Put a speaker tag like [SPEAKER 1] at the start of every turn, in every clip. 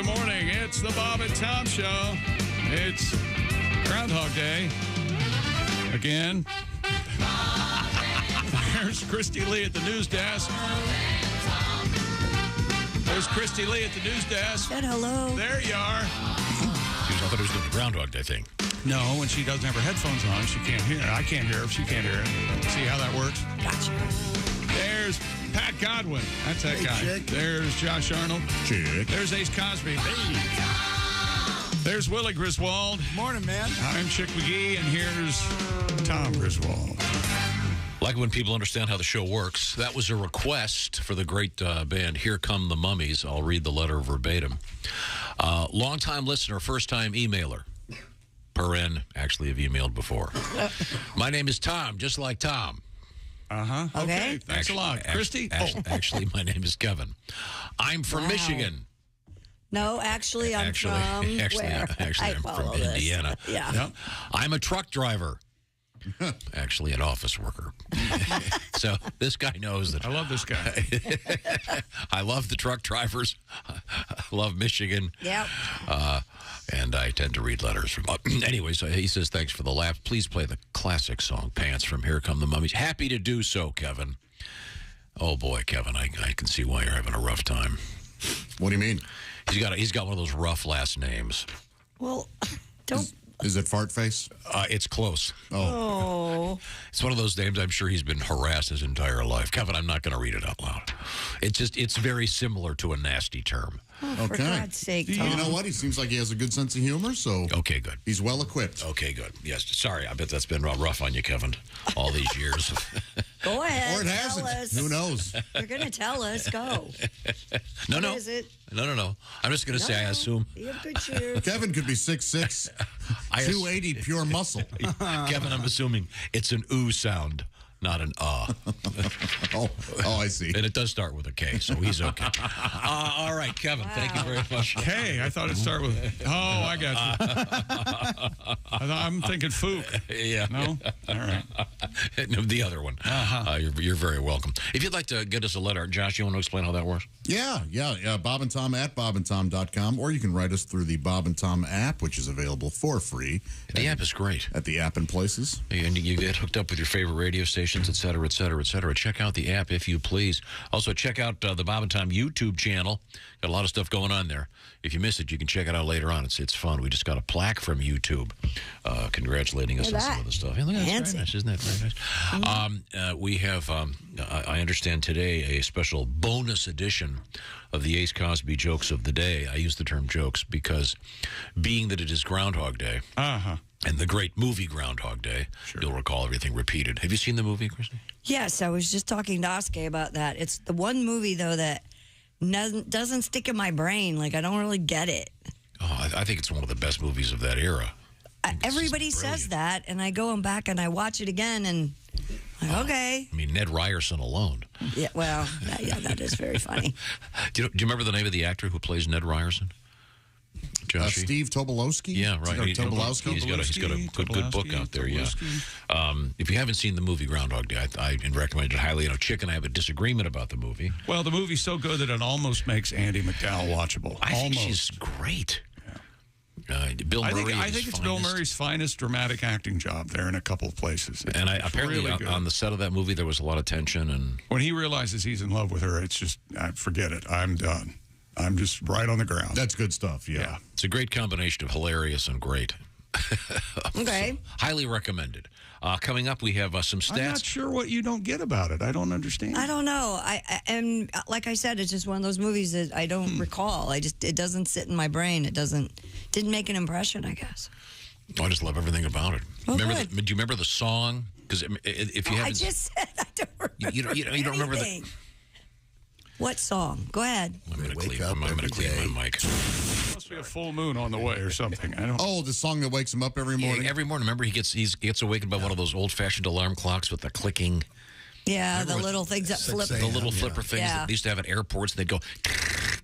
[SPEAKER 1] good morning. It's the Bob and Tom Show. It's Groundhog Day. Again. There's Christy Lee at the news desk. There's Christy Lee at the news desk.
[SPEAKER 2] Said hello.
[SPEAKER 1] There you are.
[SPEAKER 3] I thought it was doing the Groundhog Day thing.
[SPEAKER 1] No, when she doesn't have her headphones on, she can't hear. I can't hear if she can't hear it. See how that works?
[SPEAKER 2] Gotcha.
[SPEAKER 1] There's Pat Godwin. That's that guy.
[SPEAKER 4] Chick.
[SPEAKER 1] There's Josh Arnold.
[SPEAKER 4] Chick.
[SPEAKER 1] There's Ace Cosby. Hey. There's Willie Griswold.
[SPEAKER 4] Morning, man.
[SPEAKER 1] I'm Chick McGee, and here's Tom Griswold.
[SPEAKER 3] Like when people understand how the show works. That was a request for the great band Here Come the Mummies. I'll read the letter verbatim. Long-time listener, first-time emailer. Actually have emailed before. My name is Tom, just like Tom.
[SPEAKER 1] Uh-huh. Okay. Thanks a lot. Christy?
[SPEAKER 3] Actually, my name is Kevin. I'm from Michigan.
[SPEAKER 2] No, actually, I'm from where?
[SPEAKER 3] I'm from Indiana.
[SPEAKER 2] Yeah.
[SPEAKER 1] Yep.
[SPEAKER 3] I'm a truck driver. Actually, an office worker. So this guy knows that.
[SPEAKER 1] I love this guy.
[SPEAKER 3] I love the truck drivers. I love Michigan.
[SPEAKER 2] Yep.
[SPEAKER 3] And I tend to read letters from. Anyways, he says, thanks for the laugh. Please play the classic song, Pants from Here Come the Mummies. Happy to do so, Kevin. Oh, boy, Kevin, I can see why you're having a rough time.
[SPEAKER 4] What do you mean?
[SPEAKER 3] He's got one of those rough last names.
[SPEAKER 2] Well, don't.
[SPEAKER 4] Is it Fart Face?
[SPEAKER 3] It's close.
[SPEAKER 2] Oh.
[SPEAKER 3] It's one of those names I'm sure he's been harassed his entire life. Kevin, I'm not going to read it out loud. It's very similar to a nasty term.
[SPEAKER 2] Oh, for God's sake, Tom.
[SPEAKER 4] You know what? He seems like he has a good sense of humor, so
[SPEAKER 3] Okay, good.
[SPEAKER 4] he's well equipped.
[SPEAKER 3] Okay, good. Yes, sorry. I bet that's been rough on you, Kevin, all these years.
[SPEAKER 2] Go ahead.
[SPEAKER 4] Or it
[SPEAKER 2] tell
[SPEAKER 4] hasn't.
[SPEAKER 2] us.
[SPEAKER 4] Who knows?
[SPEAKER 2] You're going to tell us. Go.
[SPEAKER 3] No.
[SPEAKER 2] What is it?
[SPEAKER 3] No. I'm just going to say I assume.
[SPEAKER 2] You have good cheer.
[SPEAKER 4] Kevin could be 6'6", 280 pure muscle.
[SPEAKER 3] Kevin, I'm assuming it's an ooh sound, not an
[SPEAKER 4] Oh, I see.
[SPEAKER 3] And it does start with a K, so he's okay. All right, Kevin, thank you very much.
[SPEAKER 1] K, I thought it started with. Oh, I got you. I'm thinking Fook.
[SPEAKER 3] Yeah.
[SPEAKER 1] No? All right.
[SPEAKER 3] No, the other one. You're very welcome. If you'd like to get us a letter, Josh, you want to explain how that works?
[SPEAKER 4] Yeah. Bob and Tom at bobandtom.com, or you can write us through the Bob and Tom app, which is available for free.
[SPEAKER 3] The app is great.
[SPEAKER 4] At the app and places.
[SPEAKER 3] And you get hooked up with your favorite radio stations, et cetera, et cetera, et cetera. Check out the app if you please. Also, check out the Bob and Tom YouTube channel. Got a lot of stuff going on there. If you miss it, you can check it out later on. It's fun. We just got a plaque from YouTube congratulating us on some of the stuff. Hey, look, that's very nice. Isn't that very nice? We have, I understand today, a special bonus edition of the Ace Cosby jokes of the day. I use the term jokes because being that it is Groundhog Day, and the great movie Groundhog Day, you'll recall everything repeated. Have you seen the movie, Christy?
[SPEAKER 2] Yes, I was just talking to Oskay about that. It's the one movie, though, that doesn't stick in my brain. Like, I don't really get it.
[SPEAKER 3] Oh, I think it's one of the best movies of that era.
[SPEAKER 2] Everybody says that, and I go back and I watch it again, and like, okay.
[SPEAKER 3] I mean, Ned Ryerson alone.
[SPEAKER 2] Yeah, well, that is very funny.
[SPEAKER 3] Do you remember the name of the actor who plays Ned Ryerson?
[SPEAKER 4] Steve Tobolowsky?
[SPEAKER 3] Yeah, right.
[SPEAKER 4] Tobolowsky?
[SPEAKER 3] He's got a good book out there, yeah. If you haven't seen the movie Groundhog Day, I recommend it highly. You know, Chick and I have a disagreement about the movie.
[SPEAKER 1] Well, the movie's so good that it almost makes Andie MacDowell watchable.
[SPEAKER 3] I think she's great. Bill Murray.
[SPEAKER 1] I think it's Bill Murray's finest dramatic acting job there in a couple of places.
[SPEAKER 3] And apparently really on the set of that movie, there was a lot of tension. And
[SPEAKER 1] when he realizes he's in love with her, it's just, forget it. I'm done. I'm just right on the ground.
[SPEAKER 4] That's good stuff, yeah.
[SPEAKER 3] It's a great combination of hilarious and great.
[SPEAKER 2] Okay.
[SPEAKER 3] So, highly recommended. Coming up, we have some stats.
[SPEAKER 1] I'm not sure what you don't get about it. I don't understand.
[SPEAKER 2] I don't know. And like I said, it's just one of those movies that I don't recall. It doesn't sit in my brain. Didn't make an impression, I guess.
[SPEAKER 3] I just love everything about it.
[SPEAKER 2] Oh,
[SPEAKER 3] do you remember the song? Because if you haven't,
[SPEAKER 2] I just said I don't remember.
[SPEAKER 3] You don't remember the.
[SPEAKER 2] What song? Go ahead.
[SPEAKER 3] I'm going to clean my mic.
[SPEAKER 1] Must be a full moon on the way or something. I don't.
[SPEAKER 4] Oh, the song that wakes him up every morning.
[SPEAKER 3] Yeah, every morning. Remember, he gets awakened by one of those old-fashioned alarm clocks with the clicking.
[SPEAKER 2] Yeah,
[SPEAKER 3] remember
[SPEAKER 2] the little things that flip.
[SPEAKER 3] The little flipper things that they used to have at airports. They'd go.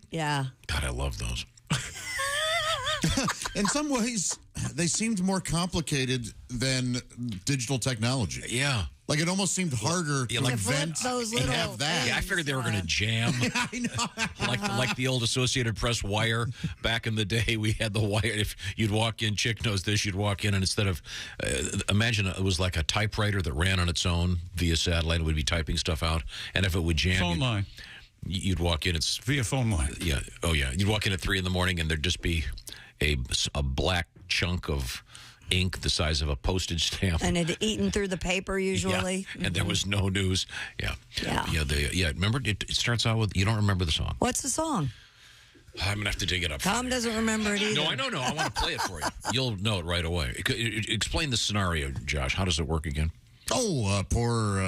[SPEAKER 2] Yeah.
[SPEAKER 3] God, I love those.
[SPEAKER 4] In some ways, they seemed more complicated than digital technology.
[SPEAKER 3] Yeah.
[SPEAKER 4] Like, it almost seemed harder to
[SPEAKER 3] like
[SPEAKER 4] invent
[SPEAKER 2] those
[SPEAKER 4] and
[SPEAKER 2] little
[SPEAKER 4] have that.
[SPEAKER 3] Yeah, I figured they were going to jam.
[SPEAKER 4] I know.
[SPEAKER 3] like the old Associated Press wire back in the day. We had the wire. If you'd walk in, Chick knows this, you'd walk in, and instead of, imagine it was like a typewriter that ran on its own via satellite. It would be typing stuff out. And if it would jam,
[SPEAKER 1] Phone line.
[SPEAKER 3] You'd walk in. It's
[SPEAKER 1] Via phone line.
[SPEAKER 3] Yeah. Oh, yeah. You'd walk in at 3 a.m, and there'd just be a black chunk of ink the size of a postage stamp.
[SPEAKER 2] And it had eaten through the paper usually.
[SPEAKER 3] Yeah. And there was no news. Yeah.
[SPEAKER 2] Yeah.
[SPEAKER 3] Remember, it starts out with, you don't remember the song.
[SPEAKER 2] What's the song?
[SPEAKER 3] I'm going to have to dig it up.
[SPEAKER 2] Tom doesn't remember it either.
[SPEAKER 3] No, I don't know. I want to play it for you. You'll know it right away. Explain the scenario, Josh. How does it work again?
[SPEAKER 4] Oh, poor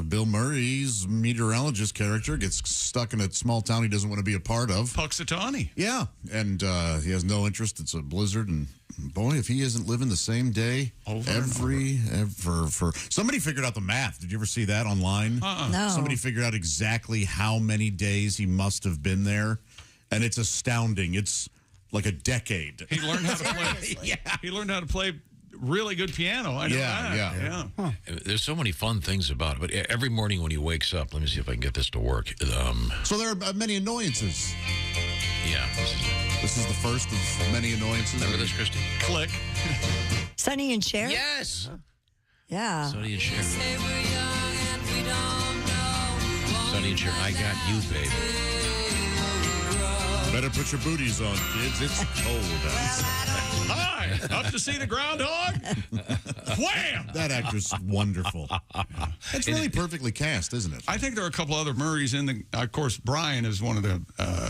[SPEAKER 4] Bill Murray's meteorologist character gets stuck in a small town he doesn't want to be a part of.
[SPEAKER 1] Puxatawny.
[SPEAKER 4] Yeah, and he has no interest. It's a blizzard, and boy, if he isn't living the same day for somebody figured out the math. Did you ever see that online?
[SPEAKER 2] No.
[SPEAKER 4] Somebody figured out exactly how many days he must have been there, and it's astounding. It's like a decade.
[SPEAKER 1] He learned how to play. He learned how to play really good piano. I know that.
[SPEAKER 3] Huh. There's so many fun things about it. But every morning when he wakes up, let me see if I can get this to work.
[SPEAKER 4] So there are many annoyances.
[SPEAKER 3] Yeah.
[SPEAKER 4] This is the first of many annoyances.
[SPEAKER 3] Remember this, Christy?
[SPEAKER 1] Click.
[SPEAKER 2] Sonny and Cher?
[SPEAKER 3] Yes.
[SPEAKER 2] Yeah.
[SPEAKER 3] Sonny and Cher. Sonny and Cher, I got you, baby.
[SPEAKER 4] Better put your booties on, kids. It's cold outside.
[SPEAKER 1] Hi, up to see the groundhog? Wham!
[SPEAKER 4] That actor's wonderful. It's really perfectly cast, isn't it?
[SPEAKER 1] I think there are a couple other Murrays in the. Of course, Brian is one of the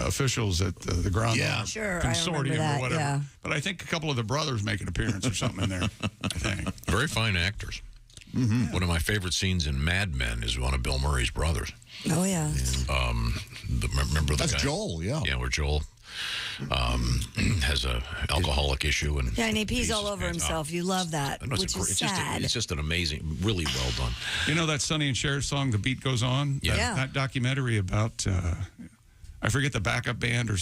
[SPEAKER 1] officials at the groundhog
[SPEAKER 2] Sure, I remember
[SPEAKER 1] consortium
[SPEAKER 2] that,
[SPEAKER 1] or whatever.
[SPEAKER 2] yeah.
[SPEAKER 1] But I think a couple of the brothers make an appearance or something in there. I think.
[SPEAKER 3] Very fine actors. Mm-hmm. One of my favorite scenes in Mad Men is one of Bill Murray's brothers.
[SPEAKER 2] Oh, yeah.
[SPEAKER 3] Remember the
[SPEAKER 4] That's
[SPEAKER 3] guy?
[SPEAKER 4] Joel, yeah.
[SPEAKER 3] Yeah, where Joel has a alcoholic issue. And
[SPEAKER 2] he pees all over himself. You love that,
[SPEAKER 3] No,
[SPEAKER 2] which is sad.
[SPEAKER 3] It's just an amazing, really well done.
[SPEAKER 1] You know that Sonny and Cher song, "The Beat Goes On"?
[SPEAKER 3] Yeah.
[SPEAKER 1] That documentary about, I forget the backup band or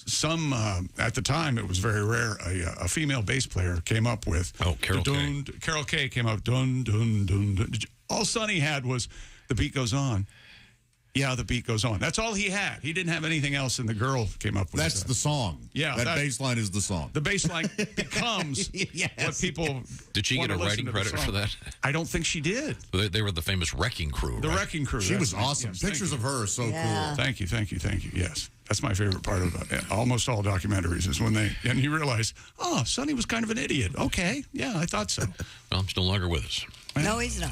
[SPEAKER 1] some, at the time it was very rare, a female bass player came up with.
[SPEAKER 3] Oh, Carol Kay.
[SPEAKER 1] Carol Kay came up, dun, dun, dun, dun. All Sonny had was "The Beat Goes On." Yeah, the beat goes on. That's all he had. He didn't have anything else, and the girl came up with
[SPEAKER 4] That's the song.
[SPEAKER 1] Yeah,
[SPEAKER 4] that bass line is the song.
[SPEAKER 1] The bass line becomes what people.
[SPEAKER 3] Did she get a writing credit for that?
[SPEAKER 1] I don't think she did.
[SPEAKER 3] They were the famous Wrecking Crew.
[SPEAKER 1] The
[SPEAKER 3] right?
[SPEAKER 1] Wrecking Crew.
[SPEAKER 4] She was
[SPEAKER 1] right.
[SPEAKER 4] awesome.
[SPEAKER 1] Yes,
[SPEAKER 4] Pictures of her are so cool.
[SPEAKER 1] Thank you. Yes, that's my favorite part of almost all documentaries is when and you realize, oh, Sonny was kind of an idiot. Okay, yeah, I thought so.
[SPEAKER 3] Well, he's no longer with us.
[SPEAKER 2] No, he's not.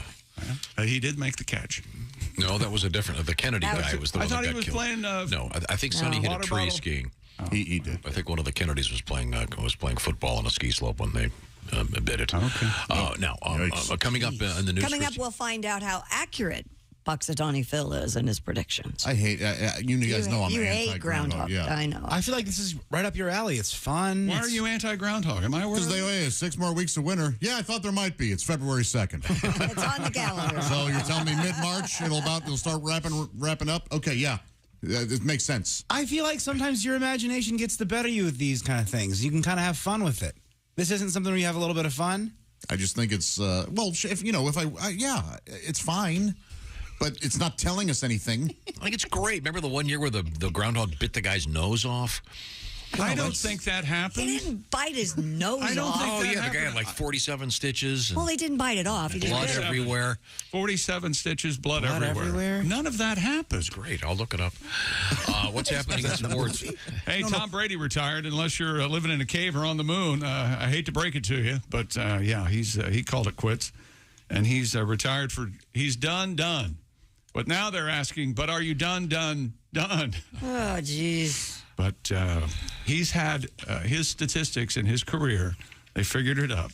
[SPEAKER 1] He did make the catch.
[SPEAKER 3] No, that was a different. The Kennedy guy was the one that got killed.
[SPEAKER 1] I thought he was playing.
[SPEAKER 3] No, I think Sonny hit a tree
[SPEAKER 1] bottle?
[SPEAKER 3] skiing.
[SPEAKER 4] Oh. He did.
[SPEAKER 3] I think one of the Kennedys was playing football on a ski slope when they bit it.
[SPEAKER 1] Okay.
[SPEAKER 3] Now, coming up in the news.
[SPEAKER 2] Coming up, we'll find out how accurate Puxatawny Phil is in his predictions.
[SPEAKER 4] I hate. You guys know I'm
[SPEAKER 2] you hate
[SPEAKER 4] anti-groundhog.
[SPEAKER 2] groundhog.
[SPEAKER 4] Yeah.
[SPEAKER 2] I know.
[SPEAKER 5] I feel like this is right up your alley. It's fun.
[SPEAKER 1] Why are you anti-groundhog? Am I aware?
[SPEAKER 4] Because they have 6 more weeks of winter. Yeah, I thought there might be. It's February 2nd.
[SPEAKER 2] It's on the calendar.
[SPEAKER 4] So you're telling me mid-March it'll start wrapping up? Okay, yeah. It makes sense.
[SPEAKER 5] I feel like sometimes your imagination gets the better of you with these kind of things. You can kind of have fun with it. This isn't something where you have a little bit of fun?
[SPEAKER 4] I just think it's, it's fine. But it's not telling us anything.
[SPEAKER 3] I think it's great. Remember the one year where the groundhog bit the guy's nose off?
[SPEAKER 1] I don't think that happened.
[SPEAKER 2] He didn't bite his nose
[SPEAKER 1] I don't
[SPEAKER 2] off.
[SPEAKER 1] think
[SPEAKER 3] Oh,
[SPEAKER 1] that
[SPEAKER 3] yeah, the guy had
[SPEAKER 1] happened.
[SPEAKER 3] like 47 stitches. And
[SPEAKER 2] Well, he didn't bite it off. He just
[SPEAKER 3] blood
[SPEAKER 2] bit it.
[SPEAKER 3] everywhere.
[SPEAKER 1] 47 stitches, blood
[SPEAKER 5] Blood
[SPEAKER 1] everywhere.
[SPEAKER 5] everywhere?
[SPEAKER 1] None of that happened.
[SPEAKER 3] Great. I'll look it up. What's happening in sports?
[SPEAKER 1] Hey, Tom Brady retired. Unless you're living in a cave or on the moon, I hate to break it to you, but he called it quits, and he's retired he's done. But now they're asking, but are you done?
[SPEAKER 2] Oh, jeez.
[SPEAKER 1] But he's had his statistics in his career, they figured it up,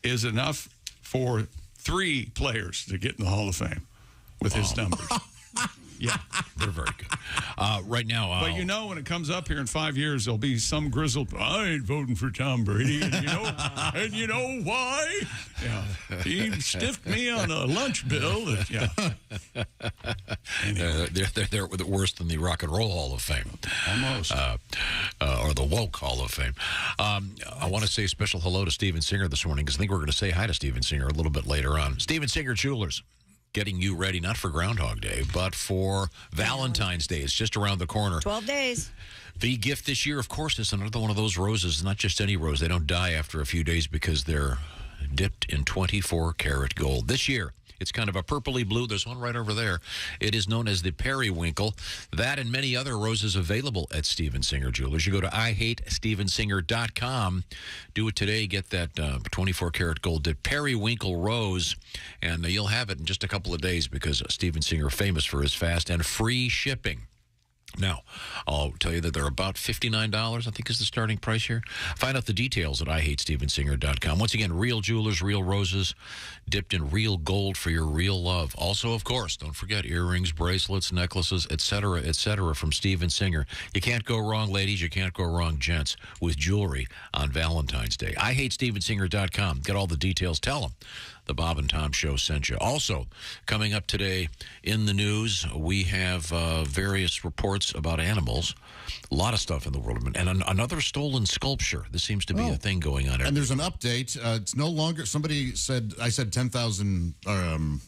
[SPEAKER 1] is enough for 3 players to get in the Hall of Fame with his numbers. Yeah.
[SPEAKER 3] They're very good. Right now.
[SPEAKER 1] But when it comes up here in 5 years, there'll be some grizzled, I ain't voting for Tom Brady. And you know why? Yeah. He stiffed me on a lunch bill. Anyway.
[SPEAKER 3] They're worse than the Rock and Roll Hall of Fame.
[SPEAKER 1] Almost.
[SPEAKER 3] Or the Woke Hall of Fame. I want to say a special hello to Steven Singer this morning, because I think we're going to say hi to Steven Singer a little bit later on. Steven Singer Jewelers, getting you ready, not for Groundhog Day, but for Valentine's Day. It's just around the corner.
[SPEAKER 2] 12 days.
[SPEAKER 3] The gift this year, of course, is another one of those roses. Not just any rose. They don't die after a few days because they're dipped in 24-karat gold. This year, it's kind of a purpley blue. There's one right over there. It is known as the periwinkle. That and many other roses available at Steven Singer Jewelers. You go to IHateStevenSinger.com. Do it today. Get that 24-karat gold dipped periwinkle rose, and you'll have it in just a couple of days, because Steven Singer, famous for his fast and free shipping. Now, I'll tell you that they're about $59, I think, is the starting price here. Find out the details at IHateStevenSinger.com. Once again, real jewelers, real roses, dipped in real gold for your real love. Also, of course, don't forget earrings, bracelets, necklaces, etc., from Steven Singer. You can't go wrong, ladies. You can't go wrong, gents, with jewelry on Valentine's Day. IHateStevenSinger.com. Get all the details. Tell them the Bob and Tom Show sent you. Also, coming up today in the news, we have various reports about animals. A lot of stuff in the world. And another stolen sculpture. This seems to be a thing going on.
[SPEAKER 4] And there's an update. It's no longer, somebody said, I said 10,000,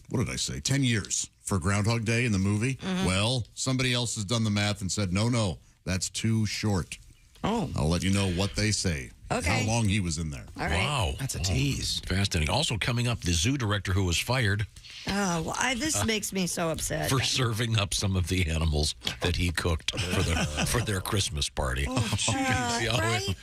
[SPEAKER 4] what did I say? 10 years for Groundhog Day in the movie. Mm-hmm. Well, somebody else has done the math and said, no, that's too short.
[SPEAKER 2] Oh.
[SPEAKER 4] I'll let you know what they say.
[SPEAKER 2] Okay.
[SPEAKER 4] How long he was in there.
[SPEAKER 2] All right.
[SPEAKER 3] Wow.
[SPEAKER 5] That's a tease.
[SPEAKER 3] Fascinating. Also coming up, the zoo director who was fired
[SPEAKER 2] Oh, well, this makes me so upset.
[SPEAKER 3] for serving up some of the animals that he cooked for their Christmas party.
[SPEAKER 2] Right?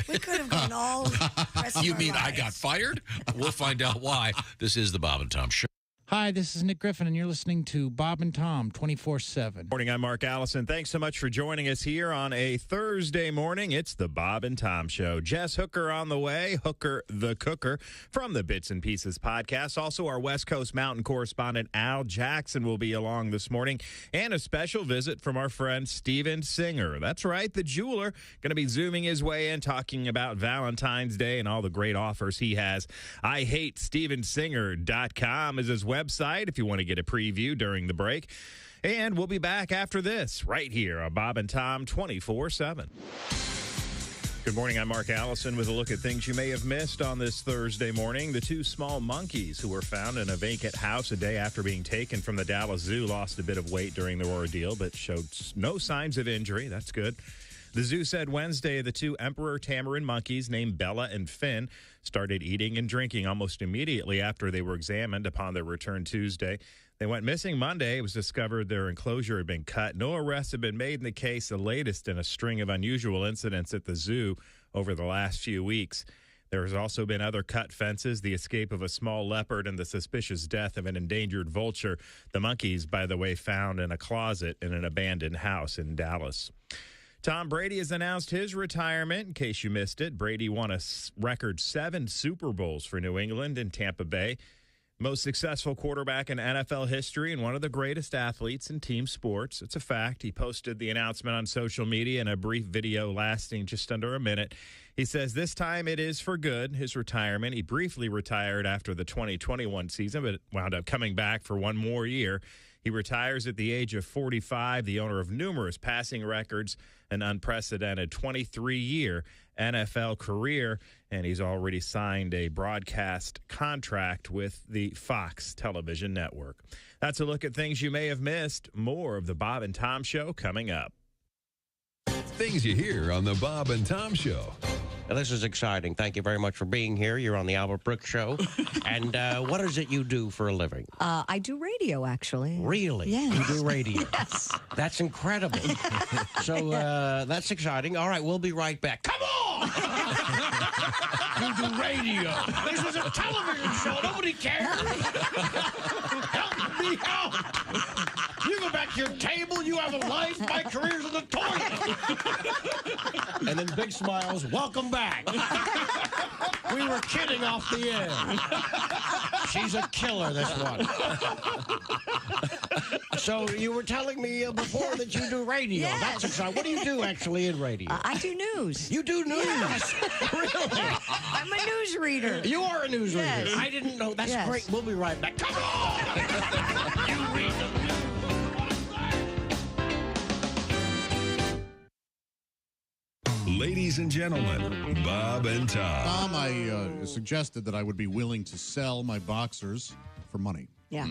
[SPEAKER 2] We could have gone all the rest of
[SPEAKER 3] You
[SPEAKER 2] our
[SPEAKER 3] mean I
[SPEAKER 2] lives.
[SPEAKER 3] got fired? We'll find out why. This is the Bob and Tom Show.
[SPEAKER 6] Hi, this is Nick Griffin, and you're listening to Bob and Tom 24/7.
[SPEAKER 7] Morning, I'm Mark Allison. Thanks so much for joining us here on a Thursday morning. It's the Bob and Tom Show. Jess Hooker on the way, Hooker the Cooker from the Bits and Pieces podcast. Also, our West Coast Mountain correspondent Al Jackson will be along this morning, and a special visit from our friend Steven Singer. That's right, the jeweler, going to be zooming his way in, talking about Valentine's Day and all the great offers he has. IHateStevenSinger.com is his website if you want to get a preview during the break. And we'll be back after this right here on Bob and Tom 24/7. Good morning, I'm Mark Allison with a look at things you may have missed on this Thursday morning. The two small monkeys who were found in a vacant house a day after being taken from the Dallas Zoo lost a bit of weight during the ordeal, but showed no signs of injury. That's good. The zoo said Wednesday the two emperor tamarin monkeys named Bella and Finn started eating and drinking almost immediately after they were examined upon their return Tuesday. They went missing Monday. It was discovered their enclosure had been cut. No arrests have been made in the case, the latest in a string of unusual incidents at the zoo over the last few weeks. There has also been other cut fences, the escape of a small leopard, and the suspicious death of an endangered vulture. The monkeys, by the way, found in a closet in an abandoned house in Dallas. Tom Brady has announced his retirement. In case you missed it, Brady won a record 7 Super Bowls for New England and Tampa Bay. Most successful quarterback in NFL history and one of the greatest athletes in team sports. It's a fact. He posted the announcement on social media in a brief video lasting just under a minute. He says this time it is for good, his retirement. He briefly retired after the 2021 season, but wound up coming back for one more year. He retires at the age of 45, the owner of numerous passing records, an unprecedented 23-year NFL career, and he's already signed a broadcast contract with the Fox television network. That's a look at things you may have missed. More of the Bob and Tom Show coming up.
[SPEAKER 8] Things you hear on the Bob and Tom Show.
[SPEAKER 9] Now, this is exciting. Thank you very much for being here. You're on the Albert Brooks Show. And what is it you do for a living?
[SPEAKER 10] I do radio, actually.
[SPEAKER 9] Really?
[SPEAKER 10] Yeah.
[SPEAKER 9] You do radio?
[SPEAKER 10] Yes.
[SPEAKER 9] That's incredible. So that's exciting. All right, we'll be right back. Come on! You do radio. This is a television show. Nobody cares. Help me out. You go back to your table. You have a life. My career's in the toilet. And then big smiles, welcome back. We were kidding off the air. She's a killer, this one. So you were telling me before that you do radio.
[SPEAKER 2] Yes.
[SPEAKER 9] That's exciting. What do you do actually in radio?
[SPEAKER 2] I do news.
[SPEAKER 9] You do news?
[SPEAKER 2] Yes.
[SPEAKER 9] Really?
[SPEAKER 2] I'm a news reader.
[SPEAKER 9] You are a news
[SPEAKER 2] Yes.
[SPEAKER 9] reader. I didn't know. That's
[SPEAKER 2] Yes.
[SPEAKER 9] great. We'll be right back. Come on! You read the news.
[SPEAKER 8] Ladies and gentlemen, Bob and Tom.
[SPEAKER 4] Tom, I suggested that I would be willing to sell my boxers for money.
[SPEAKER 2] Yeah.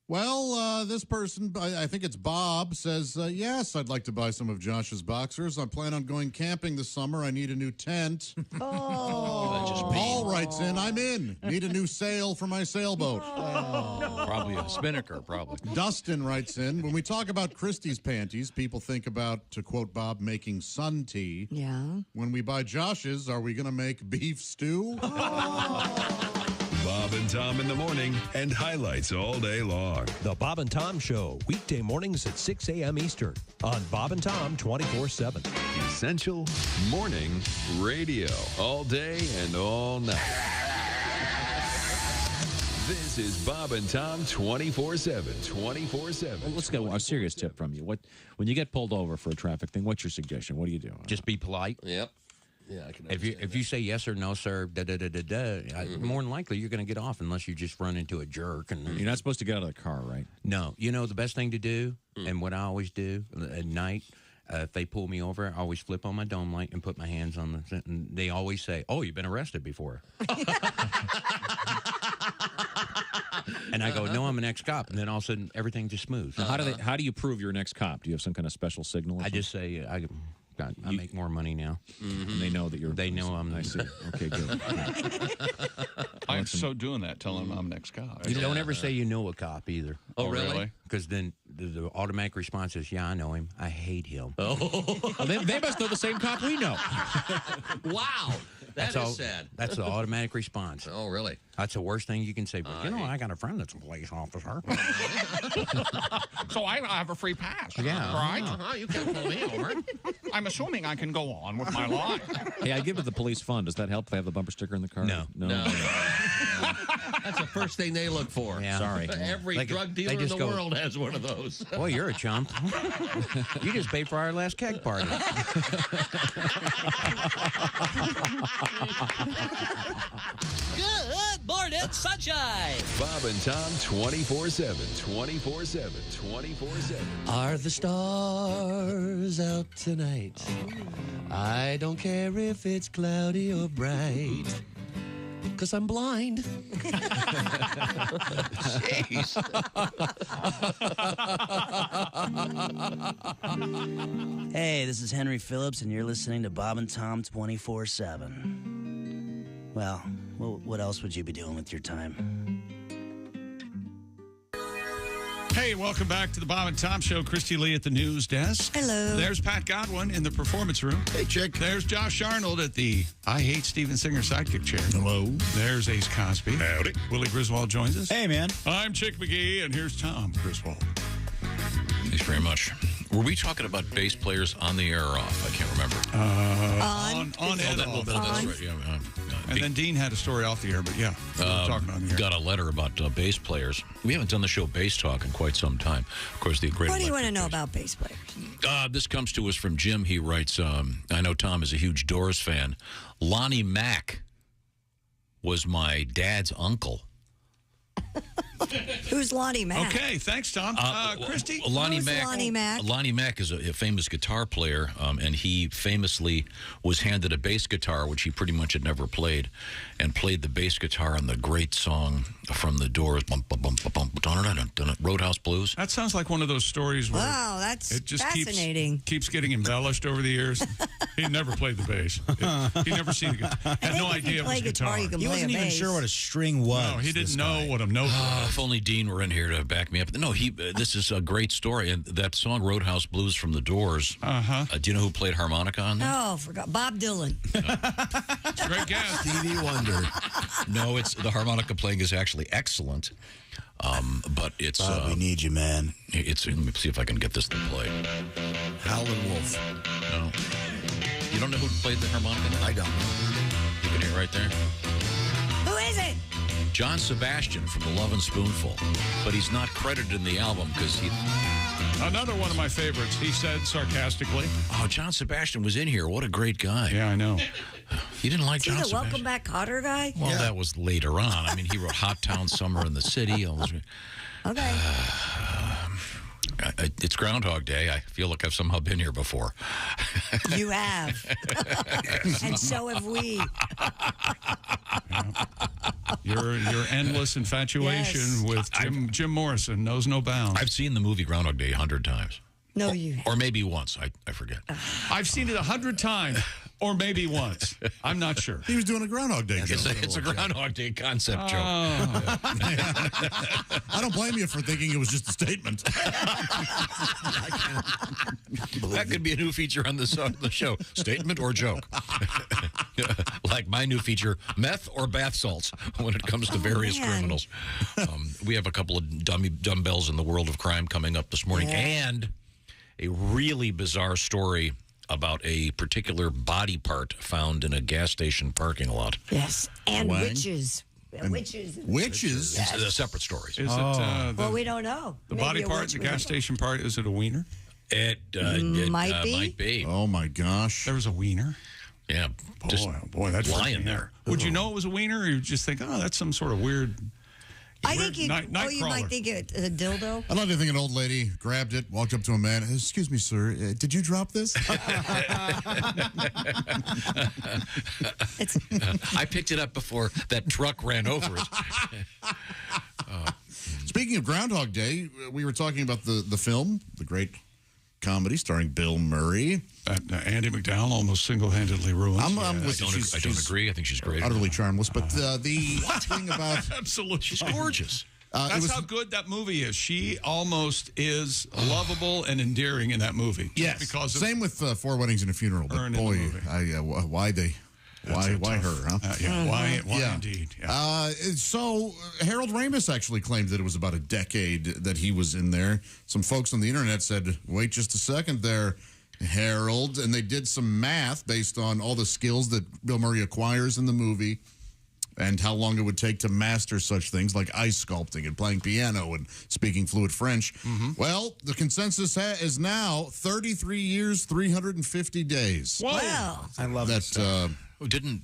[SPEAKER 4] Well, this person, I think it's Bob, says, yes, I'd like to buy some of Josh's boxers. I plan on going camping this summer. I need a new tent. Paul writes in, I'm in. Need a new sail for my sailboat.
[SPEAKER 3] Probably a spinnaker, probably.
[SPEAKER 4] Dustin writes in, when we talk about Christie's panties, people think about, to quote Bob, making sun tea.
[SPEAKER 2] Yeah.
[SPEAKER 4] When we buy Josh's, are we going to make beef stew?
[SPEAKER 8] Bob and Tom in the morning and highlights all day long.
[SPEAKER 11] The Bob and Tom Show, weekday mornings at 6 a.m. Eastern on Bob and Tom 24/7.
[SPEAKER 8] Essential morning radio. All day and all night. This is Bob and Tom 24/7. 24/7.
[SPEAKER 12] Well, let's get a serious tip from you. When you get pulled over for a traffic thing, what's your suggestion? What do you do?
[SPEAKER 3] Just be polite.
[SPEAKER 9] Yep. Yeah, I can.
[SPEAKER 3] If you say yes or no, sir, more than likely you're going to get off unless you just run into a jerk. And
[SPEAKER 12] You're not supposed to get out of the car, right?
[SPEAKER 3] no, you know the best thing to do, and what I always do at night, if they pull me over, I always flip on my dome light and put my hands on the. And they always say, "Oh, you've been arrested before." And I go, "No, I'm an ex-cop," and then all of a sudden everything just smooths.
[SPEAKER 12] Now, how do you prove you're an ex-cop? Do you have some kind of special signal?
[SPEAKER 3] I just say I make more money now.
[SPEAKER 12] And they know that you're.
[SPEAKER 3] They know I'm.
[SPEAKER 12] I see. Okay, good.
[SPEAKER 1] I'm so doing that, telling them I'm next cop.
[SPEAKER 3] You don't ever say you know a cop either.
[SPEAKER 9] Oh, really?
[SPEAKER 3] Because then the automatic response is, "Yeah, I know him. I hate him."
[SPEAKER 12] Well, they must know the same cop we know.
[SPEAKER 9] Wow. That's sad.
[SPEAKER 3] That's the automatic response.
[SPEAKER 9] Oh, really?
[SPEAKER 3] That's the worst thing you can say. But I got a friend that's a police officer.
[SPEAKER 13] So I have a free pass.
[SPEAKER 3] Yeah.
[SPEAKER 13] Right?
[SPEAKER 9] You can pull me over.
[SPEAKER 13] I'm assuming I can go on with my life.
[SPEAKER 12] Hey, I give it the police fund. Does that help if I have the bumper sticker in the car?
[SPEAKER 3] No.
[SPEAKER 9] That's the first thing they look for.
[SPEAKER 3] Yeah.
[SPEAKER 12] Sorry.
[SPEAKER 9] Every drug dealer in the world has one of those.
[SPEAKER 3] Boy, you're a chump. You just paid for our last keg party.
[SPEAKER 14] Good morning, sunshine.
[SPEAKER 8] Bob and Tom 24/7. 24/7. 24/7.
[SPEAKER 14] Are the stars out tonight? I don't care if it's cloudy or bright, 'cause I'm blind.
[SPEAKER 9] Jeez.
[SPEAKER 15] Hey, this is Henry Phillips, and you're listening to Bob and Tom 24/7. Well, what else would you be doing with your time?
[SPEAKER 1] Hey, welcome back to the Bob and Tom Show. Christy Lee at the news desk.
[SPEAKER 2] Hello.
[SPEAKER 1] There's Pat Godwin in the performance room.
[SPEAKER 4] Hey, chick.
[SPEAKER 1] There's Josh Arnold at the I Hate Steven Singer sidekick chair.
[SPEAKER 4] Hello.
[SPEAKER 1] There's Ace Cosby.
[SPEAKER 8] Howdy.
[SPEAKER 1] Willie Griswold joins us.
[SPEAKER 5] Hey, man.
[SPEAKER 1] I'm Chick McGee, and here's Tom Griswold.
[SPEAKER 3] Thanks very much. Were we talking about bass players on the air or off? I can't remember.
[SPEAKER 1] On and off.
[SPEAKER 3] That's right. Yeah,
[SPEAKER 1] And then Dean had a story off the air, but yeah, we were talking on the air.
[SPEAKER 3] Got a letter about bass players. We haven't done the show Bass Talk in quite some time. Of course, the great.
[SPEAKER 2] What do you want to know about bass players?
[SPEAKER 3] This comes to us from Jim. He writes, I know Tom is a huge Doors fan. Lonnie Mack was my dad's uncle.
[SPEAKER 2] Who's Lonnie Mack?
[SPEAKER 1] Okay, thanks, Tom. Christy?
[SPEAKER 3] Lonnie
[SPEAKER 2] Who's
[SPEAKER 3] Mack.
[SPEAKER 2] Lonnie Mack?
[SPEAKER 3] Lonnie Mack is a famous guitar player, and he famously was handed a bass guitar, which he pretty much had never played, and played the bass guitar on the great song from the Doors, Roadhouse Blues.
[SPEAKER 1] That sounds like one of those stories where
[SPEAKER 2] Wow, that's
[SPEAKER 1] it just
[SPEAKER 2] fascinating.
[SPEAKER 1] keeps getting embellished over the years. He never played the bass. He never seen the guitar. Had no idea it was guitar.
[SPEAKER 5] He wasn't even sure what a string was.
[SPEAKER 1] No, he didn't know what a note was.
[SPEAKER 3] If only Dean were in here to back me up. No, this is a great story. And that song, Roadhouse Blues from the Doors, do you know who played harmonica on that?
[SPEAKER 2] Oh, forgot. Bob Dylan.
[SPEAKER 1] It's a great guess.
[SPEAKER 3] Stevie Wonder. No, the harmonica playing is actually excellent. But it's...
[SPEAKER 15] we need you, man.
[SPEAKER 3] Let me see if I can get this to play.
[SPEAKER 15] Howlin' Wolf.
[SPEAKER 3] No. You don't know who played the harmonica?
[SPEAKER 4] I don't know.
[SPEAKER 3] You can hear right there.
[SPEAKER 2] Who is it?
[SPEAKER 3] John Sebastian from The Lovin' Spoonful. But he's not credited in the album because he...
[SPEAKER 1] Another one of my favorites, he said sarcastically.
[SPEAKER 3] Oh, John Sebastian was in here. What a great guy.
[SPEAKER 1] Yeah, I know.
[SPEAKER 3] You didn't like
[SPEAKER 2] Is he
[SPEAKER 3] John
[SPEAKER 2] the
[SPEAKER 3] Sebastian?
[SPEAKER 2] Welcome Back Kotter guy?
[SPEAKER 3] Well, that was later on. I mean, he wrote Hot Town Summer in the City.
[SPEAKER 2] Okay.
[SPEAKER 3] It's Groundhog Day. I feel like I've somehow been here before.
[SPEAKER 2] You have. And so have we.
[SPEAKER 1] Your endless infatuation with Jim Morrison knows no bounds.
[SPEAKER 3] I've seen the movie Groundhog Day 100 times.
[SPEAKER 2] No, you
[SPEAKER 3] Or maybe once. I forget.
[SPEAKER 1] I've seen it 100 times, or maybe once. I'm not sure.
[SPEAKER 4] He was doing a Groundhog Day joke.
[SPEAKER 3] It's a Groundhog Day concept joke.
[SPEAKER 4] I don't blame you for thinking it was just a statement.
[SPEAKER 3] That could be a new feature on the show. Statement or joke. Like my new feature, meth or bath salts, when it comes to various criminals. We have a couple of dumbbells in the world of crime coming up this morning. And a really bizarre story about a particular body part found in a gas station parking lot.
[SPEAKER 2] Yes. And
[SPEAKER 4] Wang?
[SPEAKER 2] witches. Witches.
[SPEAKER 4] Witches?
[SPEAKER 3] Yes. It's a separate story.
[SPEAKER 1] Is it
[SPEAKER 2] well, we don't know.
[SPEAKER 1] the
[SPEAKER 2] Maybe
[SPEAKER 1] body
[SPEAKER 2] a
[SPEAKER 1] part,
[SPEAKER 2] witch
[SPEAKER 1] the
[SPEAKER 2] we
[SPEAKER 1] gas
[SPEAKER 2] don't know.
[SPEAKER 1] station part, is it a wiener?
[SPEAKER 3] It
[SPEAKER 2] Might be.
[SPEAKER 3] might be.
[SPEAKER 4] Oh, my gosh.
[SPEAKER 1] There was a wiener?
[SPEAKER 3] Yeah. Just
[SPEAKER 1] Boy, that's
[SPEAKER 3] lying
[SPEAKER 1] freaking
[SPEAKER 3] there.
[SPEAKER 1] out. Would you know it was a wiener, or you just think, oh, that's some sort of weird...
[SPEAKER 2] I think you might
[SPEAKER 1] nightcrawler.
[SPEAKER 2] think it a dildo.
[SPEAKER 4] I love to think an old lady grabbed it, walked up to a man. Excuse me, sir, did you drop this?
[SPEAKER 3] I picked it up before that truck ran over it.
[SPEAKER 4] Speaking of Groundhog Day, we were talking about the film, the great comedy starring Bill Murray.
[SPEAKER 1] Andy McDowell almost single-handedly ruins.
[SPEAKER 4] I'm
[SPEAKER 3] I
[SPEAKER 4] with
[SPEAKER 3] don't,
[SPEAKER 4] you.
[SPEAKER 3] I don't agree. I think she's great.
[SPEAKER 4] Utterly charmless. But the thing about...
[SPEAKER 1] Absolutely.
[SPEAKER 3] She's gorgeous.
[SPEAKER 1] That's how good that movie is. She almost is lovable and endearing in that movie.
[SPEAKER 4] Yes.
[SPEAKER 1] Because of
[SPEAKER 4] Same with Four Weddings and a Funeral. But
[SPEAKER 1] her in the
[SPEAKER 4] boy,
[SPEAKER 1] movie.
[SPEAKER 4] why her, huh?
[SPEAKER 1] Why indeed? Yeah.
[SPEAKER 4] So Harold Ramis actually claimed that it was about a decade that he was in there. Some folks on the internet said, wait just a second there, Harold. And they did some math based on all the skills that Bill Murray acquires in the movie and how long it would take to master such things like ice sculpting and playing piano and speaking fluent French. Well, the consensus is now 33 years, 350 days.
[SPEAKER 1] Whoa.
[SPEAKER 2] Wow.
[SPEAKER 5] I love
[SPEAKER 4] that.
[SPEAKER 3] Didn't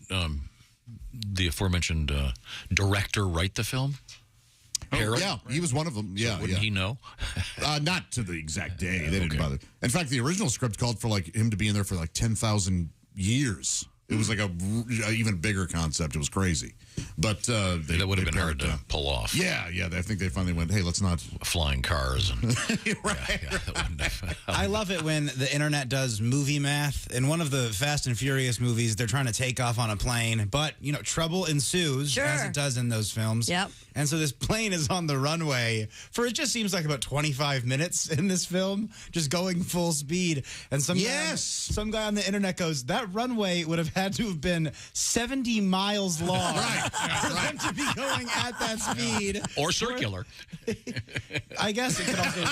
[SPEAKER 3] the aforementioned director write the film? Harold?
[SPEAKER 4] Yeah, he was one of them. Yeah,
[SPEAKER 3] wouldn't he know?
[SPEAKER 4] Not to the exact day. They didn't bother. In fact, the original script called for like him to be in there for like 10,000 years. It was like a even bigger concept. It was crazy, but
[SPEAKER 3] that would have been hard to pull off.
[SPEAKER 4] Yeah. I think they finally went, hey, let's not
[SPEAKER 3] flying cars. And,
[SPEAKER 5] I love it when the internet does movie math. In one of the Fast and Furious movies, they're trying to take off on a plane, but trouble ensues as it does in those films.
[SPEAKER 2] Yep.
[SPEAKER 5] And so this plane is on the runway for it just seems like about 25 minutes in this film, just going full speed. And some guy on the internet goes, that runway would have had to have been 70 miles long for them to be going at that speed.
[SPEAKER 3] Or circular.
[SPEAKER 5] I guess it could also...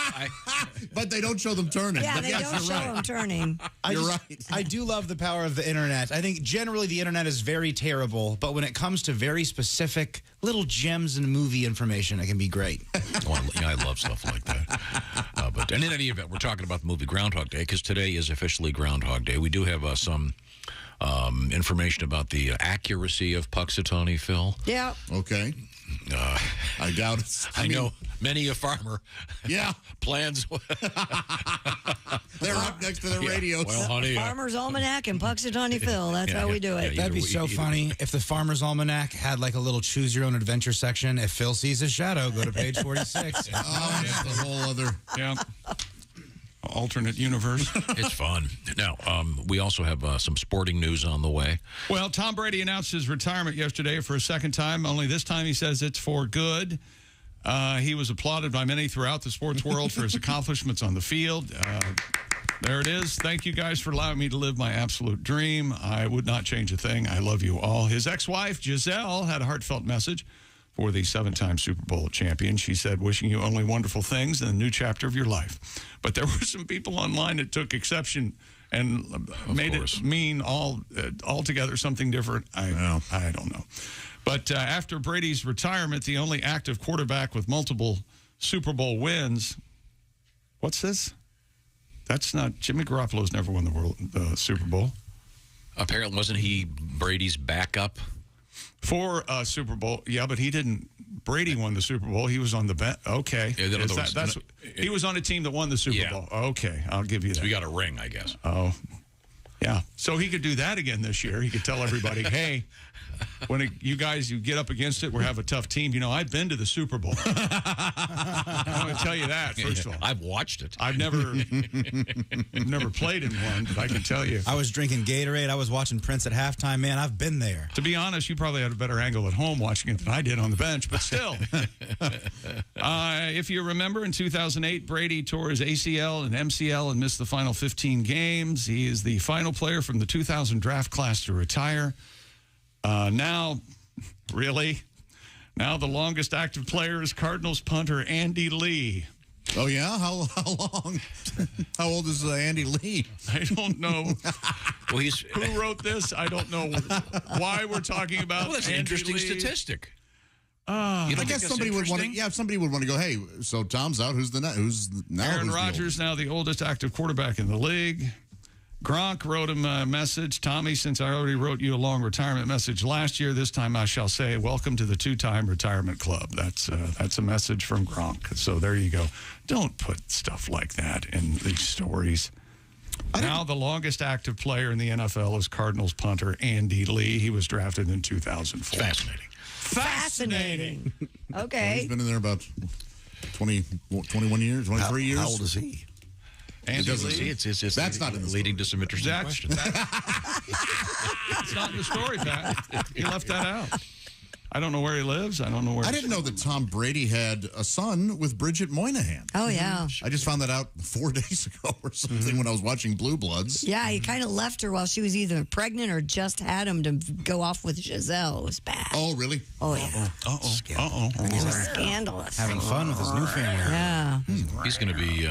[SPEAKER 4] but they don't show them turning.
[SPEAKER 2] Yeah,
[SPEAKER 4] But
[SPEAKER 2] they
[SPEAKER 4] yes,
[SPEAKER 2] don't show them turning.
[SPEAKER 4] You're right.
[SPEAKER 5] I do love the power of the internet. I think generally the internet is very terrible, but when it comes to very specific little gems and movie information, it can be great.
[SPEAKER 3] I love stuff like that. But in any event, we're talking about the movie Groundhog Day because today is officially Groundhog Day. We do have some information about the accuracy of Puxatawny, Phil.
[SPEAKER 2] Yeah.
[SPEAKER 4] Okay. I doubt it.
[SPEAKER 3] I know many a farmer.
[SPEAKER 4] Yeah.
[SPEAKER 3] Plans.
[SPEAKER 4] They're up next to their radios.
[SPEAKER 3] Well, honey,
[SPEAKER 2] Farmer's Almanac and Puxatawny Phil. That's how we do it.
[SPEAKER 5] That'd be so funny if the Farmer's Almanac had like a little choose your own adventure section. If Phil sees his shadow, go to page 46.
[SPEAKER 4] Oh, that's the whole other.
[SPEAKER 1] Yeah. Alternate universe.
[SPEAKER 3] It's fun. Now, we also have some sporting news on the way.
[SPEAKER 1] Well, Tom Brady announced his retirement yesterday for a second time, only this time he says it's for good. He was applauded by many throughout the sports world for his accomplishments on the field. There it is. Thank you guys for allowing me to live my absolute dream. I would not change a thing. I love you all. His ex-wife, Giselle, had a heartfelt message for the 7-time Super Bowl champion. She said, wishing you only wonderful things in the new chapter of your life. But there were some people online that took exception and made it mean altogether something different. I don't know. But after Brady's retirement, the only active quarterback with multiple Super Bowl wins. What's this? That's not Jimmy Garoppolo's never won the Super Bowl.
[SPEAKER 3] Apparently, wasn't he Brady's backup
[SPEAKER 1] for Super Bowl? Yeah, but he didn't. Brady won the Super Bowl. He was on the bench. Okay, he was on a team that won the Super Bowl. Okay, I'll give you that.
[SPEAKER 3] So he got a ring, I guess.
[SPEAKER 1] Oh, yeah. So he could do that again this year. He could tell everybody, hey, when you get up against it, we have a tough team. You know, I've been to the Super Bowl. I'm going to tell you that, first of all.
[SPEAKER 3] I've watched it.
[SPEAKER 1] I've never played in one, but I can tell you.
[SPEAKER 5] I was drinking Gatorade. I was watching Prince at halftime. Man, I've been there.
[SPEAKER 1] To be honest, you probably had a better angle at home watching it than I did on the bench, but still. If you remember, in 2008, Brady tore his ACL and MCL and missed the final 15 games. He is the final player from the 2000 draft class to retire. Now the longest active player is Cardinals punter Andy Lee.
[SPEAKER 4] Oh, yeah? How long? How old is Andy Lee?
[SPEAKER 1] I don't know. Well, who wrote this? I don't know why we're talking about
[SPEAKER 3] Well, that's an
[SPEAKER 1] Andy
[SPEAKER 3] interesting
[SPEAKER 1] Lee.
[SPEAKER 3] statistic.
[SPEAKER 4] I guess somebody would want to. Yeah, somebody would want to go. Hey, so Tom's out. Who's now?
[SPEAKER 1] Aaron Rodgers, now the oldest active quarterback in the league. Gronk wrote him a message. Tommy, since I already wrote you a long retirement message last year, this time I shall say, welcome to the two-time retirement club. That's a message from Gronk. So there you go. Don't put stuff like that in these stories. Now the longest active player in the NFL is Cardinals punter Andy Lee. He was drafted in 2004.
[SPEAKER 2] Fascinating. Okay.
[SPEAKER 4] He's been in there about 21 years, 23 years.
[SPEAKER 14] How old is he?
[SPEAKER 1] Andy Lee?
[SPEAKER 3] It's
[SPEAKER 4] that's not in the
[SPEAKER 3] leading to some interesting questions.
[SPEAKER 1] It's not in the story, Pat. He left that out. I don't know where he lives. I don't know where.
[SPEAKER 4] I didn't know that Tom Brady had a son with Bridget Moynihan.
[SPEAKER 2] Oh, yeah.
[SPEAKER 4] I just found that out 4 days ago or something when I was watching Blue Bloods.
[SPEAKER 2] Yeah, he kind of left her while she was either pregnant or just had him to go off with Giselle. It was bad.
[SPEAKER 4] Oh, really?
[SPEAKER 2] Oh, yeah. It was scandalous.
[SPEAKER 5] Having fun with his new family.
[SPEAKER 2] Yeah.
[SPEAKER 3] He's going to be.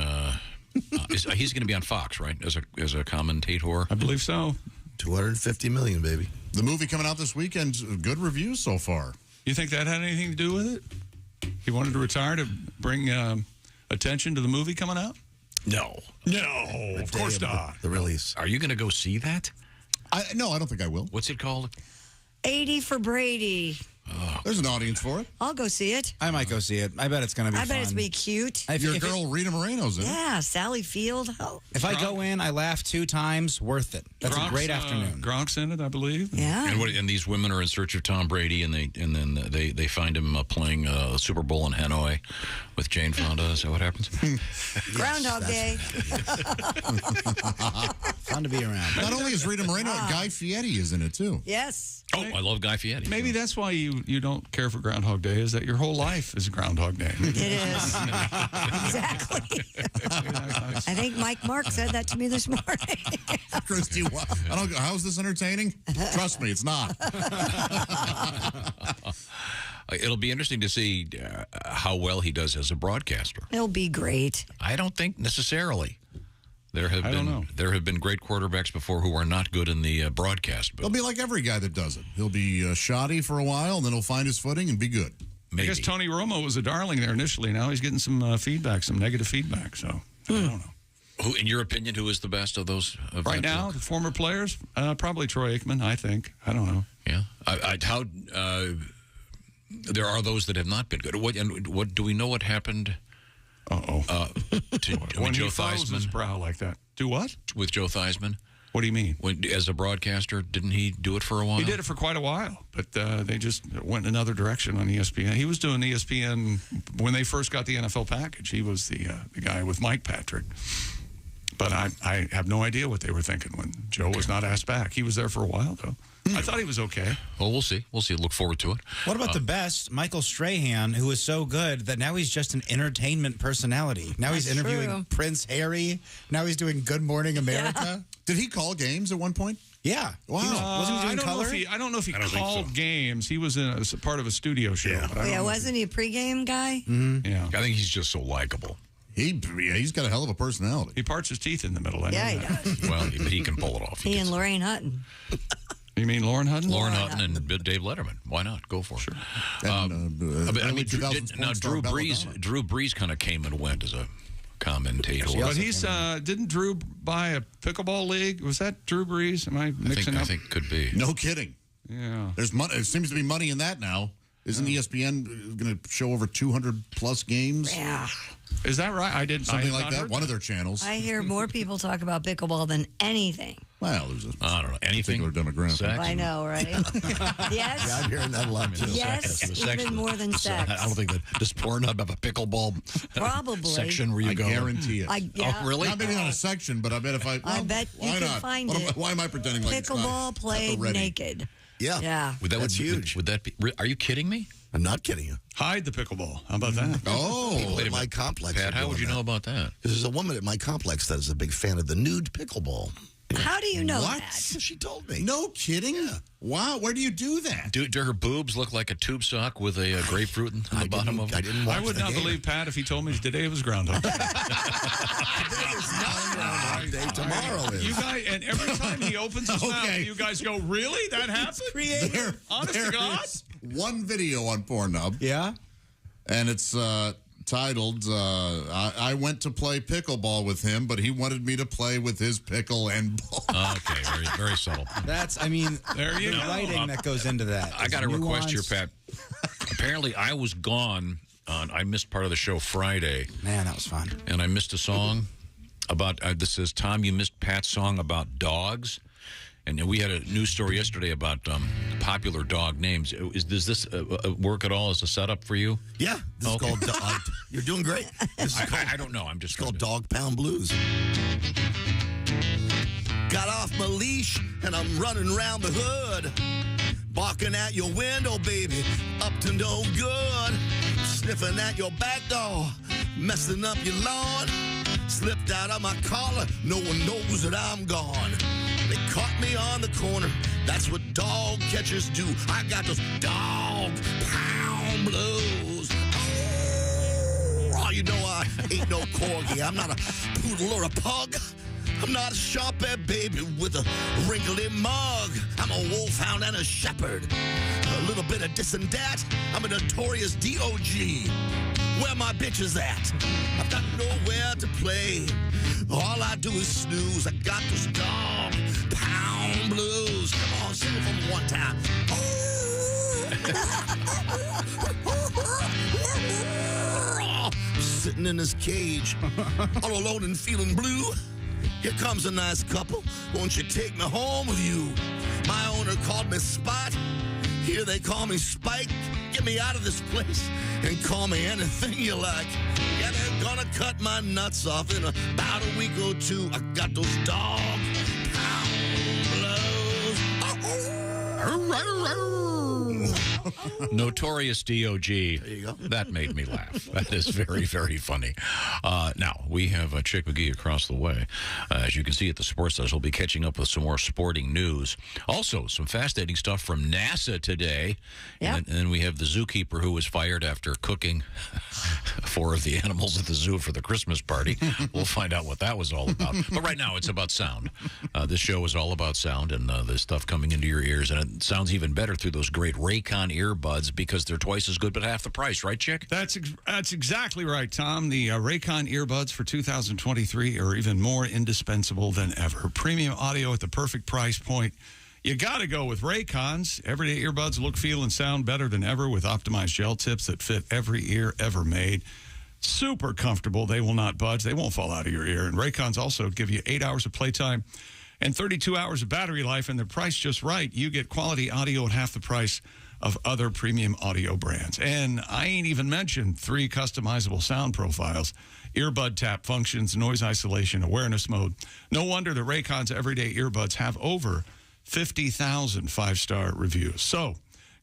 [SPEAKER 3] He's going to be on Fox, right? As a commentator.
[SPEAKER 1] I believe so.
[SPEAKER 14] 250 million, baby.
[SPEAKER 4] The movie coming out this weekend, good reviews so far.
[SPEAKER 1] You think that had anything to do with it? He wanted to retire to bring attention to the movie coming out?
[SPEAKER 3] No,
[SPEAKER 1] of course not.
[SPEAKER 14] The release.
[SPEAKER 3] Are you going to go see that?
[SPEAKER 4] No, I don't think I will.
[SPEAKER 3] What's it called?
[SPEAKER 2] 80 for Brady.
[SPEAKER 4] Oh. There's an audience for it.
[SPEAKER 2] I'll go see it.
[SPEAKER 5] I might go see it. I bet it's going to be fun.
[SPEAKER 2] I bet it's going to be cute.
[SPEAKER 4] Your girl Rita Moreno's in it.
[SPEAKER 2] Yeah, Sally Field. Oh.
[SPEAKER 5] If I go in, I laugh 2 times, worth it. That's a great afternoon.
[SPEAKER 1] Gronk's in it, I believe.
[SPEAKER 2] Yeah.
[SPEAKER 3] And these women are in search of Tom Brady, and then they find him playing a Super Bowl in Hanoi with Jane Fonda. Is that what happens?
[SPEAKER 2] Groundhog Day.
[SPEAKER 5] Fun to be around.
[SPEAKER 4] Not only is Rita Moreno, Guy Fieri is in it too.
[SPEAKER 2] Yes.
[SPEAKER 3] Oh, I love Guy Fieri.
[SPEAKER 1] Maybe that's why you don't care for Groundhog Day, is that your whole life is Groundhog Day.
[SPEAKER 2] It is. Exactly. I think Mike Mark said that to me this morning.
[SPEAKER 4] Christy, how's this entertaining? Trust me, it's not.
[SPEAKER 3] It'll be interesting to see how well he does as a broadcaster.
[SPEAKER 2] It'll be great.
[SPEAKER 3] I don't think necessarily. There have been great quarterbacks before who are not good in the broadcast.
[SPEAKER 4] He'll be like every guy that does it. He'll be shoddy for a while, and then he'll find his footing and be good.
[SPEAKER 1] I guess Tony Romo was a darling there initially. Now he's getting some feedback, some negative feedback. So I don't know.
[SPEAKER 3] Who, in your opinion, who is the best of those?
[SPEAKER 1] Right now, the former players, probably Troy Aikman. I think. I don't know.
[SPEAKER 3] Yeah. There are those that have not been good. What do we know? What happened?
[SPEAKER 1] When
[SPEAKER 3] Joe
[SPEAKER 1] he froze his
[SPEAKER 3] Theismann
[SPEAKER 1] brow like that. Do what?
[SPEAKER 3] With Joe Theismann.
[SPEAKER 1] What do you mean?
[SPEAKER 3] As a broadcaster, didn't he do it for a while?
[SPEAKER 1] He did it for quite a while, but they just went in another direction on ESPN. He was doing ESPN when they first got the NFL package. He was the guy with Mike Patrick. But I have no idea what they were thinking when Joe was not asked back. He was there for a while, though. I thought he was okay.
[SPEAKER 3] Well, we'll see. We'll see. Look forward to it.
[SPEAKER 5] What about the best, Michael Strahan, who was so good that now he's just an entertainment personality. Now he's interviewing Prince Harry. Now he's doing Good Morning America.
[SPEAKER 4] Yeah. Did he call games at one point?
[SPEAKER 5] Yeah.
[SPEAKER 4] Wow.
[SPEAKER 5] Wasn't he doing color?
[SPEAKER 1] I don't know if he called games. He was as a part of a studio show.
[SPEAKER 2] Yeah. Wasn't he a pregame guy?
[SPEAKER 3] Mm-hmm. Yeah. I think he's just so likable.
[SPEAKER 4] He's got a hell of a personality.
[SPEAKER 1] He parts his teeth in the middle.
[SPEAKER 2] Yeah, he does.
[SPEAKER 3] Well, he can pull it off.
[SPEAKER 2] He and Lorraine Hutton.
[SPEAKER 1] You mean Lauren Hutton?
[SPEAKER 3] Lauren Hutton and Dave Letterman. Why not? Go for it.
[SPEAKER 1] Sure.
[SPEAKER 3] I mean, Drew Brees kind of came and went as a commentator.
[SPEAKER 1] But he's didn't Drew buy a pickleball league? Was that Drew Brees? Am I mixing up?
[SPEAKER 3] I think could be.
[SPEAKER 4] No kidding.
[SPEAKER 1] Yeah.
[SPEAKER 4] There's money. It seems to be money in that now. Isn't ESPN going to show over 200 plus games?
[SPEAKER 2] Yeah.
[SPEAKER 1] Is that right?
[SPEAKER 4] Something like that. One of their channels.
[SPEAKER 2] I hear more people talk about pickleball than anything.
[SPEAKER 4] Well, there's
[SPEAKER 3] I don't know anything.
[SPEAKER 4] Particular demographic.
[SPEAKER 2] I know, right? Yes.
[SPEAKER 14] Yeah, I'm hearing that a lot too.
[SPEAKER 2] Yes, even more than sex.
[SPEAKER 3] I don't think that. Does Pornhub have a pickleball
[SPEAKER 2] Probably.
[SPEAKER 3] section where you go?
[SPEAKER 4] I guarantee it.
[SPEAKER 2] Yeah.
[SPEAKER 3] Oh, really?
[SPEAKER 4] Not maybe not a section, but I bet if I
[SPEAKER 2] bet you
[SPEAKER 4] why
[SPEAKER 2] can
[SPEAKER 4] not?
[SPEAKER 2] find it.
[SPEAKER 4] Why am I pretending like it's not
[SPEAKER 2] Pickleball played
[SPEAKER 4] ready?
[SPEAKER 2] naked.
[SPEAKER 14] Yeah.
[SPEAKER 2] Yeah.
[SPEAKER 14] That's huge.
[SPEAKER 3] Would that be? Are you kidding me?
[SPEAKER 14] I'm not kidding you.
[SPEAKER 1] Hide the pickleball. How about that?
[SPEAKER 14] People at my complex.
[SPEAKER 3] Pat, how would you know about that?
[SPEAKER 14] Because there's a woman at my complex that is a big fan of the nude pickleball.
[SPEAKER 2] How do you know
[SPEAKER 4] What?
[SPEAKER 2] that?
[SPEAKER 14] She told me.
[SPEAKER 4] No kidding? Yeah. Wow. Where do you do that?
[SPEAKER 3] Do her boobs look like a tube sock with a grapefruit in the bottom of them?
[SPEAKER 14] I didn't watch
[SPEAKER 1] I would not believe Pat if he told me today was Groundhog Day.
[SPEAKER 14] Today is not Groundhog Day. Tomorrow is.
[SPEAKER 1] You guys, and every time he opens his mouth, you guys go, "Really? That happened?" Honest to God.
[SPEAKER 4] Is one video on Pornhub.
[SPEAKER 5] Yeah.
[SPEAKER 4] And it's titled, I went to play pickleball with him, but he wanted me to play with his pickle and ball.
[SPEAKER 3] Okay, very, very subtle.
[SPEAKER 5] That's, I mean,
[SPEAKER 1] there you
[SPEAKER 5] the
[SPEAKER 1] go.
[SPEAKER 5] writing that goes into that.
[SPEAKER 3] I got a request here, Pat. Apparently, I was gone. I missed part of the show Friday.
[SPEAKER 5] Man, that was fun.
[SPEAKER 3] And I missed a song about, this says, Tom, you missed Pat's song about dogs. And we had a news story yesterday about popular dog names. Does this work at all as a setup for you?
[SPEAKER 14] Yeah. This is called, you're doing great. This is
[SPEAKER 3] I don't know. I'm just
[SPEAKER 14] it's called Dog Pound Blues. Got off my leash and I'm running around the hood. Barking at your window, baby, up to no good. Sniffing at your back door, messing up your lawn. Slipped out of my collar, no one knows that I'm gone. They caught me on the corner, that's what dog catchers do. I got those dog pound blues. Oh, you know I ain't no corgi. I'm not a poodle or a pug. I'm not a Shar-Pei baby with a wrinkly mug. I'm a wolfhound and a shepherd. A little bit of this and that. I'm a notorious DOG. Where my bitches at? I've got nowhere to play. All I do is snooze. I got those dog pound blues. Come on, sing it for me one time. Sitting in this cage, all alone and feeling blue. Here comes a nice couple. Won't you take me home with you? My owner called me Spot. Here they call me Spike. Get me out of this place and call me anything you like. Yeah, they're gonna cut my nuts off in about a week or two. I got those dog pound blows.
[SPEAKER 3] Notorious DOG.
[SPEAKER 14] There you go.
[SPEAKER 3] That made me laugh. That is very, very funny. Now, we have Chick McGee across the way. As you can see at the Sports Desk, we'll be catching up with some more sporting news. Also, some fascinating stuff from NASA today.
[SPEAKER 2] Yeah.
[SPEAKER 3] And then we have the zookeeper who was fired after cooking 4 of the animals at the zoo for the Christmas party. We'll find out what that was all about. But right now, it's about sound. This show is all about sound and the stuff coming into your ears. And it sounds even better through those great Raycon earbuds because they're twice as good but half the price, right, Chick?
[SPEAKER 1] That's exactly right, Tom. The Raycon earbuds for 2023 are even more indispensable than ever. Premium audio at the perfect price point. You got to go with Raycons. Everyday earbuds look, feel, and sound better than ever with optimized gel tips that fit every ear ever made. Super comfortable. They will not budge. They won't fall out of your ear. And Raycons also give you 8 hours of playtime and 32 hours of battery life, and they're priced just right. You get quality audio at half the price of other premium audio brands. And I ain't even mentioned 3 customizable sound profiles, earbud tap functions, noise isolation, awareness mode. No wonder the Raycon's everyday earbuds have over 50,000 5-star reviews. So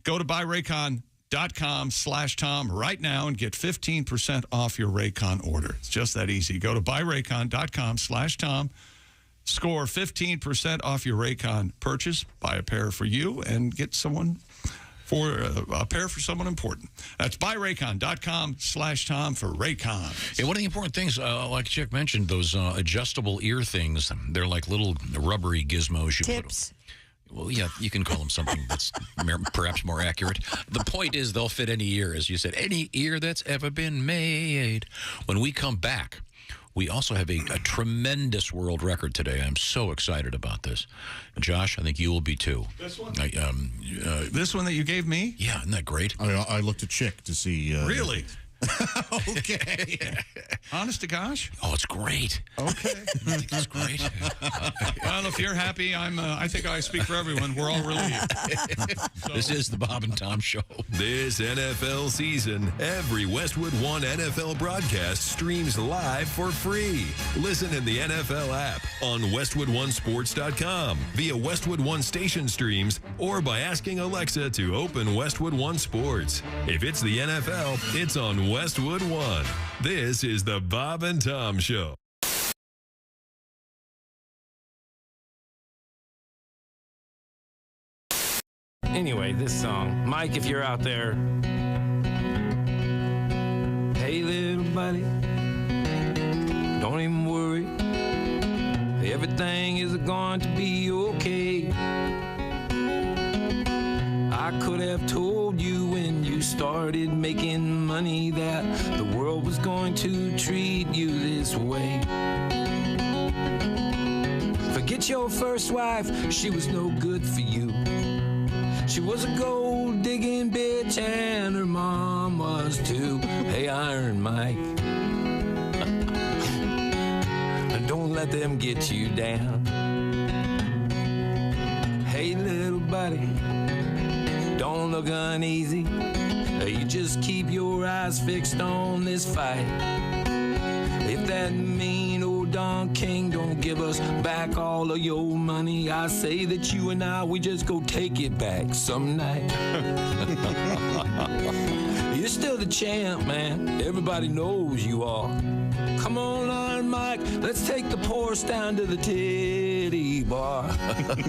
[SPEAKER 1] go to buyraycon.com/Tom right now and get 15% off your Raycon order. It's just that easy. Go to buyraycon.com/Tom. Score 15% off your Raycon purchase. Buy a pair for you and get someone for a pair for someone important. That's buyraycon.com/Tom for Raycon.
[SPEAKER 3] Yeah, one of the important things, like Chick mentioned, those adjustable ear things, they're like little rubbery gizmos you
[SPEAKER 2] Tips.
[SPEAKER 3] Well, yeah, you can call them something that's perhaps more accurate. The point is they'll fit any ear, as you said, any ear that's ever been made. When we come back, we also have a tremendous world record today. I'm so excited about this. Josh, I think you will be too.
[SPEAKER 1] This one? This one that you gave me?
[SPEAKER 3] Yeah, isn't that great?
[SPEAKER 4] I looked at Chick to see.
[SPEAKER 1] Really?
[SPEAKER 4] Okay.
[SPEAKER 1] Honest to gosh?
[SPEAKER 3] Oh, it's great.
[SPEAKER 1] Okay.
[SPEAKER 3] I think it's great.
[SPEAKER 1] Well, if you're happy, I think I speak for everyone. We're all relieved.
[SPEAKER 3] This is the Bob and Tom Show.
[SPEAKER 8] This NFL season, every Westwood One NFL broadcast streams live for free. Listen in the NFL app, on WestwoodOneSports.com, via Westwood One station streams, or by asking Alexa to open Westwood One Sports. If it's the NFL, it's on Westwood One. This is the Bob and Tom Show.
[SPEAKER 16] Anyway, this song. Mike, if you're out there. Hey, little buddy. Don't even worry. Everything is going to be okay. I could have told you when you started making money that the world was going to treat you this way. Forget your first wife, she was no good for you. She was a gold-digging bitch, and her mom was too. Hey, Iron Mike, don't let them get you down. Hey, little buddy, don't look uneasy. You just keep your eyes fixed on this fight. If that mean old Don King don't give us back all of your money, I say that you and I, we just go take it back some night. You're still the champ, man. Everybody knows you are. Come on, Iron Mike, let's take the horse down to the titty bar.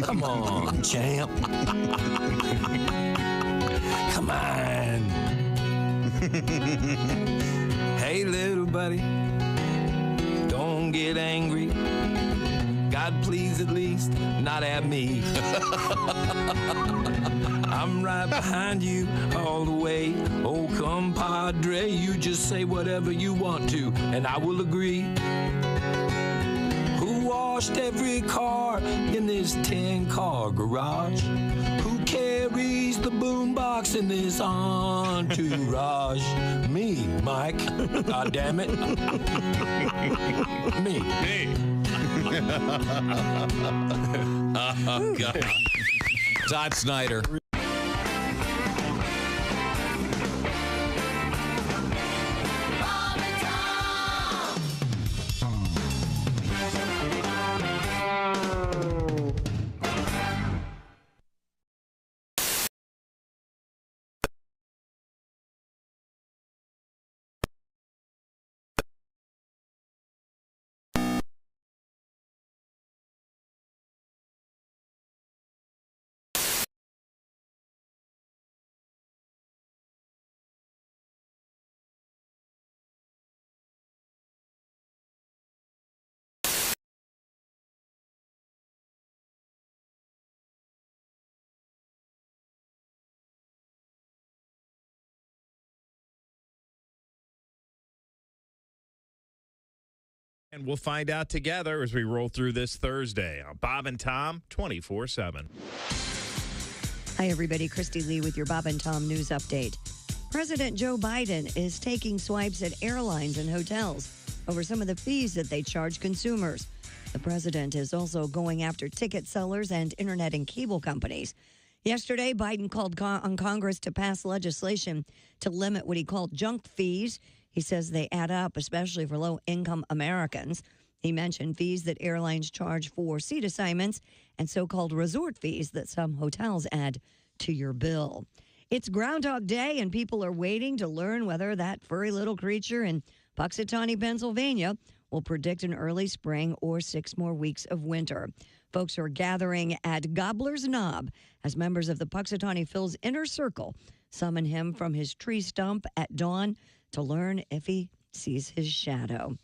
[SPEAKER 16] Come on, champ. Come on. Hey, little buddy, don't get angry. God, please, at least not at me. I'm right behind you all the way. Oh, compadre, you just say whatever you want to, and I will agree. Who washed every car in this 10-car garage? Who carries the boombox in this entourage? Me, Mike. God damn it. Me.
[SPEAKER 3] Oh, God. Todd Snyder.
[SPEAKER 7] And we'll find out together as we roll through this Thursday on Bob and Tom 24/7.
[SPEAKER 2] Hi, everybody. Christy Lee with your Bob and Tom News Update. President Joe Biden is taking swipes at airlines and hotels over some of the fees that they charge consumers. The president is also going after ticket sellers and internet and cable companies. Yesterday, Biden called on Congress to pass legislation to limit what he called junk fees. He says they add up, especially for low-income Americans. He mentioned fees that airlines charge for seat assignments and so-called resort fees that some hotels add to your bill. It's Groundhog Day, and people are waiting to learn whether that furry little creature in Puxatawney, Pennsylvania, will predict an early spring or 6 more weeks of winter. Folks are gathering at Gobbler's Knob as members of the Puxatawny Phil's inner circle summon him from his tree stump at dawn to learn if he sees his shadow.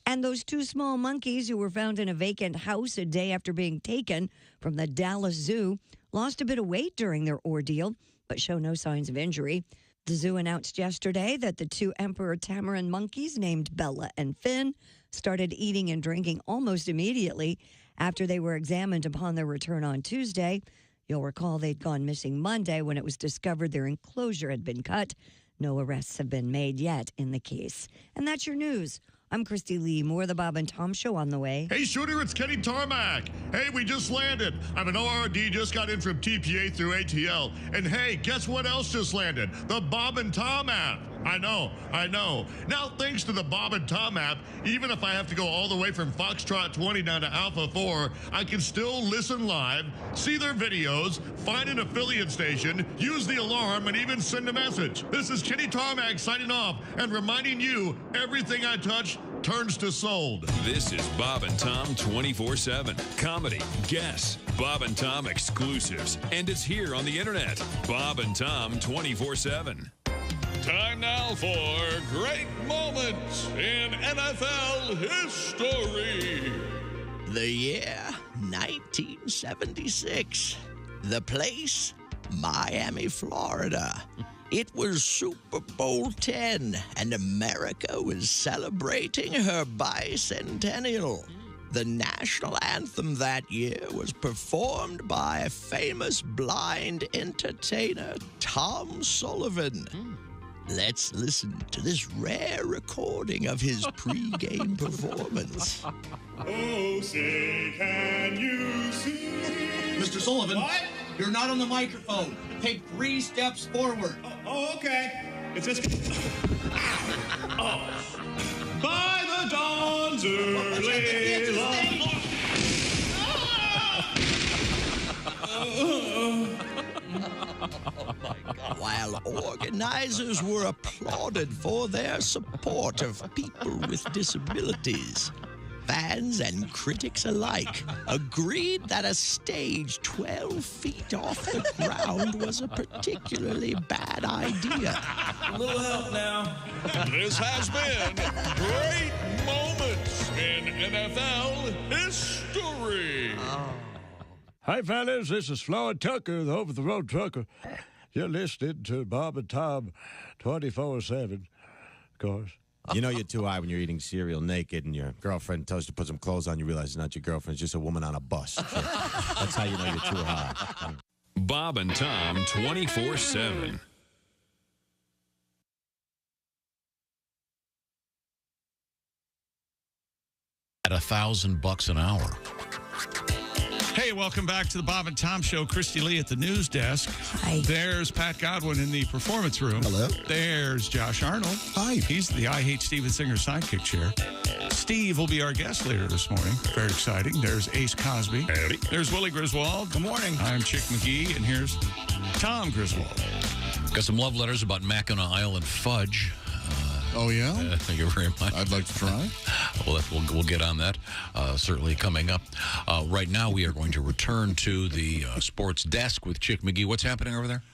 [SPEAKER 2] And those 2 small monkeys who were found in a vacant house a day after being taken from the Dallas Zoo lost a bit of weight during their ordeal, but show no signs of injury. The zoo announced yesterday that the 2 Emperor Tamarin monkeys named Bella and Finn started eating and drinking almost immediately after they were examined upon their return on Tuesday. You'll recall they'd gone missing Monday when it was discovered their enclosure had been cut. No arrests have been made yet in the case. And that's your news. I'm Christy Lee. More of the Bob and Tom Show on the way.
[SPEAKER 17] Hey, Shooter, it's Kenny Tarmac. Hey, we just landed. I'm an ORD, just got in from TPA through ATL. And hey, guess what else just landed? The Bob and Tom app. I know. Now, thanks to the Bob and Tom app, even if I have to go all the way from Foxtrot 20 down to Alpha 4, I can still listen live, see their videos, find an affiliate station, use the alarm, and even send a message. This is Kenny Tarmac signing off and reminding you, everything I touch turns to sold.
[SPEAKER 8] This is Bob and Tom 24/7. Comedy, guests, Bob and Tom exclusives, and it's here on the internet. Bob and Tom 24/7.
[SPEAKER 1] Time now for great moments in NFL history.
[SPEAKER 18] The year 1976. The place, Miami, Florida. It was Super Bowl 10, and America was celebrating her bicentennial. The national anthem that year was performed by famous blind entertainer Tom Sullivan. Let's listen to this rare recording of his pre-game performance.
[SPEAKER 19] Oh, say, can you see?
[SPEAKER 20] Mr. Sullivan.
[SPEAKER 19] What?
[SPEAKER 20] You're not on the microphone. Take 3 steps forward.
[SPEAKER 19] Oh, okay. It's just... Oh. By the dawn's early light.
[SPEAKER 18] While organizers were applauded for their support of people with disabilities, fans and critics alike agreed that a stage 12 feet off the ground was a particularly bad idea.
[SPEAKER 19] A little help now.
[SPEAKER 1] This has been great moments in NFL history.
[SPEAKER 21] Hi, fellas. This is Floyd Tucker, the over-the-road trucker. You're listening to Bob and Tom 24/7, of course.
[SPEAKER 5] You know you're too high when you're eating cereal naked and your girlfriend tells you to put some clothes on. You realize it's not your girlfriend. It's just a woman on a bus. So that's how you know you're too high.
[SPEAKER 8] Bob and Tom 24/7.
[SPEAKER 3] At $1,000 an hour.
[SPEAKER 1] Hey, welcome back to the Bob and Tom Show. Christy Lee at the news desk.
[SPEAKER 2] Hi.
[SPEAKER 1] There's Pat Godwin in the performance room.
[SPEAKER 4] Hello.
[SPEAKER 1] There's Josh Arnold.
[SPEAKER 4] Hi.
[SPEAKER 1] He's the I Hate Steven Singer sidekick chair. Steve will be our guest later this morning. Very exciting. There's Ace Cosby.
[SPEAKER 7] Howdy.
[SPEAKER 1] There's Willie Griswold. Good morning. I'm Chick McGee, and here's Tom Griswold.
[SPEAKER 3] Got some love letters about Mackinac Island fudge.
[SPEAKER 4] Oh, yeah?
[SPEAKER 3] Thank you very much.
[SPEAKER 4] I'd like to try.
[SPEAKER 3] We'll get on that, certainly coming up. Right now, we are going to return to the sports desk with Chick McGee. What's happening over there?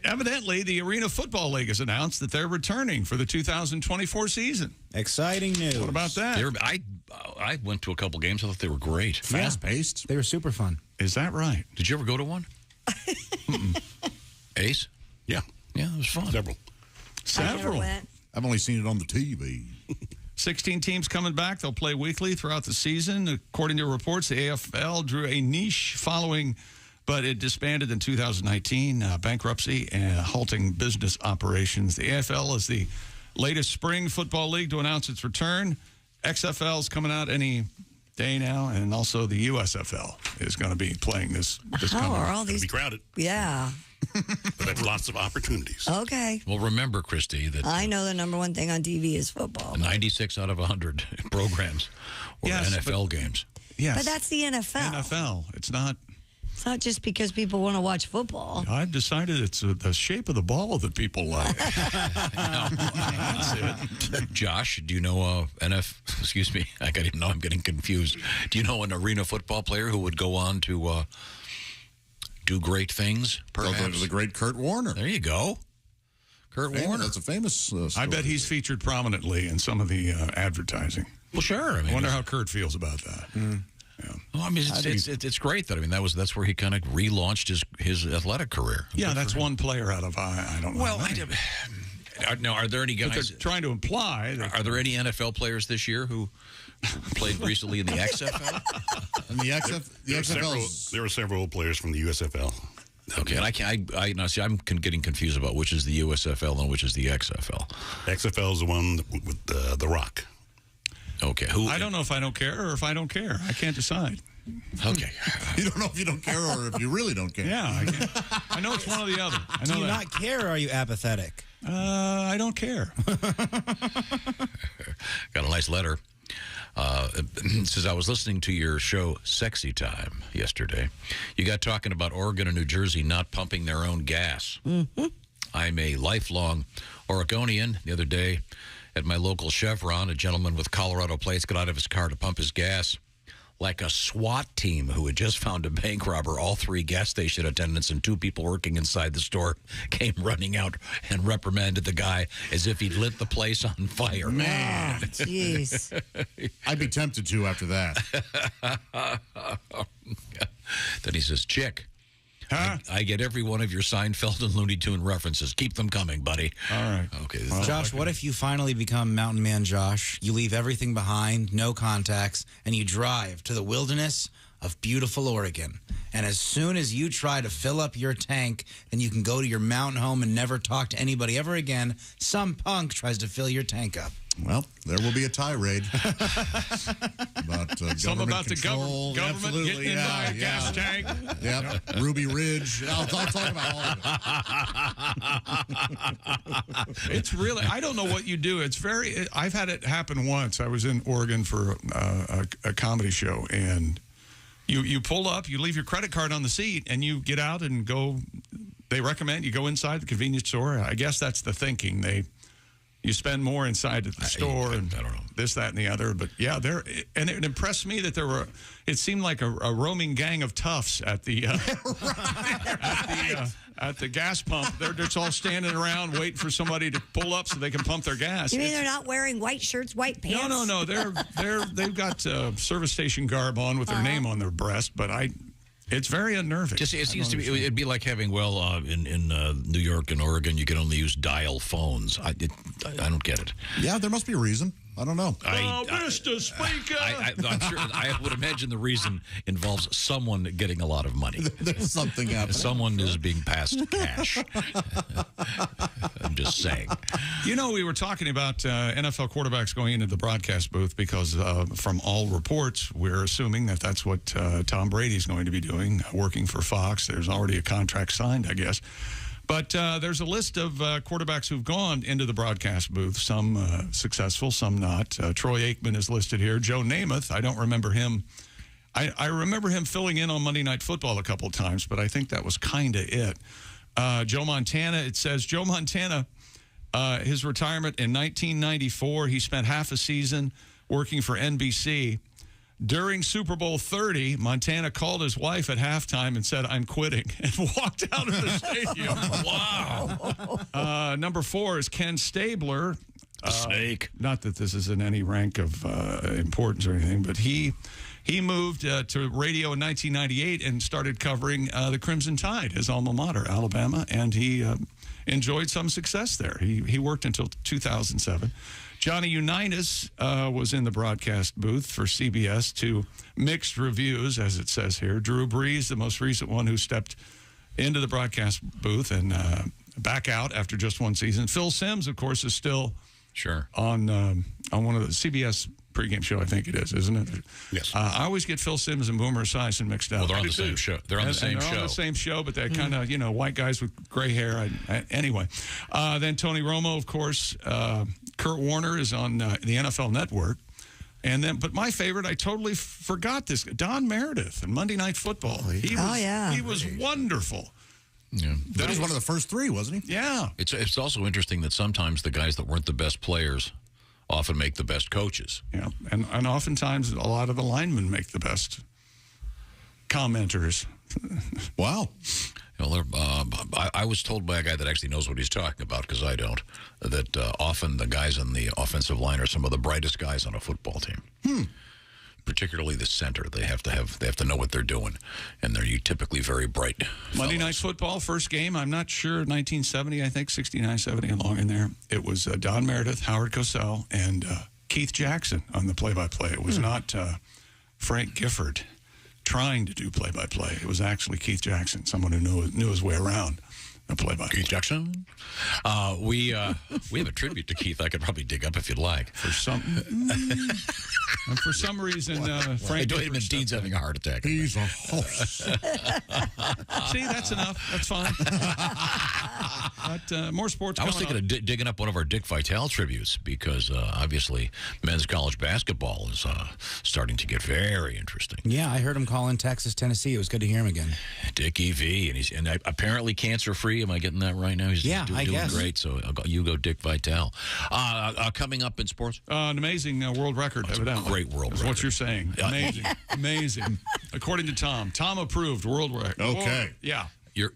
[SPEAKER 1] Evidently, the Arena Football League has announced that they're returning for the 2024 season.
[SPEAKER 5] Exciting news.
[SPEAKER 1] What about that?
[SPEAKER 3] I went to a couple games. I thought they were great.
[SPEAKER 5] Fast-paced. They were super fun.
[SPEAKER 1] Is that right?
[SPEAKER 3] Did you ever go to one? Ace?
[SPEAKER 4] Yeah.
[SPEAKER 3] Yeah, it was fun.
[SPEAKER 4] Several. I've only seen it on the TV.
[SPEAKER 1] 16 teams coming back. They'll play weekly throughout the season. According to reports, the AFL drew a niche following, but it disbanded in 2019, bankruptcy and halting business operations. The AFL is the latest spring football league to announce its return. XFL is coming out any day now, and also the USFL is going to be playing this
[SPEAKER 2] How are all these?
[SPEAKER 22] Be crowded.
[SPEAKER 2] Yeah.
[SPEAKER 22] But that's lots of opportunities.
[SPEAKER 2] Okay.
[SPEAKER 3] Well, remember, Christy, that
[SPEAKER 2] I know the number one thing on TV is football.
[SPEAKER 3] 96 out of 100 programs were NFL games.
[SPEAKER 1] Yes.
[SPEAKER 2] But that's the NFL.
[SPEAKER 1] NFL. It's not.
[SPEAKER 2] It's not just because people want to watch football.
[SPEAKER 1] I've decided it's the shape of the ball that people like. That's it.
[SPEAKER 3] Josh, do you know excuse me, I got even know I'm getting confused. Do you know an arena football player who would go on to do great things? Perhaps
[SPEAKER 4] The great Kurt Warner.
[SPEAKER 3] There you go. Kurt Warner.
[SPEAKER 4] That's a famous story.
[SPEAKER 1] I bet he's featured prominently in some of the advertising.
[SPEAKER 3] Well, sure. I mean,
[SPEAKER 1] wonder how Kurt feels about that.
[SPEAKER 3] Yeah. Well, I mean, it's great that that's where he kind of relaunched his athletic career.
[SPEAKER 1] Yeah, that's one player out of I don't know.
[SPEAKER 3] Well, now, are there any guys
[SPEAKER 1] they're trying to imply?
[SPEAKER 3] Are there any NFL players this year who played recently in the XFL?
[SPEAKER 4] In the XFL,
[SPEAKER 22] there were several players from the USFL.
[SPEAKER 3] Okay, and I now see I'm getting confused about which is the USFL and which is the XFL.
[SPEAKER 22] XFL is the one with The Rock.
[SPEAKER 3] Okay,
[SPEAKER 1] I don't know if I don't care or if I don't care. I can't decide.
[SPEAKER 3] Okay.
[SPEAKER 4] You don't know if you don't care or if you really don't care.
[SPEAKER 1] Yeah, I know it's one or the other. I know
[SPEAKER 5] Do you not care or are you apathetic?
[SPEAKER 1] I don't care.
[SPEAKER 3] Got a nice letter. It says, I was listening to your show Sexy Time yesterday. You got talking about Oregon and New Jersey not pumping their own gas.
[SPEAKER 2] Mm-hmm.
[SPEAKER 3] I'm a lifelong Oregonian. The other day at my local Chevron, a gentleman with Colorado plates got out of his car to pump his gas. Like a SWAT team who had just found a bank robber, all 3 gas station attendants and 2 people working inside the store came running out and reprimanded the guy as if he'd lit the place on fire.
[SPEAKER 4] Man.
[SPEAKER 2] Jeez.
[SPEAKER 4] I'd be tempted to after that.
[SPEAKER 3] Then he says, Chick,
[SPEAKER 1] huh?
[SPEAKER 3] I get every one of your Seinfeld and Looney Tune references. Keep them coming, buddy.
[SPEAKER 1] All right.
[SPEAKER 3] Okay.
[SPEAKER 5] Josh, what if you finally become Mountain Man Josh? You leave everything behind, no contacts, and you drive to the wilderness of beautiful Oregon. And as soon as you try to fill up your tank, then you can go to your mountain home and never talk to anybody ever again. Some punk tries to fill your tank up.
[SPEAKER 4] Well, there will be a tirade about
[SPEAKER 1] Something about
[SPEAKER 4] control.
[SPEAKER 1] the government
[SPEAKER 4] Absolutely.
[SPEAKER 1] getting in my gas tank.
[SPEAKER 4] Yep. Ruby Ridge. I'll talk about all of it.
[SPEAKER 1] It's really, I don't know what you do. I've had it happen once. I was in Oregon for a comedy show, and you pull up, you leave your credit card on the seat, and you get out and go. They recommend you go inside the convenience store. I guess that's the thinking. You spend more inside at the store and
[SPEAKER 3] I don't know.
[SPEAKER 1] this, that, and the other. But yeah, and it impressed me that it seemed like a roaming gang of toughs at the at the gas pump. They're just all standing around waiting for somebody to pull up so they can pump their gas.
[SPEAKER 2] You mean they're not wearing white shirts, white pants?
[SPEAKER 1] No. They've got service station garb on with their name on their breast, but it's very unnerving.
[SPEAKER 3] It seems to be. It'd be like having in New York and Oregon, you can only use dial phones. I don't get it.
[SPEAKER 4] Yeah, there must be a reason. I don't know.
[SPEAKER 1] Mr. Speaker.
[SPEAKER 3] I'm sure. I would imagine the reason involves someone getting a lot of money.
[SPEAKER 4] There's something happening.
[SPEAKER 3] Someone is being passed cash. I'm just saying.
[SPEAKER 1] You know, we were talking about NFL quarterbacks going into the broadcast booth because from all reports, we're assuming that that's what Tom Brady's going to be doing, working for Fox. There's already a contract signed, I guess. But there's a list of quarterbacks who've gone into the broadcast booth, some successful, some not. Troy Aikman is listed here. Joe Namath, I don't remember him. I remember him filling in on Monday Night Football a couple of times, but I think that was kind of it. Joe Montana, it says Joe Montana, his retirement in 1994, he spent half a season working for NBC. During Super Bowl 30, Montana called his wife at halftime and said, "I'm quitting," and walked out of the stadium. Wow. Number 4 is Ken Stabler.
[SPEAKER 3] Snake.
[SPEAKER 1] Not that this is in any rank of importance or anything, but he moved to radio in 1998 and started covering the Crimson Tide, his alma mater, Alabama, and he enjoyed some success there. He worked until 2007. Johnny Unitas was in the broadcast booth for CBS to mixed reviews, as it says here. Drew Brees, the most recent one who stepped into the broadcast booth and back out after just one season. Phil Simms, of course, is still on one of the CBS pregame show, I think it is, isn't it?
[SPEAKER 22] Yes.
[SPEAKER 1] I always get Phil Simms and Boomer Esiason mixed up.
[SPEAKER 3] Well, they're on the same show. They're on the same
[SPEAKER 1] They're on the same show, but they're kind of, white guys with gray hair. Anyway. Then Tony Romo, of course. Kurt Warner is on the NFL Network. But my favorite, I totally forgot this. Don Meredith in Monday Night Football. He was wonderful.
[SPEAKER 3] Yeah,
[SPEAKER 4] that was one of the first three, wasn't he?
[SPEAKER 1] Yeah.
[SPEAKER 3] It's also interesting that sometimes the guys that weren't the best players often make the best coaches.
[SPEAKER 1] Yeah, and oftentimes a lot of the linemen make the best commenters.
[SPEAKER 4] Wow.
[SPEAKER 3] I was told by a guy that actually knows what he's talking about, because I don't, that often the guys on the offensive line are some of the brightest guys on a football team. Particularly the center. They have to know what they're doing, and they're typically very bright.
[SPEAKER 1] Monday Night Football, first game, I'm not sure, 1970, I think, 69, 70, along in there. It was Don Meredith, Howard Cosell, and Keith Jackson on the play-by-play. It was not Frank Gifford trying to do play-by-play. It was actually Keith Jackson, someone who knew his way around the play-by-play.
[SPEAKER 3] Keith Jackson? We have a tribute to Keith I could probably dig up if you'd like.
[SPEAKER 1] For some reason, Frank
[SPEAKER 3] Gifford... Dean's having a heart attack.
[SPEAKER 4] He's a horse.
[SPEAKER 1] See, that's enough. That's fine. But more sports.
[SPEAKER 3] I was thinking of digging up one of our Dick Vitale tributes, because obviously men's college basketball is starting to get very interesting.
[SPEAKER 5] Yeah, I heard him call in Texas, Tennessee. It was good to hear him again.
[SPEAKER 3] Dickie V, and he's apparently cancer-free. Am I getting that right now? He's doing great. So you go, Dick Vitale. Coming up in sports,
[SPEAKER 1] an amazing world record. Evidently,
[SPEAKER 3] great world record.
[SPEAKER 1] What you're saying? Amazing, amazing. According to Tom approved world record.
[SPEAKER 4] Okay,
[SPEAKER 1] yeah.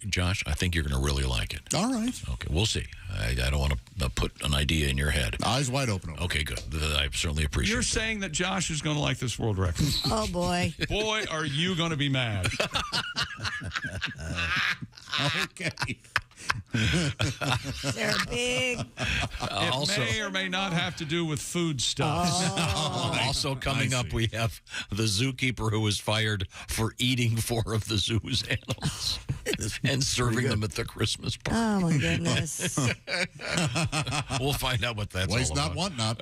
[SPEAKER 3] Josh, I think you're going to really like it.
[SPEAKER 4] All right.
[SPEAKER 3] Okay, we'll see. I don't want to put an idea in your head.
[SPEAKER 4] Eyes wide open.
[SPEAKER 3] Okay, good. I certainly appreciate it.
[SPEAKER 1] You're saying that Josh is going to like this world record.
[SPEAKER 2] Oh, boy.
[SPEAKER 1] Boy, are you going to be mad.
[SPEAKER 4] Okay.
[SPEAKER 2] They're big.
[SPEAKER 1] It may or may not have to do with food stuff.
[SPEAKER 3] Also coming up, we have the zookeeper who was fired for eating 4 of the zoo's animals and serving them at the Christmas party.
[SPEAKER 2] Oh, my goodness.
[SPEAKER 3] We'll find out what that's
[SPEAKER 4] Waste
[SPEAKER 3] all
[SPEAKER 4] not,
[SPEAKER 3] about.
[SPEAKER 4] want not.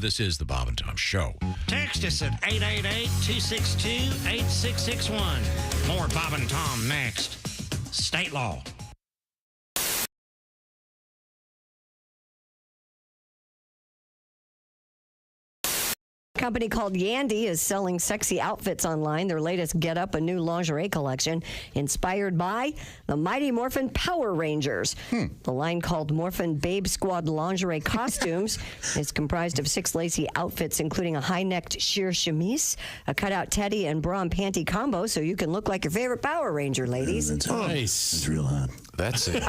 [SPEAKER 3] This is the Bob and Tom Show.
[SPEAKER 6] Text us at 888-262-8661. More Bob and Tom next. State law.
[SPEAKER 2] A company called Yandy is selling sexy outfits online. Their latest Get Up, a new lingerie collection inspired by the Mighty Morphin Power Rangers. The line, called Morphin Babe Squad Lingerie Costumes, is comprised of 6 lacy outfits, including a high-necked sheer chemise, a cutout teddy, and bra and panty combo, so you can look like your favorite Power Ranger, ladies.
[SPEAKER 12] Nice.
[SPEAKER 4] It's real hot.
[SPEAKER 3] That's it.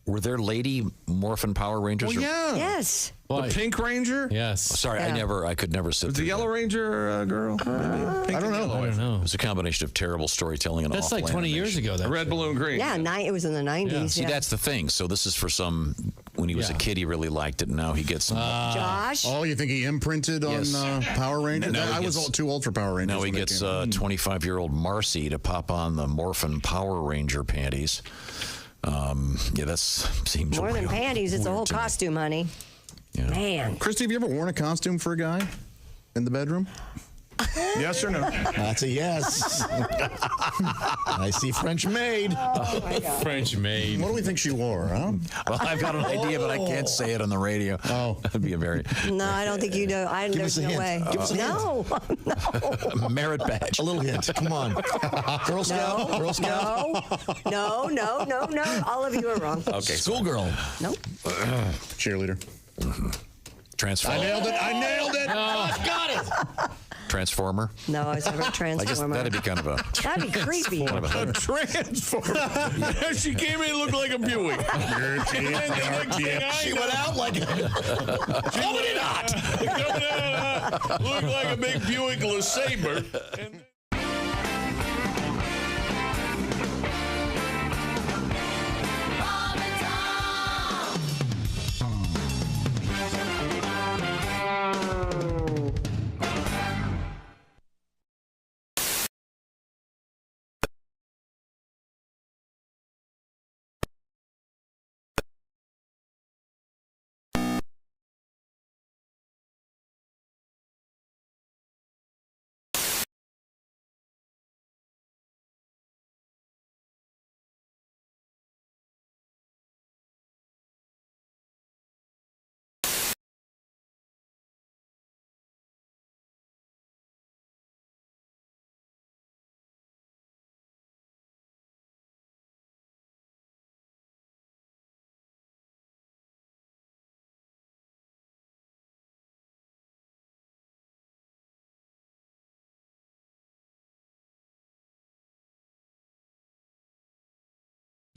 [SPEAKER 3] Were there lady Morphin Power Rangers?
[SPEAKER 1] Well, yeah.
[SPEAKER 2] Yes.
[SPEAKER 1] The Pink Ranger?
[SPEAKER 12] Yes.
[SPEAKER 3] Oh, sorry,
[SPEAKER 2] Yeah.
[SPEAKER 3] I could never sit
[SPEAKER 1] Was
[SPEAKER 3] through
[SPEAKER 1] the Yellow Ranger girl?
[SPEAKER 4] I don't know.
[SPEAKER 3] It was a combination of terrible storytelling and
[SPEAKER 12] That's
[SPEAKER 3] awful
[SPEAKER 12] like 20 years
[SPEAKER 3] animation.
[SPEAKER 12] ago. That
[SPEAKER 1] Red, blue, and green.
[SPEAKER 2] Yeah, it was in the 90s.
[SPEAKER 3] See, that's the thing. So this is for when he was a kid, he really liked it, and now he gets some...
[SPEAKER 2] Josh?
[SPEAKER 4] Oh, you think he imprinted on Power Rangers? I was too old for Power Rangers.
[SPEAKER 3] Now he gets 25-year-old Marcy to pop on the Morphin Power Ranger panties. That seems
[SPEAKER 2] More than panties, it's a whole costume, honey.
[SPEAKER 3] Yeah.
[SPEAKER 2] Man.
[SPEAKER 4] Christy, have you ever worn a costume for a guy in the bedroom?
[SPEAKER 1] Yes or no?
[SPEAKER 10] That's a yes. I see French maid.
[SPEAKER 2] Oh, my God.
[SPEAKER 12] French maid.
[SPEAKER 4] What do we think she wore, huh?
[SPEAKER 3] Well, I've got an idea, but I can't say it on the radio.
[SPEAKER 4] Oh.
[SPEAKER 3] That'd be a very...
[SPEAKER 2] No, I don't think you know. There's no way.
[SPEAKER 10] Give us a hint.
[SPEAKER 2] No.
[SPEAKER 3] merit badge.
[SPEAKER 10] A little hint. Come on. Girl Scout?
[SPEAKER 2] No.
[SPEAKER 10] Girl Scout?
[SPEAKER 2] No. All of you are wrong.
[SPEAKER 3] Okay.
[SPEAKER 10] Schoolgirl.
[SPEAKER 2] Nope.
[SPEAKER 4] Cheerleader.
[SPEAKER 3] Transformer.
[SPEAKER 4] I nailed it.
[SPEAKER 10] I've got it.
[SPEAKER 3] Transformer.
[SPEAKER 2] No, I was never a
[SPEAKER 3] I guess
[SPEAKER 2] transformer.
[SPEAKER 3] that'd be kind of a...
[SPEAKER 2] That'd be creepy.
[SPEAKER 1] A transformer. She came in and looked like a Buick.
[SPEAKER 10] She went out like
[SPEAKER 1] Coming in hot. Looked like a big Buick LeSabre.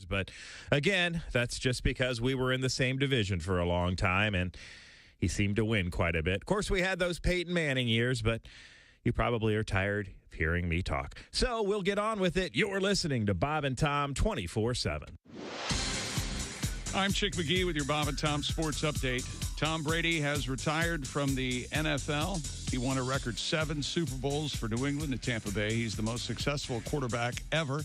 [SPEAKER 7] But again, that's just because we were in the same division for a long time, and he seemed to win quite a bit. Of course, we had those Peyton Manning years, but you probably are tired of hearing me talk. So we'll get on with it. You're listening to Bob and Tom 24/7.
[SPEAKER 1] I'm Chick McGee with your Bob and Tom Sports Update. Tom Brady has retired from the NFL. He won a record 7 Super Bowls for New England and Tampa Bay. He's the most successful quarterback ever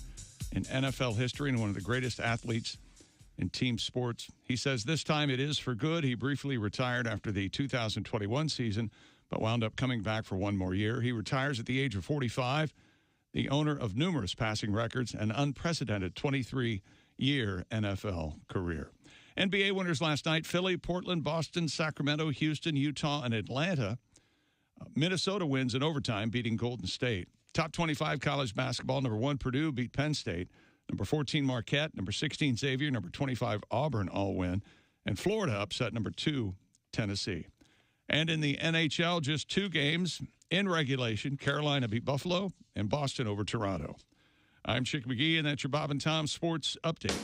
[SPEAKER 1] in NFL history and one of the greatest athletes in team sports. He says this time it is for good. He briefly retired after the 2021 season, but wound up coming back for one more year. He retires at the age of 45, the owner of numerous passing records, an unprecedented 23-year NFL career. NBA winners last night: Philly, Portland, Boston, Sacramento, Houston, Utah, and Atlanta. Minnesota wins in overtime, beating Golden State. Top 25 college basketball: number 1 Purdue beat Penn State, number 14 Marquette, number 16 Xavier, number 25 Auburn all win, and Florida upset number 2 Tennessee. And in the NHL, just 2 games in regulation: Carolina beat Buffalo and Boston over Toronto. I'm Chick McGee, and that's your Bob and Tom Sports Update.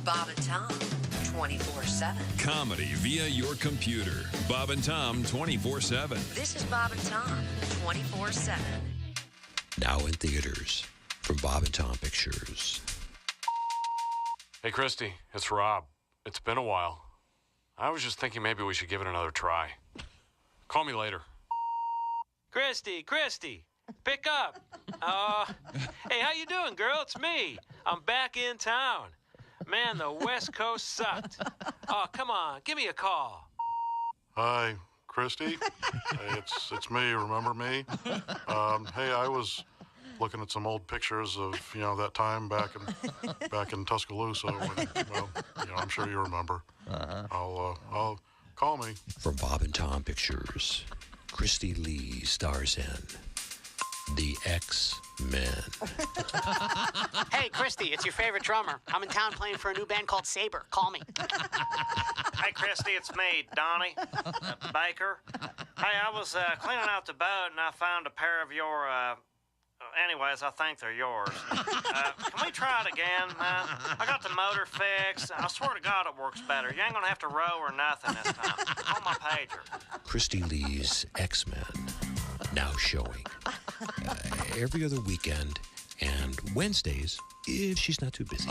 [SPEAKER 11] Bob and Tom 24/7.
[SPEAKER 8] Comedy via your computer. Bob and Tom 24/7.
[SPEAKER 11] This is Bob and Tom 24/7.
[SPEAKER 13] Now in theaters from Bob and Tom Pictures.
[SPEAKER 23] Hey, Christy, it's Rob. It's been a while. I was just thinking maybe we should give it another try. Call me later.
[SPEAKER 24] Christy, pick up. Hey, how you doing, girl? It's me. I'm back in town. Man, the West Coast sucked. Oh, come on, give me a call.
[SPEAKER 25] Hi, Christy. Hey, it's me. Remember me? Hey, I was looking at some old pictures of that time back in Tuscaloosa. When, I'm sure you remember. I'll call me.
[SPEAKER 13] From Bob and Tom Pictures, Christy Lee stars in The X-Men.
[SPEAKER 26] Hey, Christy, it's your favorite drummer. I'm in town playing for a new band called Saber. Call me.
[SPEAKER 27] Hey, Christy, it's me, Donnie Baker. Hey, I was cleaning out the boat, and I found a pair of your, anyways, I think they're yours. Can we try it again? I got the motor fixed. I swear to God it works better. You ain't gonna have to row or nothing this time. On my pager.
[SPEAKER 13] Christy Lee's X-Men, now showing every other weekend and Wednesdays if she's not too busy.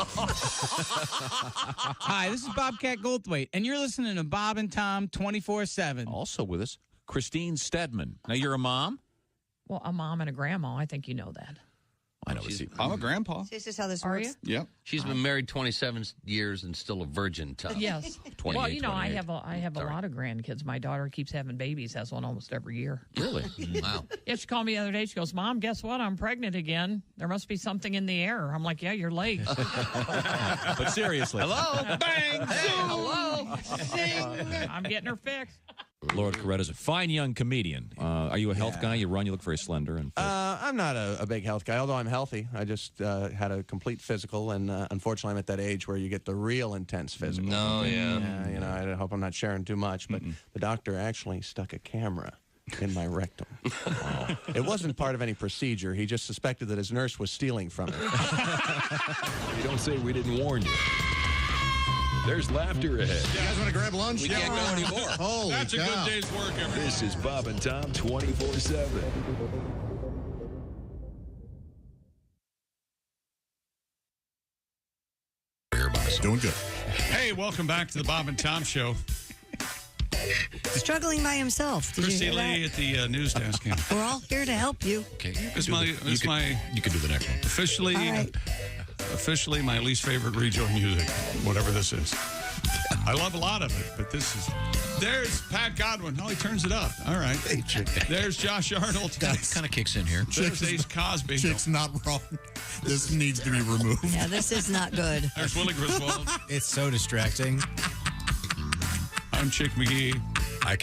[SPEAKER 28] Hi, this is Bobcat Goldthwait, and you're listening to Bob and Tom 24/7.
[SPEAKER 12] Also with us, Christine Stedman. Now, you're a mom?
[SPEAKER 29] Well, a mom and a grandma. I think you know that.
[SPEAKER 12] I know.
[SPEAKER 30] I'm a grandpa.
[SPEAKER 2] This is how this
[SPEAKER 29] Are
[SPEAKER 2] works.
[SPEAKER 30] Yep.
[SPEAKER 9] She's been married 27 years and still a virgin, Tom.
[SPEAKER 29] Yes.
[SPEAKER 9] 28,
[SPEAKER 29] Well, you know,
[SPEAKER 9] 28.
[SPEAKER 29] I have a lot of grandkids. My daughter keeps having babies, has one almost every year.
[SPEAKER 9] Really? Wow.
[SPEAKER 29] Yeah, she called me the other day. She goes, Mom, guess what? I'm pregnant again. There must be something in the air. I'm like, yeah, your legs.
[SPEAKER 12] But seriously.
[SPEAKER 29] Hello? Bang!
[SPEAKER 9] Hey, hello.
[SPEAKER 29] Zing! I'm getting her fixed.
[SPEAKER 12] Lord Coretta's a fine young comedian. Are you a health guy? You run, you look very slender. And
[SPEAKER 31] I'm not a big health guy, although I'm healthy. I just had a complete physical, and unfortunately, I'm at that age where you get the real intense physical.
[SPEAKER 9] No, yeah.
[SPEAKER 31] I hope I'm not sharing too much, but the doctor actually stuck a camera in my rectum. It wasn't part of any procedure. He just suspected that his nurse was stealing from him.
[SPEAKER 8] You don't say we didn't warn you. There's laughter ahead.
[SPEAKER 4] You guys want to grab lunch?
[SPEAKER 8] We can't go anymore.
[SPEAKER 4] Holy
[SPEAKER 1] That's
[SPEAKER 4] cow.
[SPEAKER 1] a good day's work, everyone.
[SPEAKER 8] This is Bob and Tom 24/7.
[SPEAKER 4] Doing good.
[SPEAKER 1] Hey, welcome back to the Bob and Tom Show.
[SPEAKER 2] Struggling by himself. Did
[SPEAKER 1] Christy
[SPEAKER 2] you hear
[SPEAKER 1] Lee
[SPEAKER 2] that?
[SPEAKER 1] at the news desk. Yeah.
[SPEAKER 2] We're all here to help you.
[SPEAKER 13] Okay.
[SPEAKER 1] You
[SPEAKER 13] can do the next one.
[SPEAKER 1] Officially,
[SPEAKER 2] All right.
[SPEAKER 1] officially my least favorite regional music, whatever this is. I love a lot of it, but this is... There's Pat Godwin. Oh, he turns it up. All right. There's Josh Arnold.
[SPEAKER 13] That kind of kicks in here.
[SPEAKER 1] There's Ace Cosby.
[SPEAKER 4] Chick's not wrong. This needs to be removed.
[SPEAKER 2] Yeah, this is not good.
[SPEAKER 1] There's Willie Griswold.
[SPEAKER 5] It's so distracting.
[SPEAKER 1] I'm Chick McGee.
[SPEAKER 3] I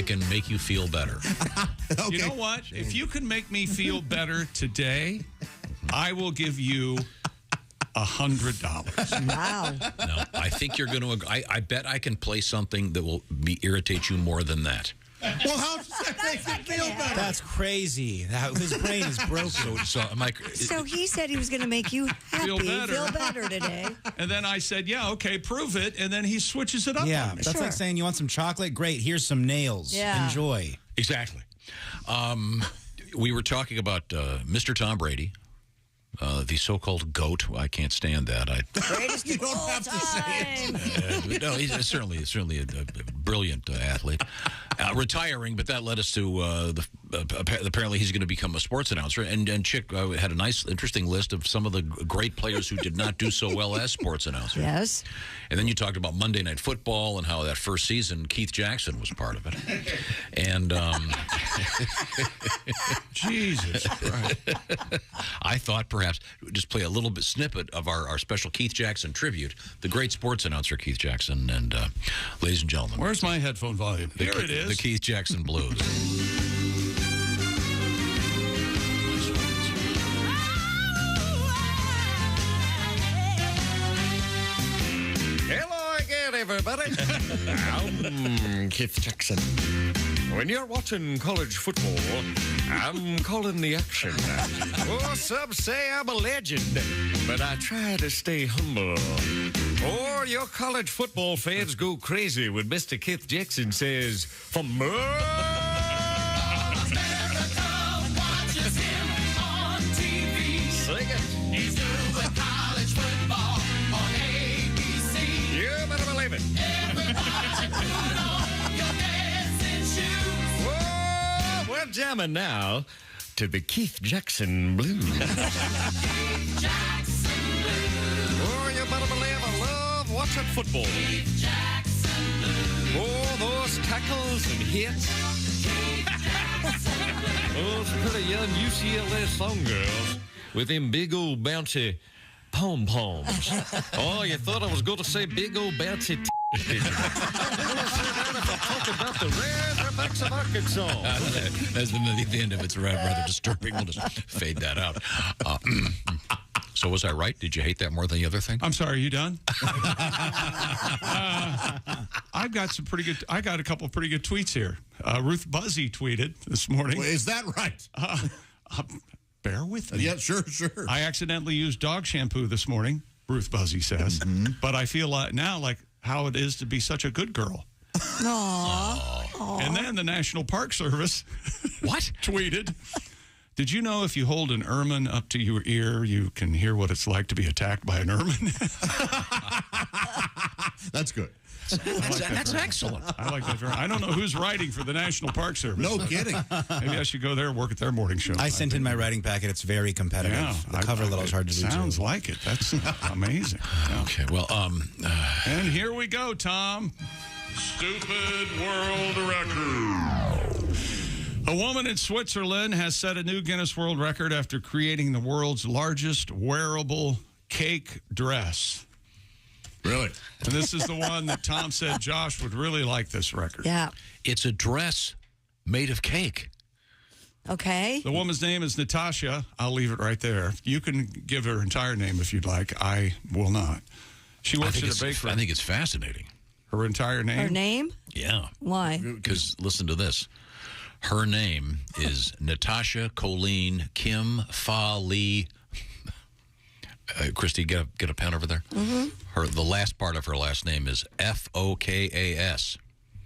[SPEAKER 3] can make you feel better.
[SPEAKER 4] Okay.
[SPEAKER 1] You know what? If you can make me feel better today, I will give you $100.
[SPEAKER 2] Wow.
[SPEAKER 3] No, I think you're going to. I bet I can play something that will irritate you more than that.
[SPEAKER 4] Well, how?
[SPEAKER 5] That's crazy. His brain is broken.
[SPEAKER 2] So he said he was going to make you happy, feel better today.
[SPEAKER 1] And then I said, yeah, okay, prove it. And then he switches it up.
[SPEAKER 5] Yeah,
[SPEAKER 1] on me.
[SPEAKER 5] that's like saying you want some chocolate? Great, here's some nails.
[SPEAKER 2] Yeah.
[SPEAKER 5] Enjoy.
[SPEAKER 3] Exactly. We were talking about Mr. Tom Brady, the so-called GOAT. I can't stand that.
[SPEAKER 2] Greatest
[SPEAKER 4] You don't have to say it.
[SPEAKER 3] No, he's certainly a brilliant athlete. Retiring, but that led us to apparently he's going to become a sports announcer. And Chick had a nice, interesting list of some of the great players who did not do so well as sports announcers.
[SPEAKER 2] Yes.
[SPEAKER 3] And then you talked about Monday Night Football and how that first season Keith Jackson was part of it. And
[SPEAKER 1] Jesus Christ.
[SPEAKER 3] I thought perhaps just play a little bit snippet of our special Keith Jackson tribute, the great sports announcer Keith Jackson. And ladies and gentlemen,
[SPEAKER 1] Where's my headphone volume? Here it is.
[SPEAKER 3] The Keith Jackson Blues.
[SPEAKER 6] Hello again, everybody. I'm Keith Jackson. When you're watching college football, I'm calling the action. Oh, some say I'm a legend, but I try to stay humble. Or your college football fans go crazy when Mr. Keith Jackson says, from America watches him on TV. Sing it. He's doing college football on ABC. You better believe it. Everybody put on your dancing shoes. Whoa, we're jamming now to the Keith Jackson Blues. Keith Jackson Blues. Oh, you better believe I love watching football. Keith Jackson Blues. Oh, those tackles and hits. Keith Jackson Blues. Those pretty young UCLA song girls with them big old bouncy pom-poms. Oh, you thought I was going to say big old bouncy did you? Talk about the Razorbacks of Arkansas.
[SPEAKER 3] That's the end of it's rather disturbing. We'll just fade that out. So was I right? Did you hate that more than the other thing?
[SPEAKER 1] I'm sorry. Are you done? I've got some pretty good. I got a couple of pretty good tweets here. Ruth Buzzy tweeted this morning.
[SPEAKER 4] Well, is that right?
[SPEAKER 1] Bear with me.
[SPEAKER 4] Yeah, sure.
[SPEAKER 1] I accidentally used dog shampoo this morning. Ruth Buzzy says, but I feel now like how it is to be such a good girl.
[SPEAKER 2] Aww.
[SPEAKER 1] And then the National Park Service tweeted, did you know if you hold an ermine up to your ear, you can hear what it's like to be attacked by an ermine?
[SPEAKER 4] That's good.
[SPEAKER 3] That's excellent.
[SPEAKER 1] I like that. I don't know who's writing for the National Park Service.
[SPEAKER 4] No kidding.
[SPEAKER 1] Maybe I should go there and work at their morning show.
[SPEAKER 5] I sent in my writing packet. It's very competitive.
[SPEAKER 1] Yeah,
[SPEAKER 5] the cover little is hard to do.
[SPEAKER 1] Sounds like it. That's amazing. Yeah.
[SPEAKER 3] Okay, well,
[SPEAKER 1] and here we go, Tom. Stupid world record. A woman in Switzerland has set a new Guinness World Record after creating the world's largest wearable cake dress.
[SPEAKER 4] Really?
[SPEAKER 1] And this is the one that Tom said Josh would really like this record.
[SPEAKER 2] Yeah.
[SPEAKER 3] It's a dress made of cake.
[SPEAKER 2] Okay.
[SPEAKER 1] The woman's name is Natasha. I'll leave it right there. You can give her entire name if you'd like. I will not. She works at a bakery.
[SPEAKER 3] I think it's fascinating.
[SPEAKER 1] Her entire name?
[SPEAKER 2] Her name?
[SPEAKER 3] Yeah.
[SPEAKER 2] Why?
[SPEAKER 3] Because listen to this. Her name is Natasha Colleen Kim Fa Lee. Christy, get a pen over there.
[SPEAKER 2] Mm-hmm.
[SPEAKER 3] The last part of her last name is Fokas.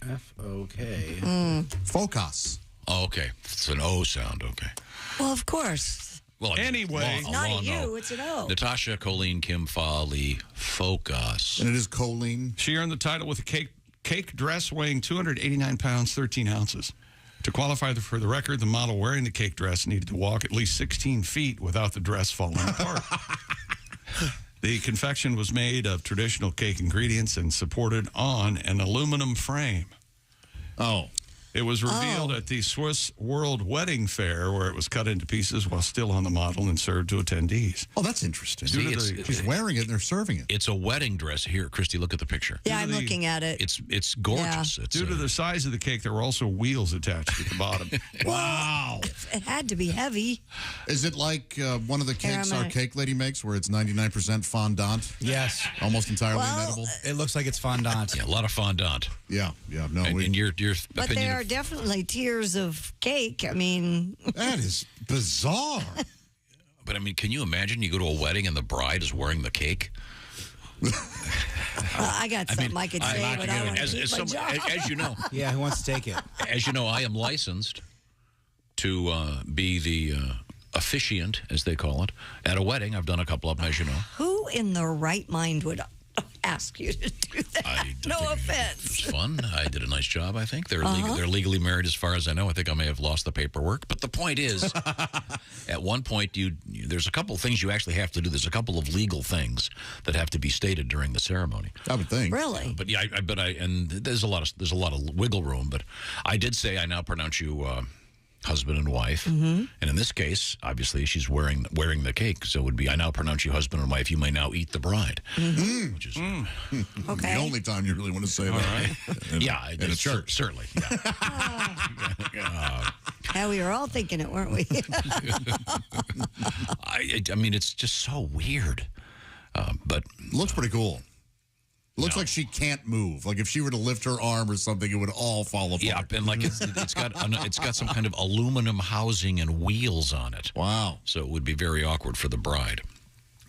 [SPEAKER 5] F-O-K.
[SPEAKER 4] Focus.
[SPEAKER 3] Oh, okay. It's an O sound. Okay.
[SPEAKER 2] Well, of course.
[SPEAKER 3] Well,
[SPEAKER 1] anyway,
[SPEAKER 2] it's not a U, it's an O.
[SPEAKER 3] Natasha Colleen Kim Fa Lee Focus.
[SPEAKER 4] And it is Colleen.
[SPEAKER 1] She earned the title with a cake dress weighing 289 pounds, 13 ounces. To qualify for the record, the model wearing the cake dress needed to walk at least 16 feet without the dress falling apart. The confection was made of traditional cake ingredients and supported on an aluminum frame.
[SPEAKER 4] Oh.
[SPEAKER 1] It was revealed at the Swiss World Wedding Fair, where it was cut into pieces while still on the model and served to attendees.
[SPEAKER 4] Oh, that's interesting.
[SPEAKER 1] She's
[SPEAKER 4] wearing it and they're serving it.
[SPEAKER 3] It's a wedding dress. Here, Christy, look at the picture.
[SPEAKER 2] Yeah, I'm looking at it.
[SPEAKER 3] It's gorgeous.
[SPEAKER 2] Yeah.
[SPEAKER 3] It's
[SPEAKER 1] Due to the size of the cake, there were also wheels attached at the bottom.
[SPEAKER 4] Wow.
[SPEAKER 2] It had to be heavy.
[SPEAKER 4] Is it like one of the cakes
[SPEAKER 2] Here,
[SPEAKER 4] our cake lady makes where it's 99% fondant?
[SPEAKER 5] Yes.
[SPEAKER 4] Almost entirely inedible?
[SPEAKER 5] It looks like it's fondant.
[SPEAKER 3] Yeah, a lot of fondant.
[SPEAKER 4] Yeah. No.
[SPEAKER 3] And your
[SPEAKER 2] But
[SPEAKER 3] opinion
[SPEAKER 2] are definitely tiers of cake. I mean,
[SPEAKER 4] that is bizarre.
[SPEAKER 3] But I mean, can you imagine you go to a wedding and the bride is wearing the cake?
[SPEAKER 2] I got something I could say, but I want to keep my job.
[SPEAKER 3] As you know.
[SPEAKER 5] Yeah, who wants to take it?
[SPEAKER 3] As you know, I am licensed to be the officiant, as they call it, at a wedding. I've done a couple of them, as you know.
[SPEAKER 2] Who in their right mind would ask you to do that? No offense.
[SPEAKER 3] It was fun. I did a nice job, I think. They're legally married as far as I know. I think I may have lost the paperwork. But the point is, at one point, there's a couple of things you actually have to do. There's a couple of legal things that have to be stated during the ceremony.
[SPEAKER 4] I would think.
[SPEAKER 2] Really?
[SPEAKER 3] But yeah, and there's a lot of wiggle room. But I did say I now pronounce you husband and wife. And in this case, obviously, she's wearing the cake. So it would be, I now pronounce you husband and wife. You may now eat the bride. Which is
[SPEAKER 2] okay.
[SPEAKER 4] The only time you really want to say that.
[SPEAKER 3] Right.
[SPEAKER 4] Yeah, in a church.
[SPEAKER 3] Certainly. Yeah.
[SPEAKER 2] Yeah, we were all thinking it, weren't we?
[SPEAKER 3] I mean, it's just so weird. But
[SPEAKER 4] looks pretty cool. Looks like she can't move. Like if she were to lift her arm or something, it would all fall apart.
[SPEAKER 3] Yeah, and like it's got some kind of aluminum housing and wheels on it.
[SPEAKER 4] Wow.
[SPEAKER 3] So it would be very awkward for the bride.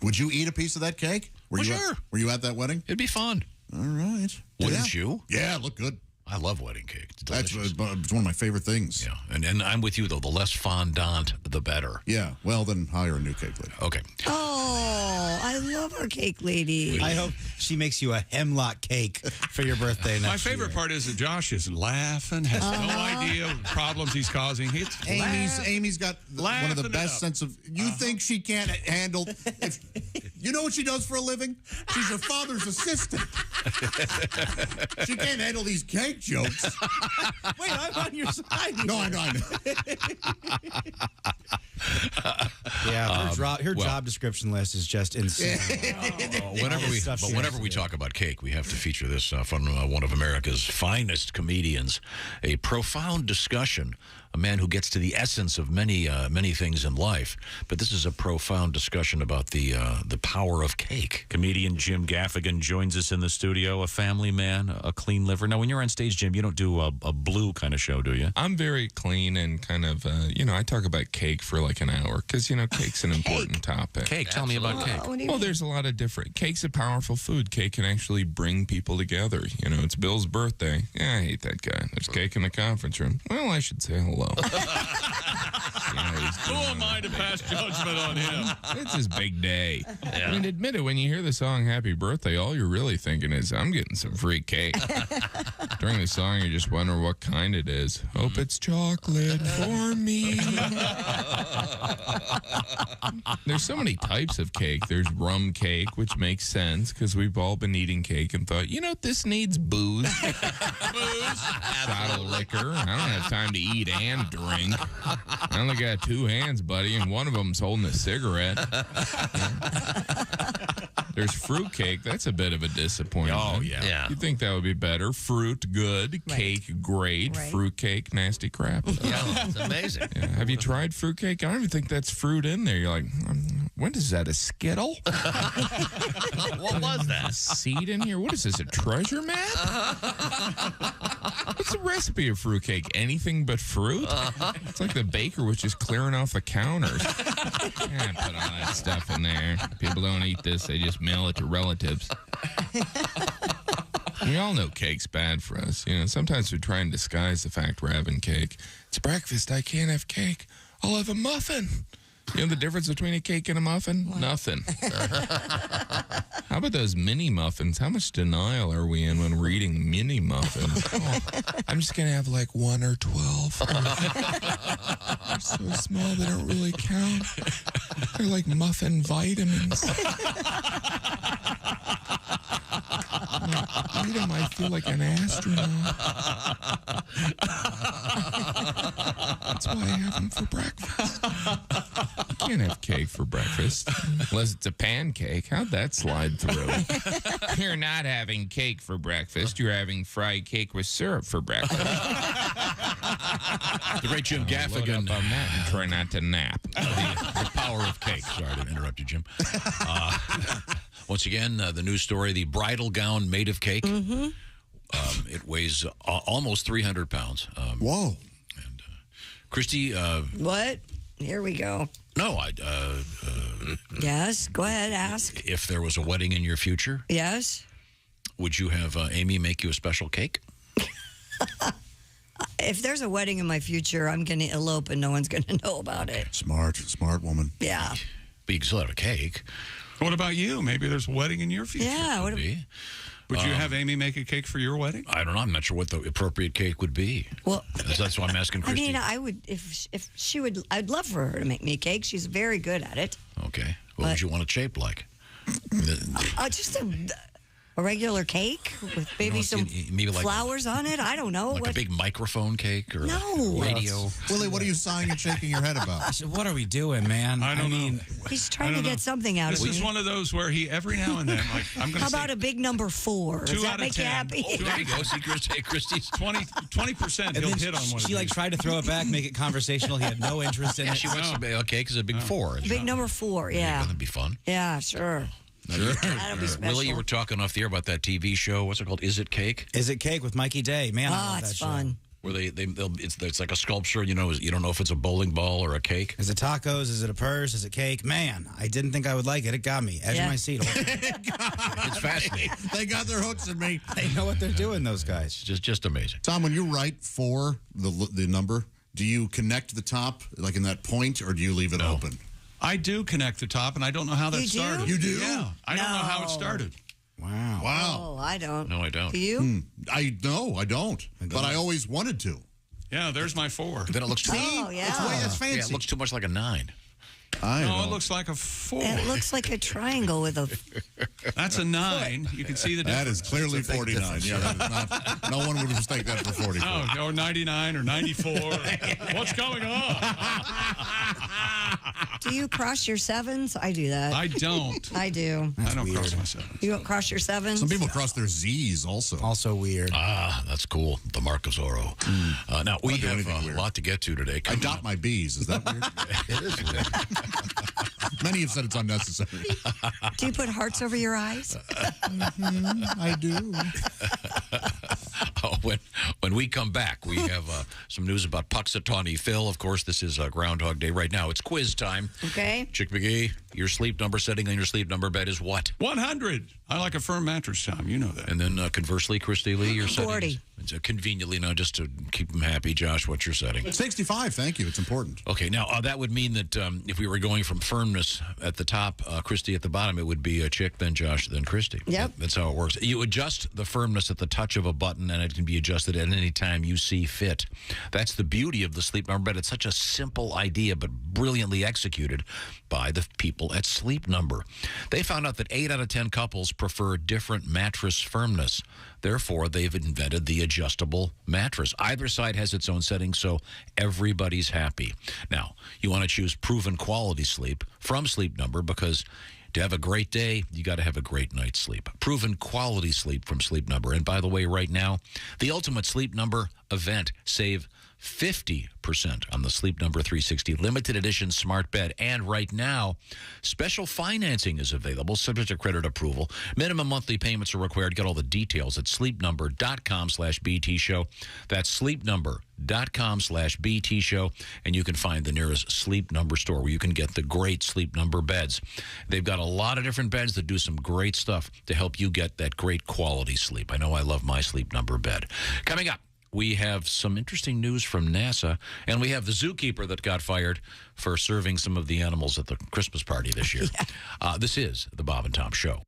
[SPEAKER 4] Would you eat a piece of that cake?
[SPEAKER 3] Sure.
[SPEAKER 4] Were you at that wedding?
[SPEAKER 3] It'd be fun.
[SPEAKER 4] All right.
[SPEAKER 3] Wouldn't you?
[SPEAKER 4] Yeah, it looked good.
[SPEAKER 3] I love wedding cake. It's
[SPEAKER 4] That's
[SPEAKER 3] delicious.
[SPEAKER 4] it's one of my favorite things.
[SPEAKER 3] Yeah, and I'm with you, though. The less fondant, the better.
[SPEAKER 4] Yeah, well, then hire a new cake lady.
[SPEAKER 3] Okay.
[SPEAKER 2] Oh, I love our cake lady.
[SPEAKER 5] I hope she makes you a hemlock cake for your birthday next
[SPEAKER 1] My favorite part is that Josh is laughing, has no idea what problems he's causing.
[SPEAKER 4] Amy's got one of the best sense of. You think she can't handle? You know what she does for a living? She's her father's assistant. She can't handle these cake jokes.
[SPEAKER 5] Wait, I'm on your side.
[SPEAKER 4] No, I know.
[SPEAKER 5] Yeah, her job description list is just insane.
[SPEAKER 3] Whenever we talk about cake, we have to feature this from one of America's finest comedians. A profound discussion. A man who gets to the essence of many things in life, but this is a profound discussion about the power of cake.
[SPEAKER 12] Comedian Jim Gaffigan joins us in the studio. A family man, a clean liver. Now, when you're on stage, Jim, you don't do a blue kind of show, do you?
[SPEAKER 10] I'm very clean and kind of, I talk about cake for like an hour because, cake's an important topic.
[SPEAKER 3] Cake, tell me about cake.
[SPEAKER 10] Well, there's a lot of different. Cake's a powerful food. Cake can actually bring people together. It's Bill's birthday. Yeah, I hate that guy. There's cake in the conference room. Well, I should say hello.
[SPEAKER 1] Who am I to pass judgment on him?
[SPEAKER 10] It's his big day. Yeah. I mean, admit it, when you hear the song Happy Birthday, all you're really thinking is, I'm getting some free cake. During the song, you just wonder what kind it is. Hope it's chocolate for me. There's so many types of cake. There's rum cake, which makes sense because we've all been eating cake and thought, this needs booze. Shot of liquor. I don't have time to eat and drink. I only got two hands, buddy, and one of them's holding a cigarette. There's fruit cake. That's a bit of a disappointment.
[SPEAKER 3] Oh, yeah.
[SPEAKER 10] You'd think that would be better. Fruit, good.
[SPEAKER 2] Right.
[SPEAKER 10] Cake, great.
[SPEAKER 2] Right.
[SPEAKER 10] Fruit cake, nasty crap.
[SPEAKER 3] Yeah, it's amazing.
[SPEAKER 10] Yeah. Have you tried fruit cake? I don't even think that's fruit in there. You're like, when is that, a Skittle?
[SPEAKER 3] What was that?
[SPEAKER 10] A seed in here? What is this, a treasure map? What's the recipe of fruit cake? Anything but fruit? It's like the baker was just clearing off the counters. Yeah, put all that stuff in there. People don't eat this. They just mail it to relatives. We all know cake's bad for us. Sometimes we try and disguise the fact we're having cake. It's breakfast. I can't have cake. I'll have a muffin. You know the difference between a cake and a muffin? What? Nothing. How about those mini muffins? How much denial are we in when we're eating mini muffins? Oh, I'm just going to have like 1 or 12. They're so small they don't really count. They're like muffin vitamins. When I eat them, I feel like an astronaut. That's why I have them for breakfast. You can't have cake for breakfast unless it's a pancake. How'd that slide through? You're not having cake for breakfast. You're having fried cake with syrup for breakfast.
[SPEAKER 3] The great Jim Gaffigan.
[SPEAKER 10] Load up on that and try not to nap.
[SPEAKER 3] The power of cake. Sorry to interrupt you, Jim. Once again, the news story, the bridal gown made of cake. It weighs almost 300 pounds.
[SPEAKER 4] Whoa.
[SPEAKER 3] And Christy.
[SPEAKER 2] What? Here we go.
[SPEAKER 3] No,
[SPEAKER 2] Yes, go ahead, ask.
[SPEAKER 3] If there was a wedding in your future,
[SPEAKER 2] Yes.
[SPEAKER 3] would you have Amy make you a special cake?
[SPEAKER 2] If there's a wedding in my future, I'm going to elope and no one's going to know about it.
[SPEAKER 4] Smart woman.
[SPEAKER 2] Yeah.
[SPEAKER 3] But you can still have a cake.
[SPEAKER 1] What about you? Maybe there's a wedding in your future.
[SPEAKER 2] Yeah. What
[SPEAKER 3] Be.
[SPEAKER 1] Would you have Amy make a cake for your wedding?
[SPEAKER 3] I don't know. I'm not sure what the appropriate cake would be.
[SPEAKER 2] Well,
[SPEAKER 3] that's why I'm asking
[SPEAKER 2] I
[SPEAKER 3] Christy.
[SPEAKER 2] mean, I would if she would. I'd love for her to make me a cake. She's very good at it.
[SPEAKER 3] Okay. What would you want it shaped like?
[SPEAKER 2] Just a regular cake with maybe some
[SPEAKER 3] maybe like
[SPEAKER 2] flowers on it. I don't know.
[SPEAKER 3] Like a big microphone cake or
[SPEAKER 2] No.
[SPEAKER 3] radio.
[SPEAKER 4] Willie, what are you sighing and shaking your head about?
[SPEAKER 5] I said, what are we doing, man?
[SPEAKER 1] I don't know.
[SPEAKER 2] He's trying to get something out
[SPEAKER 1] this
[SPEAKER 2] of me.
[SPEAKER 1] This is one of those where he every now and then, like, I'm going to
[SPEAKER 2] How
[SPEAKER 1] say
[SPEAKER 2] about a big number 4? Does
[SPEAKER 1] 2
[SPEAKER 2] that
[SPEAKER 1] out of
[SPEAKER 2] make you
[SPEAKER 1] 10.
[SPEAKER 2] happy?
[SPEAKER 3] There you go. See, Christy's
[SPEAKER 1] 20%.
[SPEAKER 5] And
[SPEAKER 1] He'll
[SPEAKER 5] then
[SPEAKER 1] hit on one.
[SPEAKER 5] she like tried to throw it back, make it conversational. He had no interest in it.
[SPEAKER 3] She wants a cake is a big 4.
[SPEAKER 2] Big number 4, yeah.
[SPEAKER 3] That'd be fun.
[SPEAKER 2] Yeah, sure. That'll be special.
[SPEAKER 3] Willie, you were talking off the air about that TV show. What's it called? Is It Cake?
[SPEAKER 5] Is It Cake with Mikey Day? Man, I love
[SPEAKER 2] it's
[SPEAKER 5] that show.
[SPEAKER 2] fun.
[SPEAKER 3] Where it's like a sculpture. You know, you don't know if it's a bowling ball or a cake.
[SPEAKER 5] Is it tacos? Is it a purse? Is it cake? Man, I didn't think I would like it. It got me. Edge of my seat.
[SPEAKER 3] It's fascinating.
[SPEAKER 4] They got their hooks in me.
[SPEAKER 5] They know what they're doing, those guys.
[SPEAKER 3] Just amazing.
[SPEAKER 4] Tom, when you write 4, the number, do you connect the top like in that point, or do you leave it open?
[SPEAKER 1] I do connect the top, and I don't know how that
[SPEAKER 2] You do?
[SPEAKER 1] started.
[SPEAKER 4] You do?
[SPEAKER 1] Yeah. I don't know how it started.
[SPEAKER 5] Wow.
[SPEAKER 2] Oh, I don't.
[SPEAKER 3] No, I don't.
[SPEAKER 2] Do you?
[SPEAKER 4] I don't. But I always wanted to.
[SPEAKER 1] Yeah, there's my 4.
[SPEAKER 3] Then it looks too.
[SPEAKER 2] Oh, yeah.
[SPEAKER 4] That's fancy.
[SPEAKER 3] Yeah, it looks too much like a 9.
[SPEAKER 1] No, it looks like a 4.
[SPEAKER 2] It looks like a triangle with a...
[SPEAKER 1] That's a 9. You can see the difference.
[SPEAKER 4] That is clearly 49. Yeah, that is not, no one would mistake that for 44.
[SPEAKER 1] No, or 99 or 94. What's going on?
[SPEAKER 2] Do you cross your 7s? I do that.
[SPEAKER 1] I don't.
[SPEAKER 2] I do.
[SPEAKER 1] I don't cross my 7s.
[SPEAKER 2] You don't cross your 7s?
[SPEAKER 4] Some people cross their Z's also.
[SPEAKER 5] Also weird.
[SPEAKER 3] Ah, that's cool. The Mark of Zorro. Now, we have a lot to get to today.
[SPEAKER 4] I dot my B's. Is that weird?
[SPEAKER 3] It is weird.
[SPEAKER 4] Many have said it's unnecessary.
[SPEAKER 2] Do you put hearts over your eyes?
[SPEAKER 4] I do.
[SPEAKER 3] When we come back, we have some news about Puxatawney Phil. Of course, this is Groundhog Day. Right now, it's quiz time.
[SPEAKER 2] Okay.
[SPEAKER 3] Chick McGee, your sleep number setting on your sleep number bed is what?
[SPEAKER 1] 100. I like a firm mattress, Tom. You know that.
[SPEAKER 3] And then conversely, Christy Lee, your setting
[SPEAKER 2] 40.
[SPEAKER 3] is conveniently now just to keep them happy. Josh, what's your setting?
[SPEAKER 4] 65. Thank you. It's important.
[SPEAKER 3] Okay, now that would mean that if we were going from firmness at the top, Christy at the bottom, it would be Chick, then Josh, then Christy.
[SPEAKER 2] Yep.
[SPEAKER 3] That's how it works. You adjust the firmness at the touch of a button, and it can be adjusted at any time you see fit. That's the beauty of the Sleep Number bed. It's such a simple idea, but brilliantly executed by the people at Sleep Number. They found out that 8 out of 10 couples prefer different mattress firmness. Therefore, they've invented the adjustable mattress. Either side has its own setting, so everybody's happy. Now, you want to choose proven quality sleep from Sleep Number because to have a great day, you got to have a great night's sleep. Proven quality sleep from Sleep Number. And by the way, right now, the Ultimate Sleep Number event. Save 50% on the Sleep Number 360 limited edition smart bed. And right now, special financing is available, subject to credit approval. Minimum monthly payments are required. Get all the details at sleepnumber.com/BT show. That's sleepnumber.com/BT show. And you can find the nearest Sleep Number store where you can get the great Sleep Number beds. They've got a lot of different beds that do some great stuff to help you get that great quality sleep. I know I love my Sleep Number bed. Coming up, we have some interesting news from NASA, and we have the zookeeper that got fired for serving some of the animals at the Christmas party this year. This is the Bob and Tom Show.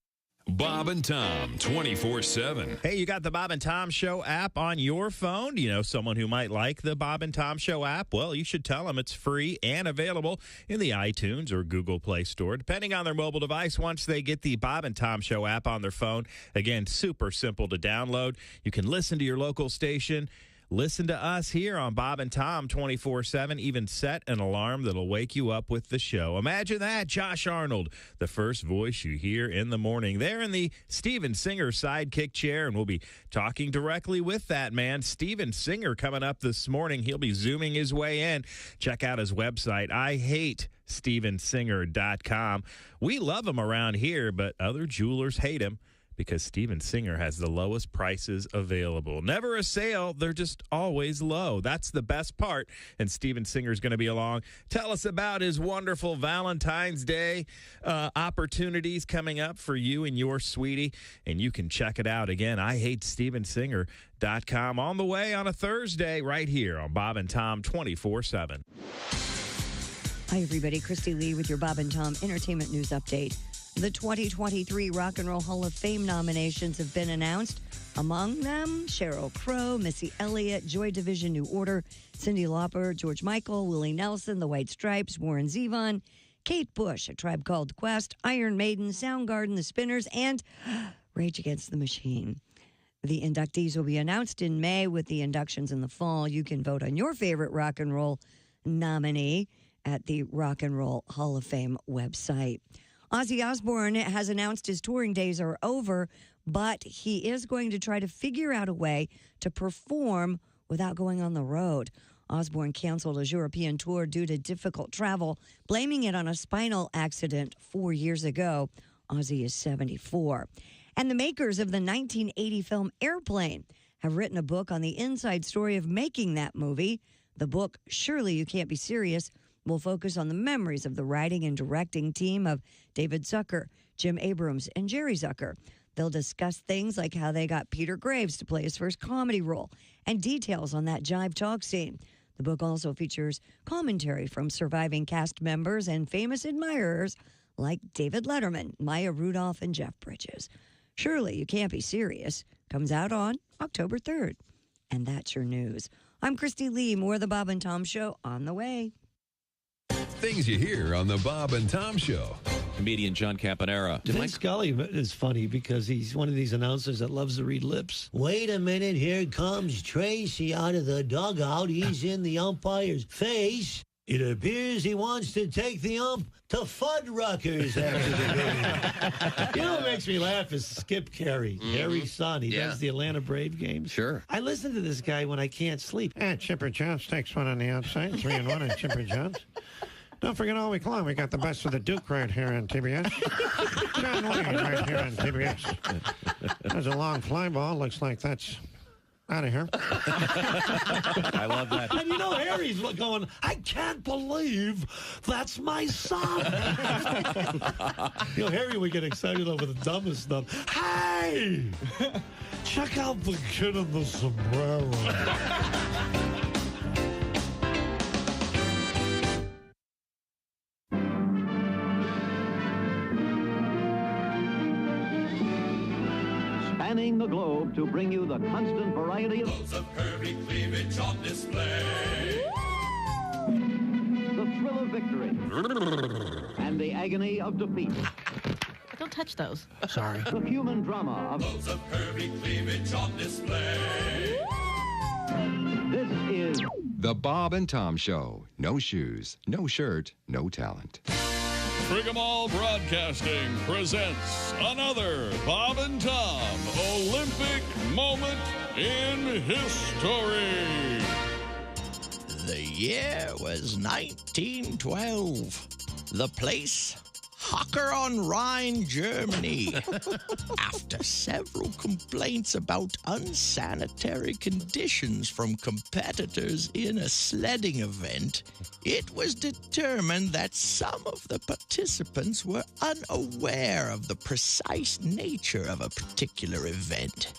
[SPEAKER 8] Bob and Tom 24/7.
[SPEAKER 7] Hey, you got the Bob and Tom Show app on your phone? Do you know someone who might like the Bob and Tom Show app? Well, you should tell them it's free and available in the iTunes or Google Play Store, depending on their mobile device. Once they get the Bob and Tom Show app on their phone, again, super simple to download. You can listen to your local station. Listen to us here on Bob and Tom 24/7. Even set an alarm that'll wake you up with the show. Imagine that. Josh Arnold, the first voice you hear in the morning. There in the Steven Singer sidekick chair, and we'll be talking directly with that man. Steven Singer coming up this morning. He'll be zooming his way in. Check out his website. IHateStevenSinger.com. We love him around here, but other jewelers hate him. because Steven Singer has the lowest prices available. Never a sale. They're just always low. That's the best part. And Steven Singer's going to be along. Tell us about his wonderful Valentine's Day opportunities coming up for you and your sweetie. And you can check it out again. IHateStevenSinger.com on the way on a Thursday right here on Bob and Tom 24/7.
[SPEAKER 2] Hi, everybody. Christy Lee with your Bob and Tom Entertainment News Update. The 2023 Rock and Roll Hall of Fame nominations have been announced. Among them, Sheryl Crow, Missy Elliott, Joy Division, New Order, Cyndi Lauper, George Michael, Willie Nelson, The White Stripes, Warren Zevon, Kate Bush, A Tribe Called Quest, Iron Maiden, Soundgarden, The Spinners, and Rage Against the Machine. The inductees will be announced in May with the inductions in the fall. You can vote on your favorite rock and roll nominee at the Rock and Roll Hall of Fame website. Ozzy Osbourne has announced his touring days are over, but he is going to try to figure out a way to perform without going on the road. Osbourne canceled his European tour due to difficult travel, blaming it on a spinal accident 4 years ago. Ozzy is 74. And the makers of the 1980 film Airplane have written a book on the inside story of making that movie. The book, Surely You Can't Be Serious, will focus on the memories of the writing and directing team of David Zucker, Jim Abrams, and Jerry Zucker. They'll discuss things like how they got Peter Graves to play his first comedy role and details on that jive talk scene. The book also features commentary from surviving cast members and famous admirers like David Letterman, Maya Rudolph, and Jeff Bridges. Surely You Can't Be Serious comes out on October 3rd. And that's your news. I'm Christy Lee. More of the Bob and Tom Show on the way.
[SPEAKER 8] Things you hear on the Bob and Tom Show.
[SPEAKER 3] Comedian John Campanera.
[SPEAKER 11] Vin Scully is funny because he's one of these announcers that loves to read lips. Wait a minute, here comes Tracy out of the dugout. He's in the umpire's face. It appears he wants to take the ump to Fuddruckers after the game. You know what makes me laugh is Skip Carey, Harry's son. He does the Atlanta Brave games.
[SPEAKER 9] Sure.
[SPEAKER 11] I listen to this guy when I can't sleep. Chipper Jones takes one on the outside. 3-1 on Chipper Jones. Don't forget all week long, we got the best of the Duke right here on TBS. John Wayne right here on TBS. There's a long fly ball. Looks like that's out of here.
[SPEAKER 3] I love that.
[SPEAKER 11] And you know, Harry's going, I can't believe that's my son. You know, Harry would get excited over the dumbest stuff. Hey! Check out the kid in the sombrero.
[SPEAKER 14] Spanning the globe to bring you the constant variety of
[SPEAKER 6] Loads of curvy cleavage on display.
[SPEAKER 14] the thrill of victory and the agony of defeat.
[SPEAKER 15] Don't touch those.
[SPEAKER 14] Sorry. The human drama of
[SPEAKER 6] Loads of curvy cleavage on display.
[SPEAKER 14] This is
[SPEAKER 16] The Bob and Tom Show. No shoes, no shirt, no talent.
[SPEAKER 1] Frigamall Broadcasting presents another Bob and Tom Olympic moment in history.
[SPEAKER 17] The year was 1912. The place, Hocker on Rhine, Germany. After several complaints about unsanitary conditions from competitors in a sledding event, it was determined that some of the participants were unaware of the precise nature of a particular event.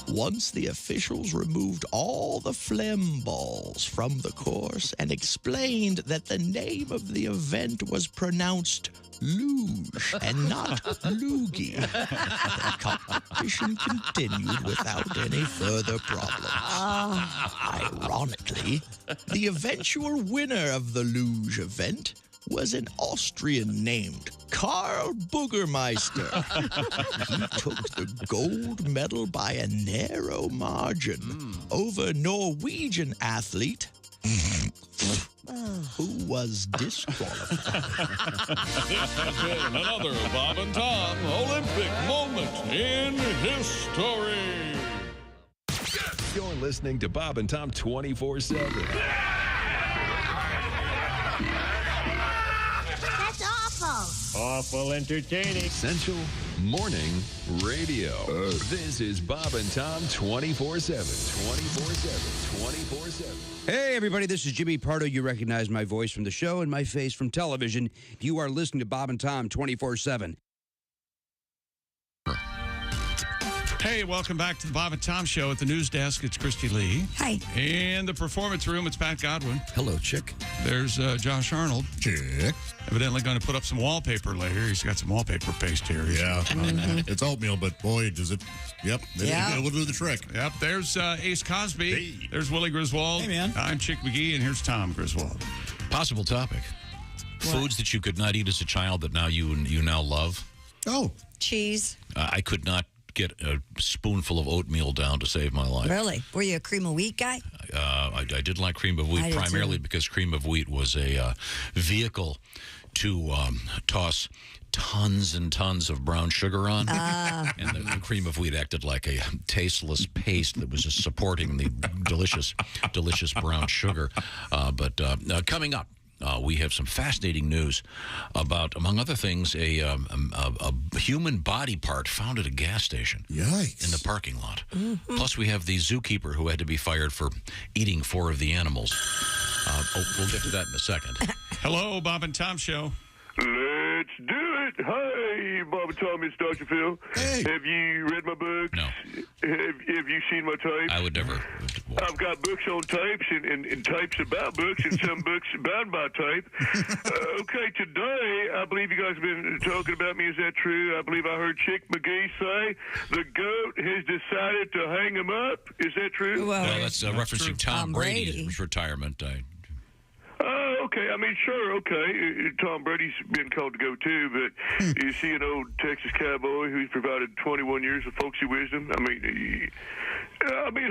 [SPEAKER 17] Once the officials removed all the phlegm balls from the course and explained that the name of the event was pronounced luge and not loogie, the competition continued without any further problems. Ironically, the eventual winner of the luge event was an Austrian named Karl Boogermeister. He took the gold medal by a narrow margin over Norwegian athlete who was disqualified.
[SPEAKER 1] This has been another Bob and Tom Olympic moment in history.
[SPEAKER 8] You're listening to Bob and Tom 24/7.
[SPEAKER 18] That's awful.
[SPEAKER 16] Awful entertaining.
[SPEAKER 8] Essential Morning radio. This is Bob and Tom 24/7. 24/7. 24/7.
[SPEAKER 18] Hey, everybody, this is Jimmy Pardo. You recognize my voice from the show and my face from television. You are listening to Bob and Tom 24/7.
[SPEAKER 1] Hey, welcome back to the Bob and Tom Show. At the news desk, it's Christy Lee.
[SPEAKER 2] Hi.
[SPEAKER 1] In the performance room, it's Pat Godwin.
[SPEAKER 18] Hello, chick.
[SPEAKER 1] There's Josh Arnold.
[SPEAKER 4] Chick.
[SPEAKER 1] Evidently going to put up some wallpaper later. He's got some wallpaper paste here.
[SPEAKER 4] Yeah. It's oatmeal, but boy, does it. Yep.
[SPEAKER 1] Yeah.
[SPEAKER 4] It will do the trick.
[SPEAKER 1] Yep. There's Ace Cosby.
[SPEAKER 4] Hey.
[SPEAKER 1] There's Willie Griswold.
[SPEAKER 5] Hey, man.
[SPEAKER 1] I'm Chick McGee, and here's Tom Griswold.
[SPEAKER 3] Possible topic. Foods that you could not eat as a child that now you now love.
[SPEAKER 4] Oh.
[SPEAKER 2] Cheese.
[SPEAKER 3] I could not get a spoonful of oatmeal down to save my life.
[SPEAKER 2] Really? Were you a cream of wheat guy?
[SPEAKER 3] I did like cream of
[SPEAKER 2] I
[SPEAKER 3] wheat
[SPEAKER 2] did
[SPEAKER 3] primarily
[SPEAKER 2] too.
[SPEAKER 3] because cream of wheat was a vehicle to toss tons and tons of brown sugar on. And the cream of wheat acted like a tasteless paste that was just supporting the delicious brown sugar. But coming up, we have some fascinating news about, among other things, a human body part found at a gas station.
[SPEAKER 4] Yikes.
[SPEAKER 3] In the parking lot. Plus, we have the zookeeper who had to be fired for eating 4 of the animals. We'll get to that in a second.
[SPEAKER 1] Hello, Bob and Tom Show.
[SPEAKER 19] Let's do it. Hi, Bob and Tom. It's Dr. Phil.
[SPEAKER 4] Hey.
[SPEAKER 19] Have you read my books?
[SPEAKER 3] No.
[SPEAKER 19] Have you seen my tapes?
[SPEAKER 3] I would never.
[SPEAKER 19] I've got books on tapes and tapes about books and some books bound by tape. Okay, today, I believe you guys have been talking about me. Is that true? I believe I heard Chick McGee say the GOAT has decided to hang him up. Is that true?
[SPEAKER 3] Well, that's referencing Tom Brady's
[SPEAKER 2] Brady.
[SPEAKER 3] retirement.
[SPEAKER 19] Oh, okay. I mean, sure, okay. Tom Brady's been called to go, too, but you see an old Texas cowboy who's provided 21 years of folksy wisdom. I mean,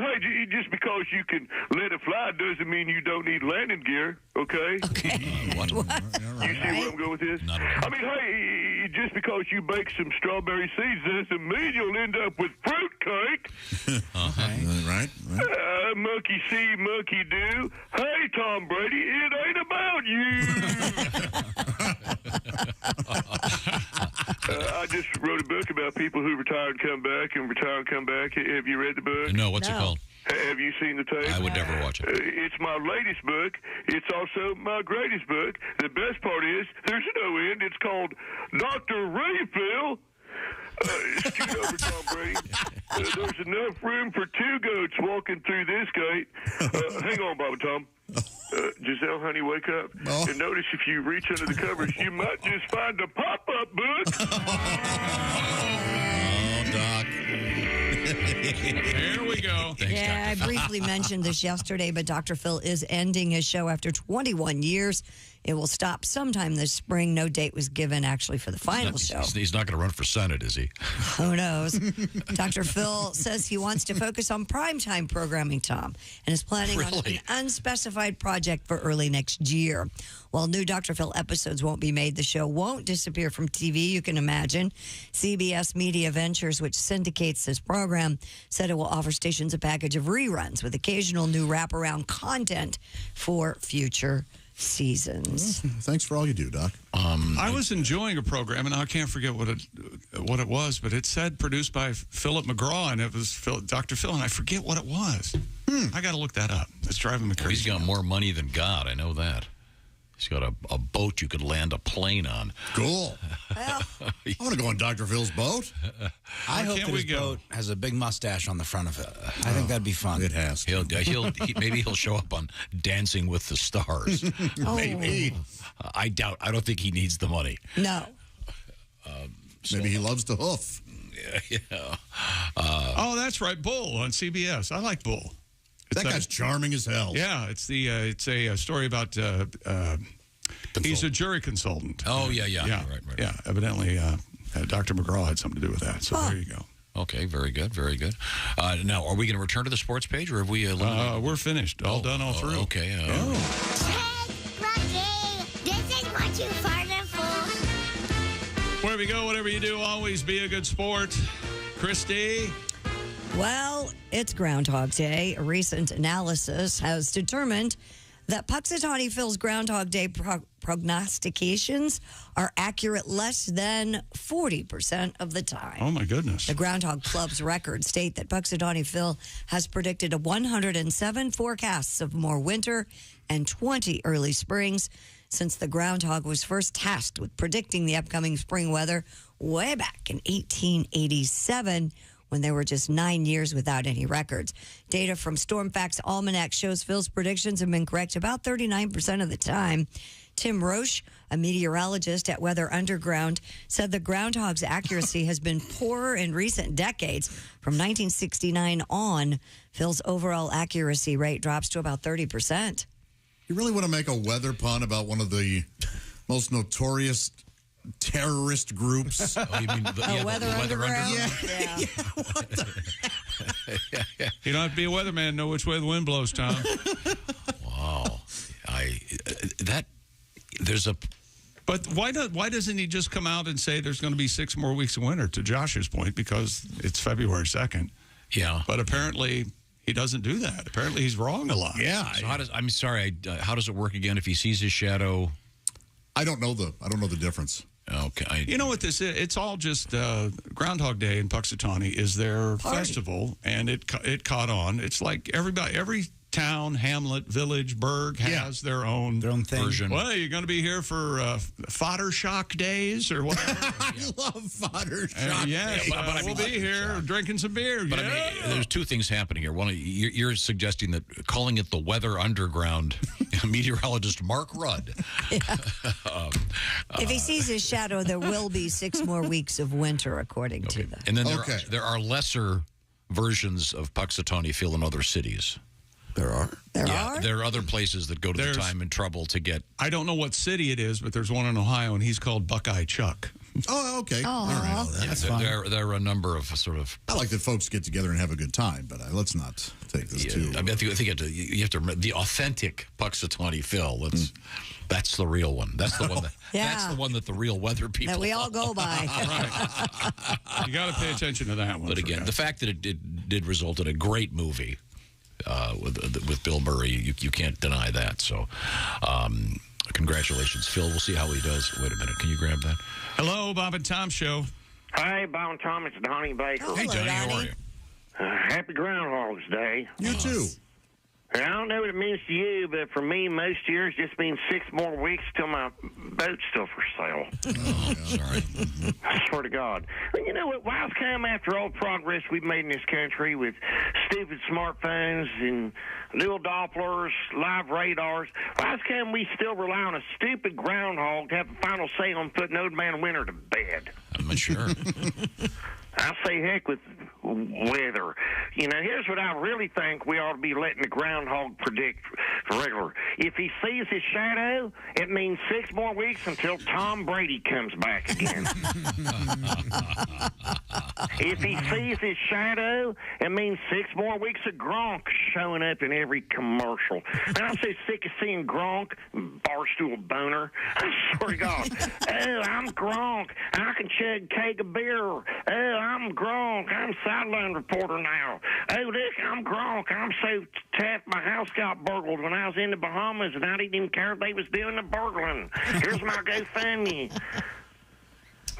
[SPEAKER 19] hey, just because you can let it fly doesn't mean you don't need landing gear, okay?
[SPEAKER 2] Okay.
[SPEAKER 3] What?
[SPEAKER 19] You see where I'm going with this?
[SPEAKER 3] Not at all.
[SPEAKER 19] I mean, hey, just because you bake some strawberry seeds doesn't mean you'll end up with fruitcake.
[SPEAKER 4] Right.
[SPEAKER 19] Monkey see, monkey do. Hey, Tom Brady, it ain't about you. I just wrote a book about people who retire and come back and retire and come back. Have you read the book?
[SPEAKER 3] No, what's it called?
[SPEAKER 19] Have you seen the tape?
[SPEAKER 3] I would never watch it.
[SPEAKER 19] It's my latest book. It's also my greatest book. The best part is there's no end. It's called Dr. Refill. Scoot over, Tom Brady. There's enough room for 2 goats walking through this gate. Hang on, Bob and Tom. Giselle, honey, wake up. And notice if you reach under the covers, you might just find a pop-up book.
[SPEAKER 4] Doc.
[SPEAKER 1] Here we go.
[SPEAKER 2] I briefly mentioned this yesterday, but Dr. Phil is ending his show after 21 years. It will stop sometime this spring. No date was given, actually, for the final show.
[SPEAKER 3] He's not going to run for Senate, is he?
[SPEAKER 2] Who knows? Dr. Phil says he wants to focus on primetime programming, Tom, and is planning on an unspecified project for early next year. While new Dr. Phil episodes won't be made, the show won't disappear from TV, you can imagine. CBS Media Ventures, which syndicates this program, said it will offer stations a package of reruns with occasional new wraparound content for future seasons.
[SPEAKER 4] Thanks for all you do, Doc.
[SPEAKER 1] I was enjoying a program, and I can't forget what it was, but it said produced by Philip McGraw, and it was Dr. Phil, and I forget what it was. I got to look that up. It's driving me crazy.
[SPEAKER 3] He's got more money than God. I know that. He's got a boat you could land a plane on.
[SPEAKER 4] Cool. I want to go on Dr. Phil's boat.
[SPEAKER 5] I hope that his boat has a big mustache on the front of it. I think that'd be fun.
[SPEAKER 4] It has.
[SPEAKER 3] Maybe he'll show up on Dancing with the Stars.
[SPEAKER 4] Maybe.
[SPEAKER 3] I doubt. I don't think he needs the money.
[SPEAKER 2] No.
[SPEAKER 4] Maybe he loves to hoof.
[SPEAKER 3] Yeah.
[SPEAKER 1] Oh, that's right. Bull on CBS. I like Bull.
[SPEAKER 4] That guy's charming as hell.
[SPEAKER 1] Yeah, it's a story about he's a jury consultant.
[SPEAKER 3] Oh, yeah. Right.
[SPEAKER 1] Yeah, evidently Dr. McGraw had something to do with that. So there you go.
[SPEAKER 3] Okay, very good, very good. Now, are we going to return to the sports page, or have we?
[SPEAKER 1] We're finished. All done, all through.
[SPEAKER 3] Okay.
[SPEAKER 6] This is what you farted for.
[SPEAKER 1] Wherever you go, whatever you do, always be a good sport. Christy?
[SPEAKER 2] Well, it's Groundhog Day. A recent analysis has determined that Puxatawny Phil's Groundhog Day prognostications are accurate less than 40% of the time.
[SPEAKER 1] Oh, my goodness.
[SPEAKER 2] The Groundhog Club's records state that Puxatawny Phil has predicted 107 forecasts of more winter and 20 early springs since the groundhog was first tasked with predicting the upcoming spring weather way back in 1887, when there were just 9 years without any records. Data from StormFacts Almanac shows Phil's predictions have been correct about 39% of the time. Tim Roche, a meteorologist at Weather Underground, said the groundhog's accuracy has been poorer in recent decades. From 1969 on, Phil's overall accuracy rate drops to about 30%.
[SPEAKER 4] You really want to make a weather pun about one of the most notorious terrorist groups?
[SPEAKER 3] Oh, you mean the
[SPEAKER 2] Weather Underground?
[SPEAKER 4] Yeah.
[SPEAKER 1] You don't have to be a weatherman to know which way the wind blows, Tom.
[SPEAKER 3] Wow.
[SPEAKER 1] But why doesn't he just come out and say there's going to be 6 more weeks of winter, to Josh's point, because it's February 2nd?
[SPEAKER 3] Yeah.
[SPEAKER 1] But apparently he doesn't do that. Apparently he's wrong a lot.
[SPEAKER 4] Yeah.
[SPEAKER 3] So how does it work again if he sees his shadow?
[SPEAKER 4] I don't know the difference.
[SPEAKER 3] Okay.
[SPEAKER 1] You know what this is? It's all just Groundhog Day in Puxatawny is their festival, and it caught on. It's like every town, hamlet, village, burg has their own
[SPEAKER 5] thing.
[SPEAKER 3] Version.
[SPEAKER 1] Well, you're going to be here for fodder shock days or whatever.
[SPEAKER 4] I love fodder shock
[SPEAKER 1] yes,
[SPEAKER 4] days.
[SPEAKER 1] we'll be here drinking some beer.
[SPEAKER 3] But I mean, there's two things happening here. One, you're suggesting that calling it the Weather Underground, meteorologist Mark Rudd.
[SPEAKER 2] If he sees his shadow, there will be 6 more weeks of winter, according to them.
[SPEAKER 3] And then there are lesser versions of Puxatawny Phil in other cities.
[SPEAKER 4] There are.
[SPEAKER 2] There are?
[SPEAKER 3] There are other places that go to the time and trouble to get.
[SPEAKER 1] I don't know what city it is, but there's one in Ohio, and he's called Buckeye Chuck.
[SPEAKER 4] Oh, okay. All
[SPEAKER 2] right.
[SPEAKER 4] That's fine.
[SPEAKER 3] There are a number of sort of.
[SPEAKER 4] I like that folks get together and have a good time, but let's not take this too.
[SPEAKER 3] I mean, I think you have to remember the authentic Puxatawny Phil. That's the real one. That's the one. That's the one that the real weather people
[SPEAKER 2] that we all go by.
[SPEAKER 1] Right. You got to pay attention to that one.
[SPEAKER 3] But again, the fact that it did result in a great movie with Bill Murray, you can't deny that. So, congratulations, Phil. We'll see how he does. Wait a minute. Can you grab that?
[SPEAKER 1] Hello, Bob and Tom Show.
[SPEAKER 20] Hey, Bob and Tom, it's Donnie Baker.
[SPEAKER 2] Oh,
[SPEAKER 3] Hey, Donnie, how are you?
[SPEAKER 20] Happy Groundhog's Day.
[SPEAKER 4] You too.
[SPEAKER 20] And I don't know what it means to you, but for me, most years just means 6 more weeks till my boat's still for sale.
[SPEAKER 3] Oh, sorry.
[SPEAKER 20] I swear to God. And you know what? Why's come after all the progress we've made in this country with stupid smartphones and little Dopplers, live radars, why's come we still rely on a stupid groundhog to have the final say on putting Old Man Winter to bed?
[SPEAKER 3] I'm not sure.
[SPEAKER 20] I say heck with weather. You know, here's what I really think we ought to be letting the groundhog predict for regular. If he sees his shadow, it means 6 more weeks until Tom Brady comes back again. If he sees his shadow, it means 6 more weeks of Gronk showing up in every commercial. And I'm so sick of seeing Gronk, barstool boner. I swear to God. Oh, I'm Gronk. I can chug a keg of beer. Oh, I'm Gronk. I'm sideline reporter now. Oh, look, I'm Gronk. I'm so tough, my house got burgled when I was in the Bahamas, and I didn't even care if they was doing the burgling. Here's my GoFundMe.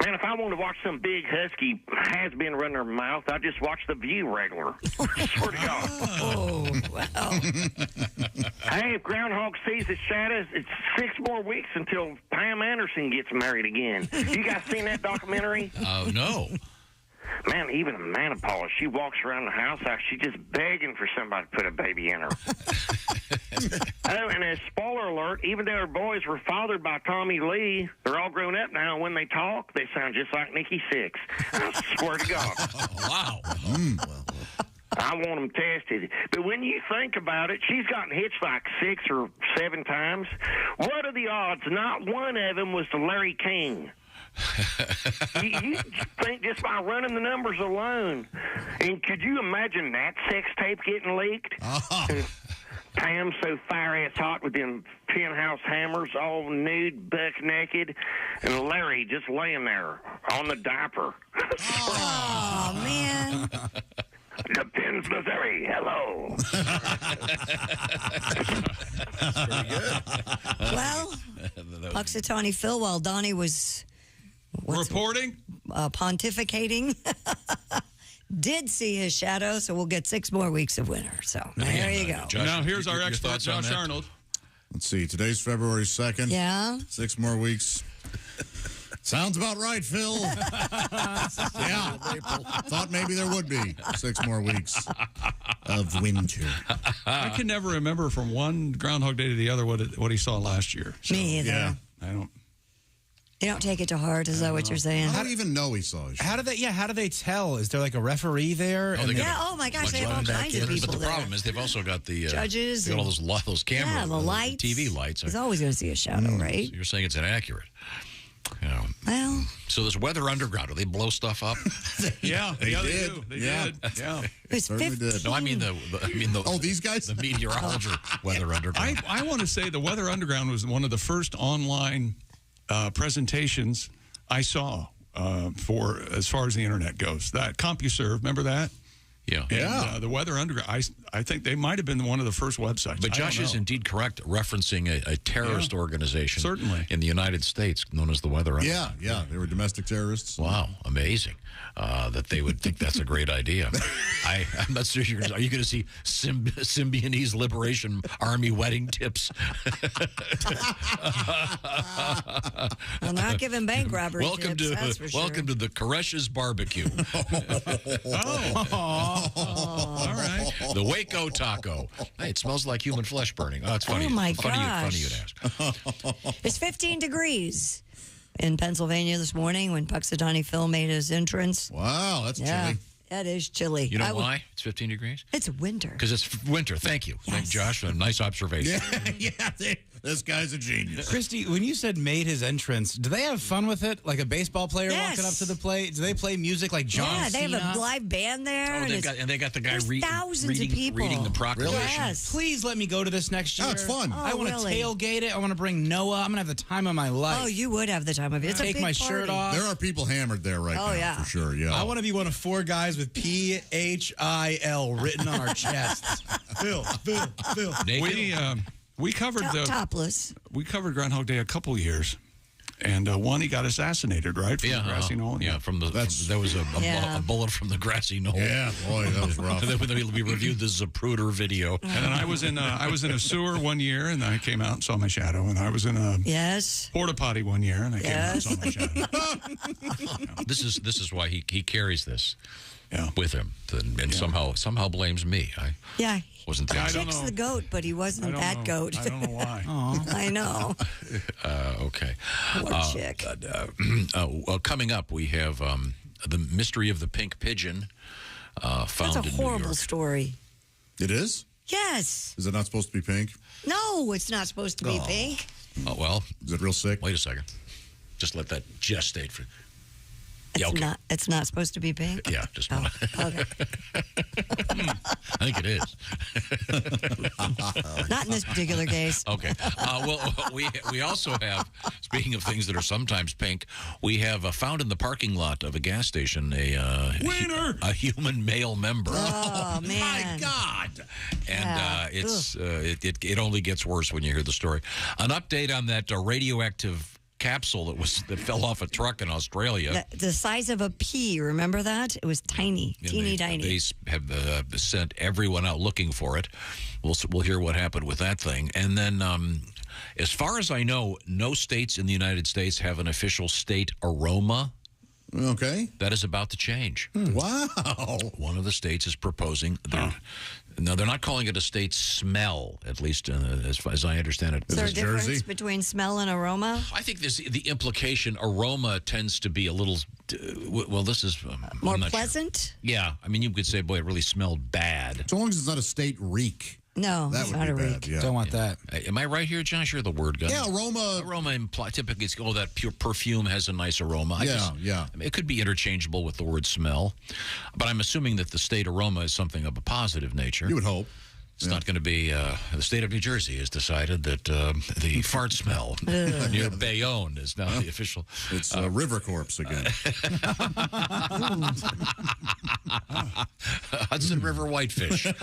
[SPEAKER 20] Man, if I want to watch some big husky has-been run their mouth, I just watch The View regular. I swear to God.
[SPEAKER 2] Oh, wow.
[SPEAKER 20] Hey, if Groundhog sees his shadows, it's 6 more weeks until Pam Anderson gets married again. You guys seen that documentary?
[SPEAKER 3] Oh, no.
[SPEAKER 20] Man, even Amanda Paula, she walks around the house like she's just begging for somebody to put a baby in her. Oh, and a spoiler alert, even though her boys were fathered by Tommy Lee, they're all grown up now, and when they talk, they sound just like Nikki Sixx. I swear to God.
[SPEAKER 3] Wow.
[SPEAKER 20] I want them tested. But when you think about it, she's gotten hitched like 6 or 7 times. What are the odds not one of them was to Larry King? you think just by running the numbers alone. And could you imagine that sex tape getting leaked? And Pam so fire-ass hot with them penthouse hammers, all nude, buck naked, and Larry just laying there on the diaper.
[SPEAKER 2] Oh, man.
[SPEAKER 19] Depends, Missouri. Hello.
[SPEAKER 2] Well, Puxatawny Phil, while Donnie was
[SPEAKER 1] reporting,
[SPEAKER 2] pontificating, did see his shadow, so we'll get 6 more weeks of winter. So there you go.
[SPEAKER 1] Josh, now here's our expert, Josh Arnold.
[SPEAKER 4] Let's see. Today's February 2nd.
[SPEAKER 2] Yeah.
[SPEAKER 4] 6 more weeks. Sounds about right, Phil. Yeah. Thought maybe there would be 6 more weeks of winter.
[SPEAKER 1] I can never remember from one Groundhog Day to the other what he saw last year. So,
[SPEAKER 2] Me either.
[SPEAKER 1] Yeah, I don't.
[SPEAKER 2] You don't take it to heart, is that what you're saying?
[SPEAKER 4] How do you even know he saw his
[SPEAKER 5] How do they tell? Is there like a referee there?
[SPEAKER 2] Oh my gosh, they have all kinds of people
[SPEAKER 3] But the
[SPEAKER 2] there.
[SPEAKER 3] problem is they've also got the
[SPEAKER 2] Judges
[SPEAKER 3] they got all those cameras,
[SPEAKER 2] Yeah, the lights.
[SPEAKER 3] TV lights.
[SPEAKER 2] He's always going to see a shadow, right?
[SPEAKER 3] So you're saying it's inaccurate. You know.
[SPEAKER 2] Well.
[SPEAKER 3] So this Weather Underground, do they blow stuff up?
[SPEAKER 1] Yeah,
[SPEAKER 4] They
[SPEAKER 1] they
[SPEAKER 4] did.
[SPEAKER 1] do. They
[SPEAKER 4] Yeah.
[SPEAKER 1] did. Yeah.
[SPEAKER 2] It's
[SPEAKER 4] Certainly did.
[SPEAKER 3] No, I mean the
[SPEAKER 4] oh, these guys?
[SPEAKER 3] the meteorology Weather Underground.
[SPEAKER 1] I want to say the Weather Underground was one of the first online presentations I saw for as far as the internet goes. That CompuServe, remember that?
[SPEAKER 3] Yeah.
[SPEAKER 1] And, the Weather Underground, I think they might have been one of the first websites.
[SPEAKER 3] But Josh is indeed correct, referencing a terrorist organization
[SPEAKER 1] Certainly.
[SPEAKER 3] in the United States known as the Weather Underground.
[SPEAKER 4] Yeah. They were domestic terrorists.
[SPEAKER 3] Wow, amazing that they would think that's a great idea. I'm not sure. Are you going to see Symbionese Liberation Army wedding tips?
[SPEAKER 2] Well, not giving bank robbery
[SPEAKER 3] welcome
[SPEAKER 2] tips, that's for sure.
[SPEAKER 3] to the Koresh's barbecue.
[SPEAKER 1] All right.
[SPEAKER 3] The Waco taco. Hey, it smells like human flesh burning. Oh, it's funny.
[SPEAKER 2] Oh, my
[SPEAKER 3] funny
[SPEAKER 2] gosh.
[SPEAKER 3] you'd ask.
[SPEAKER 2] It's 15 degrees in Pennsylvania this morning when Puxatawny Phil made his entrance.
[SPEAKER 4] Wow, that's
[SPEAKER 2] Yeah,
[SPEAKER 4] chilly.
[SPEAKER 2] that is chilly.
[SPEAKER 3] You know why it's 15 degrees?
[SPEAKER 2] It's winter.
[SPEAKER 3] Because it's winter. Thank you. Thank Josh. A nice observation.
[SPEAKER 4] This guy's a genius.
[SPEAKER 5] Christy, when you said made his entrance, do they have fun with it? Like a baseball player
[SPEAKER 2] Yes.
[SPEAKER 5] walking up to the plate? Do they play music like John
[SPEAKER 2] Yeah, they
[SPEAKER 5] Cena?
[SPEAKER 2] have a live band there.
[SPEAKER 3] Oh, they got the guy
[SPEAKER 2] thousands of people.
[SPEAKER 3] reading the proclamation.
[SPEAKER 2] Yes.
[SPEAKER 5] Please let me go to this next year.
[SPEAKER 4] Oh, it's fun.
[SPEAKER 2] Oh,
[SPEAKER 5] I want to
[SPEAKER 2] really?
[SPEAKER 5] tailgate it. I want to bring Noah. I'm going to have the time of my life.
[SPEAKER 2] Oh, you would have the time of it. It's a
[SPEAKER 5] Take
[SPEAKER 2] big
[SPEAKER 5] my
[SPEAKER 2] party.
[SPEAKER 5] shirt off.
[SPEAKER 4] There are people hammered there right
[SPEAKER 2] Oh,
[SPEAKER 4] now,
[SPEAKER 2] yeah.
[SPEAKER 4] for sure. Yeah.
[SPEAKER 5] I want to be one of 4 guys with PHIL written on our chests. Phil.
[SPEAKER 1] We covered
[SPEAKER 2] topless.
[SPEAKER 1] We covered Groundhog Day a couple years, and one he got assassinated right from the grassy knoll.
[SPEAKER 3] Yeah, there was a bullet from the grassy knoll.
[SPEAKER 4] Yeah, boy, that was rough.
[SPEAKER 3] And then we reviewed the Zapruder video.
[SPEAKER 1] And then I was in a sewer one year, and I came out and saw my shadow. And I was in a porta potty one year, and I came out and saw my shadow.
[SPEAKER 3] This is why he carries this with him, and somehow blames me. I wasn't
[SPEAKER 2] He
[SPEAKER 3] there.
[SPEAKER 2] kicks the goat, but he wasn't that goat.
[SPEAKER 1] I don't know why.
[SPEAKER 2] I know.
[SPEAKER 3] Okay.
[SPEAKER 2] Poor chick.
[SPEAKER 3] Coming up, we have the mystery of the pink pigeon found
[SPEAKER 2] That's a
[SPEAKER 3] in New
[SPEAKER 2] horrible
[SPEAKER 3] York.
[SPEAKER 2] story.
[SPEAKER 4] It is?
[SPEAKER 2] Yes.
[SPEAKER 4] Is it not supposed to be pink?
[SPEAKER 2] No, it's not supposed to be pink.
[SPEAKER 3] Oh, well.
[SPEAKER 4] Is it real sick?
[SPEAKER 3] Wait a second. Just let that gestate for...
[SPEAKER 2] It's not supposed to be pink?
[SPEAKER 3] Yeah, just
[SPEAKER 2] okay.
[SPEAKER 3] I think it is.
[SPEAKER 2] Not in this particular case.
[SPEAKER 3] Okay. Well, we also have, speaking of things that are sometimes pink, we have found in the parking lot of a gas station a human male member.
[SPEAKER 2] Oh, man.
[SPEAKER 3] My God. And it only gets worse when you hear the story. An update on that radioactive capsule that fell off a truck in Australia.
[SPEAKER 2] The size of a pea, remember that? It was tiny, teeny tiny.
[SPEAKER 3] They have sent everyone out looking for it. We'll hear what happened with that thing. And then, as far as I know, no states in the United States have an official state aroma.
[SPEAKER 4] Okay.
[SPEAKER 3] That is about to change.
[SPEAKER 4] Wow.
[SPEAKER 3] One of the states is proposing. No, they're not calling it a state smell, at least as far as I understand it.
[SPEAKER 2] Is there a difference between smell and aroma?
[SPEAKER 3] I think the implication aroma tends to be a little, well, this is...
[SPEAKER 2] More pleasant?
[SPEAKER 3] Sure. Yeah. I mean, you could say, boy, it really smelled bad.
[SPEAKER 4] So long as it's not a state reek.
[SPEAKER 2] No,
[SPEAKER 4] that
[SPEAKER 2] it's
[SPEAKER 4] would
[SPEAKER 2] not
[SPEAKER 4] be
[SPEAKER 2] a
[SPEAKER 4] bad.
[SPEAKER 2] reek.
[SPEAKER 4] Yeah.
[SPEAKER 5] Don't want that.
[SPEAKER 3] Am I right here, Josh? You're the word guy.
[SPEAKER 4] Yeah, aroma.
[SPEAKER 3] Aroma typically, that pure perfume has a nice aroma. I mean, it could be interchangeable with the word smell, but I'm assuming that the state aroma is something of a positive nature.
[SPEAKER 4] You would hope.
[SPEAKER 3] It's not going to be. The state of New Jersey has decided that the fart smell near Bayonne is now the official.
[SPEAKER 4] It's River Corpse again.
[SPEAKER 3] Hudson River whitefish. The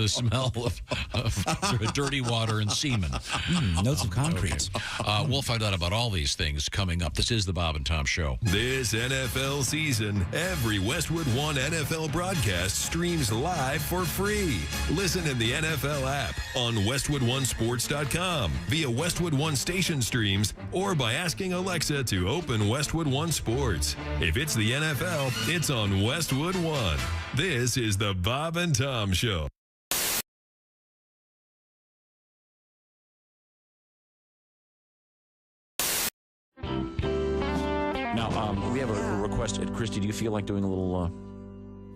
[SPEAKER 3] smell of dirty water and semen.
[SPEAKER 5] Notes of concrete.
[SPEAKER 3] Okay. We'll find out about all these things coming up. This is the Bob and Tom Show.
[SPEAKER 8] This NFL season, every Westwood One NFL broadcast streams live for free. Listen in the NFL app, on WestwoodOneSports.com, via Westwood One station streams, or by asking Alexa to open Westwood One Sports. If it's the NFL, it's on Westwood One. This is the Bob and Tom Show.
[SPEAKER 12] Now, we have a request. Christy, do you feel like doing a little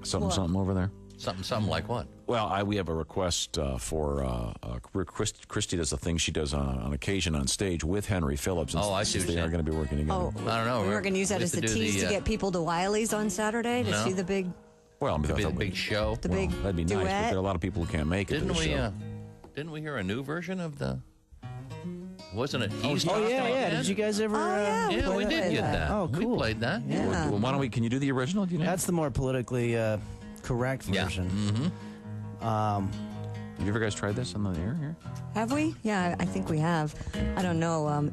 [SPEAKER 12] something over there?
[SPEAKER 13] Something like what?
[SPEAKER 12] Well, we have a request for Christy does a thing she does on occasion on stage with Henry Phillips.
[SPEAKER 13] Oh, I see what
[SPEAKER 12] They
[SPEAKER 13] you're
[SPEAKER 12] are going to be working together.
[SPEAKER 2] Oh,
[SPEAKER 13] I don't know.
[SPEAKER 2] We were going to use that as the tease to get people to Wiley's on Saturday to see the big.
[SPEAKER 12] Well,
[SPEAKER 13] the big show.
[SPEAKER 2] The big
[SPEAKER 12] that'd be nice, but
[SPEAKER 2] duet.
[SPEAKER 12] there are a lot of people who can't make it.
[SPEAKER 13] Didn't
[SPEAKER 12] to the
[SPEAKER 13] we?
[SPEAKER 12] show.
[SPEAKER 13] Didn't we hear a new version of the? Wasn't it?
[SPEAKER 21] Oh, yeah. Did you guys ever?
[SPEAKER 13] Yeah, we did get that.
[SPEAKER 21] Oh, cool.
[SPEAKER 13] We played that.
[SPEAKER 2] Yeah.
[SPEAKER 12] Well, why don't we? Can you do the original? Do you know?
[SPEAKER 21] That's the more politically correct version.
[SPEAKER 13] Mm-hmm.
[SPEAKER 12] Have you ever guys tried this on the air here?
[SPEAKER 2] Have we? Yeah, I think we have. I don't know.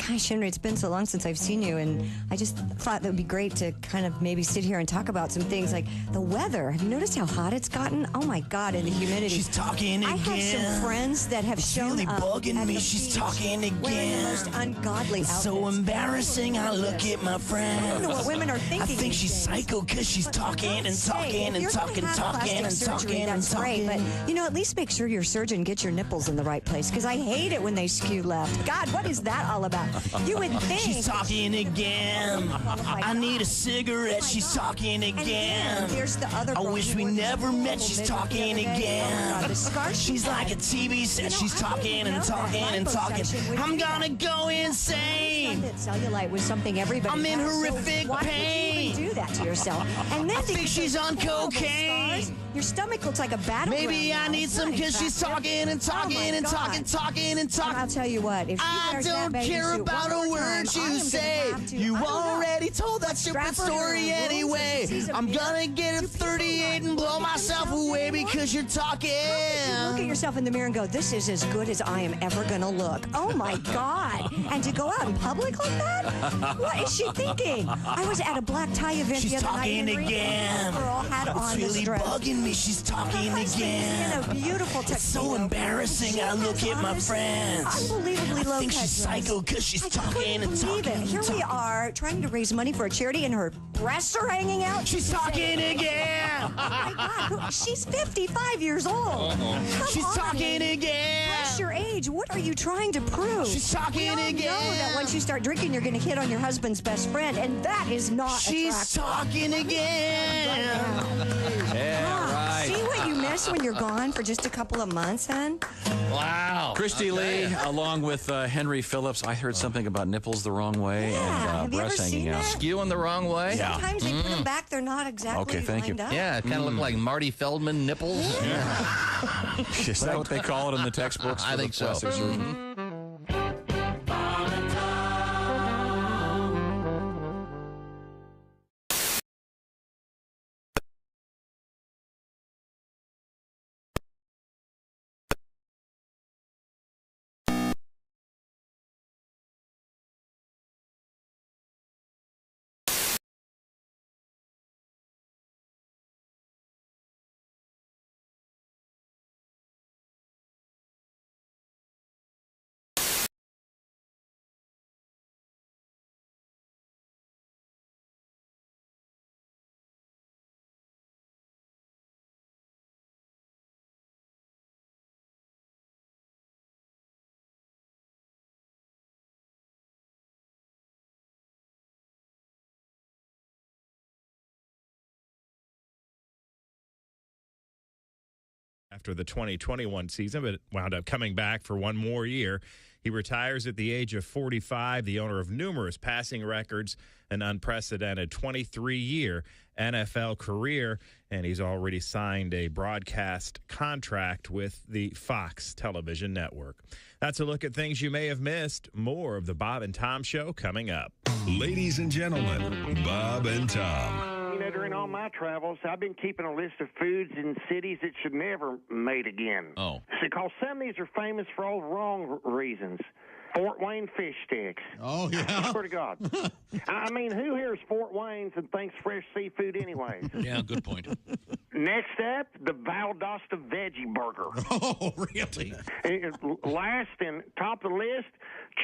[SPEAKER 2] Gosh, Henry, it's been so long since I've seen you, and I just thought that would be great to kind of maybe sit here and talk about some things like the weather. Have you noticed how hot it's gotten? Oh my God, and the humidity.
[SPEAKER 21] She's talking again.
[SPEAKER 2] I have some friends that have shown
[SPEAKER 21] really
[SPEAKER 2] up
[SPEAKER 21] bugging
[SPEAKER 2] at
[SPEAKER 21] me.
[SPEAKER 2] the
[SPEAKER 21] She's
[SPEAKER 2] beach
[SPEAKER 21] talking
[SPEAKER 2] wearing the
[SPEAKER 21] again.
[SPEAKER 2] most ungodly
[SPEAKER 21] It's so
[SPEAKER 2] outfits.
[SPEAKER 21] embarrassing. I look at my friend.
[SPEAKER 2] I don't know what women are thinking.
[SPEAKER 21] I think
[SPEAKER 2] these
[SPEAKER 21] she's
[SPEAKER 2] days.
[SPEAKER 21] psycho because she's talking and talking and talking and talking and talking and
[SPEAKER 2] that's great,
[SPEAKER 21] talking.
[SPEAKER 2] but you know, at least make sure your surgeon gets your nipples in the right place, because I hate it when they skew left. God, what is that all about? You would think.
[SPEAKER 21] She's talking again. I need a cigarette. She's talking
[SPEAKER 2] And
[SPEAKER 21] again.
[SPEAKER 2] then there's the other
[SPEAKER 21] I
[SPEAKER 2] girl
[SPEAKER 21] wish
[SPEAKER 2] who
[SPEAKER 21] we
[SPEAKER 2] wore this
[SPEAKER 21] never met.
[SPEAKER 2] horrible
[SPEAKER 21] She's
[SPEAKER 2] makeup the
[SPEAKER 21] talking
[SPEAKER 2] other day.
[SPEAKER 21] again.
[SPEAKER 2] Oh my God, the scars she
[SPEAKER 21] She's like a
[SPEAKER 2] had.
[SPEAKER 21] TV set. She's
[SPEAKER 2] I
[SPEAKER 21] talking
[SPEAKER 2] didn't
[SPEAKER 21] and
[SPEAKER 2] know
[SPEAKER 21] talking
[SPEAKER 2] that
[SPEAKER 21] and talking.
[SPEAKER 2] liposuction would
[SPEAKER 21] I'm
[SPEAKER 2] do
[SPEAKER 21] gonna
[SPEAKER 2] that.
[SPEAKER 21] go insane.
[SPEAKER 2] That cellulite was something everybody
[SPEAKER 21] I'm in
[SPEAKER 2] has, so
[SPEAKER 21] horrific
[SPEAKER 2] why
[SPEAKER 21] pain.
[SPEAKER 2] would you even do that to yourself? And then
[SPEAKER 21] I think she's on cocaine.
[SPEAKER 2] Scars, your stomach looks like a battleground.
[SPEAKER 21] Maybe I
[SPEAKER 2] now.
[SPEAKER 21] need
[SPEAKER 2] It's
[SPEAKER 21] some
[SPEAKER 2] not
[SPEAKER 21] because she's
[SPEAKER 2] attractive.
[SPEAKER 21] talking and talking
[SPEAKER 2] Oh my
[SPEAKER 21] and
[SPEAKER 2] God.
[SPEAKER 21] talking and
[SPEAKER 2] And
[SPEAKER 21] talking.
[SPEAKER 2] I'll tell you what, if she
[SPEAKER 21] I
[SPEAKER 2] wears that
[SPEAKER 21] don't
[SPEAKER 2] bathing
[SPEAKER 21] care
[SPEAKER 2] suit
[SPEAKER 21] about
[SPEAKER 2] one
[SPEAKER 21] a
[SPEAKER 2] more
[SPEAKER 21] word
[SPEAKER 2] time, I
[SPEAKER 21] you
[SPEAKER 2] am gonna
[SPEAKER 21] say.
[SPEAKER 2] have to-
[SPEAKER 21] You
[SPEAKER 2] I don't know.
[SPEAKER 21] already told that stupid
[SPEAKER 2] Strap her to her
[SPEAKER 21] story
[SPEAKER 2] room so she
[SPEAKER 21] anyway.
[SPEAKER 2] sees a
[SPEAKER 21] I'm
[SPEAKER 2] mirror.
[SPEAKER 21] gonna get a 38 and blow myself away because you're talking.
[SPEAKER 2] You look at yourself in the mirror and go, this is as good as I am ever going to look. Oh, my God. And to go out in public like that? What is she thinking? I was at a black tie event
[SPEAKER 21] She's
[SPEAKER 2] the other night.
[SPEAKER 21] talking
[SPEAKER 2] Henry,
[SPEAKER 21] again.
[SPEAKER 2] and the girl had
[SPEAKER 21] It's
[SPEAKER 2] on
[SPEAKER 21] really
[SPEAKER 2] this dress.
[SPEAKER 21] bugging me. She's talking
[SPEAKER 2] Her husband
[SPEAKER 21] again.
[SPEAKER 2] is in a beautiful
[SPEAKER 21] It's
[SPEAKER 2] tuxedo.
[SPEAKER 21] so embarrassing.
[SPEAKER 2] She
[SPEAKER 21] I look
[SPEAKER 2] has
[SPEAKER 21] at
[SPEAKER 2] on
[SPEAKER 21] my
[SPEAKER 2] this
[SPEAKER 21] friends.
[SPEAKER 2] Unbelievably low
[SPEAKER 21] I think
[SPEAKER 2] cut
[SPEAKER 21] she's
[SPEAKER 2] dress.
[SPEAKER 21] psycho because she's
[SPEAKER 2] I
[SPEAKER 21] talking
[SPEAKER 2] couldn't
[SPEAKER 21] and
[SPEAKER 2] believe
[SPEAKER 21] talking
[SPEAKER 2] it.
[SPEAKER 21] and
[SPEAKER 2] Here we
[SPEAKER 21] talking.
[SPEAKER 2] are trying to raise money for a charity, and her breasts are hanging out.
[SPEAKER 21] She's talking again.
[SPEAKER 2] Oh my God, she's 55 years old. Come
[SPEAKER 21] She's
[SPEAKER 2] on.
[SPEAKER 21] talking again.
[SPEAKER 2] Press your age. What are you trying to prove?
[SPEAKER 21] She's talking
[SPEAKER 2] we all
[SPEAKER 21] again.
[SPEAKER 2] know that once you start drinking, you're going to hit on your husband's best friend, and that is not
[SPEAKER 21] She's
[SPEAKER 2] attractive.
[SPEAKER 21] talking again.
[SPEAKER 12] Yeah, right.
[SPEAKER 2] See what you miss when you're gone for just a couple of months, hon?
[SPEAKER 13] Wow.
[SPEAKER 12] Christy Lee, along with Henry Phillips. I heard something about nipples the wrong way
[SPEAKER 2] Yeah,
[SPEAKER 12] and
[SPEAKER 2] have you
[SPEAKER 12] breasts
[SPEAKER 2] ever
[SPEAKER 12] hanging
[SPEAKER 2] seen
[SPEAKER 12] out.
[SPEAKER 2] that?
[SPEAKER 13] Skewing the wrong way.
[SPEAKER 12] Yeah.
[SPEAKER 2] Sometimes they put them back, they're not exactly
[SPEAKER 12] Okay, thank you.
[SPEAKER 2] lined up.
[SPEAKER 13] Yeah, it kind of looked like Marty Feldman nipples.
[SPEAKER 12] Is that what they call it in the textbooks?
[SPEAKER 13] I
[SPEAKER 12] for the
[SPEAKER 13] think so.
[SPEAKER 12] plastic surgery?
[SPEAKER 7] After the 2021 season, but wound up coming back for one more year. He retires at the age of 45, the owner of numerous passing records, an unprecedented 23-year NFL career, and he's already signed a broadcast contract with the Fox television network. That's a look at things you may have missed. More of the Bob and Tom Show coming up.
[SPEAKER 8] Ladies and gentlemen, Bob and Tom.
[SPEAKER 20] You know, during all my travels, I've been keeping a list of foods in cities that should never made again.
[SPEAKER 3] Oh.
[SPEAKER 20] Because some of these are famous for all the wrong reasons. Fort Wayne fish sticks.
[SPEAKER 4] Oh, yeah?
[SPEAKER 20] I swear to God. I mean, who hears Fort Wayne's and thinks fresh seafood anyways?
[SPEAKER 3] Yeah, good point.
[SPEAKER 20] Next up, the Valdosta Veggie Burger.
[SPEAKER 4] Oh, really?
[SPEAKER 20] Last and top of the list,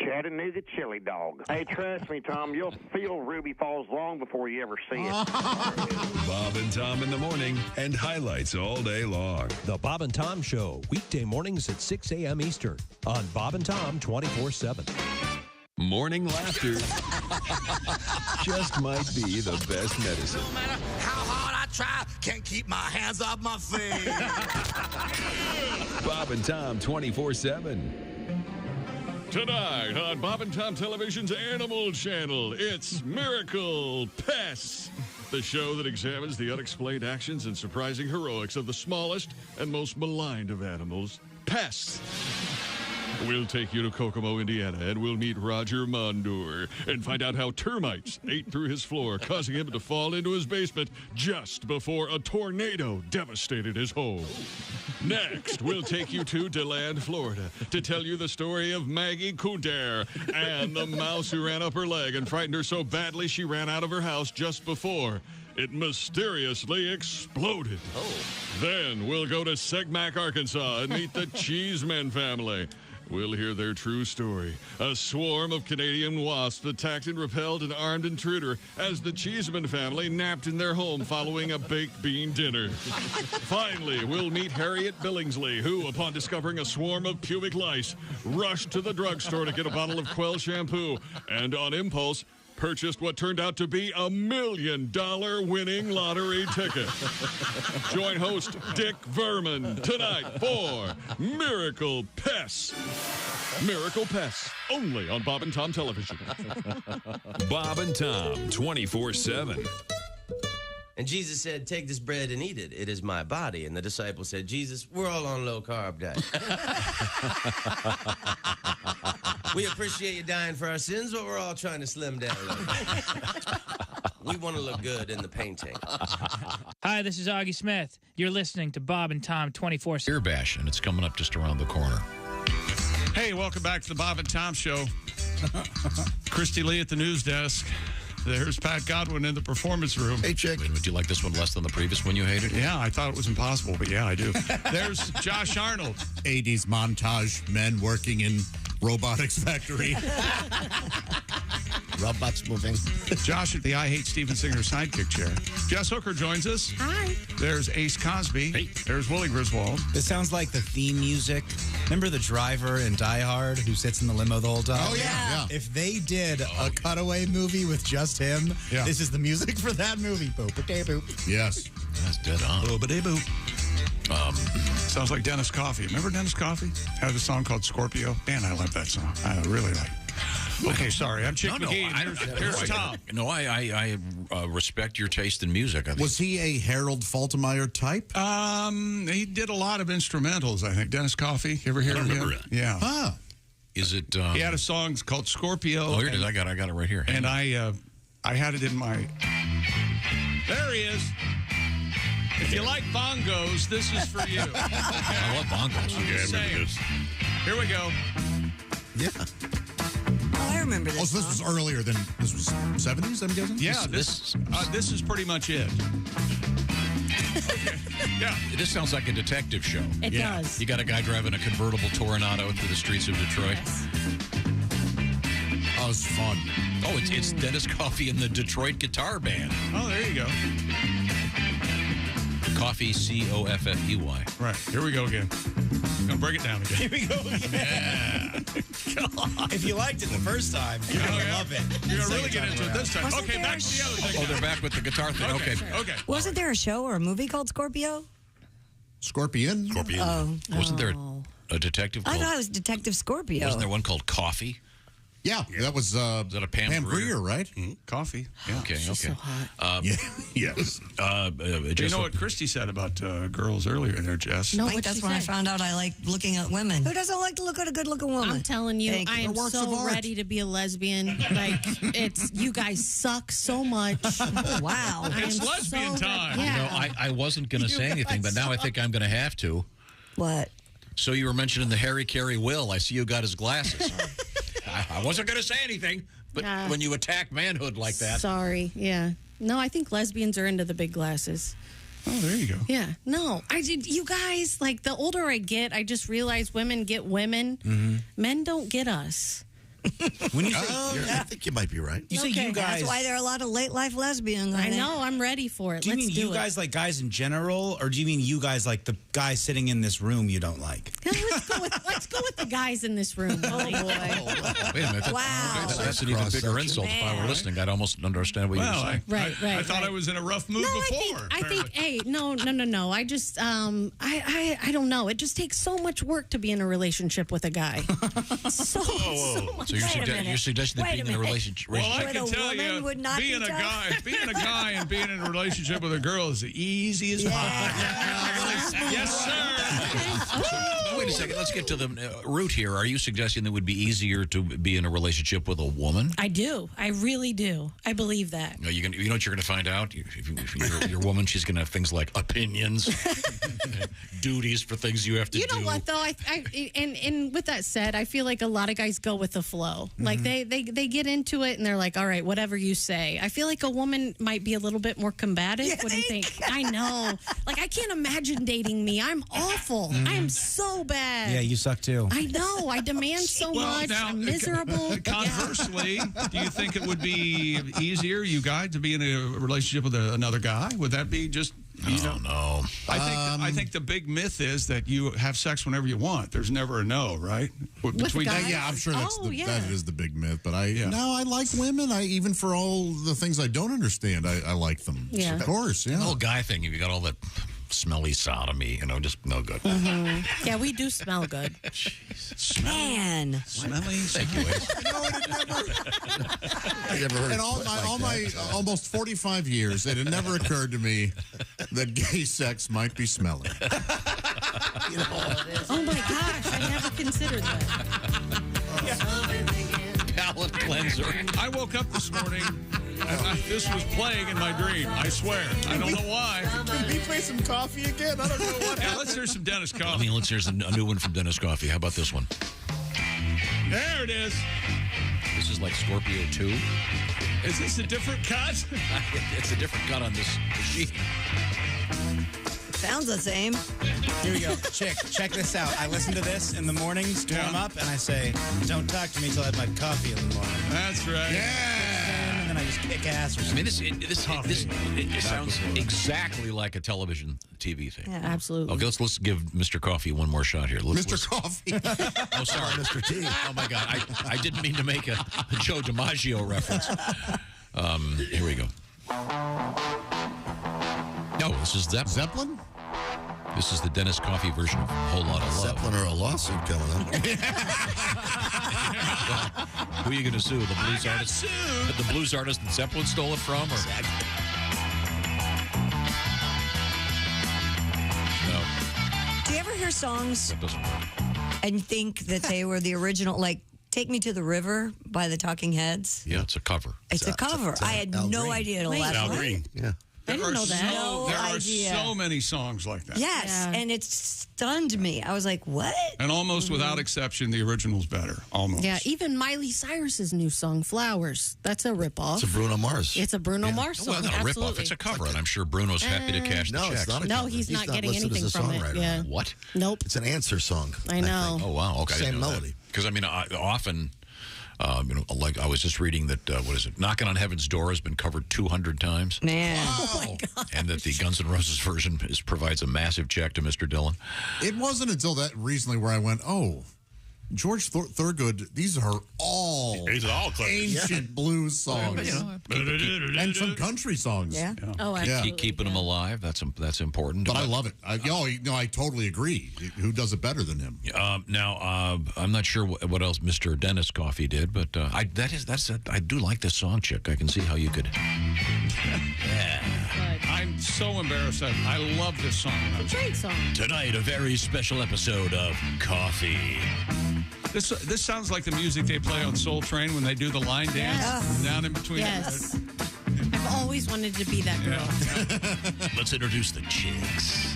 [SPEAKER 20] Chattanooga Chili Dog. Hey, trust me, Tom, you'll feel Ruby Falls long before you ever see it.
[SPEAKER 8] Bob and Tom in the morning and highlights all day long.
[SPEAKER 10] The Bob and Tom Show, weekday mornings at 6 a.m. Eastern on Bob and Tom 24/7.
[SPEAKER 8] Morning laughter just might be the best medicine.
[SPEAKER 6] No matter how hard I try, can't keep my hands off my face.
[SPEAKER 8] Bob and Tom 24/7.
[SPEAKER 1] Tonight on Bob and Tom Television's Animal Channel, it's Miracle Pests, the show that examines the unexplained actions and surprising heroics of the smallest and most maligned of animals, pests. We'll take you to Kokomo, Indiana, and we'll meet Roger Mondor and find out how termites ate through his floor, causing him to fall into his basement just before a tornado devastated his home. Next, we'll take you to DeLand, Florida, to tell you the story of Maggie Kunder and the mouse who ran up her leg and frightened her so badly she ran out of her house just before it mysteriously exploded. Then we'll go to Segmack, Arkansas, and meet the Cheeseman family. We'll hear their true story. A swarm of Canadian wasps attacked and repelled an armed intruder as the Cheeseman family napped in their home following a baked bean dinner. Finally, we'll meet Harriet Billingsley, who, upon discovering a swarm of pubic lice, rushed to the drugstore to get a bottle of Quell shampoo and, on impulse, purchased what turned out to be $1 million winning lottery ticket. Join host Dick Verman tonight for Miracle Pests. Miracle Pests, only on Bob and Tom Television.
[SPEAKER 8] Bob and Tom 24/7.
[SPEAKER 22] And Jesus said, take this bread and eat it. It is my body. And the disciples said, Jesus, we're all on low-carb diet. We appreciate you dying for our sins, but we're all trying to slim down a little bit. We want to look good in the painting.
[SPEAKER 23] Hi, this is Augie Smith. You're listening to Bob and Tom 24/7.
[SPEAKER 3] Beer Bash, and it's coming up just around the corner.
[SPEAKER 1] Hey, welcome back to the Bob and Tom Show. Christy Lee at the news desk. There's Pat Godwin in the performance room.
[SPEAKER 3] Hey, chick. Would you like this one less than the previous one you hated?
[SPEAKER 1] Yeah, I thought it was impossible, but yeah, I do. There's Josh Arnold.
[SPEAKER 4] 80s montage, men working in robotics factory.
[SPEAKER 9] Robots moving.
[SPEAKER 1] Josh at the I Hate Steven Singer sidekick chair. Jess Hooker joins us.
[SPEAKER 5] Hi.
[SPEAKER 1] There's Ace Cosby. Hey. There's Willie Griswold.
[SPEAKER 5] This sounds like the theme music. Remember the driver in Die Hard who sits in the limo the whole time?
[SPEAKER 4] Oh, yeah.
[SPEAKER 5] If they did a cutaway movie with just him, this is the music for that movie. Boop-a-day-boop.
[SPEAKER 4] Yes.
[SPEAKER 3] That's dead on.
[SPEAKER 1] Boop-a-day-boop. Sounds like Dennis Coffey. Remember Dennis Coffey? Had a song called Scorpio. Man, I love that song. I really like it. Okay, sorry. I'm Chick McGee. Here's Tom.
[SPEAKER 3] No, I respect your taste in music. I think.
[SPEAKER 4] Was he a Harold Faltermeyer type?
[SPEAKER 1] He did a lot of instrumentals, I think. Dennis Coffey. You ever hear of him?
[SPEAKER 3] remember that.
[SPEAKER 1] Yeah.
[SPEAKER 4] Huh.
[SPEAKER 3] Is it?
[SPEAKER 1] He had a song called Scorpio.
[SPEAKER 3] Oh, here it is. I got it right here.
[SPEAKER 1] And I had it in my... There he is. If you like bongos, this is for you.
[SPEAKER 3] I love bongos.
[SPEAKER 1] Yeah, here we go.
[SPEAKER 4] Yeah.
[SPEAKER 2] Oh, I remember this.
[SPEAKER 4] Oh, so this was earlier than this was 70s, I'm guessing?
[SPEAKER 1] Yeah, this is pretty much it. Okay. Yeah.
[SPEAKER 3] This sounds like a detective show.
[SPEAKER 15] It does.
[SPEAKER 3] You got a guy driving a convertible Toronado through the streets of Detroit.
[SPEAKER 15] Yes.
[SPEAKER 4] Oh, it's fun.
[SPEAKER 3] Oh, it's Dennis Coffey and the Detroit Guitar Band.
[SPEAKER 1] Oh, there you go.
[SPEAKER 3] Coffey, Coffey.
[SPEAKER 1] Right. Here we go again. Gonna break it down again.
[SPEAKER 5] Here we go again.
[SPEAKER 1] Yeah.
[SPEAKER 5] If you liked it the first time, you're going to love it.
[SPEAKER 1] You're going to really get into it this time.
[SPEAKER 2] Wasn't
[SPEAKER 1] Okay,
[SPEAKER 2] there
[SPEAKER 1] back
[SPEAKER 2] a
[SPEAKER 1] to the other thing.
[SPEAKER 3] Oh, they're back with the guitar thing. Okay.
[SPEAKER 2] Wasn't there a show or a movie called Scorpio?
[SPEAKER 4] Scorpion?
[SPEAKER 2] Oh.
[SPEAKER 3] Wasn't there a detective
[SPEAKER 2] I
[SPEAKER 3] called...
[SPEAKER 2] thought it was Detective Scorpio.
[SPEAKER 3] Wasn't there one called Coffee?
[SPEAKER 4] Yeah, that was
[SPEAKER 3] Is that a Pam
[SPEAKER 4] Grier, right?
[SPEAKER 1] Coffee. Yeah.
[SPEAKER 3] Okay,
[SPEAKER 15] She's
[SPEAKER 3] okay.
[SPEAKER 15] so hot.
[SPEAKER 4] Yes.
[SPEAKER 1] You know what Christy said about girls earlier there, Jess?
[SPEAKER 15] No,
[SPEAKER 11] Wait,
[SPEAKER 15] what
[SPEAKER 11] that's
[SPEAKER 15] she
[SPEAKER 11] when I
[SPEAKER 15] said.
[SPEAKER 11] found out I like looking at women.
[SPEAKER 2] Who doesn't like to look at a good-looking woman?
[SPEAKER 14] I'm telling you,
[SPEAKER 2] Thank
[SPEAKER 14] I am
[SPEAKER 4] They're works
[SPEAKER 14] so
[SPEAKER 4] of art.
[SPEAKER 14] ready to be a lesbian. Like, it's you guys suck so much.
[SPEAKER 2] Wow.
[SPEAKER 14] I
[SPEAKER 1] It's
[SPEAKER 14] am
[SPEAKER 1] lesbian
[SPEAKER 14] so
[SPEAKER 1] time.
[SPEAKER 14] Yeah.
[SPEAKER 3] You know, I wasn't going to say anything, but now I think I'm going to have to.
[SPEAKER 2] What?
[SPEAKER 3] So you were mentioning the Harry Carey Will. I see you got his glasses. I wasn't going to say anything, but when you attack manhood like that.
[SPEAKER 14] Sorry. Yeah. No, I think lesbians are into the big glasses.
[SPEAKER 1] Oh, there you go.
[SPEAKER 14] Yeah. No, you guys, like, the older I get, I just realize women get women.
[SPEAKER 5] Mm-hmm.
[SPEAKER 14] Men don't get us.
[SPEAKER 5] When you say,
[SPEAKER 17] I think you might be right.
[SPEAKER 5] you say you guys.
[SPEAKER 2] That's why there are a lot of late-life lesbians.
[SPEAKER 14] I know. I'm ready for it.
[SPEAKER 5] Do you
[SPEAKER 14] Let's
[SPEAKER 5] mean
[SPEAKER 14] do
[SPEAKER 5] you
[SPEAKER 14] it.
[SPEAKER 5] guys like guys in general, or do you mean you guys like the guy sitting in this room you don't like?
[SPEAKER 14] Yeah, let's go with the guys in this room. Oh, boy.
[SPEAKER 3] Wait a minute.
[SPEAKER 2] Wow.
[SPEAKER 3] That's an even bigger insult. If I were listening, I'd almost understand what you were saying.
[SPEAKER 1] I thought I was in a rough mood before.
[SPEAKER 14] I think, hey, no. I just, I don't know. It just takes so much work to be in a relationship with a guy. So much.
[SPEAKER 3] So you're suggesting that
[SPEAKER 2] Wait
[SPEAKER 3] being
[SPEAKER 2] a
[SPEAKER 3] in a
[SPEAKER 2] minute.
[SPEAKER 3] relationship.
[SPEAKER 1] Well, I
[SPEAKER 2] Would
[SPEAKER 1] can
[SPEAKER 2] a
[SPEAKER 1] tell
[SPEAKER 2] woman
[SPEAKER 1] you,
[SPEAKER 2] would not
[SPEAKER 1] being
[SPEAKER 2] be
[SPEAKER 1] a
[SPEAKER 2] tough?
[SPEAKER 1] guy and being in a relationship with a girl is the easiest part. Yes, sir.
[SPEAKER 3] Now, wait a second. Let's get to the root here. Are you suggesting that it would be easier to be in a relationship with a woman?
[SPEAKER 14] I do. I really do. I believe that.
[SPEAKER 3] No, you know what you're going to find out? If you're a woman, she's going to have things like opinions, duties for things you have to do.
[SPEAKER 14] You know what, though? And with that said, I feel like a lot of guys go with the flow. Like, they get into it, and they're like, all right, whatever you say. I feel like a woman might be a little bit more combative. What do you think? I know. Like, I can't imagine dating me. I'm awful. I am so bad.
[SPEAKER 5] Yeah, you suck too.
[SPEAKER 14] I know. I demand so much. I'm miserable.
[SPEAKER 1] Conversely, do you think it would be easier, you guys, to be in a relationship with another guy? Would that be just...
[SPEAKER 3] No.
[SPEAKER 1] I think the big myth is that you have sex whenever you want. There's never a no, right? Between
[SPEAKER 14] guys?
[SPEAKER 4] Yeah, I'm sure that's
[SPEAKER 14] yeah.
[SPEAKER 4] that is the big myth. But I like women. Even for all the things I don't understand, I like them.
[SPEAKER 14] Yeah.
[SPEAKER 4] Of course, yeah.
[SPEAKER 3] The whole guy thing, you got all that smelly sodomy, just no good.
[SPEAKER 14] Yeah, we do smell good.
[SPEAKER 2] Man.
[SPEAKER 1] Smelly.
[SPEAKER 3] Thank you, Ace.
[SPEAKER 17] I never heard
[SPEAKER 4] In all my almost 45 years, it had never occurred to me that gay sex might be smelly.
[SPEAKER 14] Oh, my gosh. I never considered that.
[SPEAKER 3] Palate cleanser.
[SPEAKER 1] I woke up this morning and this was playing in my dream. I swear. I don't know why.
[SPEAKER 5] Can we play some coffee again? I don't know what
[SPEAKER 1] Yeah, let's hear some Dennis Coffee.
[SPEAKER 3] Let's hear a new one from Dennis Coffee. How about this one?
[SPEAKER 1] There it is.
[SPEAKER 3] This is like Scorpio 2.
[SPEAKER 1] Is this a different cut?
[SPEAKER 3] It's a different cut on this machine.
[SPEAKER 2] Sounds the same.
[SPEAKER 5] Here we go. Check this out. I listen to this in the mornings, warm up, and I say, don't talk to me till I have my coffee in the morning.
[SPEAKER 1] That's right.
[SPEAKER 5] Yeah. And then I just kick ass or something.
[SPEAKER 3] It sounds exactly like a television TV thing.
[SPEAKER 14] Yeah, absolutely.
[SPEAKER 3] Okay, let's give Mr. Coffee one more shot here.
[SPEAKER 4] Mr. Coffee.
[SPEAKER 3] Oh, sorry,
[SPEAKER 17] Mr. T.
[SPEAKER 3] Oh my God, I didn't mean to make a Joe DiMaggio reference. Here we go. No, this is
[SPEAKER 4] Zeppelin.
[SPEAKER 3] This is the Dennis Coffee version of Whole Lot of Love.
[SPEAKER 17] Zeppelin or a lawsuit coming up.
[SPEAKER 3] Who are you going to sue? The blues artist? The blues artist that Zeppelin stole it from? Or? No.
[SPEAKER 2] Do you ever hear songs
[SPEAKER 3] That doesn't work.
[SPEAKER 2] and think that they were the original, like Take Me to the River by the Talking Heads?
[SPEAKER 3] Yeah, it's a cover.
[SPEAKER 2] It's a cover. I had no idea till last
[SPEAKER 1] Al
[SPEAKER 2] night.
[SPEAKER 1] Green.
[SPEAKER 17] Yeah.
[SPEAKER 14] I didn't know that.
[SPEAKER 1] There
[SPEAKER 2] idea.
[SPEAKER 1] are so many songs like that.
[SPEAKER 2] Yes, and it stunned me. I was like, what?
[SPEAKER 1] And almost without exception, the original's better. Almost.
[SPEAKER 14] Yeah, even Miley Cyrus's new song, Flowers. That's a ripoff.
[SPEAKER 17] It's a Bruno Mars.
[SPEAKER 14] It's a Bruno Mars song.
[SPEAKER 3] Well, not a
[SPEAKER 14] absolutely.
[SPEAKER 3] rip-off. It's a cover, and I'm sure Bruno's happy to cash the
[SPEAKER 17] No,
[SPEAKER 3] checks.
[SPEAKER 17] it's not a
[SPEAKER 14] No,
[SPEAKER 17] cover.
[SPEAKER 14] he's not getting
[SPEAKER 17] listed
[SPEAKER 14] anything
[SPEAKER 17] as a
[SPEAKER 14] from it.
[SPEAKER 17] songwriter.
[SPEAKER 14] Yeah.
[SPEAKER 3] What?
[SPEAKER 14] Nope.
[SPEAKER 17] It's an answer song.
[SPEAKER 14] I know.
[SPEAKER 3] Oh, wow. Okay. I didn't
[SPEAKER 17] Same
[SPEAKER 3] know that.
[SPEAKER 17] melody.
[SPEAKER 3] Because, I mean, often... like I was just reading that, what is it? Knocking on Heaven's Door has been covered 200 times.
[SPEAKER 2] Man.
[SPEAKER 14] Oh, my God.
[SPEAKER 3] And that the Guns N' Roses version provides a massive check to Mr. Dillon.
[SPEAKER 4] It wasn't until that recently where I went, oh, George Thorogood, these are all ancient blues songs. And some country songs.
[SPEAKER 2] Yeah.
[SPEAKER 14] Oh,
[SPEAKER 3] Keep
[SPEAKER 14] absolutely.
[SPEAKER 3] keeping them alive. That's important.
[SPEAKER 4] But I love it. I totally agree. Who does it better than him?
[SPEAKER 3] Now, I'm not sure what else Mr. Dennis Coffey did, but I do like this song, Chick. I can see how you could.
[SPEAKER 1] Yeah. I'm so embarrassed. I love this song.
[SPEAKER 14] It's a great song.
[SPEAKER 3] Tonight, a very special episode of Coffee.
[SPEAKER 1] This sounds like the music they play on Soul Train when they do the line dance down in between.
[SPEAKER 14] Yes. I've always wanted to be that girl.
[SPEAKER 3] Let's introduce the chicks.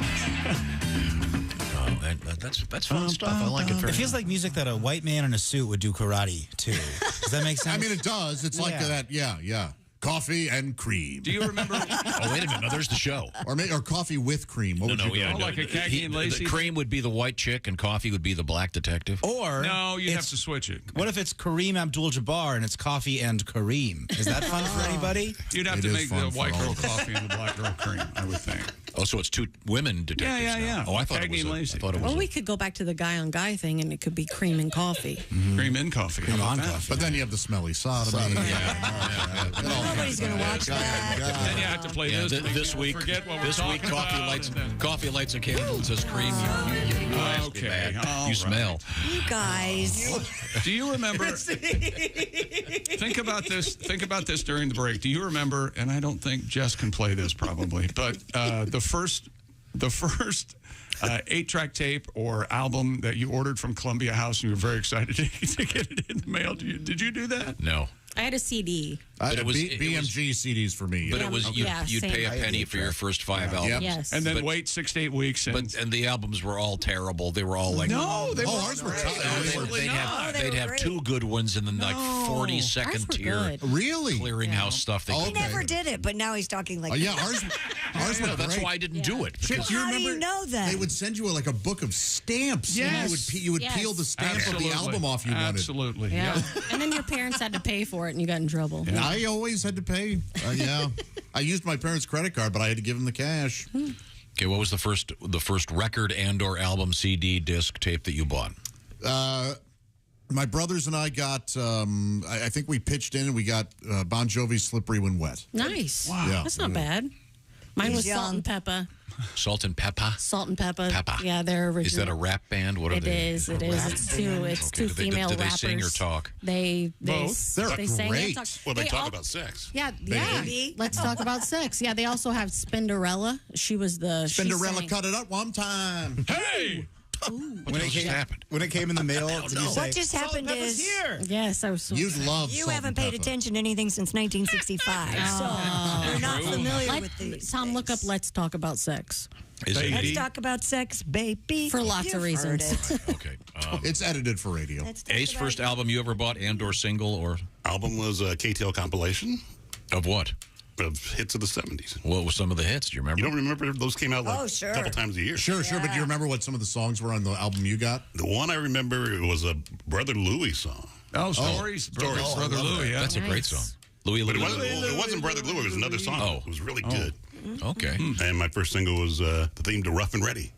[SPEAKER 3] That's fun stuff. I like it very
[SPEAKER 5] It feels like music that a white man in a suit would do karate, too. Does that make sense?
[SPEAKER 4] I mean, it does. It's like that. Yeah. Coffee and cream.
[SPEAKER 1] Do you remember?
[SPEAKER 3] Oh, wait a minute. No, there's the show.
[SPEAKER 4] Or coffee with cream. What would you go?
[SPEAKER 1] Like a khaki and lacy?
[SPEAKER 3] The cream would be the white chick, and coffee would be the black detective.
[SPEAKER 5] Or
[SPEAKER 1] no, you'd have to switch it.
[SPEAKER 5] What if it's Kareem Abdul-Jabbar and it's coffee and Kareem? Is that fun for anybody?
[SPEAKER 1] You'd have to make the white girl coffee and the black girl cream, I would think.
[SPEAKER 3] Oh, so it's two women detectives.
[SPEAKER 1] Yeah.
[SPEAKER 3] Oh, I thought it was.
[SPEAKER 14] Well, we could go back to the guy on guy thing, and it could be cream and coffee.
[SPEAKER 1] Cream and coffee.
[SPEAKER 4] Cream on coffee. But then you have the smelly sodomy.
[SPEAKER 2] Nobody's going to watch that.
[SPEAKER 1] Then you have to play this.
[SPEAKER 3] This week,
[SPEAKER 1] Forget what we're
[SPEAKER 3] this week,
[SPEAKER 1] talking
[SPEAKER 3] coffee lights a candle and says cream.
[SPEAKER 1] Okay.
[SPEAKER 3] You smell.
[SPEAKER 2] You guys.
[SPEAKER 1] Do you remember? Think about this. Think about this during the break. Do you remember? And I don't think Jess can play this probably, but the first 8-track tape or album that you ordered from Columbia House, and you were very excited to get it in the mail. Did you do that?
[SPEAKER 3] No.
[SPEAKER 14] I had a CD.
[SPEAKER 3] But it was
[SPEAKER 4] BMG CDs for me.
[SPEAKER 3] But it was you'd pay a penny for your first 5 albums.
[SPEAKER 14] Yes.
[SPEAKER 1] And then wait 6 to 8 weeks.
[SPEAKER 3] And the albums were all terrible. They were all like
[SPEAKER 1] ours were
[SPEAKER 3] They'd have 2 good ones and then like 42nd tier.
[SPEAKER 4] Really?
[SPEAKER 3] Clearinghouse stuff.
[SPEAKER 2] He never did it, but now he's talking like
[SPEAKER 4] ours were
[SPEAKER 3] that's
[SPEAKER 4] great.
[SPEAKER 3] why I didn't do it.
[SPEAKER 4] Chick, you
[SPEAKER 2] How
[SPEAKER 4] remember?
[SPEAKER 2] do you know that?
[SPEAKER 4] They would send you like a book of stamps.
[SPEAKER 1] Yes.
[SPEAKER 4] And you would peel the stamp of the album off you wanted.
[SPEAKER 1] Absolutely.
[SPEAKER 14] Yeah. And then your parents had to pay for it, and you got in trouble.
[SPEAKER 4] And I always had to pay. I used my parents' credit card, but I had to give them the cash.
[SPEAKER 3] Okay, what was the first record and/or album, CD, disc, tape that you bought?
[SPEAKER 4] My brothers and I got. I think we pitched in and we got Bon Jovi's "Slippery When Wet."
[SPEAKER 14] Nice.
[SPEAKER 4] Wow. Yeah.
[SPEAKER 14] That's not bad. Mine
[SPEAKER 2] He's
[SPEAKER 14] was Salt
[SPEAKER 2] young.
[SPEAKER 14] and Pepper.
[SPEAKER 3] Salt and Pepper.
[SPEAKER 14] Salt and Pepper.
[SPEAKER 3] Peppa.
[SPEAKER 14] Yeah, they're original.
[SPEAKER 3] Is that a rap band? What are they?
[SPEAKER 14] It is. It's two. It's two female
[SPEAKER 3] do they
[SPEAKER 14] rappers.
[SPEAKER 3] sing or talk?
[SPEAKER 14] They
[SPEAKER 4] Both. They're
[SPEAKER 14] sing and
[SPEAKER 4] great.
[SPEAKER 14] talk.
[SPEAKER 16] Well, they talk
[SPEAKER 14] all-
[SPEAKER 16] about sex.
[SPEAKER 14] Yeah.
[SPEAKER 2] Baby.
[SPEAKER 14] Let's talk about sex. Yeah, they also have Spinderella. She was the she
[SPEAKER 4] Cinderella
[SPEAKER 14] sang-
[SPEAKER 4] cut it up one time.
[SPEAKER 1] Hey!
[SPEAKER 5] When it came in the mail, did you say,
[SPEAKER 2] What just happened
[SPEAKER 5] Salt and
[SPEAKER 2] is
[SPEAKER 5] Pepper's here?
[SPEAKER 14] Yes, I was. So
[SPEAKER 4] You'd love.
[SPEAKER 2] you
[SPEAKER 4] Salt
[SPEAKER 2] haven't
[SPEAKER 4] and
[SPEAKER 2] paid
[SPEAKER 4] Pepper.
[SPEAKER 2] attention to anything since 1965, so you're not familiar with these.
[SPEAKER 14] Tom, look up.
[SPEAKER 2] things.
[SPEAKER 14] Let's talk about sex.
[SPEAKER 3] Is it?
[SPEAKER 2] Let's talk about sex, baby.
[SPEAKER 14] For lots of
[SPEAKER 2] You've heard
[SPEAKER 14] reasons.
[SPEAKER 2] it.
[SPEAKER 3] Okay.
[SPEAKER 4] It's edited for radio.
[SPEAKER 2] Let's talk
[SPEAKER 3] Ace,
[SPEAKER 2] about
[SPEAKER 3] first
[SPEAKER 2] it.
[SPEAKER 3] album you ever bought and/or single or
[SPEAKER 16] Album was a KTL compilation
[SPEAKER 3] of what?
[SPEAKER 16] of hits of the 70s.
[SPEAKER 3] What was some of the hits? Do you remember?
[SPEAKER 16] You don't remember those came out like
[SPEAKER 2] Oh, sure.
[SPEAKER 16] a couple times a year?
[SPEAKER 4] Sure. But do you remember what some of the songs were on the album you got?
[SPEAKER 16] The one I remember it was a Brother Louie song.
[SPEAKER 1] Oh, Stories. Brother Louie, yeah.
[SPEAKER 3] That's a great song. Louie.
[SPEAKER 16] But it wasn't Brother Louie, it was another song.
[SPEAKER 3] Oh.
[SPEAKER 16] It was really good.
[SPEAKER 3] Okay.
[SPEAKER 16] And my first single was the theme to Rough and Ready.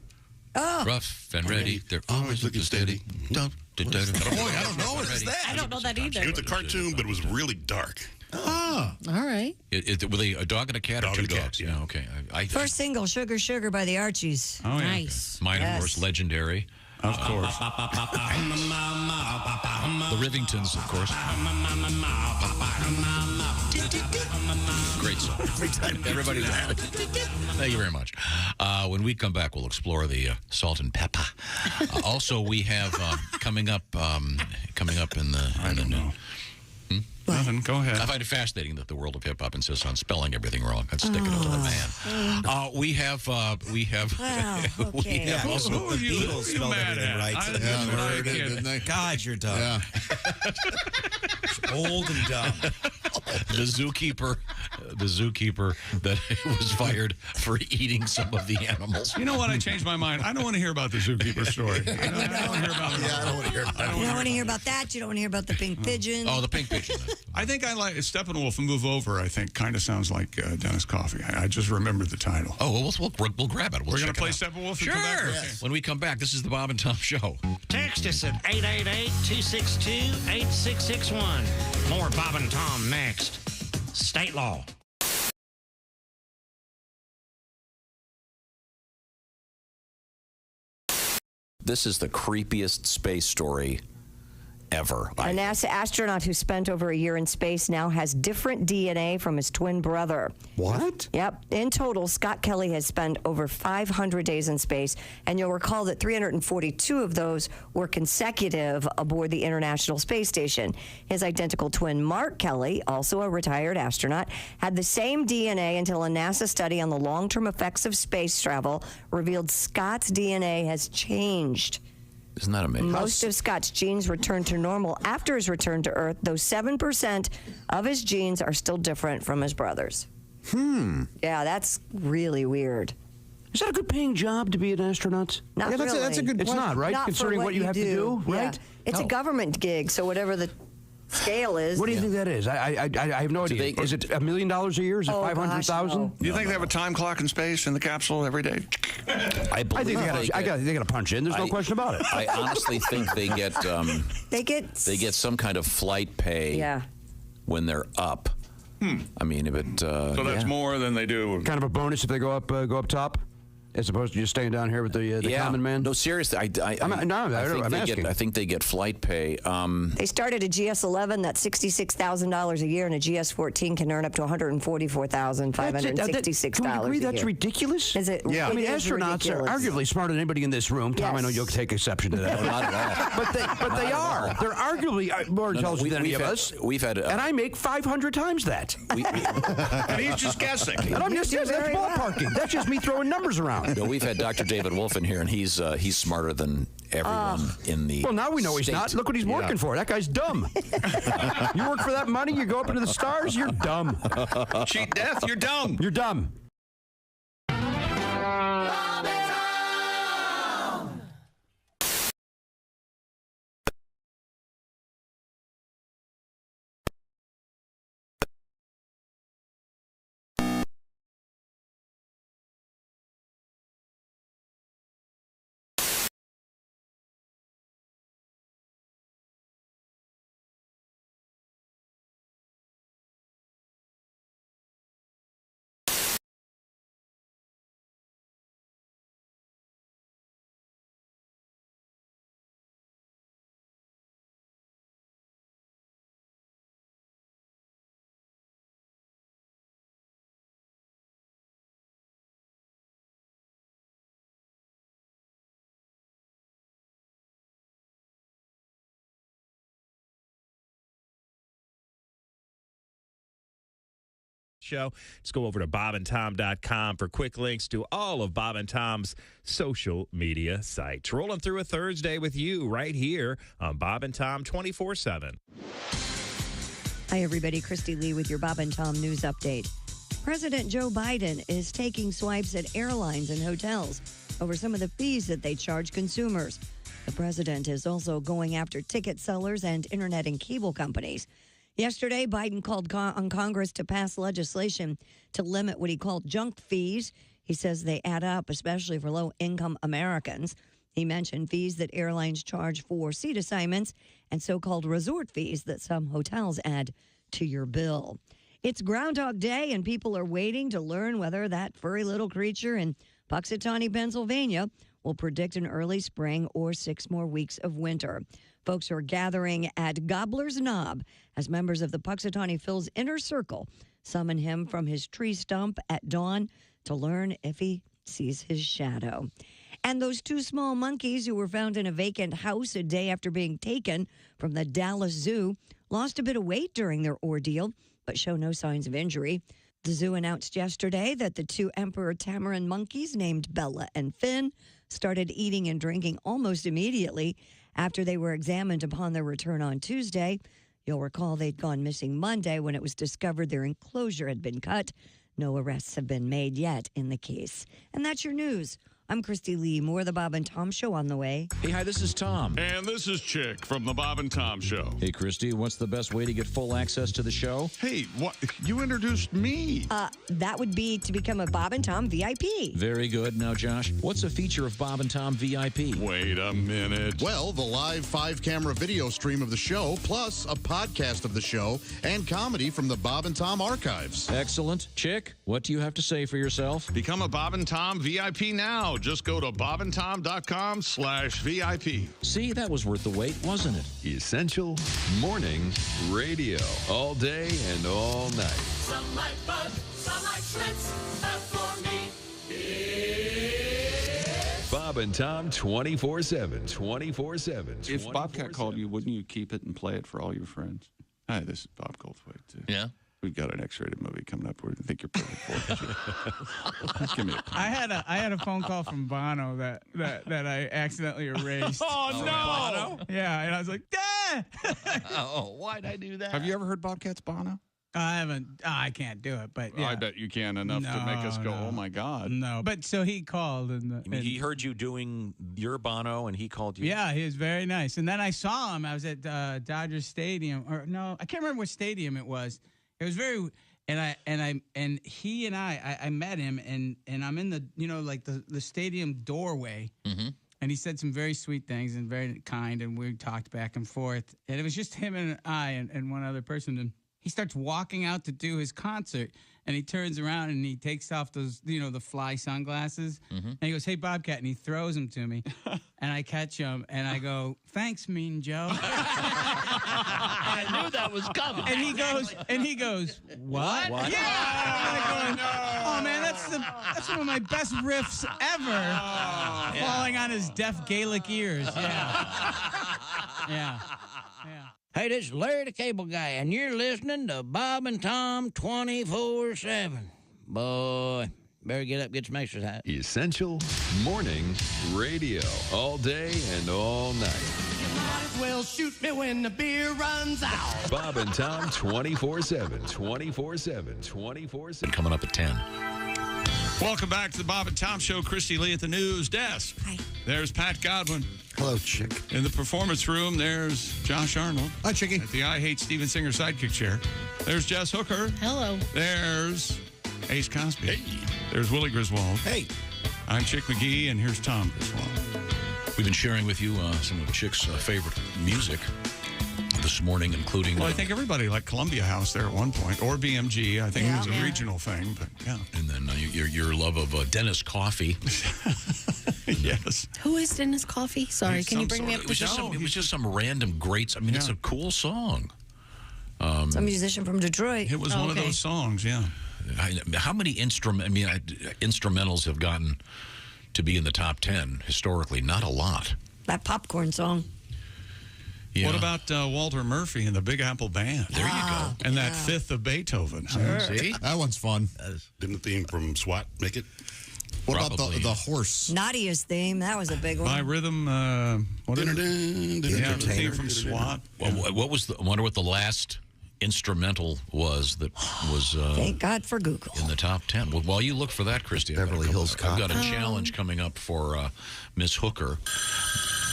[SPEAKER 2] Oh,
[SPEAKER 3] Rough and ready. They're always looking steady.
[SPEAKER 4] Boy, I don't know what is that.
[SPEAKER 14] I don't know that either.
[SPEAKER 16] It was a cartoon, but it was really dark.
[SPEAKER 2] All right.
[SPEAKER 3] Were they a dog and a cat or
[SPEAKER 16] Dog
[SPEAKER 3] two
[SPEAKER 16] and a cat,
[SPEAKER 3] dogs?
[SPEAKER 16] yeah.
[SPEAKER 3] Okay.
[SPEAKER 2] First single, Sugar Sugar by the Archies.
[SPEAKER 1] Oh, yeah.
[SPEAKER 14] Nice.
[SPEAKER 3] Mine,
[SPEAKER 2] Yes.
[SPEAKER 3] of course, legendary.
[SPEAKER 1] Of course.
[SPEAKER 3] The Rivingtons, of course. Great song. Every time. Everybody knows it. Thank you very much. When we come back, we'll explore the Salt and Pepper. Also, we have coming up in the.
[SPEAKER 1] I don't know. Nothing. Go ahead.
[SPEAKER 3] I find it fascinating that the world of hip hop insists on spelling everything wrong. Let's stick it to the man. We have.
[SPEAKER 2] Wow,
[SPEAKER 3] We
[SPEAKER 2] okay.
[SPEAKER 3] have also.
[SPEAKER 1] Who are you
[SPEAKER 5] Beatles
[SPEAKER 1] who
[SPEAKER 5] spelled
[SPEAKER 1] mad
[SPEAKER 5] everything
[SPEAKER 1] at?
[SPEAKER 5] right.
[SPEAKER 1] I-
[SPEAKER 4] Yeah,
[SPEAKER 1] that's what I
[SPEAKER 4] heard it,
[SPEAKER 1] can't-
[SPEAKER 4] didn't they?
[SPEAKER 5] God, you're dumb.
[SPEAKER 4] Yeah.
[SPEAKER 5] Old and dumb.
[SPEAKER 3] The zookeeper that was fired for eating some of the animals.
[SPEAKER 1] You know what? I changed my mind. I don't want to hear about the zookeeper story. I don't want to hear about it.
[SPEAKER 17] Yeah, I don't want to hear about
[SPEAKER 2] You don't want to hear about that. You don't want to hear about the pink pigeon.
[SPEAKER 3] Oh, the pink pigeon.
[SPEAKER 1] I think I like Steppenwolf and Move Over. I think kind of sounds like Dennis Coffey. I just remember the title.
[SPEAKER 3] Oh, well, we'll grab it.
[SPEAKER 1] We're going to play Steppenwolf.
[SPEAKER 3] Sure.
[SPEAKER 1] And come back? Okay.
[SPEAKER 3] When we come back, this is the Bob and Tom Show.
[SPEAKER 18] Text us at 888-262-8661. More Bob and Tom next. State law.
[SPEAKER 3] This is the creepiest space story ever.
[SPEAKER 2] A NASA astronaut who spent over a year in space now has different DNA from his twin brother.
[SPEAKER 17] What?
[SPEAKER 2] Yep. In total, Scott Kelly has spent over 500 days in space, and you'll recall that 342 of those were consecutive aboard the International Space Station. His identical twin, Mark Kelly, also a retired astronaut, had the same DNA until a NASA study on the long-term effects of space travel revealed Scott's DNA has changed.
[SPEAKER 3] Isn't that amazing?
[SPEAKER 2] Most of Scott's genes returned to normal after his return to Earth, though 7% of his genes are still different from his brother's. Yeah, that's really weird.
[SPEAKER 19] Is that a good paying job to be an astronaut?
[SPEAKER 2] Not really.
[SPEAKER 19] That's a good It's not, right?
[SPEAKER 2] Not for
[SPEAKER 19] Considering what you have to do,
[SPEAKER 2] Yeah.
[SPEAKER 19] right?
[SPEAKER 2] It's a government gig, so whatever the scale is.
[SPEAKER 19] What do you think that is? I have no idea. Is it $1 million a year? Is it 500,000?
[SPEAKER 1] Do you think they have a time clock in space in the capsule every day?
[SPEAKER 3] I
[SPEAKER 19] think they got to punch in. There's no question about it.
[SPEAKER 3] I honestly think they get
[SPEAKER 2] they get
[SPEAKER 3] some kind of flight pay when they're up. I mean, if it
[SPEAKER 1] so that's more than they do.
[SPEAKER 19] Kind of a bonus if they go up top, as opposed to just staying down here with the common man.
[SPEAKER 3] No, seriously, I think they get flight pay.
[SPEAKER 2] They started a GS-11 that's $66,000 a year, and a GS-14 can earn up to $144,566.
[SPEAKER 19] Can we agree that's ridiculous?
[SPEAKER 2] Is it?
[SPEAKER 19] Yeah. I mean,
[SPEAKER 2] it is
[SPEAKER 19] astronauts are
[SPEAKER 2] ridiculous.
[SPEAKER 19] arguably smarter than anybody in this room. Tom, I know you'll take exception to that.
[SPEAKER 3] No, not at all.
[SPEAKER 19] But they are. They're arguably more intelligent than any of us.
[SPEAKER 3] We've had,
[SPEAKER 19] and I make 500 times that.
[SPEAKER 1] And he's just guessing.
[SPEAKER 19] And I'm just guessing. That's ballparking. That's just me throwing numbers around.
[SPEAKER 3] No, we've had Dr. David Wolf in here, and he's smarter than everyone in the.
[SPEAKER 19] Well, now we know he's not. Look what he's working for. That guy's dumb. You work for that money, you go up into the stars, you're dumb.
[SPEAKER 1] Cheat death, you're dumb.
[SPEAKER 19] You're dumb.
[SPEAKER 7] Show. Just go over to bobandtom.com for quick links to all of Bob and Tom's social media sites. Rolling through a Thursday with you right here on Bob and Tom 24/7.
[SPEAKER 2] Hi, everybody. Christy Lee with your Bob and Tom news update. President Joe Biden is taking swipes at airlines and hotels over some of the fees that they charge consumers. The president is also going after ticket sellers and internet and cable companies. Yesterday, Biden called on Congress to pass legislation to limit what he called junk fees. He says they add up, especially for low-income Americans. He mentioned fees that airlines charge for seat assignments and so-called resort fees that some hotels add to your bill. It's Groundhog Day, and people are waiting to learn whether that furry little creature in Puxatawney, Pennsylvania, will predict an early spring or 6 more weeks of winter. Folks are gathering at Gobbler's Knob as members of the Puxatawney Phil's Inner Circle summon him from his tree stump at dawn to learn if he sees his shadow. And those 2 small monkeys who were found in a vacant house a day after being taken from the Dallas Zoo lost a bit of weight during their ordeal, but show no signs of injury. The zoo announced yesterday that the 2 emperor tamarin monkeys named Bella and Finn started eating and drinking almost immediately after they were examined upon their return on Tuesday. You'll recall they'd gone missing Monday when it was discovered their enclosure had been cut. No arrests have been made yet in the case. And that's your news I'm Christy Lee. More of the Bob and Tom Show on the way.
[SPEAKER 7] Hey, hi, this is Tom.
[SPEAKER 1] And this is Chick from the Bob and Tom Show.
[SPEAKER 7] Hey, Christy, what's the best way to get full access to the show?
[SPEAKER 1] Hey, what? You introduced me.
[SPEAKER 2] That would be to become a Bob and Tom VIP.
[SPEAKER 7] Very good. Now, Josh, what's a feature of Bob and Tom VIP?
[SPEAKER 1] Wait a minute.
[SPEAKER 4] Well, the live 5-camera video stream of the show, plus a podcast of the show and comedy from the Bob and Tom archives.
[SPEAKER 7] Excellent. Chick, what do you have to say for yourself?
[SPEAKER 1] Become a Bob and Tom VIP now. Just go to bobandtom.com/VIP.
[SPEAKER 7] See, that was worth the wait, wasn't it?
[SPEAKER 8] Essential Morning Radio. All day and all night.
[SPEAKER 6] Some like Bud, some like Schmitz, but for me, it's
[SPEAKER 8] Bob and Tom 24/7. 24/7.
[SPEAKER 1] If Bobcat called you, wouldn't you keep it and play it for all your friends? Hi, this is Bob Goldthwait, too.
[SPEAKER 3] Yeah.
[SPEAKER 1] We've got an X-rated movie coming up where I think you're perfect for it. Just give me a call.
[SPEAKER 12] I had a phone call from Bono that I accidentally erased.
[SPEAKER 6] Oh, no.
[SPEAKER 12] Bono? Yeah, and I was like, Dad!
[SPEAKER 3] Oh, why'd I do that?
[SPEAKER 1] Have you ever heard Bobcat's Bono?
[SPEAKER 12] I haven't. I can't do it, but yeah.
[SPEAKER 1] I bet you can enough to make us go, oh, my God.
[SPEAKER 12] No, but so he called.
[SPEAKER 7] You mean he heard you doing your Bono and he called you?
[SPEAKER 12] Yeah, he was very nice. And then I saw him. I was at Dodger Stadium. Or no, I can't remember what stadium it was. It was very, and he and I met him, and I'm in the, like the stadium doorway, and he said some very sweet things and very kind, and we talked back and forth, and it was just him and I and one other person, and he starts walking out to do his concert, and he turns around and he takes off those, the fly sunglasses, and he goes, "Hey, Bobcat," and he throws them to me, and I catch him, and I go, "Thanks, Mean Joe."
[SPEAKER 6] I knew that was coming.
[SPEAKER 12] And he goes, "What?"
[SPEAKER 6] What?
[SPEAKER 12] Yeah. And I'm going, oh man, that's one of my best riffs ever. Falling on his deaf Gaelic ears. Yeah. Yeah.
[SPEAKER 9] Hey, this is Larry the Cable Guy, and you're listening to Bob and Tom 24/7. Boy, better get up, get some exercise.
[SPEAKER 8] Essential Morning Radio. All day and all night.
[SPEAKER 6] might as well shoot me when the beer runs out.
[SPEAKER 8] Bob and Tom 24/7. 24/7. 24/7.
[SPEAKER 3] Coming up at 10.
[SPEAKER 1] Welcome back to the Bob and Tom Show. Christy Lee at the news desk.
[SPEAKER 2] Hi.
[SPEAKER 1] There's Pat Godwin.
[SPEAKER 17] Hello, Chick.
[SPEAKER 1] In the performance room, there's Josh Arnold.
[SPEAKER 4] Hi, Chicky.
[SPEAKER 1] At the I Hate Steven Singer sidekick chair. There's Jess Hooker.
[SPEAKER 14] Hello.
[SPEAKER 1] There's Ace Cosby. Hey. There's Willie Griswold.
[SPEAKER 17] Hey.
[SPEAKER 1] I'm Chick McGee, and here's Tom Griswold.
[SPEAKER 3] We've been sharing with you some of Chick's favorite music this morning, including...
[SPEAKER 1] Well, I think everybody liked Columbia House there at one point, or BMG. I think it was a regional thing, but yeah.
[SPEAKER 3] And then your love of Dennis Coffee.
[SPEAKER 1] Yes.
[SPEAKER 14] Who is Dennis Coffee? Sorry, can you bring me up
[SPEAKER 3] It was
[SPEAKER 14] to
[SPEAKER 3] just some random greats. I mean, it's a cool song.
[SPEAKER 2] Some musician from Detroit.
[SPEAKER 1] It was one of those songs, yeah.
[SPEAKER 3] How many instrumentals have gotten to be in the top 10 historically? Not a lot.
[SPEAKER 2] That popcorn song.
[SPEAKER 3] Yeah.
[SPEAKER 1] What about Walter Murphy and the Big Apple Band?
[SPEAKER 3] There you go.
[SPEAKER 1] And that Fifth of Beethoven.
[SPEAKER 2] Sure.
[SPEAKER 3] See?
[SPEAKER 4] That one's fun.
[SPEAKER 16] Didn't the theme from SWAT make it?
[SPEAKER 4] What about the horse?
[SPEAKER 2] Nadia's theme. That was a big one.
[SPEAKER 1] By Rhythm, what is it? Yeah, the theme from SWAT.
[SPEAKER 3] Well, what was I wonder what the last instrumental was that was
[SPEAKER 2] Thank God for Google.
[SPEAKER 3] in the top 10. Well, while you look for that, Christy,
[SPEAKER 17] Beverly Hills Cop.
[SPEAKER 3] I've got a challenge coming up for Miss Hooker.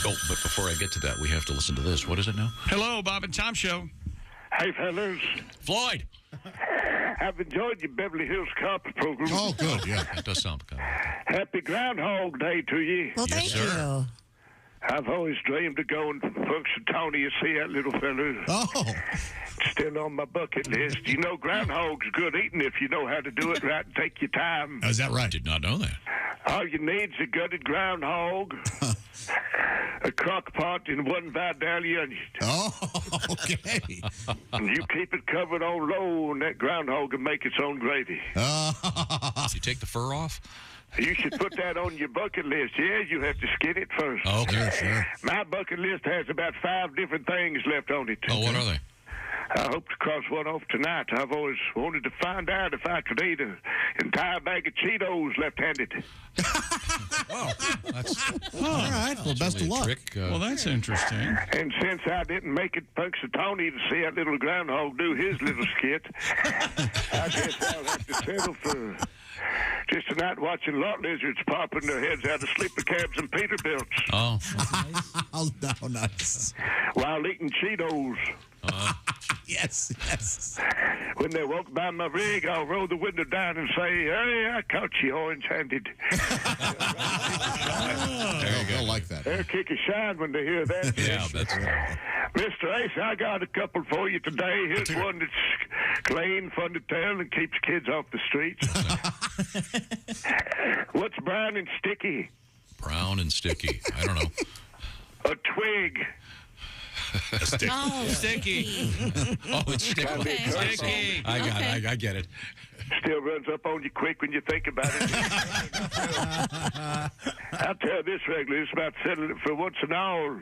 [SPEAKER 3] Oh, but before I get to that, we have to listen to this. What is it now?
[SPEAKER 1] Hello, Bob and Tom Show.
[SPEAKER 20] Hey, fellas.
[SPEAKER 3] Floyd.
[SPEAKER 20] I've enjoyed your Beverly Hills Cop program.
[SPEAKER 4] Oh, good, yeah.
[SPEAKER 3] That does sound kind of...
[SPEAKER 20] Happy Groundhog Day to you.
[SPEAKER 2] Well, thank you.
[SPEAKER 20] I've always dreamed of going to Punxsutawney to see that little fella.
[SPEAKER 4] Oh.
[SPEAKER 20] Still on my bucket list. You know, groundhog's good eating if you know how to do it right and take your time.
[SPEAKER 4] Is that right?
[SPEAKER 3] Did not know that.
[SPEAKER 20] All you need's a gutted groundhog, a crock pot, and one Vidalia onion.
[SPEAKER 4] Oh, okay.
[SPEAKER 20] And you keep it covered on low, and that groundhog can make its own gravy.
[SPEAKER 3] Did you take the fur off?
[SPEAKER 20] You should put that on your bucket list. Yeah, you have to skin it first.
[SPEAKER 3] Oh, okay.
[SPEAKER 4] Sure.
[SPEAKER 20] My bucket list has about 5 different things left on it.
[SPEAKER 3] Oh, what are they?
[SPEAKER 10] I hope to cross one off tonight. I've always wanted to find out if I could eat an entire bag of Cheetos left-handed.
[SPEAKER 4] All right. Well, best of luck.
[SPEAKER 1] Well, that's interesting.
[SPEAKER 10] And since I didn't make it Punxsutawney to see that little groundhog do his little skit, I guess I'll have to settle for just a night watching lot lizards popping their heads out of sleeper cabs and Peterbilts.
[SPEAKER 3] Oh.
[SPEAKER 4] Oh, no, nice.
[SPEAKER 10] While eating Cheetos.
[SPEAKER 4] Yes, yes.
[SPEAKER 10] When they walk by my rig, I'll roll the window down and say, "Hey, I caught you orange-handed."
[SPEAKER 4] They'll like that.
[SPEAKER 10] They'll kick a shine when they hear that.
[SPEAKER 3] Yeah, that's
[SPEAKER 10] Mr. Ace, I got a couple for you today. Here's one that's clean, fun to tell, and keeps kids off the streets. What's brown and sticky?
[SPEAKER 3] brown and sticky. I don't know.
[SPEAKER 10] A twig.
[SPEAKER 3] Sticky.
[SPEAKER 14] Oh,
[SPEAKER 1] sticky.
[SPEAKER 3] Oh, it's sticky.
[SPEAKER 10] Okay.
[SPEAKER 3] Sticky. I got it. I get it.
[SPEAKER 10] Still runs up on you quick when you think about it. I'll tell this regular, it's about settling it for once and all.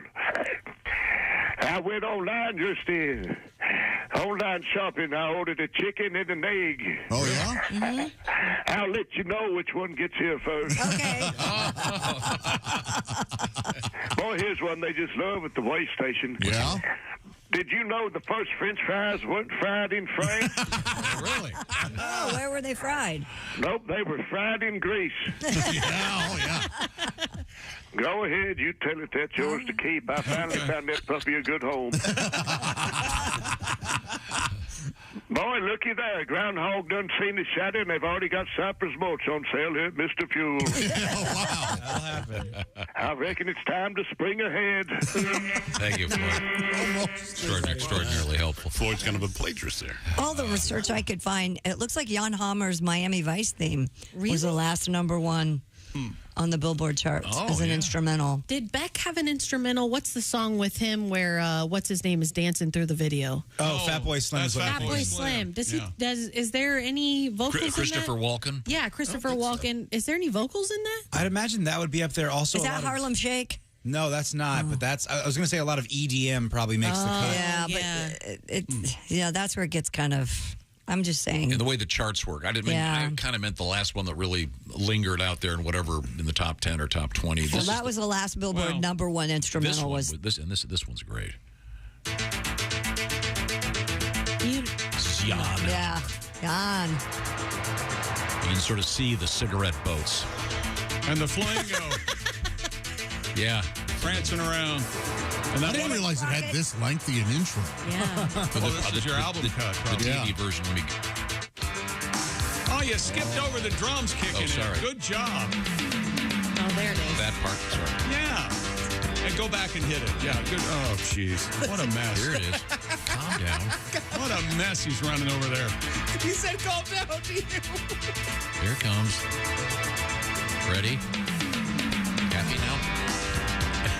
[SPEAKER 10] I went online just in. Online shopping. I ordered a chicken and an egg.
[SPEAKER 4] Oh, yeah?
[SPEAKER 10] Mm-hmm. I'll let you know which one gets here first.
[SPEAKER 2] Okay.
[SPEAKER 10] Boy, here's one they just love at the weigh station.
[SPEAKER 4] Yeah?
[SPEAKER 10] Did you know the first French fries weren't fried in France?
[SPEAKER 3] Really?
[SPEAKER 2] Oh, where were they fried?
[SPEAKER 10] Nope, they were fried in grease. Go ahead, you tell it that's yours to keep. I finally found that puppy a good home. Boy, looky there. Groundhog done seen the shadow, and they've already got Cypress mulch on sale here at Mr. Fuel.
[SPEAKER 5] Wow. That'll happen.
[SPEAKER 10] I reckon it's time to spring ahead.
[SPEAKER 3] Thank you, Floyd. Extraordinarily helpful.
[SPEAKER 16] Floyd's kind of a plagiarist there.
[SPEAKER 2] All the research I could find, it looks like Jan Hammer's Miami Vice theme was the last #1 on the Billboard charts as an instrumental.
[SPEAKER 14] Did Beck have an instrumental? What's the song with him where what's his name is dancing through the video?
[SPEAKER 5] Oh, Fatboy Slim.
[SPEAKER 14] That's Fatboy Slim. Does he? Is there any vocals?
[SPEAKER 3] Christopher
[SPEAKER 14] in that?
[SPEAKER 3] Walken.
[SPEAKER 14] Yeah, Christopher Walken. Is there any vocals in that?
[SPEAKER 5] I'd imagine that would be up there. Also,
[SPEAKER 2] Is that Harlem Shake?
[SPEAKER 5] No, that's not. But that's. I was going to say a lot of EDM probably makes the cut.
[SPEAKER 2] Yeah, but that's where it gets kind of. I'm just saying.
[SPEAKER 3] And the way the charts work. I didn't mean, I kind of meant the last one that really lingered out there and whatever in the top 10 or top 20.
[SPEAKER 2] Well, that was the last Billboard #1 instrumental.
[SPEAKER 3] This one's great.
[SPEAKER 14] This
[SPEAKER 3] is Jan.
[SPEAKER 2] Yeah, Jan.
[SPEAKER 3] You can sort of see the cigarette boats.
[SPEAKER 1] And the flamingo.
[SPEAKER 3] Yeah.
[SPEAKER 1] Prancing around.
[SPEAKER 4] I didn't realize it had this lengthy an intro.
[SPEAKER 14] Yeah.
[SPEAKER 1] This is your album cut.
[SPEAKER 3] The TV version.
[SPEAKER 1] Oh, you skipped over the drums kicking in.
[SPEAKER 3] sorry.
[SPEAKER 1] Good job.
[SPEAKER 14] Oh, there it is.
[SPEAKER 3] That part. Sorry.
[SPEAKER 1] Yeah. And go back and hit it. Yeah, good. Oh, jeez. What a mess.
[SPEAKER 3] Here it is. Calm down.
[SPEAKER 1] What a mess he's running over there.
[SPEAKER 5] He said calm down to you.
[SPEAKER 3] Here it comes. Ready? Happy now?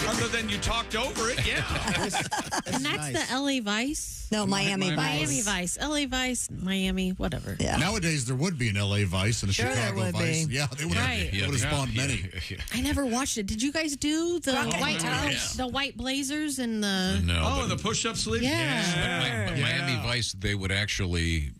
[SPEAKER 1] Other than you talked over it, yeah.
[SPEAKER 14] And that's the LA Vice?
[SPEAKER 2] No, Miami Vice.
[SPEAKER 14] Miami Vice. LA Vice, Miami, whatever.
[SPEAKER 2] Yeah.
[SPEAKER 4] Nowadays, there would be an LA Vice and a
[SPEAKER 2] Sure
[SPEAKER 4] Chicago
[SPEAKER 2] there would
[SPEAKER 4] Vice.
[SPEAKER 2] be.
[SPEAKER 4] Yeah, they would
[SPEAKER 14] Right.
[SPEAKER 4] have spawned many.
[SPEAKER 14] I never watched it. Did you guys do the
[SPEAKER 2] Crockett
[SPEAKER 14] the white blazers and the...
[SPEAKER 3] No.
[SPEAKER 1] Oh, the push-up sleeves?
[SPEAKER 14] Yeah.
[SPEAKER 3] Miami Vice, they would actually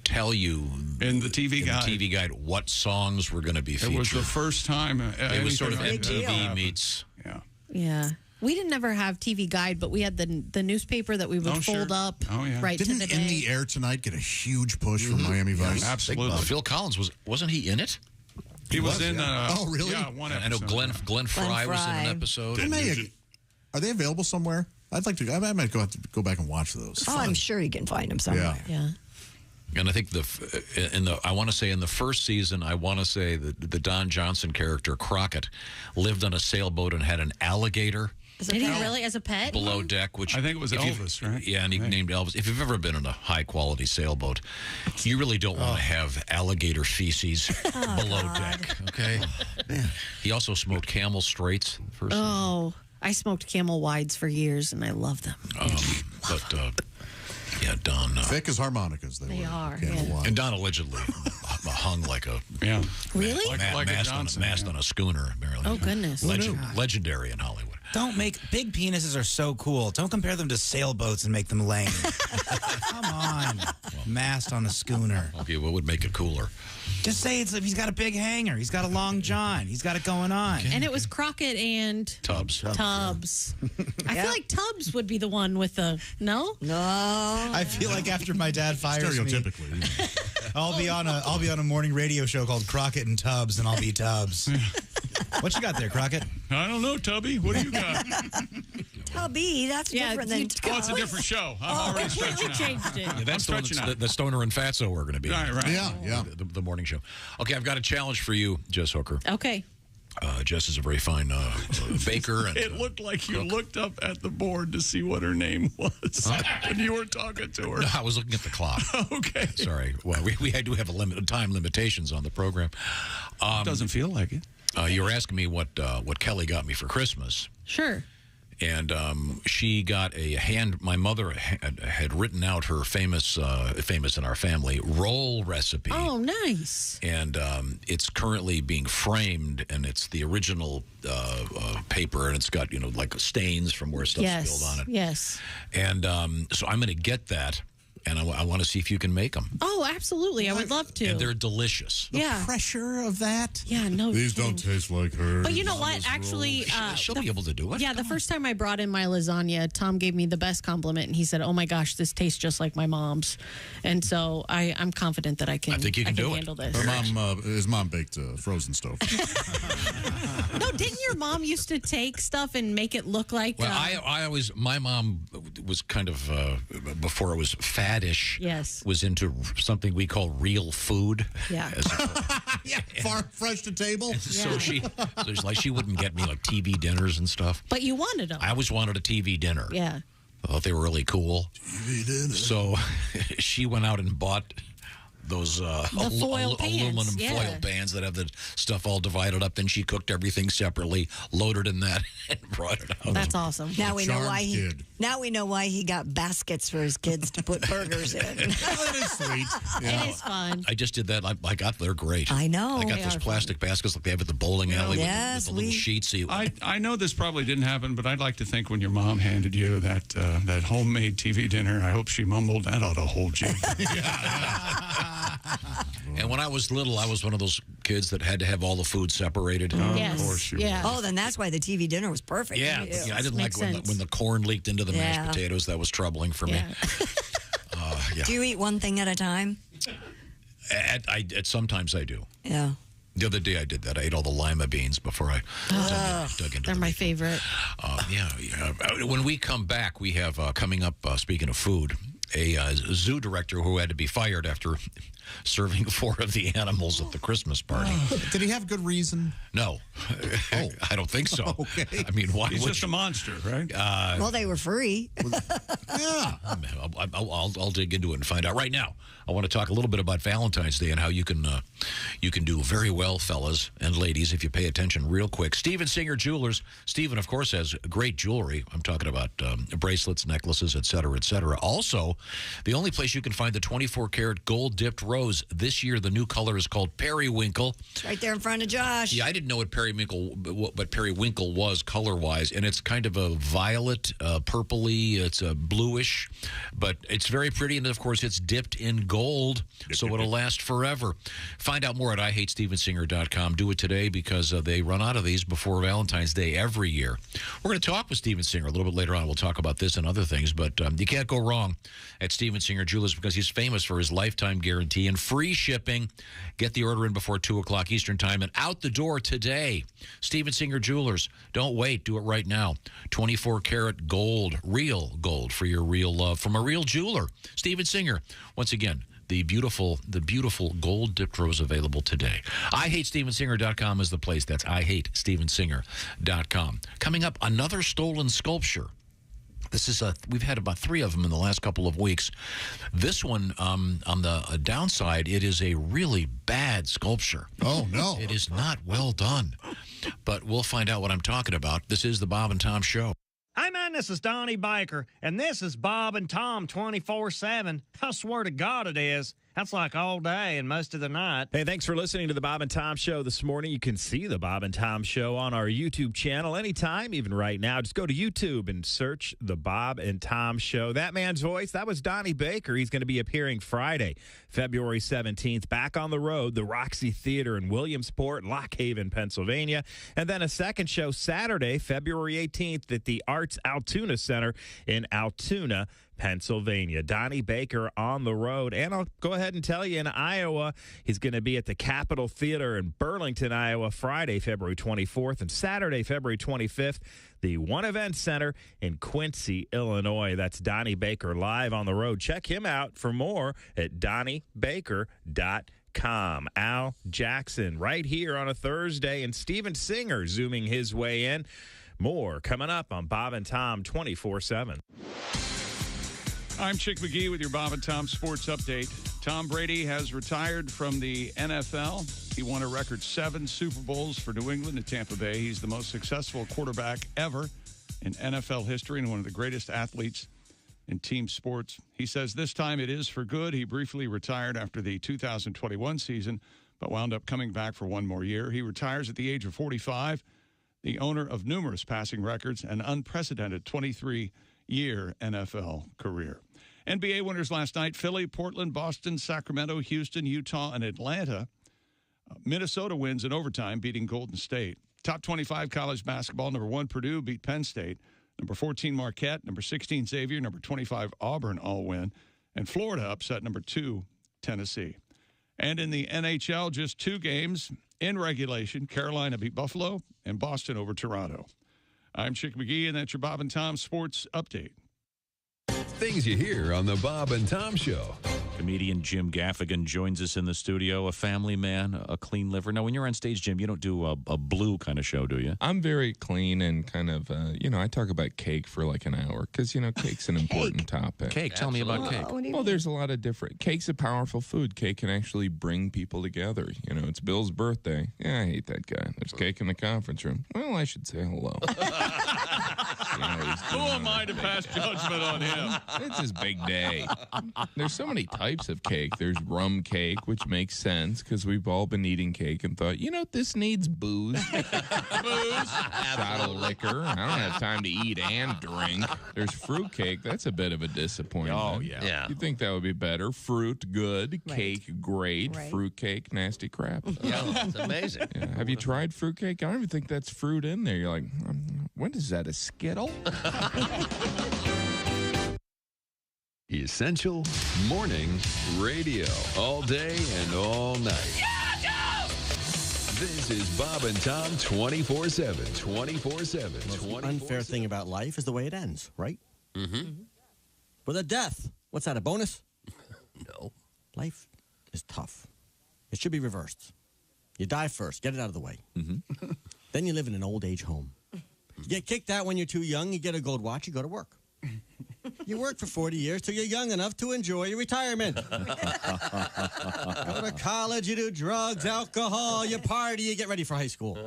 [SPEAKER 3] tell you
[SPEAKER 1] in the TV guide
[SPEAKER 3] what songs were going to be featured.
[SPEAKER 1] It was the first time.
[SPEAKER 3] It was sort of
[SPEAKER 1] anything like that
[SPEAKER 3] MTV
[SPEAKER 1] happened.
[SPEAKER 3] meets.
[SPEAKER 1] Yeah.
[SPEAKER 14] Yeah. We didn't ever have TV Guide, but we had the newspaper that we would fold up right
[SPEAKER 4] Didn't
[SPEAKER 14] to the
[SPEAKER 4] In
[SPEAKER 14] day.
[SPEAKER 4] the Air Tonight get a huge push from Miami Vice?
[SPEAKER 1] Absolutely.
[SPEAKER 3] Phil Collins wasn't he in it?
[SPEAKER 1] He was in.
[SPEAKER 4] Oh, really?
[SPEAKER 1] Yeah, one episode.
[SPEAKER 3] I know Glenn Fry was in an episode.
[SPEAKER 4] Are they available somewhere? I'd like to. I might have to go back and watch those.
[SPEAKER 2] Oh, I'm sure you can find them somewhere.
[SPEAKER 14] Yeah.
[SPEAKER 3] And I think I want to say in the first season, I want to say that the Don Johnson character Crockett lived on a sailboat and had an alligator.
[SPEAKER 14] Did he really as a pet?
[SPEAKER 3] Below deck, which
[SPEAKER 1] I think it was Elvis, right?
[SPEAKER 3] Yeah, and he named Elvis. If you've ever been on a high quality sailboat, you really don't want to have alligator feces below deck. Okay. He also smoked Camel Straights.
[SPEAKER 14] Oh, I smoked Camel Wides for years, and I love them.
[SPEAKER 3] Yeah, Don.
[SPEAKER 4] Thick as harmonicas, they were.
[SPEAKER 14] are.
[SPEAKER 3] And Don allegedly hung like a
[SPEAKER 14] really
[SPEAKER 3] mast on a schooner. Apparently.
[SPEAKER 14] Oh goodness!
[SPEAKER 3] Legendary in Hollywood.
[SPEAKER 5] Don't make big penises are so cool. Don't compare them to sailboats and make them lame. Come on, mast on a schooner.
[SPEAKER 3] Okay, what would make it cooler?
[SPEAKER 5] Just say he's got a big hanger. He's got a long john. He's got it going on.
[SPEAKER 14] And it was Crockett and
[SPEAKER 3] Tubbs.
[SPEAKER 14] I feel like Tubbs would be the one with the no.
[SPEAKER 5] I feel like after my dad fires me, I'll be on a morning radio show called Crockett and Tubbs, and I'll be Tubbs. What you got there, Crockett?
[SPEAKER 1] I don't know, Tubby. What do you got?
[SPEAKER 2] Tubby, that's different than
[SPEAKER 1] Oh, it's a different show. I'm already stretching out.
[SPEAKER 14] changed it.
[SPEAKER 3] Yeah, that's the one the Stoner and Fatso are going to be.
[SPEAKER 1] Right.
[SPEAKER 4] Yeah.
[SPEAKER 3] The morning show. Okay, I've got a challenge for you, Jess Hooker.
[SPEAKER 14] Okay.
[SPEAKER 3] Jess is a very fine baker. And,
[SPEAKER 1] It looked like you looked up at the board to see what her name was when you were talking to her.
[SPEAKER 3] No, I was looking at the clock.
[SPEAKER 1] Okay.
[SPEAKER 3] Sorry. Well, we do have time limitations on the program.
[SPEAKER 1] Doesn't feel like it.
[SPEAKER 3] You were asking me what Kelly got me for Christmas.
[SPEAKER 14] Sure.
[SPEAKER 3] And she got my mother had written out her famous in our family roll recipe.
[SPEAKER 14] Oh, nice.
[SPEAKER 3] And it's currently being framed, and it's the original paper, and it's got, like stains from where stuff spilled on it.
[SPEAKER 14] Yes.
[SPEAKER 3] And so I'm going to get that, and I want to see if you can make them.
[SPEAKER 14] Oh, absolutely. I would love to.
[SPEAKER 3] And they're delicious.
[SPEAKER 14] Yeah.
[SPEAKER 5] Pressure of that?
[SPEAKER 14] Yeah, no.
[SPEAKER 4] These don't taste like hers.
[SPEAKER 14] But you know what? Actually,
[SPEAKER 3] She'll be able to do it.
[SPEAKER 14] Yeah, the first time I brought in my lasagna, Tom gave me the best compliment, and he said, "Oh my gosh, this tastes just like my mom's." And so I'm confident that I can.
[SPEAKER 3] I think you can do it.
[SPEAKER 14] handle this.
[SPEAKER 4] His mom baked a frozen stove.
[SPEAKER 14] No, didn't your mom used to take stuff and make it look like?
[SPEAKER 3] Well, my mom was kind of before it was faddish.
[SPEAKER 14] Yes.
[SPEAKER 3] Was into something we call real food.
[SPEAKER 14] Yeah.
[SPEAKER 4] Fresh to table.
[SPEAKER 3] So she wouldn't get me like TV dinners and stuff.
[SPEAKER 14] But you wanted them.
[SPEAKER 3] I always wanted a TV dinner.
[SPEAKER 14] Yeah.
[SPEAKER 3] I thought they were really cool.
[SPEAKER 4] TV dinner.
[SPEAKER 3] So she went out and bought those
[SPEAKER 14] foil pans,
[SPEAKER 3] aluminum foil pans that have the stuff all divided up. Then she cooked everything separately, loaded in that, and brought it out.
[SPEAKER 14] That's awesome.
[SPEAKER 2] Now we know why he got baskets for his kids to put burgers in.
[SPEAKER 4] That is sweet.
[SPEAKER 14] It is fun.
[SPEAKER 3] I just did that. I got they're great.
[SPEAKER 2] I know.
[SPEAKER 3] I got
[SPEAKER 2] They
[SPEAKER 3] those
[SPEAKER 2] are
[SPEAKER 3] plastic baskets like they have at the bowling alley
[SPEAKER 2] Yes,
[SPEAKER 3] with the little sheets.
[SPEAKER 1] I know this probably didn't happen, but I'd like to think when your mom handed you that homemade TV dinner, I hope she mumbled, "That ought to hold you."
[SPEAKER 3] And when I was little, I was one of those kids that had to have all the food separated.
[SPEAKER 2] Yes.
[SPEAKER 1] Of course you
[SPEAKER 2] Yeah. Oh, then that's why the TV dinner was perfect.
[SPEAKER 3] Yeah, I didn't like when the corn leaked into the mashed potatoes. That was troubling for me.
[SPEAKER 2] Do you eat one thing at a time?
[SPEAKER 3] Sometimes I do.
[SPEAKER 2] Yeah.
[SPEAKER 3] The other day I did that. I ate all the lima beans before I dug into
[SPEAKER 14] They're my favorite.
[SPEAKER 3] When we come back, we have coming up, speaking of food, a zoo director who had to be fired after serving 4 of the animals at the Christmas party.
[SPEAKER 4] Did he have good reason?
[SPEAKER 3] No. Oh, I don't think so.
[SPEAKER 4] Okay.
[SPEAKER 3] I mean, why?
[SPEAKER 1] He's just a monster, right?
[SPEAKER 2] Well, they were free.
[SPEAKER 4] Yeah.
[SPEAKER 3] I'll dig into it and find out. Right now, I want to talk a little bit about Valentine's Day and how you can do very well, fellas and ladies, if you pay attention real quick. Steven Singer Jewelers. Steven, of course, has great jewelry. I'm talking about bracelets, necklaces, et cetera, et cetera. Also, the only place you can find the 24-karat gold-dipped rose. This year, the new color is called Periwinkle.
[SPEAKER 2] It's right there in front of Josh.
[SPEAKER 3] Yeah, I didn't know what Periwinkle was color-wise, and it's kind of a violet, purpley. It's a bluish, but it's very pretty, and of course, it's dipped in gold, so it'll last forever. Find out more at IHateStevenSinger.com. Do it today because they run out of these before Valentine's Day every year. We're going to talk with Steven Singer a little bit later on. We'll talk about this and other things, but you can't go wrong at Steven Singer Jewelers because he's famous for his lifetime guarantee and free shipping. Get the order in before 2 o'clock Eastern Time and out the door today. Steven Singer Jewelers. Don't wait. Do it right now. 24-karat gold, real gold for your real love from a real jeweler. Steven Singer. Once again, the beautiful gold-dipped rose available today. IHateStevenSinger.com is the place. That's IHateStevenSinger.com. Coming up, another stolen sculpture. This is we've had about 3 of them in the last couple of weeks. This one, on the downside, it is a really bad sculpture.
[SPEAKER 4] Oh, no.
[SPEAKER 3] It is not well done. But we'll find out what I'm talking about. This is the Bob and Tom Show.
[SPEAKER 18] Hey, man, this is Donnie Baker, and this is Bob and Tom 24/7. I swear to God it is. That's like all day and most of the night.
[SPEAKER 7] Hey, thanks for listening to the Bob and Tom Show this morning. You can see the Bob and Tom Show on our YouTube channel anytime, even right now. Just go to YouTube and search the Bob and Tom Show. That man's voice, that was Donnie Baker. He's going to be appearing Friday, February 17th, back on the road, the Roxy Theater in Williamsport, Lock Haven, Pennsylvania. And then a second show Saturday, February 18th at the Arts Altoona Center in Altoona, Pennsylvania. Donnie Baker on the road. And I'll go ahead and tell you, in Iowa, he's going to be at the Capitol Theater in Burlington, Iowa, Friday, February 24th, and Saturday, February 25th, the One Event Center in Quincy, Illinois. That's Donnie Baker live on the road. Check him out for more at DonnieBaker.com. Al Jackson right here on a Thursday, and Steven Singer zooming his way in. More coming up on Bob and Tom 24/7.
[SPEAKER 1] I'm Chick McGee with your Bob and Tom Sports Update. Tom Brady has retired from the NFL. He won a record 7 Super Bowls for New England and Tampa Bay. He's the most successful quarterback ever in NFL history and one of the greatest athletes in team sports. He says this time it is for good. He briefly retired after the 2021 season, but wound up coming back for one more year. He retires at the age of 45, the owner of numerous passing records, an unprecedented 23-year NFL career. NBA winners last night: Philly, Portland, Boston, Sacramento, Houston, Utah, and Atlanta. Minnesota wins in overtime, beating Golden State. Top 25 college basketball: number 1 Purdue beat Penn State, number 14 Marquette, number 16 Xavier, number 25 Auburn all win, and Florida upset number 2 Tennessee. And in the NHL, just 2 games in regulation: Carolina beat Buffalo and Boston over Toronto. I'm Chick McGee, and that's your Bob and Tom Sports Update.
[SPEAKER 8] Things you hear on the Bob and Tom Show.
[SPEAKER 13] Comedian Jim Gaffigan joins us in the studio, a family man, a clean liver. Now, when you're on stage, Jim, you don't do a blue kind of show, do you?
[SPEAKER 21] I'm very clean and kind of, I talk about cake for like an hour because, cake's an important topic.
[SPEAKER 13] Cake, tell me about cake.
[SPEAKER 21] Well, there's a lot of different. Cake's a powerful food. Cake can actually bring people together. It's Bill's birthday. Yeah, I hate that guy. There's cake in the conference room. Well, I should say hello.
[SPEAKER 1] Who am I to pass judgment on him?
[SPEAKER 21] It's his big day. There's so many types of cake. There's rum cake, which makes sense because we've all been eating cake and thought, this needs booze. Shot of liquor. I don't have time to eat and drink. There's fruit cake. That's a bit of a disappointment.
[SPEAKER 13] Oh, yeah.
[SPEAKER 21] You'd think that would be better. Fruit, good.
[SPEAKER 2] Right.
[SPEAKER 21] Cake, great.
[SPEAKER 2] Right.
[SPEAKER 21] Fruit cake, nasty crap.
[SPEAKER 9] Yeah, it's amazing.
[SPEAKER 21] Yeah. Have you tried fruit cake? I don't even think that's fruit in there. You're like, what is that, a Skittle?
[SPEAKER 8] Essential Morning Radio. All day and all night. This is Bob and Tom 24/7. 24/7.
[SPEAKER 9] The unfair thing about life is the way it ends, right? Mm-hmm. With a death. What's that, a bonus? No. Life is tough. It should be reversed. You die first. Get it out of the way.
[SPEAKER 13] Mm-hmm.
[SPEAKER 9] Then you live in an old age home. You get kicked out when you're too young. You get a gold watch. You go to work. You work for 40 years till you're young enough to enjoy your retirement. Go to college, you do drugs, alcohol, you party, you get ready for high school. Go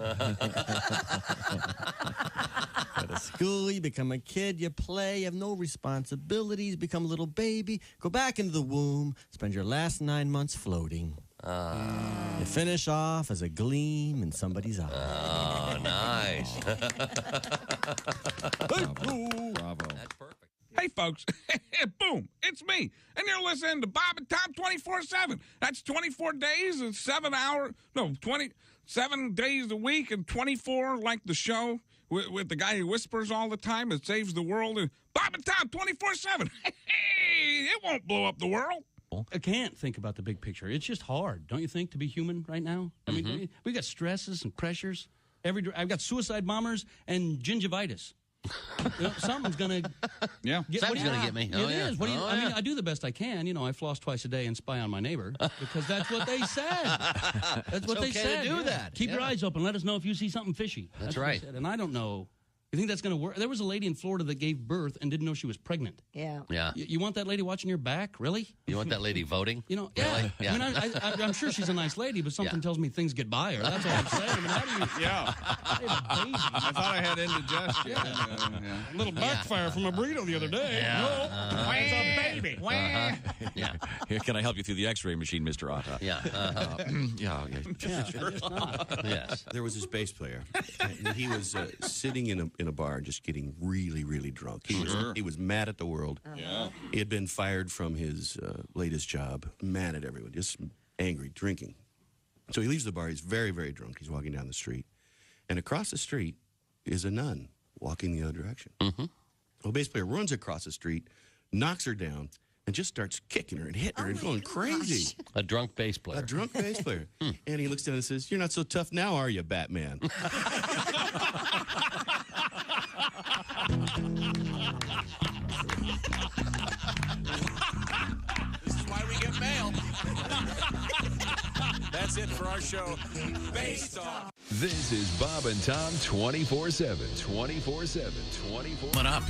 [SPEAKER 9] to school, you become a kid, you play, you have no responsibilities, become a little baby, go back into the womb, spend your last 9 months floating. You finish off as a gleam in somebody's eye. Oh, nice.
[SPEAKER 21] Bravo.
[SPEAKER 9] That's perfect.
[SPEAKER 22] Hey, folks. Boom. It's me. And you're listening to Bob and Tom 24/7. That's 24 days and 7 hours. No, 27 days a week and 24 like the show with the guy who whispers all the time. It saves the world. And Bob and Tom 24/7. Hey, it won't blow up the world.
[SPEAKER 24] I can't think about the big picture. It's just hard, don't you think, to be human right now? I mean, we got stresses and pressures. I've got suicide bombers and gingivitis. Something's gonna,
[SPEAKER 9] Something's gonna get me.
[SPEAKER 24] It is. What do you? I mean, I do the best I can. I floss twice a day and spy on my neighbor because that's what they said. That's what they said.
[SPEAKER 9] To do that.
[SPEAKER 24] Keep your eyes open. Let us know if you see something fishy.
[SPEAKER 9] That's
[SPEAKER 24] what
[SPEAKER 9] right.
[SPEAKER 24] they said. And I don't know You think that's going to work? There was a lady in Florida that gave birth and didn't know she was pregnant.
[SPEAKER 2] Yeah.
[SPEAKER 9] Yeah.
[SPEAKER 24] You want that lady watching your back? Really?
[SPEAKER 9] You want that lady voting?
[SPEAKER 24] You know, yeah.
[SPEAKER 9] Really? Yeah.
[SPEAKER 24] I mean, I'm sure she's a nice lady, but something tells me things get by her. That's all I'm saying. I mean, how do you?
[SPEAKER 22] Yeah. I thought I had indigestion.
[SPEAKER 24] A little backfire from a burrito the other day.
[SPEAKER 13] Yeah.
[SPEAKER 24] It's a baby.
[SPEAKER 9] Yeah.
[SPEAKER 13] Here, can I help you through the X-ray machine, Mr. Atta?
[SPEAKER 9] Yeah.
[SPEAKER 13] Yes.
[SPEAKER 11] There was this bass player, and he was sitting in a bar, just getting really, really drunk. He was mad at the world.
[SPEAKER 22] Yeah.
[SPEAKER 11] He had been fired from his latest job, mad at everyone, just angry, drinking. So he leaves the bar. He's very, very drunk. He's walking down the street, and across the street is a nun walking the other direction.
[SPEAKER 9] Mm-hmm.
[SPEAKER 11] Well, bass player runs across the street, knocks her down, and just starts kicking her and hitting her and going crazy.
[SPEAKER 9] A drunk bass player.
[SPEAKER 11] A drunk bass player. And he looks down and says, "You're not so tough now, are you, Batman?"
[SPEAKER 6] This is why we get mail. That's it for our show. Based on.
[SPEAKER 8] This is Bob and Tom 24/7. 24/7. 24.
[SPEAKER 1] Coming up.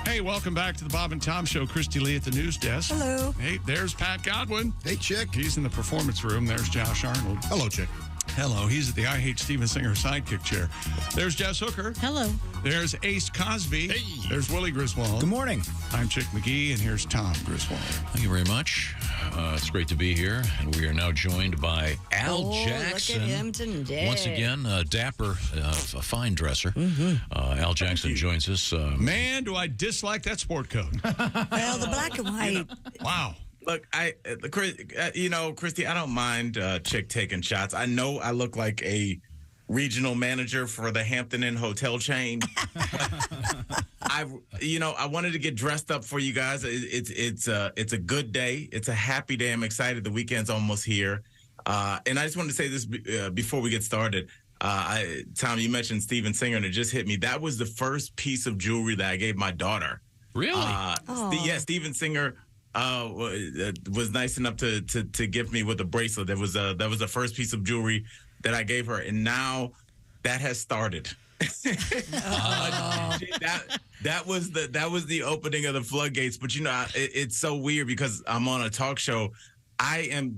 [SPEAKER 1] Hey, welcome back to the Bob and Tom Show. Christy Lee at the news desk.
[SPEAKER 2] Hello.
[SPEAKER 1] Hey, there's Pat Godwin.
[SPEAKER 4] Hey, Chick.
[SPEAKER 1] He's in the performance room. There's Josh Arnold.
[SPEAKER 4] Hello, Chick.
[SPEAKER 1] Hello. He's at the I Hate Steven Singer sidekick chair. There's Jess Hooker.
[SPEAKER 14] Hello.
[SPEAKER 1] There's Ace Cosby. Hey. There's Willie Griswold.
[SPEAKER 5] Good morning.
[SPEAKER 1] I'm Chick McGee, and here's Tom Griswold.
[SPEAKER 3] Thank you very much. It's great to be here, and we are now joined by Al Jackson.
[SPEAKER 2] Look at him today.
[SPEAKER 3] Once again, dapper, a fine dresser.
[SPEAKER 2] Mm-hmm.
[SPEAKER 3] Al Jackson joins us.
[SPEAKER 1] Man, do I dislike that sport coat.
[SPEAKER 2] Well, the black and white.
[SPEAKER 1] Wow.
[SPEAKER 15] Look, Christy, I don't mind Chick taking shots. I know I look like a regional manager for the Hampton Inn hotel chain. I wanted to get dressed up for you guys. It's a good day. It's a happy day. I'm excited. The weekend's almost here. And I just wanted to say this before we get started. Tom, you mentioned Steven Singer, and it just hit me. That was the first piece of jewelry that I gave my daughter.
[SPEAKER 3] Really?
[SPEAKER 15] Yeah, Steven Singer was nice enough to gift me with a bracelet. That was the first piece of jewelry that I gave her, and now that has started. That was the opening of the floodgates. But it's so weird because I'm on a talk show. I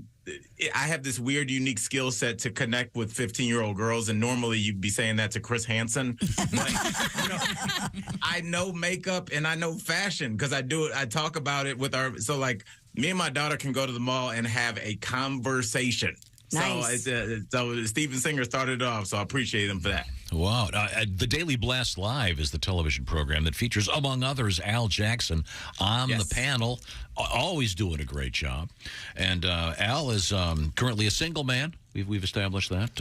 [SPEAKER 15] have this weird, unique skill set to connect with 15-year-old girls, and normally you'd be saying that to Chris Hansen. I know makeup and I know fashion because I do it. I talk about it with me and my daughter can go to the mall and have a conversation.
[SPEAKER 2] Nice.
[SPEAKER 15] So Steven Singer started it off, so I appreciate him for that.
[SPEAKER 3] Wow. The Daily Blast Live is the television program that features, among others, Al Jackson on the panel, always doing a great job. And Al is currently a single man. We've established that.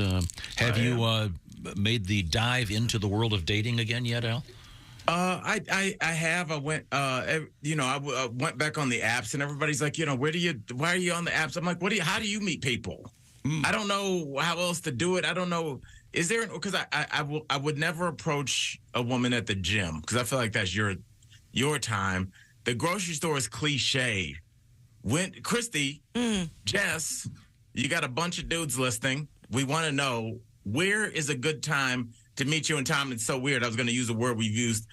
[SPEAKER 3] Have you made the dive into the world of dating again yet, Al?
[SPEAKER 15] I have. I went, I went back on the apps, and everybody's like, why are you on the apps? I'm like, how do you meet people? I don't know how else to do it. I don't know. Is there, because I would never approach a woman at the gym because I feel like that's your time. The grocery store is cliche. Christy, Jess, you got a bunch of dudes listening. We want to know, where is a good time to meet you? And Tom, it's so weird. I was going to use a word we've used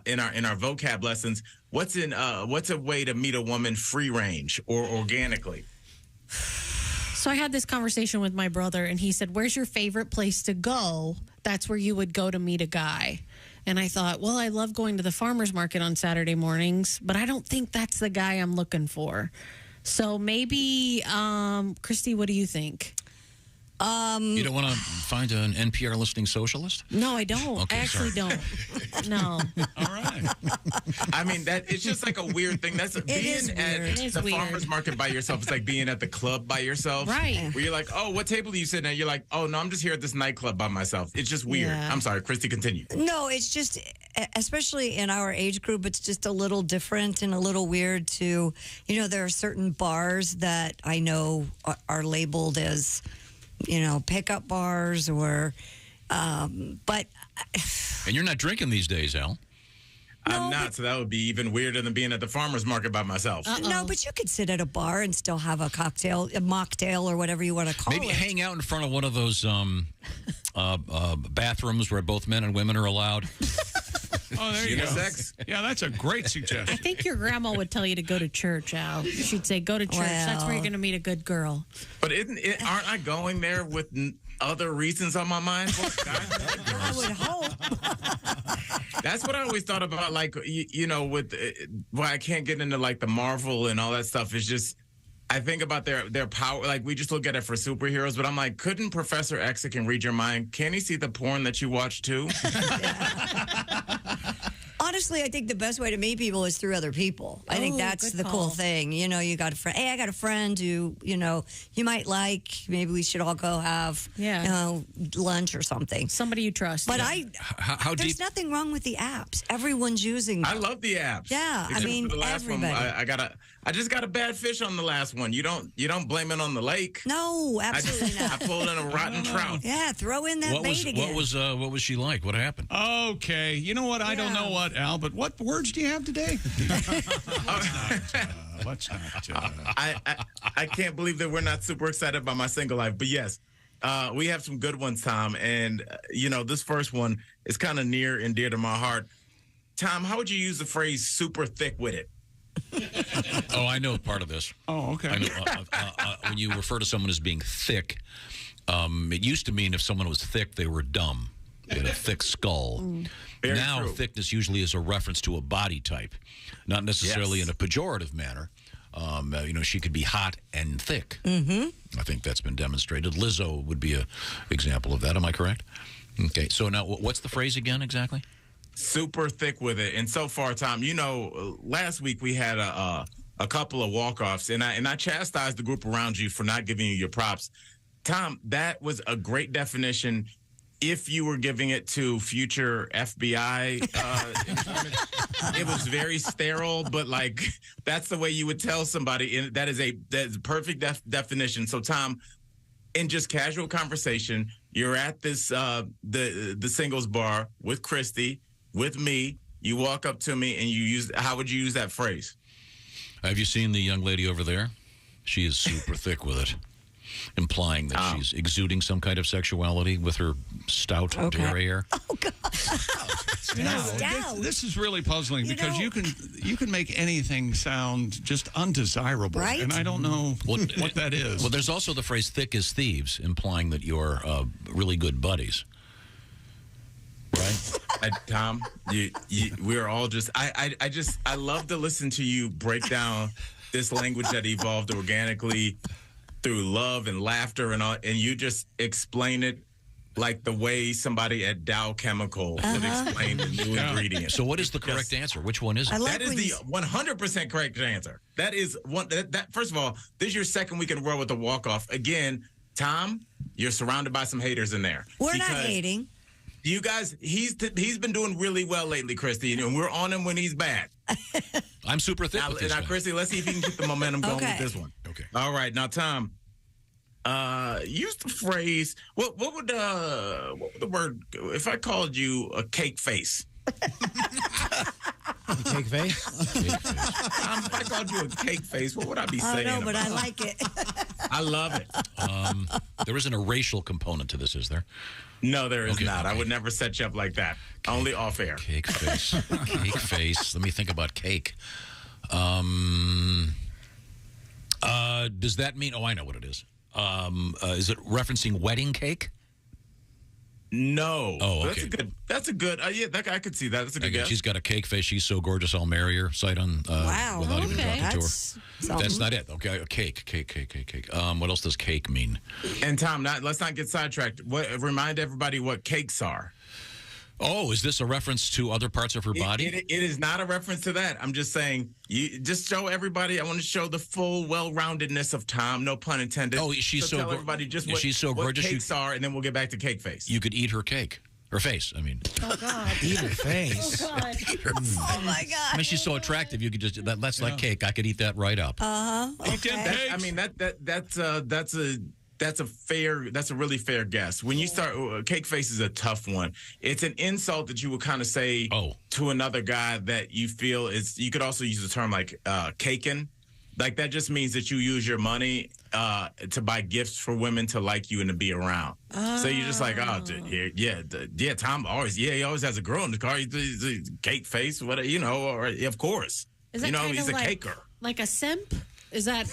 [SPEAKER 15] in our vocab lessons. What's a way to meet a woman free range or organically?
[SPEAKER 14] So I had this conversation with my brother, and he said, "Where's your favorite place to go? That's where you would go to meet a guy." And I thought, well, I love going to the farmer's market on Saturday mornings, but I don't think that's the guy I'm looking for. So maybe, Christy, what do you think?
[SPEAKER 3] You don't want to find an NPR listening socialist?
[SPEAKER 14] No, I don't.
[SPEAKER 3] Okay,
[SPEAKER 14] I actually don't. No.
[SPEAKER 1] All right.
[SPEAKER 15] I mean, it's just like a weird thing. That's being at the farmer's market by yourself. It's like being at the club by yourself.
[SPEAKER 14] Right.
[SPEAKER 15] Where you're like, oh, what table do you sit at? You're like, oh, no, I'm just here at this nightclub by myself. It's just weird.
[SPEAKER 2] Yeah.
[SPEAKER 15] I'm sorry, Christy, continue.
[SPEAKER 2] No, it's just, especially in our age group, it's just a little different and a little weird to, there are certain bars that I know are labeled as, pickup bars but.
[SPEAKER 3] And you're not drinking these days, Al.
[SPEAKER 15] I'm not, so that would be even weirder than being at the farmer's market by myself.
[SPEAKER 2] No, but you could sit at a bar and still have a cocktail, a mocktail, or whatever you want to call it.
[SPEAKER 3] Maybe hang out in front of one of those bathrooms where both men and women are allowed.
[SPEAKER 1] Oh, there you go. Yeah, that's a great suggestion.
[SPEAKER 14] I think your grandma would tell you to go to church, Al. She'd say, go to church. That's where you're going to meet a good girl.
[SPEAKER 15] But aren't I going there with other reasons on my mind?
[SPEAKER 2] I would hope.
[SPEAKER 15] That's what I always thought about, like, with why I can't get into, like, the Marvel and all that stuff. Is just, I think about their power. Like, we just look at it for superheroes, but I'm like, couldn't Professor X that can read your mind, can he see the porn that you watch too?
[SPEAKER 2] Honestly, I think the best way to meet people is through other people. I think that's the cool thing. You know, you got a friend. Hey, I got a friend who, you might like. Maybe we should all go have, lunch or something.
[SPEAKER 14] Somebody you trust.
[SPEAKER 2] But
[SPEAKER 3] how
[SPEAKER 2] there's
[SPEAKER 3] deep?
[SPEAKER 2] nothing wrong with the apps. Everyone's using them.
[SPEAKER 15] I love the apps.
[SPEAKER 2] Yeah,
[SPEAKER 15] Except
[SPEAKER 2] I mean,
[SPEAKER 15] for the last
[SPEAKER 2] everybody.
[SPEAKER 15] one, I just got a bad fish on the last one. You don't blame it on the lake.
[SPEAKER 2] No, absolutely not.
[SPEAKER 15] I pulled in a rotten trout.
[SPEAKER 2] Yeah, throw in that bait again.
[SPEAKER 3] What was she like? What happened?
[SPEAKER 1] Okay, you know what? I don't know what, Al, but what words do you have today? Let's not.
[SPEAKER 15] I can't believe that we're not super excited about my single life, but yes, we have some good ones, Tom. And this first one is kind of near and dear to my heart. Tom, how would you use the phrase "super thick with it"?
[SPEAKER 3] Oh, I know part of this.
[SPEAKER 1] Oh, okay.
[SPEAKER 3] I know, when you refer to someone as being thick, it used to mean if someone was thick, they were dumb. They had a thick skull.
[SPEAKER 15] Very
[SPEAKER 3] now,
[SPEAKER 15] true.
[SPEAKER 3] thickness usually is a reference to a body type, not necessarily
[SPEAKER 15] Yes.
[SPEAKER 3] in a pejorative manner. She could be hot and thick.
[SPEAKER 2] Mm-hmm.
[SPEAKER 3] I think that's been demonstrated. Lizzo would be an example of that. Am I correct? Okay. So now, what's the phrase again exactly?
[SPEAKER 15] Super thick with it. And so far, Tom, last week we had a couple of walk-offs, and I chastised the group around you for not giving you your props. Tom, that was a great definition if you were giving it to future FBI informants. It was very sterile, but like that's the way you would tell somebody, and that is a perfect definition. So, Tom, in just casual conversation, you're at this the singles bar with Christy, with me. You walk up to me and how would you use that phrase?
[SPEAKER 3] Have you seen the young lady over there? She is super thick with it, implying that she's exuding some kind of sexuality with her stout derriere.
[SPEAKER 2] Oh, God.
[SPEAKER 1] This is really puzzling because you can make anything sound just undesirable,
[SPEAKER 2] right?
[SPEAKER 1] And I don't know what that is.
[SPEAKER 3] Well, there's also the phrase "thick as thieves," implying that you're really good buddies. Right,
[SPEAKER 15] Tom. We're all just. I love to listen to you break down this language that evolved organically through love and laughter and all, and you just explain it like the way somebody at Dow Chemical would explain the new ingredient.
[SPEAKER 3] So, what is the correct answer? Which one is it?
[SPEAKER 15] That is the 100% correct answer. That is one. That first of all, this is your second week in a row with the walk off. Again, Tom, you're surrounded by some haters in there.
[SPEAKER 2] We're not hating.
[SPEAKER 15] You guys, he's been doing really well lately, Christy, and we're on him when he's bad.
[SPEAKER 3] I'm super thick with this
[SPEAKER 15] now,
[SPEAKER 3] one.
[SPEAKER 15] Christy, let's see if you can keep the momentum going with this one.
[SPEAKER 3] Okay.
[SPEAKER 15] All right, now, Tom, use the phrase. What would the word if I called you a cake face?
[SPEAKER 5] Cake face?
[SPEAKER 15] If I called you a cake face, what would I be saying?
[SPEAKER 2] I know, but I like it.
[SPEAKER 15] I love it.
[SPEAKER 3] There isn't a racial component to this, is there?
[SPEAKER 15] No, there is not. I would never set you up like that. Only off air.
[SPEAKER 3] Cake face. Cake face. Let me think about cake. Does that mean? Oh, I know what it is. Is it referencing wedding cake?
[SPEAKER 15] No.
[SPEAKER 3] Oh, okay.
[SPEAKER 15] That's a good. Yeah, I could see that. That's a good guess.
[SPEAKER 3] She's got a cake face. She's so gorgeous, I'll marry her. Sight on.
[SPEAKER 2] Wow.
[SPEAKER 3] Without even talking to her.
[SPEAKER 2] That's
[SPEAKER 3] That's not it. Okay, cake. What else does cake mean?
[SPEAKER 15] And Tom, let's not get sidetracked. Remind everybody what cakes are.
[SPEAKER 3] Oh, is this a reference to other parts of her body?
[SPEAKER 15] It is not a reference to that. I'm just saying, you just show everybody. I want to show the full well-roundedness of Tom. No pun intended.
[SPEAKER 3] Oh, she's so
[SPEAKER 15] tell everybody just what,
[SPEAKER 3] she's so
[SPEAKER 15] what
[SPEAKER 3] gorgeous.
[SPEAKER 15] cakes are, and then we'll get back to cake face.
[SPEAKER 3] You could eat her cake. Her face, I mean.
[SPEAKER 14] Oh, God.
[SPEAKER 5] Eat her face.
[SPEAKER 14] Oh, God.
[SPEAKER 2] Oh, my God.
[SPEAKER 3] I mean, she's so attractive. You could just that's like cake. I could eat that right up.
[SPEAKER 2] Okay.
[SPEAKER 15] I mean that's a really fair guess. When you start, cake face is a tough one. It's an insult that you would kind of say to another guy that you feel is. You could also use the term like caking, Like, that just means that you use your money to buy gifts for women to like you and to be around. So you're just like, oh, dude, Tom he always has a girl in the car. He's a cake face, whatever, or of course.
[SPEAKER 14] Is that
[SPEAKER 15] he's a
[SPEAKER 14] like,
[SPEAKER 15] caker.
[SPEAKER 14] like a simp? Is that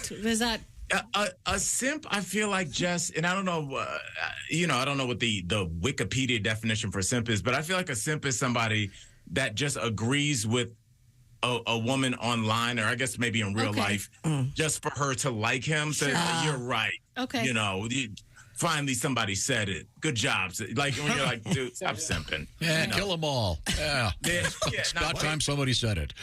[SPEAKER 15] a simp? I feel like and I don't know, I don't know what the Wikipedia definition for simp is, but I feel like a simp is somebody that just agrees with a woman online, or I guess maybe in real life, just for her to like him. So you're right.
[SPEAKER 14] Okay.
[SPEAKER 15] Finally somebody said it. Good job. Like, when you're like, dude, stop simping.
[SPEAKER 3] Yeah, kill them all. Yeah. It's about time somebody said it.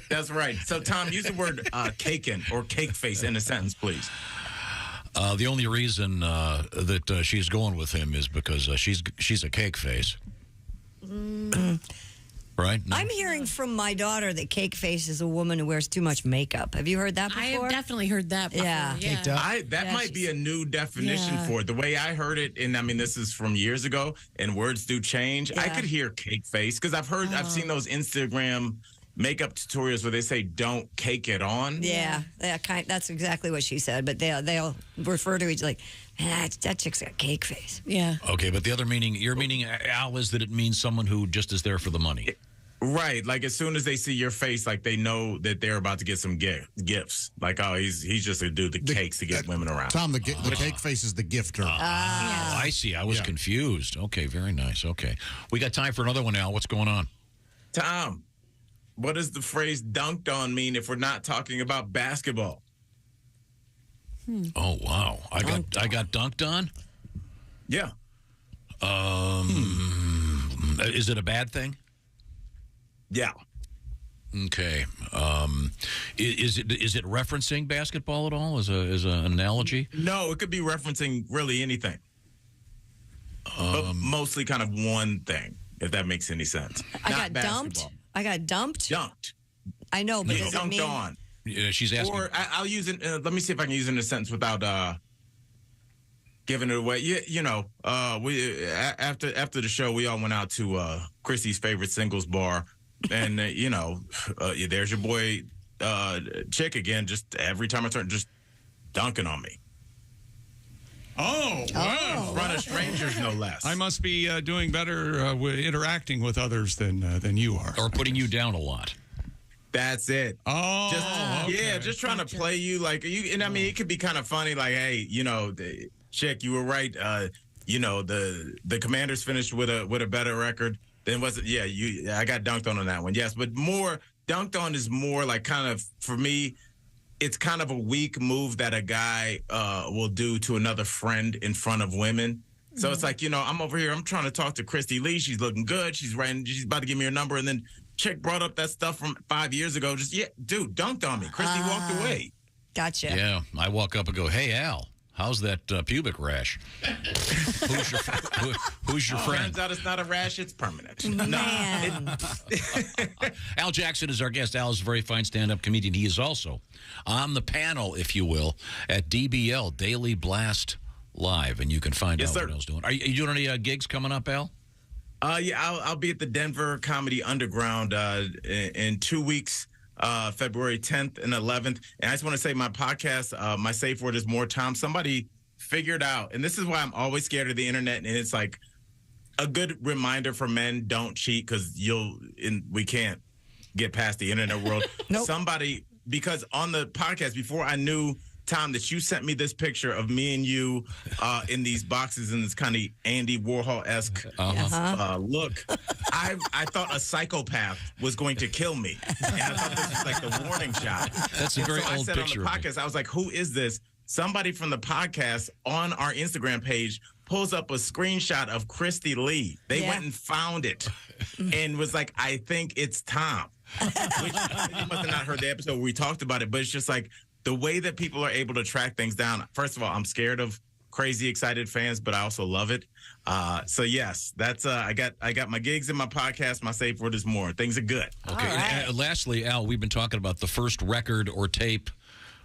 [SPEAKER 15] That's right. So, Tom, use the word cakin' or cake face in a sentence, please.
[SPEAKER 3] The only reason that she's going with him is because she's a cake face. Right? No.
[SPEAKER 2] I'm hearing from my daughter that cake face is a woman who wears too much makeup. Have you heard that before?
[SPEAKER 14] I have definitely heard that before.
[SPEAKER 2] Yeah.
[SPEAKER 15] That might be a new definition for it. The way I heard it, and I mean, this is from years ago, and words do change. I could hear cake face because I've seen those Instagram makeup tutorials where they say don't cake it on.
[SPEAKER 2] Yeah, that's exactly what she said. But they'll refer to each like, that chick's got cake face.
[SPEAKER 14] Yeah.
[SPEAKER 3] Okay, but the other meaning, your meaning, Al, is that it means someone who just is there for the money.
[SPEAKER 15] Right, like as soon as they see your face, like they know that they're about to get some gifts. Like, oh, he's just a dude that cakes to get women around.
[SPEAKER 4] Tom, the cake face is the gifter.
[SPEAKER 3] I see. I was confused. Okay, very nice. Okay, we got time for another one, Al. What's going on?
[SPEAKER 15] Tom, what does the phrase "dunked on" mean if we're not talking about basketball?
[SPEAKER 3] Oh wow, I got dunked on.
[SPEAKER 15] Yeah.
[SPEAKER 3] Is it a bad thing?
[SPEAKER 15] Yeah.
[SPEAKER 3] Okay. Is it referencing basketball at all as an analogy?
[SPEAKER 15] No, it could be referencing really anything. But mostly kind of one thing, if that makes any sense.
[SPEAKER 2] I got dumped.
[SPEAKER 15] Dunked.
[SPEAKER 2] I know, but does it
[SPEAKER 15] dunked
[SPEAKER 2] mean
[SPEAKER 15] on?
[SPEAKER 3] Yeah, she's asking.
[SPEAKER 15] Or I'll use it. Let me see if I can use it in a sentence without giving it away. We after the show, we all went out to Chrissy's favorite singles bar. And, there's your boy, Chick again, just every time I turn, just dunking on me.
[SPEAKER 1] Oh, wow.
[SPEAKER 15] In front of strangers, no less.
[SPEAKER 1] I must be doing better interacting with others than you are.
[SPEAKER 3] Or putting you down a lot.
[SPEAKER 15] That's it.
[SPEAKER 1] Oh,
[SPEAKER 15] just trying to play you like you. And I mean, it could be kind of funny, like, hey, Chick, you were right. The Commanders finished with a better record. Then was it? Yeah, I got dunked on that one. Yes, but more dunked on is more like kind of, for me, it's kind of a weak move that a guy will do to another friend in front of women. So it's like, I'm over here, I'm trying to talk to Christy Lee. She's looking good. She's about to give me her number. And then Chick brought up that stuff from 5 years ago. Dude, dunked on me. Christy walked away.
[SPEAKER 2] Gotcha.
[SPEAKER 3] Yeah, I walk up and go, hey, Al. How's that pubic rash? Who's your friend?
[SPEAKER 15] Turns out it's not a rash, it's permanent.
[SPEAKER 2] Man.
[SPEAKER 3] Al Jackson is our guest. Al is a very fine stand-up comedian. He is also on the panel, if you will, at DBL, Daily Blast Live, and you can find out what Al's doing. Are you doing any gigs coming up, Al?
[SPEAKER 15] I'll be at the Denver Comedy Underground in 2 weeks. February 10th and 11th. And I just want to say my podcast, my safe word is more Tom. Somebody figured out, and this is why I'm always scared of the internet. And it's like a good reminder for men, don't cheat, because we can't get past the internet world.
[SPEAKER 2] Nope.
[SPEAKER 15] Because on the podcast, before I knew, Tom, that you sent me this picture of me and you in these boxes in this kind of Andy Warhol-esque look. I thought a psychopath was going to kill me. And I thought this was like the warning shot.
[SPEAKER 3] That's a very old
[SPEAKER 15] I said
[SPEAKER 3] picture.
[SPEAKER 15] On the podcast, I was like, who is this? Somebody from the podcast on our Instagram page pulls up a screenshot of Christy Lee. They went and found it and was like, I think it's Tom. Which you must have not heard the episode where we talked about it, but it's just like, the way that people are able to track things down. First of all, I'm scared of crazy excited fans, but I also love it. So yes, that's I got my gigs in my podcast. My safe word is more. Things are good.
[SPEAKER 3] Okay. Right. Lastly, Al, we've been talking about the first record or tape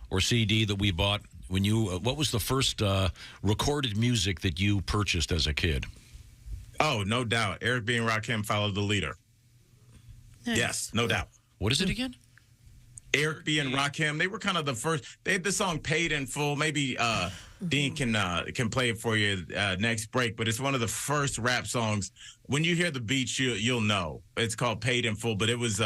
[SPEAKER 3] or CD that we bought when you. What was the first recorded music that you purchased as a kid?
[SPEAKER 15] Oh, no doubt. Eric B. and Rakim, Follow the Leader.
[SPEAKER 14] Nice.
[SPEAKER 15] Yes, no doubt.
[SPEAKER 3] What is it again?
[SPEAKER 15] Eric B. and Rakim. They were kind of the first. They had the song "Paid in Full." Maybe Dean can play it for you next break. But it's one of the first rap songs. When you hear the beats, you'll know. It's called "Paid in Full." But it was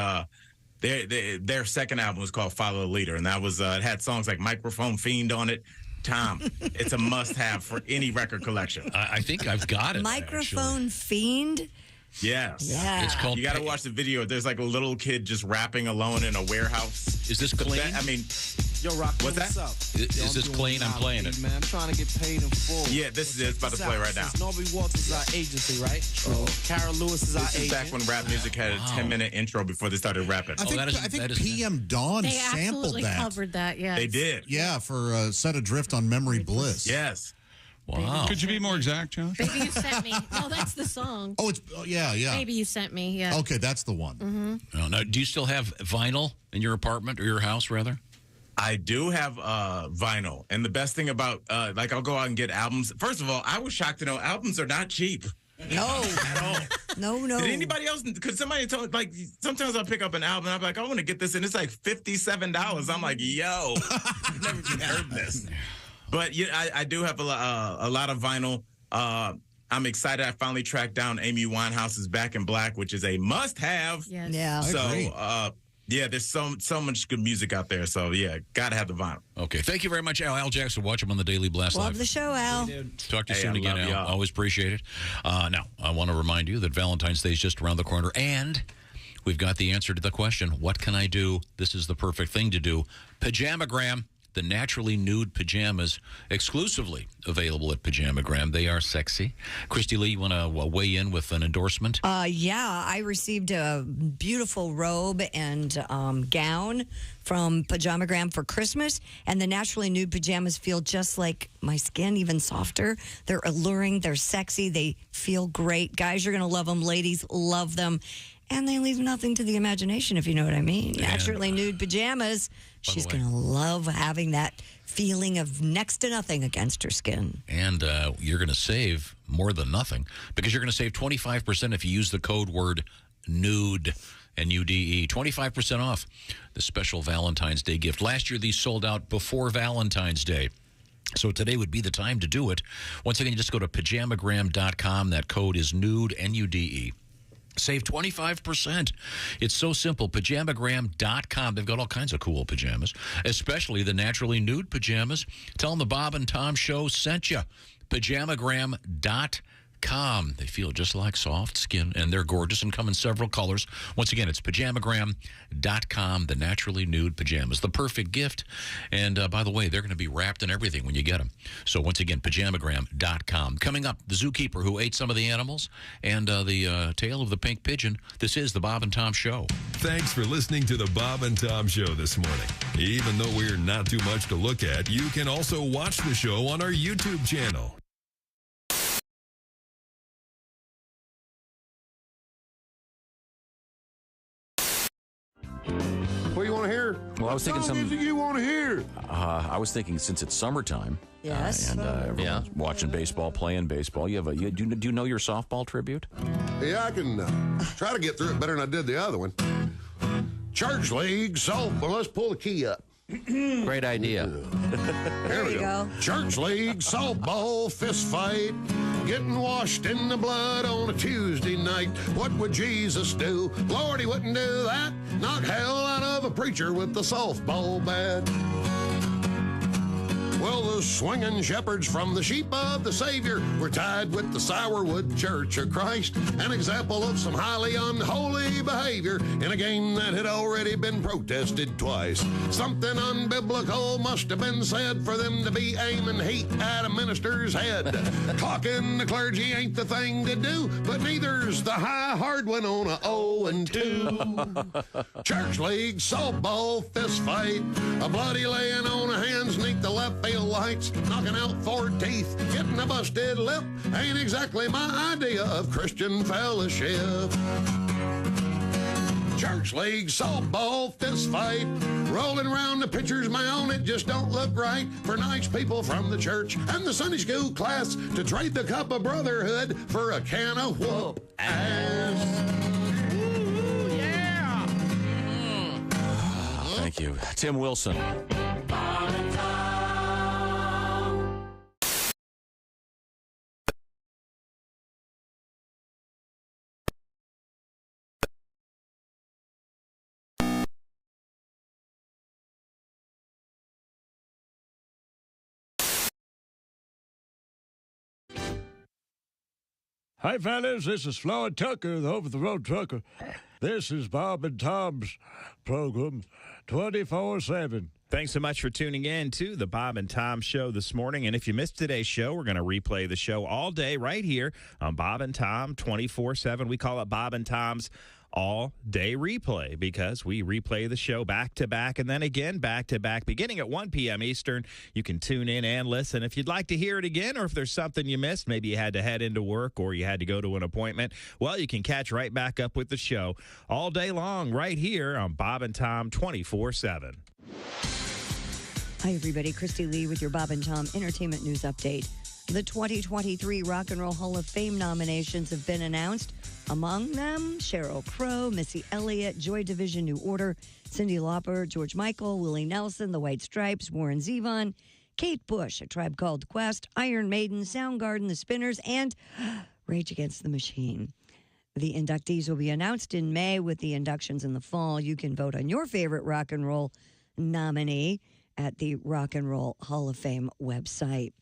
[SPEAKER 15] their second album was called "Follow the Leader," and that was it had songs like "Microphone Fiend" on it. Tom, it's a must-have for any record collection.
[SPEAKER 3] I think I've got it.
[SPEAKER 2] Microphone Fiend.
[SPEAKER 15] Yes.
[SPEAKER 2] Yeah.
[SPEAKER 3] It's called.
[SPEAKER 15] You got to watch the video. There's like a little kid just rapping alone in a warehouse.
[SPEAKER 3] Is this clean?
[SPEAKER 15] I mean,
[SPEAKER 12] Yo, Rock,
[SPEAKER 15] what's that?
[SPEAKER 12] up?
[SPEAKER 3] Is this clean? I'm playing it.
[SPEAKER 12] Man, I'm trying to get paid in full.
[SPEAKER 15] Yeah, this is it. It's about to play right now.
[SPEAKER 12] Nobody Waltz is our agency, right? Carol Lewis is our
[SPEAKER 15] This is
[SPEAKER 12] agent.
[SPEAKER 15] back when rap music had a 10-minute intro before they started rapping.
[SPEAKER 4] I think PM Dawn
[SPEAKER 14] They
[SPEAKER 4] sampled
[SPEAKER 14] absolutely
[SPEAKER 4] that.
[SPEAKER 14] covered that, yes.
[SPEAKER 15] They did.
[SPEAKER 4] Yeah, for Set Adrift on Memory Bliss.
[SPEAKER 15] Yes.
[SPEAKER 3] Wow.
[SPEAKER 1] Could you be more exact, Josh?
[SPEAKER 14] Baby, you sent me. No, that's the song.
[SPEAKER 4] Oh, it's yeah.
[SPEAKER 14] Baby, you sent me. Yeah.
[SPEAKER 4] Okay, that's the one.
[SPEAKER 14] Mm-hmm.
[SPEAKER 3] No, do you still have vinyl in your apartment or your house, rather?
[SPEAKER 15] I do have vinyl. And the best thing about, like, I'll go out and get albums. First of all, I was shocked to know albums are not cheap.
[SPEAKER 2] No.
[SPEAKER 15] At all.
[SPEAKER 2] No.
[SPEAKER 15] Did anybody else, because somebody told, like, sometimes I'll pick up an album and I'm like, I want to get this, and it's like $57. I'm like, yo, I've never even heard this. But yeah, I do have a lot of vinyl. I'm excited. I finally tracked down Amy Winehouse's Back in Black, which is a must-have.
[SPEAKER 14] Yes.
[SPEAKER 2] Yeah.
[SPEAKER 15] So, yeah, there's so much good music out there. So, yeah, got to have the vinyl.
[SPEAKER 3] Okay. Thank you very much, Al. Al Jackson. Watch him on the Daily Blast
[SPEAKER 2] Love
[SPEAKER 3] Live.
[SPEAKER 2] the show, Al.
[SPEAKER 3] Talk to you
[SPEAKER 15] Hey,
[SPEAKER 3] soon
[SPEAKER 15] I
[SPEAKER 3] again,
[SPEAKER 15] love
[SPEAKER 3] Al.
[SPEAKER 15] y'all.
[SPEAKER 3] Always appreciate it. Now, I want to remind you that Valentine's Day is just around the corner, and we've got the answer to the question, what can I do? This is the perfect thing to do. Pajamagram. The naturally nude pajamas, exclusively available at Pajamagram. They are sexy. Christy Lee, you want to weigh in with an endorsement?
[SPEAKER 2] Yeah, I received a beautiful robe and gown from Pajamagram for Christmas, and the naturally nude pajamas feel just like my skin, even softer. They're alluring, they're sexy, they feel great. Guys, you're going to love them. Ladies love them. And they leave nothing to the imagination, if you know what I mean. Naturally nude pajamas. She's going to love having that feeling of next to nothing against her skin.
[SPEAKER 3] And you're going to save more than nothing because you're going to save 25% if you use the code word NUDE, N-U-D-E. 25% off the special Valentine's Day gift. Last year, these sold out before Valentine's Day. So today would be the time to do it. Once again, you just go to pajamagram.com. That code is NUDE, N-U-D-E. Save 25%. It's so simple. Pajamagram.com. They've got all kinds of cool pajamas, especially the naturally nude pajamas. Tell them the Bob and Tom Show sent you. Pajamagram.com. They feel just like soft skin, and they're gorgeous and come in several colors. Once again, it's pajamagram.com, the naturally nude pajamas, the perfect gift. And by the way, they're going to be wrapped in everything when you get them. So once again, pajamagram.com. Coming up, the zookeeper who ate some of the animals and the tale of the pink pigeon. This is the Bob and Tom Show.
[SPEAKER 8] Thanks for listening to the Bob and Tom Show this morning. Even though we're not too much to look at, you can also watch the show on our YouTube channel.
[SPEAKER 17] What do you want to hear?
[SPEAKER 19] Well, I was thinking
[SPEAKER 17] what song is it you want to hear?
[SPEAKER 19] I was thinking since it's summertime.
[SPEAKER 2] Yes.
[SPEAKER 19] And everyone's watching baseball, playing baseball. You have do you know your softball tribute?
[SPEAKER 17] Yeah, I can try to get through it better than I did the other one. Church League softball. Let's pull the key up.
[SPEAKER 19] Great idea.
[SPEAKER 17] There we go. Church League softball fist fight. Getting washed in the blood on a Tuesday night. What would Jesus do? Lord, he wouldn't do that. Knock hell out of a preacher with the softball bat. Well, the swinging shepherds from the sheep of the Savior were tied with the Sourwood Church of Christ, an example of some highly unholy behavior in a game that had already been protested twice. Something unbiblical must have been said for them to be aiming heat at a minister's head. Clocking the clergy ain't the thing to do, but neither's the high hard one on a 0-2. Church League softball fist fight, a bloody laying on of hands neath the left field lights, knocking out 4 teeth, getting a busted lip, ain't exactly my idea of Christian fellowship. Church League softball fist fight, rolling around the pitcher's mound, it just don't look right for nice people from the church and the Sunday school class to trade the cup of brotherhood for a can of whoop ass.
[SPEAKER 13] Thank you. Tim Wilson.
[SPEAKER 10] Hi, fellas. This is Floyd Tucker, the over-the-road trucker. This is Bob and Tom's program, 24/7.
[SPEAKER 7] Thanks so much for tuning in to the Bob and Tom Show this morning. And if you missed today's show, we're going to replay the show all day right here on Bob and Tom 24/7. We call it Bob and Tom's all-day replay because we replay the show back-to-back and then again back-to-back beginning at 1 p.m. Eastern. You can tune in and listen. If you'd like to hear it again or if there's something you missed, maybe you had to head into work or you had to go to an appointment, well, you can catch right back up with the show all day long right here on Bob and Tom 24/7.
[SPEAKER 2] Hi, everybody. Christy Lee with your Bob and Tom Entertainment News Update. The 2023 Rock and Roll Hall of Fame nominations have been announced. Among them, Sheryl Crow, Missy Elliott, Joy Division, New Order, Cyndi Lauper, George Michael, Willie Nelson, The White Stripes, Warren Zevon, Kate Bush, A Tribe Called Quest, Iron Maiden, Soundgarden, The Spinners, and Rage Against the Machine. The inductees will be announced in May with the inductions in the fall. You can vote on your favorite rock and roll nominee at the Rock and Roll Hall of Fame website.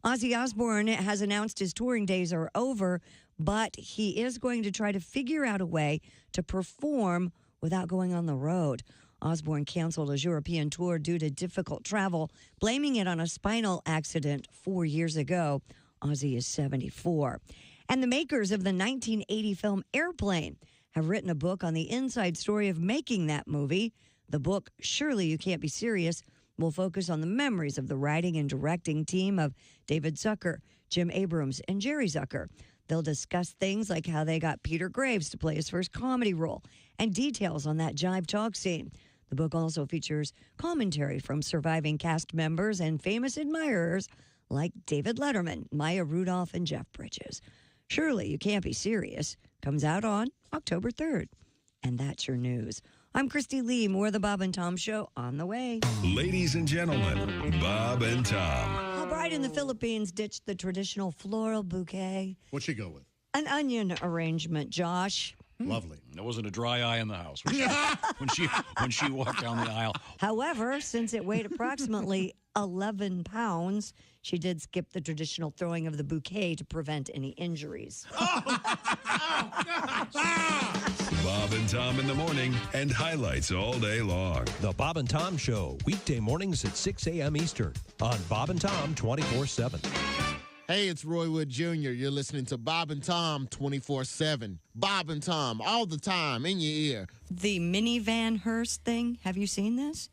[SPEAKER 2] Ozzy Osbourne has announced his touring days are over, but he is going to try to figure out a way to perform without going on the road. Osbourne canceled his European tour due to difficult travel, blaming it on a spinal accident 4 years ago. Ozzy is 74. And the makers of the 1980 film Airplane have written a book on the inside story of making that movie. The book, Surely You Can't Be Serious, will focus on the memories of the writing and directing team of David Zucker, Jim Abrams, and Jerry Zucker. They'll discuss things like how they got Peter Graves to play his first comedy role and details on that jive talk scene. The book also features commentary from surviving cast members and famous admirers like David Letterman, Maya Rudolph, and Jeff Bridges. Surely You Can't Be Serious comes out on October 3rd. And that's your news. I'm Christy Lee. More of the Bob and Tom Show on the way.
[SPEAKER 8] Ladies and gentlemen, Bob and Tom.
[SPEAKER 2] A bride in the Philippines ditched the traditional floral bouquet.
[SPEAKER 4] What'd she go with?
[SPEAKER 2] An onion arrangement, Josh.
[SPEAKER 4] Lovely.
[SPEAKER 19] There wasn't a dry eye in the house when she walked down the aisle.
[SPEAKER 2] However, since it weighed approximately 11 pounds, she did skip the traditional throwing of the bouquet to prevent any injuries.
[SPEAKER 8] Bob and Tom in the morning and highlights all day long.
[SPEAKER 16] The Bob and Tom Show, weekday mornings at 6 a.m. Eastern on Bob and Tom 24/7.
[SPEAKER 20] Hey, it's Roy Wood Jr. You're listening to Bob and Tom 24/7. Bob and Tom, all the time, in your ear.
[SPEAKER 2] The minivan hearse thing, have you seen this?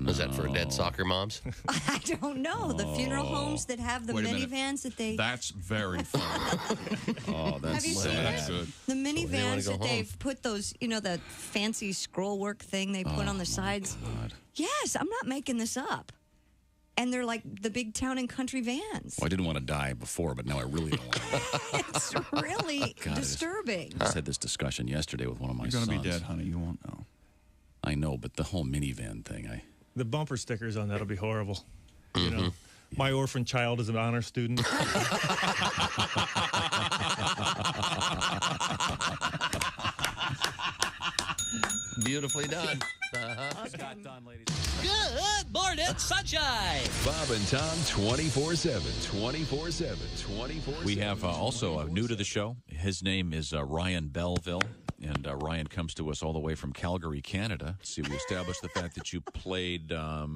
[SPEAKER 9] Was that for dead soccer moms?
[SPEAKER 2] I don't know. The funeral homes that have the
[SPEAKER 1] Wait a minute.
[SPEAKER 2] minivans that they...
[SPEAKER 1] That's very funny.
[SPEAKER 2] Have you seen
[SPEAKER 1] that's
[SPEAKER 2] it?
[SPEAKER 1] good.
[SPEAKER 2] The minivans
[SPEAKER 9] go
[SPEAKER 2] that they've put those, the fancy scroll work thing they put on the sides.
[SPEAKER 1] God.
[SPEAKER 2] Yes, I'm not making this up. And they're like the big town and country vans.
[SPEAKER 19] Well, I didn't want to die before, but now I really don't want to.
[SPEAKER 2] It's really
[SPEAKER 19] God,
[SPEAKER 2] disturbing.
[SPEAKER 19] I just had this discussion yesterday with one of my
[SPEAKER 1] You're
[SPEAKER 19] sons.
[SPEAKER 1] going to be dead, honey. You won't know.
[SPEAKER 19] I know, but the whole minivan thing,
[SPEAKER 23] The bumper stickers on that'll be horrible. You know, my orphan child is an honor student.
[SPEAKER 9] Beautifully done.
[SPEAKER 19] Scott Dunn, ladies.
[SPEAKER 18] Good morning, sunshine.
[SPEAKER 8] Bob and Tom 24/7. 24/7. 24/7.
[SPEAKER 13] We have also new to the show. His name is Ryan Belleville, and Ryan comes to us all the way from Calgary, Canada. See, we established the fact that you played a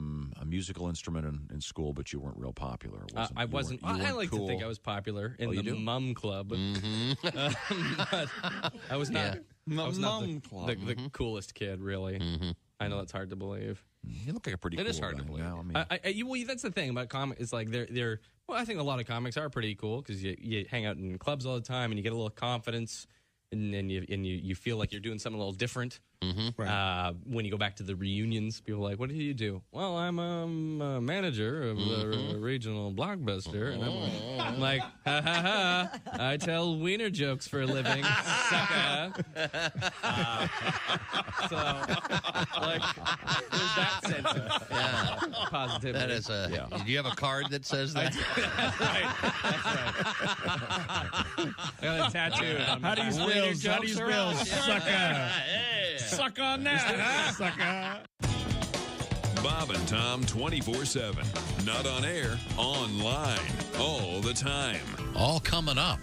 [SPEAKER 13] musical instrument in school, but you weren't real popular.
[SPEAKER 12] I wasn't. I like to think I was popular in the Mum Club. But I was not. I was not the coolest kid, really. I know that's hard to believe.
[SPEAKER 13] You look like a pretty.
[SPEAKER 12] It
[SPEAKER 13] cool
[SPEAKER 12] is hard to
[SPEAKER 13] guy
[SPEAKER 12] believe.
[SPEAKER 13] now. I mean,
[SPEAKER 12] Well, that's the thing about comics. It's like they're. Well, I think a lot of comics are pretty cool because you hang out in clubs all the time and you get a little confidence, and you feel like you're doing something a little different.
[SPEAKER 3] Mm-hmm.
[SPEAKER 12] When you go back to the reunions, people are like, what do you do? Well, I'm a manager of the regional Blockbuster. And I'm like, ha, ha, ha. I tell wiener jokes for a living, sucker. So, like, there's that sense of positivity.
[SPEAKER 9] That is Do you have a card that says that?
[SPEAKER 12] That's right. I got a tattoo.
[SPEAKER 23] How do you spell? How do you spell? Sucker.
[SPEAKER 1] Suck on that, sucker.
[SPEAKER 8] Bob and Tom 24/7. Not on air, online, all the time.
[SPEAKER 3] All coming up.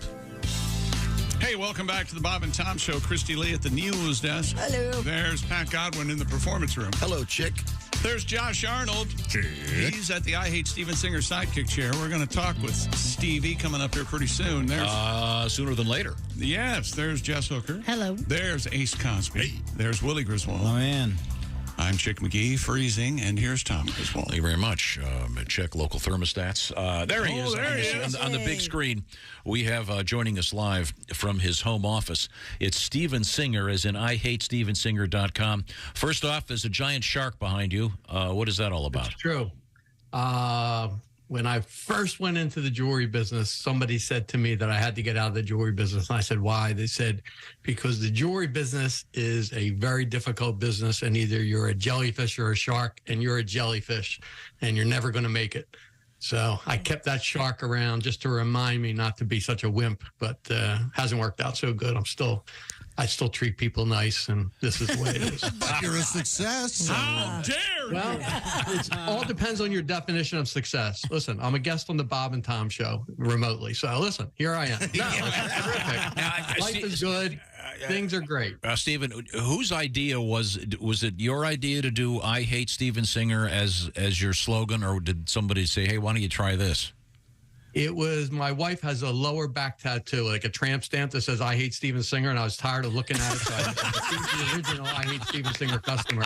[SPEAKER 1] Hey, welcome back to the Bob and Tom Show. Christy Lee at the news desk.
[SPEAKER 2] Hello.
[SPEAKER 1] There's Pat Godwin in the performance room.
[SPEAKER 4] Hello, chick.
[SPEAKER 1] There's Josh Arnold. He's at the I Hate Steven Singer sidekick chair. We're going to talk with Stevie coming up here pretty soon. There's
[SPEAKER 3] sooner than later.
[SPEAKER 1] Yes, there's Jess Hooker.
[SPEAKER 14] Hello.
[SPEAKER 1] There's Ace Cosby. Hey. There's Willie Griswold.
[SPEAKER 5] Oh, man.
[SPEAKER 1] I'm Chick McGee, freezing, and here's Tom Griswold.
[SPEAKER 3] Thank you very much. Check local thermostats. There he is.
[SPEAKER 1] There he is.
[SPEAKER 3] On the big screen, we have joining us live from his home office. It's Steven Singer, as in IHateStevenSinger.com. First off, there's a giant shark behind you. What is that all about?
[SPEAKER 11] It's true. When I first went into the jewelry business, somebody said to me that I had to get out of the jewelry business. And I said, why? They said, because the jewelry business is a very difficult business, and either you're a jellyfish or a shark, and you're a jellyfish, and you're never going to make it. So I kept that shark around just to remind me not to be such a wimp, but hasn't worked out so good. I still treat people nice, and this is the way it is.
[SPEAKER 4] But you're a success.
[SPEAKER 1] How dare you?
[SPEAKER 11] Well, it all depends on your definition of success. Listen, I'm a guest on the Bob and Tom Show remotely. So listen, here I am. No, terrific. Life is good. Things are great.
[SPEAKER 3] Steven, whose idea was it your idea to do I Hate Steven Singer as your slogan, or did somebody say, hey, why don't you try this?
[SPEAKER 11] It was, my wife has a lower back tattoo, like a tramp stamp that says, I hate Steven Singer, and I was tired of looking at it, so I the original I Hate Steven Singer customer.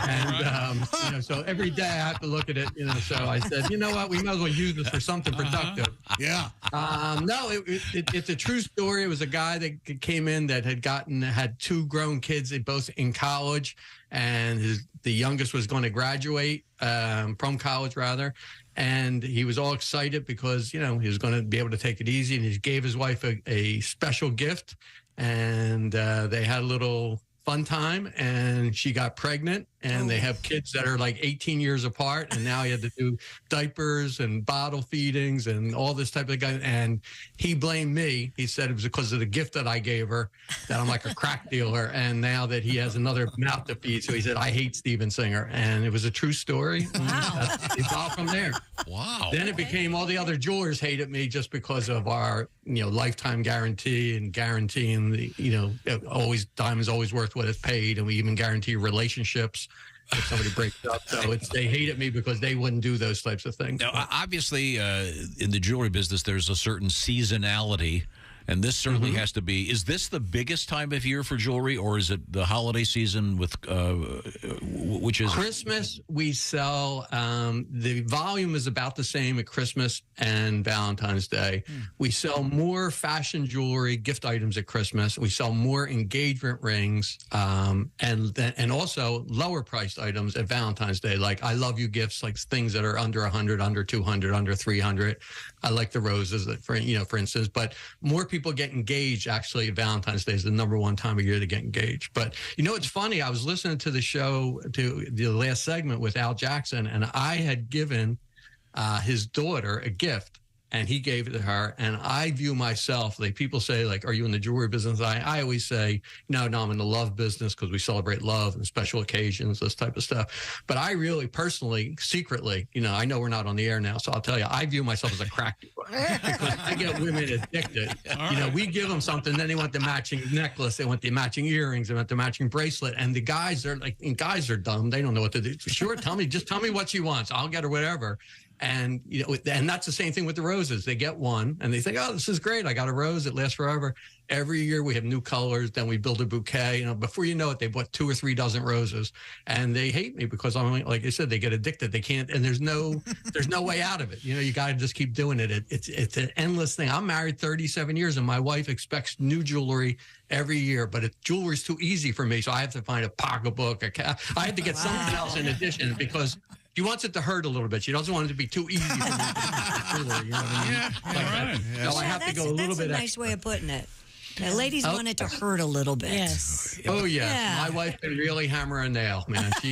[SPEAKER 11] And, so every day I have to look at it, so I said, you know what, we might as well use this for something productive.
[SPEAKER 4] Yeah.
[SPEAKER 11] No, it's a true story. It was a guy that came in that had two grown kids, they both in college, and the youngest was going to graduate from college, rather. And he was all excited because, he was going to be able to take it easy. And he gave his wife a special gift. And they had a little fun time. And she got pregnant. And they have kids that are like 18 years apart. And now he had to do diapers and bottle feedings and all this type of thing. And he blamed me. He said it was because of the gift that I gave her, that I'm like a crack dealer. And now that he has another mouth to feed. So he said, I hate Steven Singer. And it was a true story. Wow. It's all from there.
[SPEAKER 3] Wow.
[SPEAKER 11] Then it became all the other jewelers hated me just because of our, lifetime guarantee and guaranteeing the, diamond's always worth what it's paid. And we even guarantee relationships if somebody breaks up. So they hated me because they wouldn't do those types of things.
[SPEAKER 3] Now, obviously, in the jewelry business, there's a certain seasonality, and this certainly has to be. Is this the biggest time of year for jewelry, or is it the holiday season with which is
[SPEAKER 11] Christmas? We sell the volume is about the same at Christmas and Valentine's Day. We sell more fashion jewelry, gift items at Christmas. We sell more engagement rings, and also lower priced items at Valentine's Day, like I love you gifts, like things that are under 100, under 200, under 300. I like the roses, for instance, but more people get engaged. Actually, Valentine's Day is the number one time of year to get engaged. But it's funny. I was listening to the show, to the last segment with Al Jackson, and I had given his daughter a gift, and he gave it to her. And I view myself, like people say, like, are you in the jewelry business? I always say, no, I'm in the love business because we celebrate love and special occasions, this type of stuff. But I really personally, secretly, I know we're not on the air now, so I'll tell you, I view myself as a crack dealer because I get women addicted. We give them something, then they want the matching necklace, they want the matching earrings, they want the matching bracelet. And the guys are guys are dumb. They don't know what to do. Sure, just tell me what she wants. I'll get her whatever. And, and that's the same thing with the roses. They get one and they think, oh, this is great. I got a rose. It lasts forever. Every year we have new colors. Then we build a bouquet. Before you know it, they bought 2 or 3 dozen roses, and they hate me because I'm like I said, they get addicted. They can't, and there's no way out of it. You got to just keep doing it. It's an endless thing. I'm married 37 years, and my wife expects new jewelry every year, but jewelry's too easy for me, so I have to find a pocketbook. I have to get something else in addition because she wants it to hurt a little bit. She doesn't want it to be too easy for me. You know what I mean?
[SPEAKER 1] Right.
[SPEAKER 11] So I have to go a little bit
[SPEAKER 2] That's a nice
[SPEAKER 11] extra.
[SPEAKER 2] way of putting it. The ladies want it to hurt a little bit.
[SPEAKER 14] Yes.
[SPEAKER 11] Oh yes,
[SPEAKER 2] Yeah.
[SPEAKER 11] my wife can really hammer a nail, man. She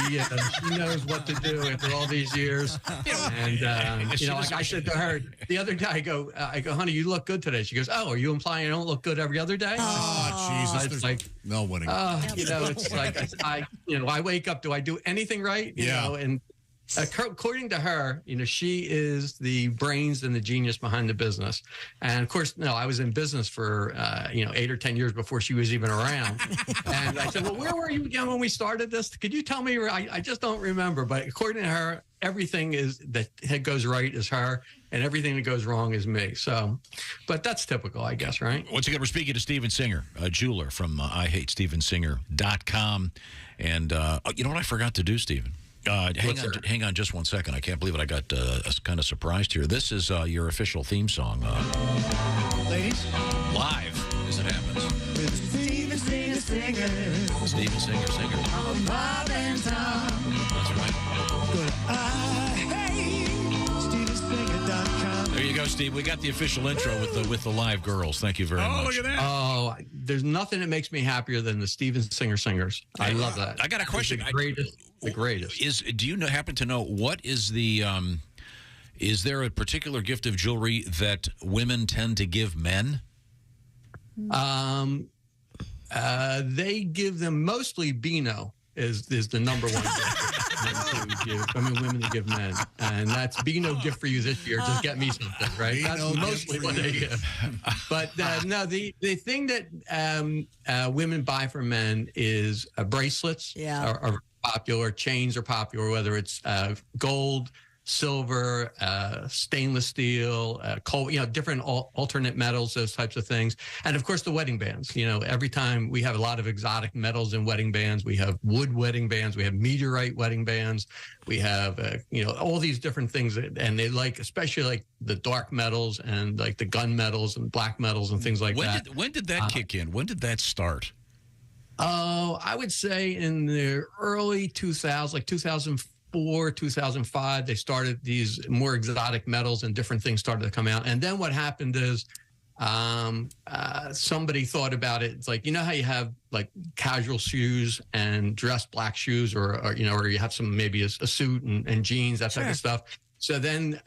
[SPEAKER 11] knows what to do after all these years. And like I said to her the other day, I go, honey, you look good today. She goes, oh, are you implying I don't look good every other day?
[SPEAKER 4] Oh, Jesus.
[SPEAKER 11] It's
[SPEAKER 4] There's
[SPEAKER 11] like,
[SPEAKER 4] no winning.
[SPEAKER 11] it's like I wake up. Do I do anything right? You know, and according to her, she is the brains and the genius behind the business. And of course, I was in business for 8 or 10 years before she was even around. And I said, well, where were you again when we started this? Could you tell me? I just don't remember. But according to her, everything that goes right is her, and everything that goes wrong is me. So, but that's typical, I guess, right?
[SPEAKER 3] Once again, we're speaking to Steven Singer, a jeweler from IHateStevenSinger.com. And you know what I forgot to do, Steven? Hang on just one second. I can't believe it. I got kind of surprised here. This is your official theme song.
[SPEAKER 5] Ladies?
[SPEAKER 3] Live, as it happens.
[SPEAKER 5] Steven Singer, Singer.
[SPEAKER 3] Steven Singer, Singer.
[SPEAKER 5] On Bob and Tom.
[SPEAKER 3] That's right.
[SPEAKER 5] Go to IHateStevenSinger.com.
[SPEAKER 3] There you go, Steve. We got the official intro with the live girls. Thank you very much.
[SPEAKER 1] Look at that.
[SPEAKER 11] Oh, there's nothing that makes me happier than the Steven Singer singers. I love that.
[SPEAKER 3] I got a question.
[SPEAKER 11] The greatest.
[SPEAKER 3] Do you happen to know what is the is there a particular gift of jewelry that women tend to give men?
[SPEAKER 11] They give them mostly Beano is the number one gift. Women to give men, and that's Beano gift for you this year. Just get me something, right? That's mostly what they give. But no, the thing that women buy for men is bracelets. Are popular. Chains are popular, whether it's gold, silver, stainless steel, coal, different alternate metals, those types of things. And of course the wedding bands. Every time we have a lot of exotic metals in wedding bands. We have wood wedding bands, we have meteorite wedding bands, we have all these different things, and they especially like the dark metals and like the gun metals and black metals and things like that.
[SPEAKER 3] When did that kick in? When did that start?
[SPEAKER 11] Oh, I would say in the early 2000s, like 2004, 2005, they started these more exotic metals and different things started to come out. And then what happened is somebody thought about it. It's like, how you have like casual shoes and dress black shoes or you have some, maybe a suit and jeans, that type of stuff. So then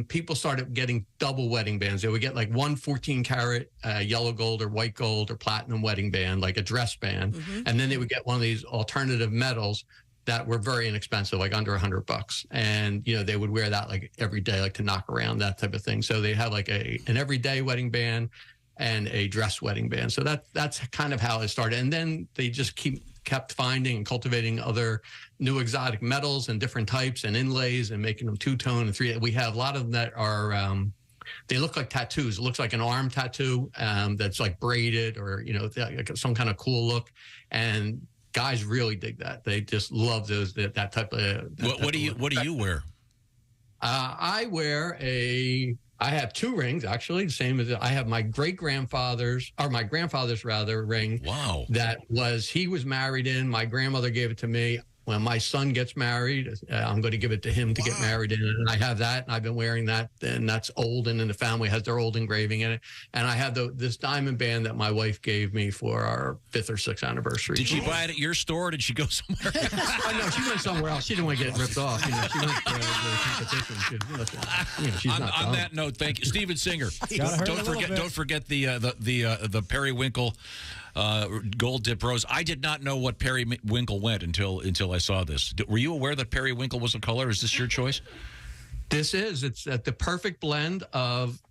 [SPEAKER 11] people started getting double wedding bands. They would get like one 14-karat yellow gold or white gold or platinum wedding band, like a dress band. Mm-hmm. And then they would get one of these alternative metals that were very inexpensive, like under $100. And, they would wear that like every day, like to knock around, that type of thing. So they had like an everyday wedding band and a dress wedding band. So that's kind of how it started. And then they just kept finding and cultivating other new exotic metals and different types and inlays and making them two-tone and three. We have a lot of them that are, they look like tattoos. It looks like an arm tattoo that's like braided or, like some kind of cool look. And guys really dig that. They just love that type of.
[SPEAKER 3] What do you wear?
[SPEAKER 11] I wear I have 2 rings, actually, the same as I have my grandfather's ring.
[SPEAKER 3] Wow.
[SPEAKER 11] He was married in. My grandmother gave it to me. When my son gets married, I'm going to give it to him to get married in. And I have that, and I've been wearing that, and that's Olden, and the family has their old engraving in it. And I have this diamond band that my wife gave me for our 5th or 6th anniversary.
[SPEAKER 3] Did she buy it at your store, or did she go somewhere else?
[SPEAKER 11] No, she went somewhere else. She didn't want to get ripped off. She went for the competition.
[SPEAKER 3] On that note, thank you. Steven Singer. Don't forget the periwinkle gold dip rose. I did not know what periwinkle went until I saw this. Were you aware that periwinkle was a color? Is this your choice?
[SPEAKER 11] It's the perfect blend of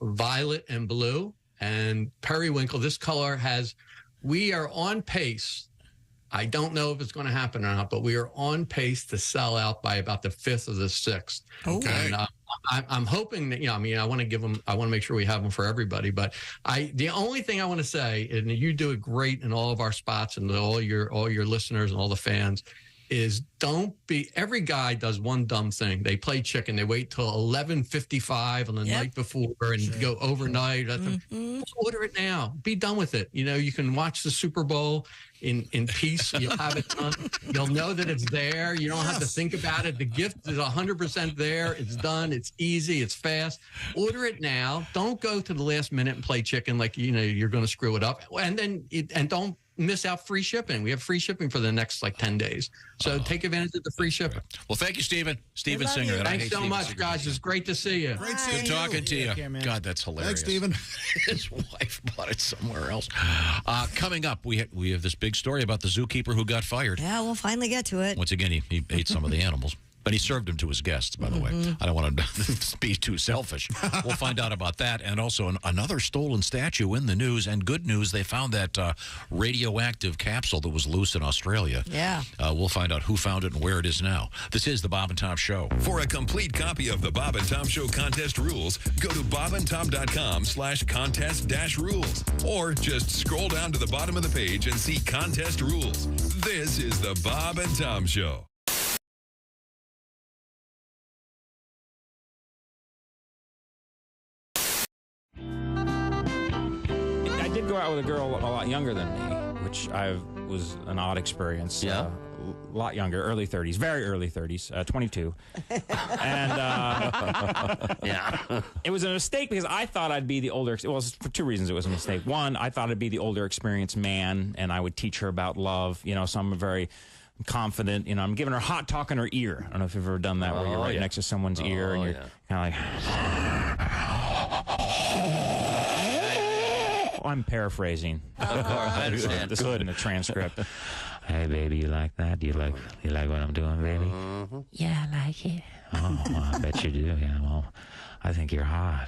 [SPEAKER 11] violet and blue. And periwinkle, this color we are on pace I don't know if it's going to happen or not, but we are on pace to sell out by about the 5th or the 6th.
[SPEAKER 4] Okay.
[SPEAKER 11] And I'm hoping that, I want to make sure we have them for everybody. But the only thing I want to say, and you do it great in all of our spots and all your listeners and all the fans, is every guy does one dumb thing. They play chicken. They wait till 11:55 on the night before and go overnight. Order it now. Be done with it. You can watch the Super Bowl in peace. You'll have it done. You'll know that it's there. You don't have to think about it. The gift is 100% there. It's done. It's easy. It's fast. Order it now. Don't go to the last minute and play chicken like you're going to screw it up. And don't miss out free shipping. We have free shipping for the next 10 days. So take advantage of the free shipping.
[SPEAKER 3] Well, thank you, Steven. Steven Singer.
[SPEAKER 11] Thanks so much, guys. It's great to see you.
[SPEAKER 3] Great seeing you. Good talking to you.
[SPEAKER 5] Care,
[SPEAKER 3] God, that's hilarious.
[SPEAKER 4] Thanks, Steven.
[SPEAKER 3] His wife bought it somewhere else. Coming up, we have this big story about the zookeeper who got fired.
[SPEAKER 2] Yeah, we'll finally get to it.
[SPEAKER 3] Once again, he ate some of the animals. But he served them to his guests, by the way. I don't want to be too selfish. We'll find out about that. And also another stolen statue in the news. And good news, they found that radioactive capsule that was loose in Australia.
[SPEAKER 2] Yeah.
[SPEAKER 3] We'll find out who found it and where it is now. This is the Bob and Tom Show.
[SPEAKER 8] For a complete copy of the Bob and Tom Show contest rules, go to bobandtom.com/contest-rules. Or just scroll down to the bottom of the page and see contest rules. This is the Bob and Tom Show.
[SPEAKER 6] I did go out with a girl a lot younger than me, which was an odd experience.
[SPEAKER 9] Yeah.
[SPEAKER 6] A lot younger, early 30s, very early 30s, 22. And
[SPEAKER 9] Yeah.
[SPEAKER 6] it was a mistake because I thought I'd be the older, well, for two reasons it was a mistake. One, I thought I'd be the older experienced man and I would teach her about love, so I'm very confident, I'm giving her hot talk in her ear. I don't know if you've ever done that where you're right next to someone's ear and you're kind of like... I'm paraphrasing.
[SPEAKER 9] Of course, I understand.
[SPEAKER 6] This is in the transcript. Hey, baby, you like that? Do you like what I'm doing, baby?
[SPEAKER 21] Yeah, I like it.
[SPEAKER 6] Oh, well, I bet you do. Yeah, well, I think you're hot.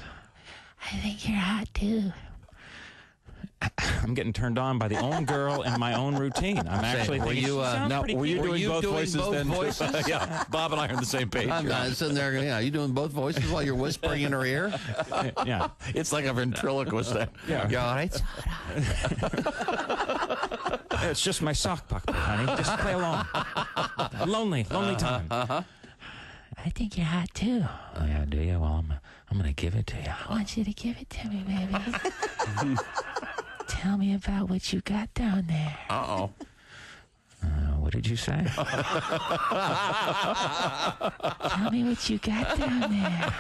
[SPEAKER 21] I think you're hot too.
[SPEAKER 6] I'm getting turned on by the own girl and my own routine. I'm actually thinking,
[SPEAKER 19] were you doing both voices then? Yeah, Bob and I are on the same page.
[SPEAKER 9] I'm not sitting there. Yeah, you doing both voices while you're whispering in her ear?
[SPEAKER 6] Yeah,
[SPEAKER 19] it's like a ventriloquist.
[SPEAKER 6] Yeah,
[SPEAKER 9] you all right?
[SPEAKER 6] It's just my sock puppet, honey. Just play along. Lonely time.
[SPEAKER 21] I think you're hot too.
[SPEAKER 6] Oh yeah, do you? Well, I'm gonna give it to you.
[SPEAKER 21] I want you to give it to me, baby. Tell me about what you got down there.
[SPEAKER 9] Uh-oh.
[SPEAKER 6] What did you say?
[SPEAKER 21] Tell me what you got down there.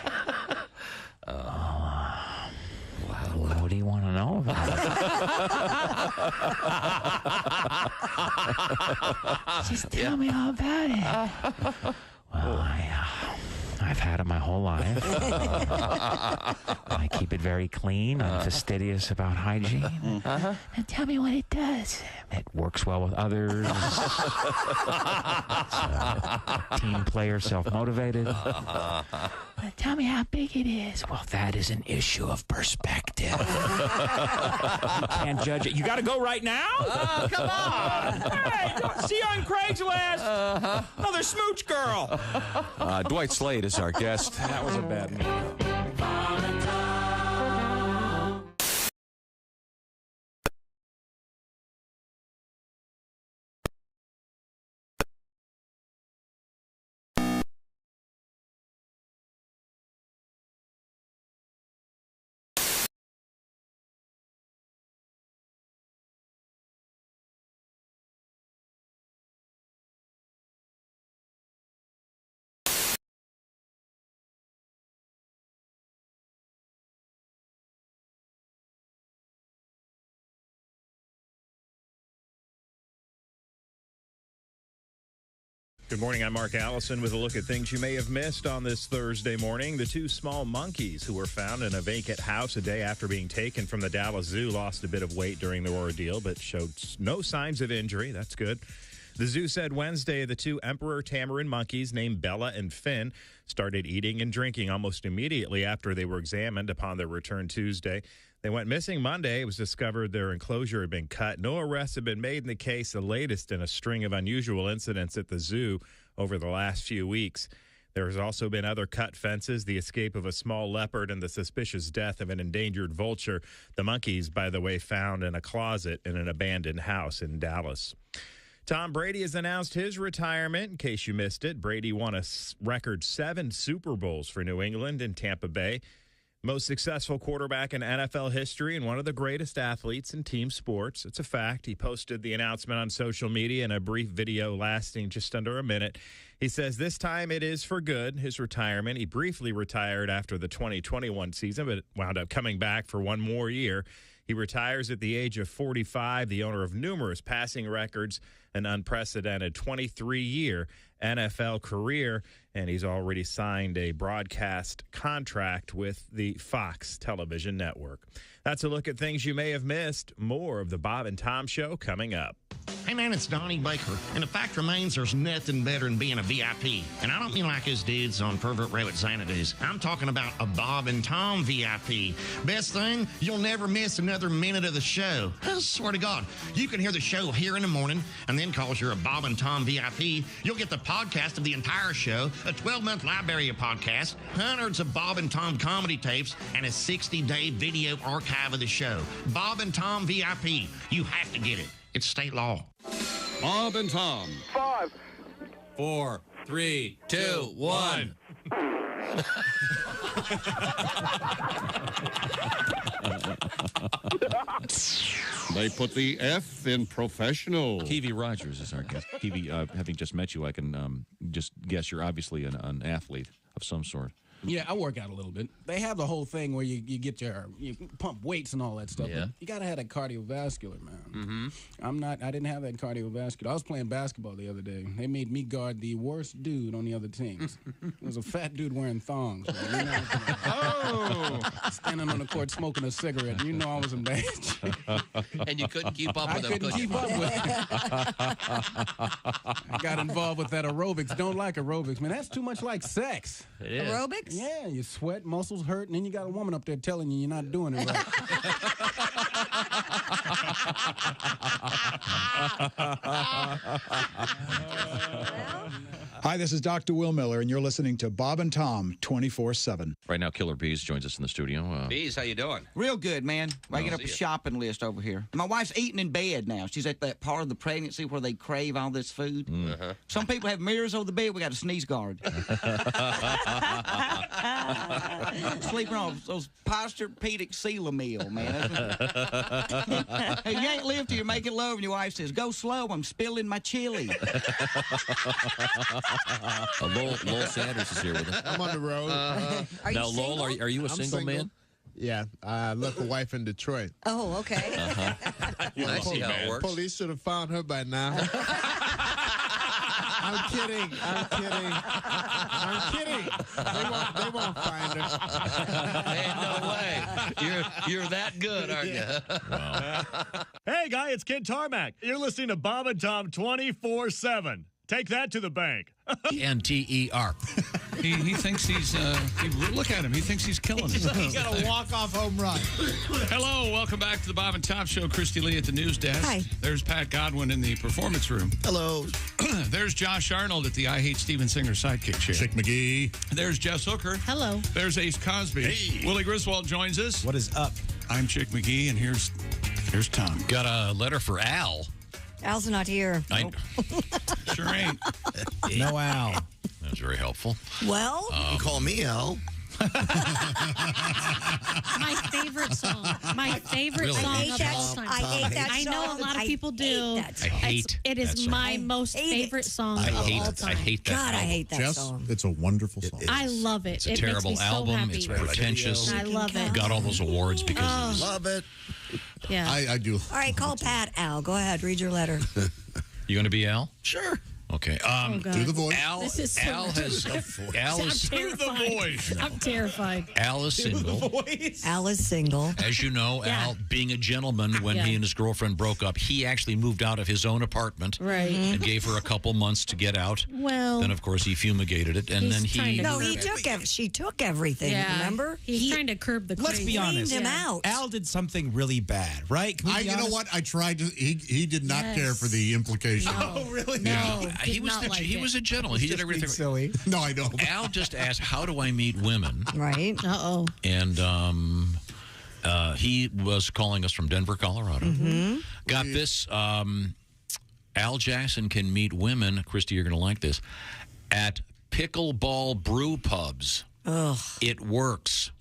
[SPEAKER 6] What do you want to know about
[SPEAKER 21] it? Just tell me all about it.
[SPEAKER 6] Well, I've had it my whole life. I keep it very clean. I'm fastidious about hygiene.
[SPEAKER 21] Now tell me what it does.
[SPEAKER 6] It works well with others. Team player, self-motivated.
[SPEAKER 21] Now tell me how big it is.
[SPEAKER 6] Well, that is an issue of perspective. You can't judge it. You got to go right now?
[SPEAKER 21] Oh, come on.
[SPEAKER 6] Hey, see you on Craigslist. Another smooch girl.
[SPEAKER 19] Dwight Slade is our guest.
[SPEAKER 6] That was a bad move.
[SPEAKER 7] Good morning, I'm Mark Allison with a look at things you may have missed on this Thursday morning. The two small monkeys who were found in a vacant house a day after being taken from the Dallas Zoo lost a bit of weight during the ordeal, but showed no signs of injury. That's good. The zoo said Wednesday the two emperor tamarin monkeys named Bella and Finn started eating and drinking almost immediately after they were examined upon their return Tuesday. They went missing Monday. It was discovered their enclosure had been cut. No arrests have been made in the case, the latest in a string of unusual incidents at the zoo over the last few weeks. There has also been other cut fences, the escape of a small leopard, and the suspicious death of an endangered vulture. The monkeys, by the way, found in a closet in an abandoned house in Dallas. Tom Brady has announced his retirement. In case you missed it, Brady won a record 7 Super Bowls for New England and Tampa Bay. Most successful quarterback in NFL history and one of the greatest athletes in team sports. It's a fact. He posted the announcement on social media in a brief video lasting just under a minute. He says this time it is for good, his retirement. He briefly retired after the 2021 season, but wound up coming back for one more year. He retires at the age of 45, the owner of numerous passing records, an unprecedented 23-year NFL career, and he's already signed a broadcast contract with the Fox television network. That's a look at things you may have missed. More of the Bob and Tom Show coming up.
[SPEAKER 18] Hey, man, it's Donnie Baker. And the fact remains there's nothing better than being a VIP. And I don't mean like his dudes on Pervert Rabbit Xanadu's. I'm talking about a Bob and Tom VIP. Best thing, you'll never miss another minute of the show. I swear to God. You can hear the show here in the morning, and then because you're a Bob and Tom VIP, you'll get the podcast of the entire show, a 12-month library of podcasts, hundreds of Bob and Tom comedy tapes, and a 60-day video archive of the show. Bob and Tom VIP. You have to get it. It's state law.
[SPEAKER 15] Bob and Tom.
[SPEAKER 17] 5,
[SPEAKER 15] 4, 3, 2, 1. They put the F in professional.
[SPEAKER 13] Kiwi Rogers is our guest. Kiwi, having just met you, I can just guess you're obviously an athlete of some sort.
[SPEAKER 22] Yeah, I work out a little bit. They have the whole thing where you pump weights and all that stuff.
[SPEAKER 13] Yeah.
[SPEAKER 22] But you got to have that cardiovascular, man.
[SPEAKER 13] Mm-hmm.
[SPEAKER 22] I didn't have that cardiovascular. I was playing basketball the other day. They made me guard the worst dude on the other teams. It was a fat dude wearing thongs. Man. Standing on the court smoking a cigarette. You know I was in bad shape.
[SPEAKER 9] And you couldn't keep up with him.
[SPEAKER 22] I couldn't keep up with him. I got involved with that aerobics. Don't like aerobics, man. That's too much like sex.
[SPEAKER 9] It is.
[SPEAKER 2] Aerobics?
[SPEAKER 22] Yeah, you sweat, muscles hurt, and then you got a woman up there telling you you're not doing it right.
[SPEAKER 24] Hi, this is Dr. Will Miller, and you're listening to Bob and Tom 24/7.
[SPEAKER 13] Right now, Killer Bees joins us in the studio.
[SPEAKER 25] Bees, how you doing?
[SPEAKER 26] Real good, man. I
[SPEAKER 25] Well,
[SPEAKER 26] get up
[SPEAKER 25] see
[SPEAKER 26] a
[SPEAKER 25] ya.
[SPEAKER 26] shopping list over here. My wife's eating in bed now. She's at that part of the pregnancy where they crave all this food.
[SPEAKER 25] Uh-huh.
[SPEAKER 26] Some people have mirrors over the bed. We got a sneeze guard. Sleeping on those Posturepedic Sealamil, man. Hey, you ain't lived till you're making love, and your wife says, "Go slow, I'm spilling my chili."
[SPEAKER 13] Lowell Sanders is here with us.
[SPEAKER 20] I'm on the road.
[SPEAKER 13] Now, Lowell, are you a
[SPEAKER 20] I'm
[SPEAKER 13] single man?
[SPEAKER 20] Yeah, I left a wife in Detroit.
[SPEAKER 2] Oh, okay.
[SPEAKER 25] I see how it works.
[SPEAKER 20] Police should have found her by now. I'm kidding. They won't find her.
[SPEAKER 9] Ain't no way. You're that good, aren't you?
[SPEAKER 23] Hey, guy, it's Kid Tarmac. You're listening to Bob and Tom 24/7. Take that to the bank.
[SPEAKER 3] NTER.
[SPEAKER 1] He thinks he's, look at him. He thinks he's killing it.
[SPEAKER 5] He's got a walk-off home run.
[SPEAKER 1] Hello, welcome back to the Bob and Tom Show. Christy Lee at the news desk.
[SPEAKER 2] Hi.
[SPEAKER 1] There's Pat Godwin in the performance room.
[SPEAKER 4] Hello.
[SPEAKER 1] There's Josh Arnold at the I Hate Steven Singer sidekick chair.
[SPEAKER 4] Chick McGee.
[SPEAKER 1] There's Jess Hooker.
[SPEAKER 14] Hello.
[SPEAKER 1] There's Ace Cosby.
[SPEAKER 4] Hey.
[SPEAKER 1] Willie Griswold joins us.
[SPEAKER 5] What is up?
[SPEAKER 1] I'm Chick McGee, and here's Tom.
[SPEAKER 3] Got a letter for Al.
[SPEAKER 2] Al's not here.
[SPEAKER 1] Sure ain't.
[SPEAKER 5] No Al.
[SPEAKER 3] That was very helpful.
[SPEAKER 2] Well,
[SPEAKER 27] Call me Al.
[SPEAKER 14] My favorite song. My favorite
[SPEAKER 3] Really?
[SPEAKER 14] song
[SPEAKER 2] I hate
[SPEAKER 14] of
[SPEAKER 2] that.
[SPEAKER 14] all time.
[SPEAKER 2] I hate that
[SPEAKER 14] I know a
[SPEAKER 2] song.
[SPEAKER 14] lot of
[SPEAKER 2] I
[SPEAKER 14] people do.
[SPEAKER 2] hate that song.
[SPEAKER 3] I hate
[SPEAKER 14] It is
[SPEAKER 3] that song.
[SPEAKER 14] my most
[SPEAKER 2] hate
[SPEAKER 14] favorite
[SPEAKER 2] it.
[SPEAKER 14] song
[SPEAKER 3] I
[SPEAKER 14] of all
[SPEAKER 3] hate
[SPEAKER 14] time.
[SPEAKER 3] I hate that
[SPEAKER 2] God, I
[SPEAKER 3] album.
[SPEAKER 2] hate that
[SPEAKER 4] Jess,
[SPEAKER 2] song.
[SPEAKER 4] it's a wonderful song.
[SPEAKER 14] I love it.
[SPEAKER 3] It's a
[SPEAKER 14] It
[SPEAKER 3] terrible
[SPEAKER 14] makes me so
[SPEAKER 3] album.
[SPEAKER 14] happy.
[SPEAKER 3] It's pretentious.
[SPEAKER 14] I love it.
[SPEAKER 3] Got all those awards because of this.
[SPEAKER 27] Love it.
[SPEAKER 14] Yeah.
[SPEAKER 4] I do.
[SPEAKER 2] All right, call Pat, Al. Go ahead, read your letter.
[SPEAKER 3] You going to be Al?
[SPEAKER 27] Sure.
[SPEAKER 3] Okay.
[SPEAKER 4] Do the voice.
[SPEAKER 14] This is so
[SPEAKER 3] Al has. Al
[SPEAKER 14] I'm
[SPEAKER 3] is.
[SPEAKER 14] terrified. I'm terrified.
[SPEAKER 3] Al is single.
[SPEAKER 2] Al is single.
[SPEAKER 3] As you know,
[SPEAKER 14] Yeah.
[SPEAKER 3] Al, being a gentleman, when he and his girlfriend broke up, he actually moved out of his own apartment.
[SPEAKER 14] Right.
[SPEAKER 3] And gave her a couple months to get out.
[SPEAKER 14] Well,
[SPEAKER 3] Then, of course, he fumigated it, and
[SPEAKER 14] he's
[SPEAKER 3] then
[SPEAKER 14] trying
[SPEAKER 3] he.
[SPEAKER 14] to
[SPEAKER 2] No, she took everything.
[SPEAKER 14] Yeah.
[SPEAKER 2] Remember?
[SPEAKER 14] He's trying to curb the
[SPEAKER 5] Let's
[SPEAKER 14] crazy.
[SPEAKER 5] be honest.
[SPEAKER 2] Cleaned him out.
[SPEAKER 5] Al did something really bad, right? Can we be
[SPEAKER 4] You know
[SPEAKER 5] honest?
[SPEAKER 4] what? I tried to. He did not care for the implication.
[SPEAKER 5] Oh, really?
[SPEAKER 14] No,
[SPEAKER 3] He was he was a gentleman. He did everything
[SPEAKER 5] silly.
[SPEAKER 4] No, I know.
[SPEAKER 3] Al just asked, "How do I meet women?"
[SPEAKER 2] Right.
[SPEAKER 14] Uh-oh.
[SPEAKER 3] And he was calling us from Denver, Colorado. Got this. Al Jackson can meet women. Christy, you're going to like this. At pickleball brew pubs.
[SPEAKER 2] Ugh.
[SPEAKER 3] It works.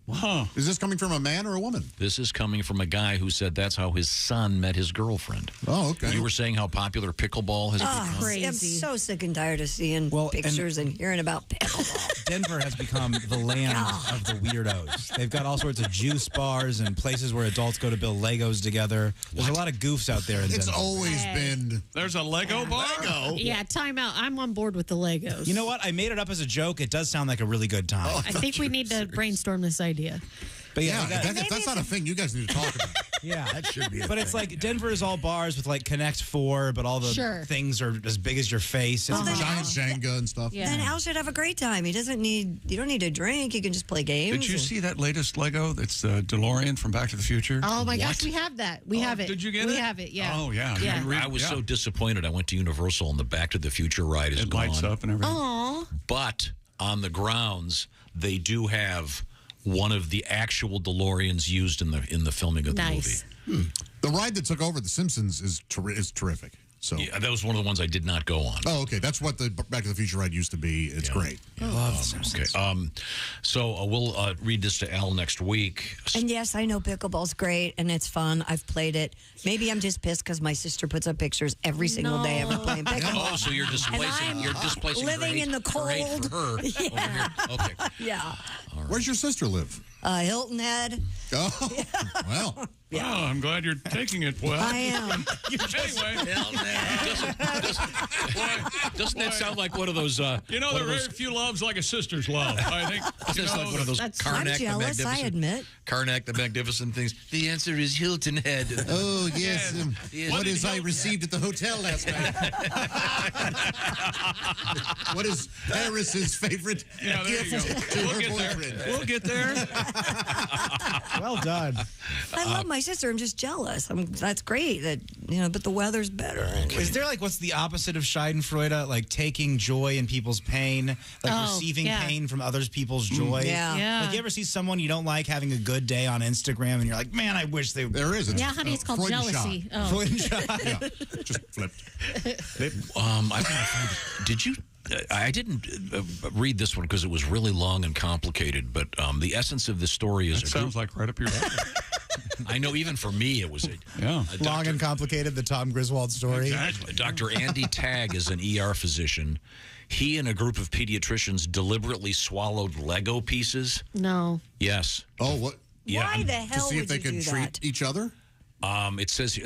[SPEAKER 1] Wow.
[SPEAKER 4] Is this coming from a man or a woman?
[SPEAKER 3] This is coming from a guy who said that's how his son met his girlfriend.
[SPEAKER 4] Oh, okay.
[SPEAKER 3] You were saying how popular pickleball has become.
[SPEAKER 2] I'm so sick and tired of seeing pictures and hearing about pickleball.
[SPEAKER 5] Denver has become the land of the weirdos. They've got all sorts of juice bars and places where adults go to build Legos together. There's a lot of goofs out there in Denver.
[SPEAKER 4] It's always been.
[SPEAKER 1] There's a Lego bar?
[SPEAKER 14] Yeah, time out. I'm on board with the Legos.
[SPEAKER 5] You know what? I made it up as a joke. It does sound like a really good time.
[SPEAKER 14] I think we need to brainstorm this idea.
[SPEAKER 5] But
[SPEAKER 4] Yeah, if that's not a thing, you guys need to talk about.
[SPEAKER 5] Yeah,
[SPEAKER 4] that should be.
[SPEAKER 5] But it's like Denver is all bars with like Connect 4, but all the things are as big as your face. It's
[SPEAKER 4] giant Jenga and stuff.
[SPEAKER 2] Then Al should have a great time. You don't need to drink. You can just play games.
[SPEAKER 1] Did you see that latest Lego? That's the DeLorean from Back to the Future.
[SPEAKER 14] Oh my gosh, we have that. We have it.
[SPEAKER 1] Did you get it?
[SPEAKER 14] We have it. Yeah.
[SPEAKER 1] Oh yeah.
[SPEAKER 3] I was so disappointed. I went to Universal and the Back to the Future ride is
[SPEAKER 1] It
[SPEAKER 3] gone.
[SPEAKER 1] lights up and everything.
[SPEAKER 14] Aw.
[SPEAKER 3] But on the grounds, they do have one of the actual DeLoreans used in the filming of the movie.
[SPEAKER 4] The ride that took over The Simpsons is terrific. So
[SPEAKER 3] Yeah, that was one of the ones I did not go on.
[SPEAKER 4] Oh, okay. That's what the Back to the Future ride used to be. It's great.
[SPEAKER 3] Okay. So we'll read this to Al next week.
[SPEAKER 2] And yes, I know pickleball's great and it's fun. I've played it. Maybe I'm just pissed because my sister puts up pictures every single day of her playing pickleball.
[SPEAKER 3] Oh, so you're displacing
[SPEAKER 2] living
[SPEAKER 3] her hate,
[SPEAKER 2] in the
[SPEAKER 3] her hate
[SPEAKER 2] cold.
[SPEAKER 3] for her.
[SPEAKER 2] Yeah.
[SPEAKER 3] Okay.
[SPEAKER 2] Yeah.
[SPEAKER 4] Where's your sister live?
[SPEAKER 2] Hilton Head.
[SPEAKER 4] Oh, well.
[SPEAKER 1] Oh, I'm glad you're taking it well.
[SPEAKER 2] I am.
[SPEAKER 1] Anyway.
[SPEAKER 3] Doesn't that sound like one of those?
[SPEAKER 1] There are very few loves like a sister's love. I think.
[SPEAKER 3] It's like one of those
[SPEAKER 2] I'm
[SPEAKER 3] Karnak the
[SPEAKER 2] jealous, I
[SPEAKER 3] Magnificent.
[SPEAKER 2] admit.
[SPEAKER 3] Karnak the Magnificent things. The answer is Hilton Head.
[SPEAKER 4] Oh, yes.
[SPEAKER 3] Yes.
[SPEAKER 4] What is I received at the hotel last night? What is Paris's favorite gift to her boyfriend?
[SPEAKER 1] We'll get there.
[SPEAKER 5] Well done.
[SPEAKER 2] I love my sister. I'm just jealous. That's great. But the weather's better.
[SPEAKER 5] Is there what's the opposite of Schadenfreude? Like taking joy in people's pain, receiving pain from others people's joy.
[SPEAKER 2] Yeah.
[SPEAKER 5] Like you ever see someone you don't like having a good day on Instagram, and you're like, man, I wish they.
[SPEAKER 4] There is.
[SPEAKER 14] Yeah, honey, it's called jealousy. Oh.
[SPEAKER 5] Freudenschau.
[SPEAKER 4] Yeah, just flipped.
[SPEAKER 3] I'm gonna find. Did you? I didn't read this one because it was really long and complicated. But the essence of the story is.
[SPEAKER 1] That sounds like right up your alley.
[SPEAKER 3] I know, even for me, it was
[SPEAKER 5] long and complicated. The Tom Griswold story.
[SPEAKER 3] Exactly. Dr. Andy Tagg is an ER physician. He and a group of pediatricians deliberately swallowed Lego pieces.
[SPEAKER 14] No.
[SPEAKER 3] Yes.
[SPEAKER 4] Oh, what?
[SPEAKER 3] Yeah.
[SPEAKER 2] Why the hell
[SPEAKER 4] To see if
[SPEAKER 2] would
[SPEAKER 4] they
[SPEAKER 2] you
[SPEAKER 4] could
[SPEAKER 2] do
[SPEAKER 4] treat
[SPEAKER 2] that?
[SPEAKER 4] each other?
[SPEAKER 3] It says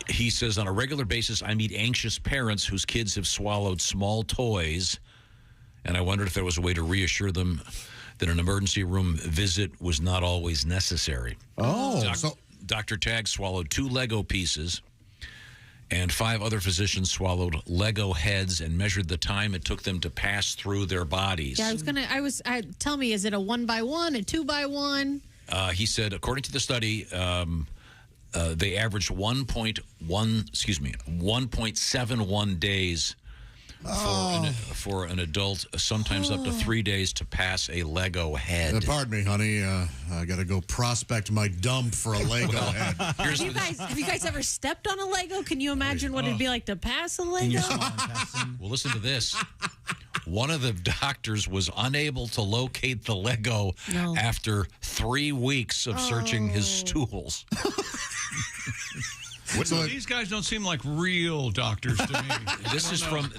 [SPEAKER 3] he says, on a regular basis, I meet anxious parents whose kids have swallowed small toys, and I wondered if there was a way to reassure them that an emergency room visit was not always necessary.
[SPEAKER 4] Oh,
[SPEAKER 3] Dr. Tagg swallowed 2 Lego pieces, and 5 other physicians swallowed Lego heads and measured the time it took them to pass through their bodies.
[SPEAKER 14] Yeah, tell me, is it a 1x1, a 2x1?
[SPEAKER 3] He said, according to the study, they averaged 1.71 days for an adult, sometimes up to 3 days to pass a Lego head.
[SPEAKER 4] Pardon me, honey. I got to go prospect my dump for a Lego head.
[SPEAKER 14] Have you guys ever stepped on a Lego? Can you imagine what it'd be like to pass a Lego?
[SPEAKER 3] Well, listen to this. One of the doctors was unable to locate the Lego after 3 weeks of searching his stools.
[SPEAKER 1] These guys don't seem like real doctors to me.
[SPEAKER 3] This is from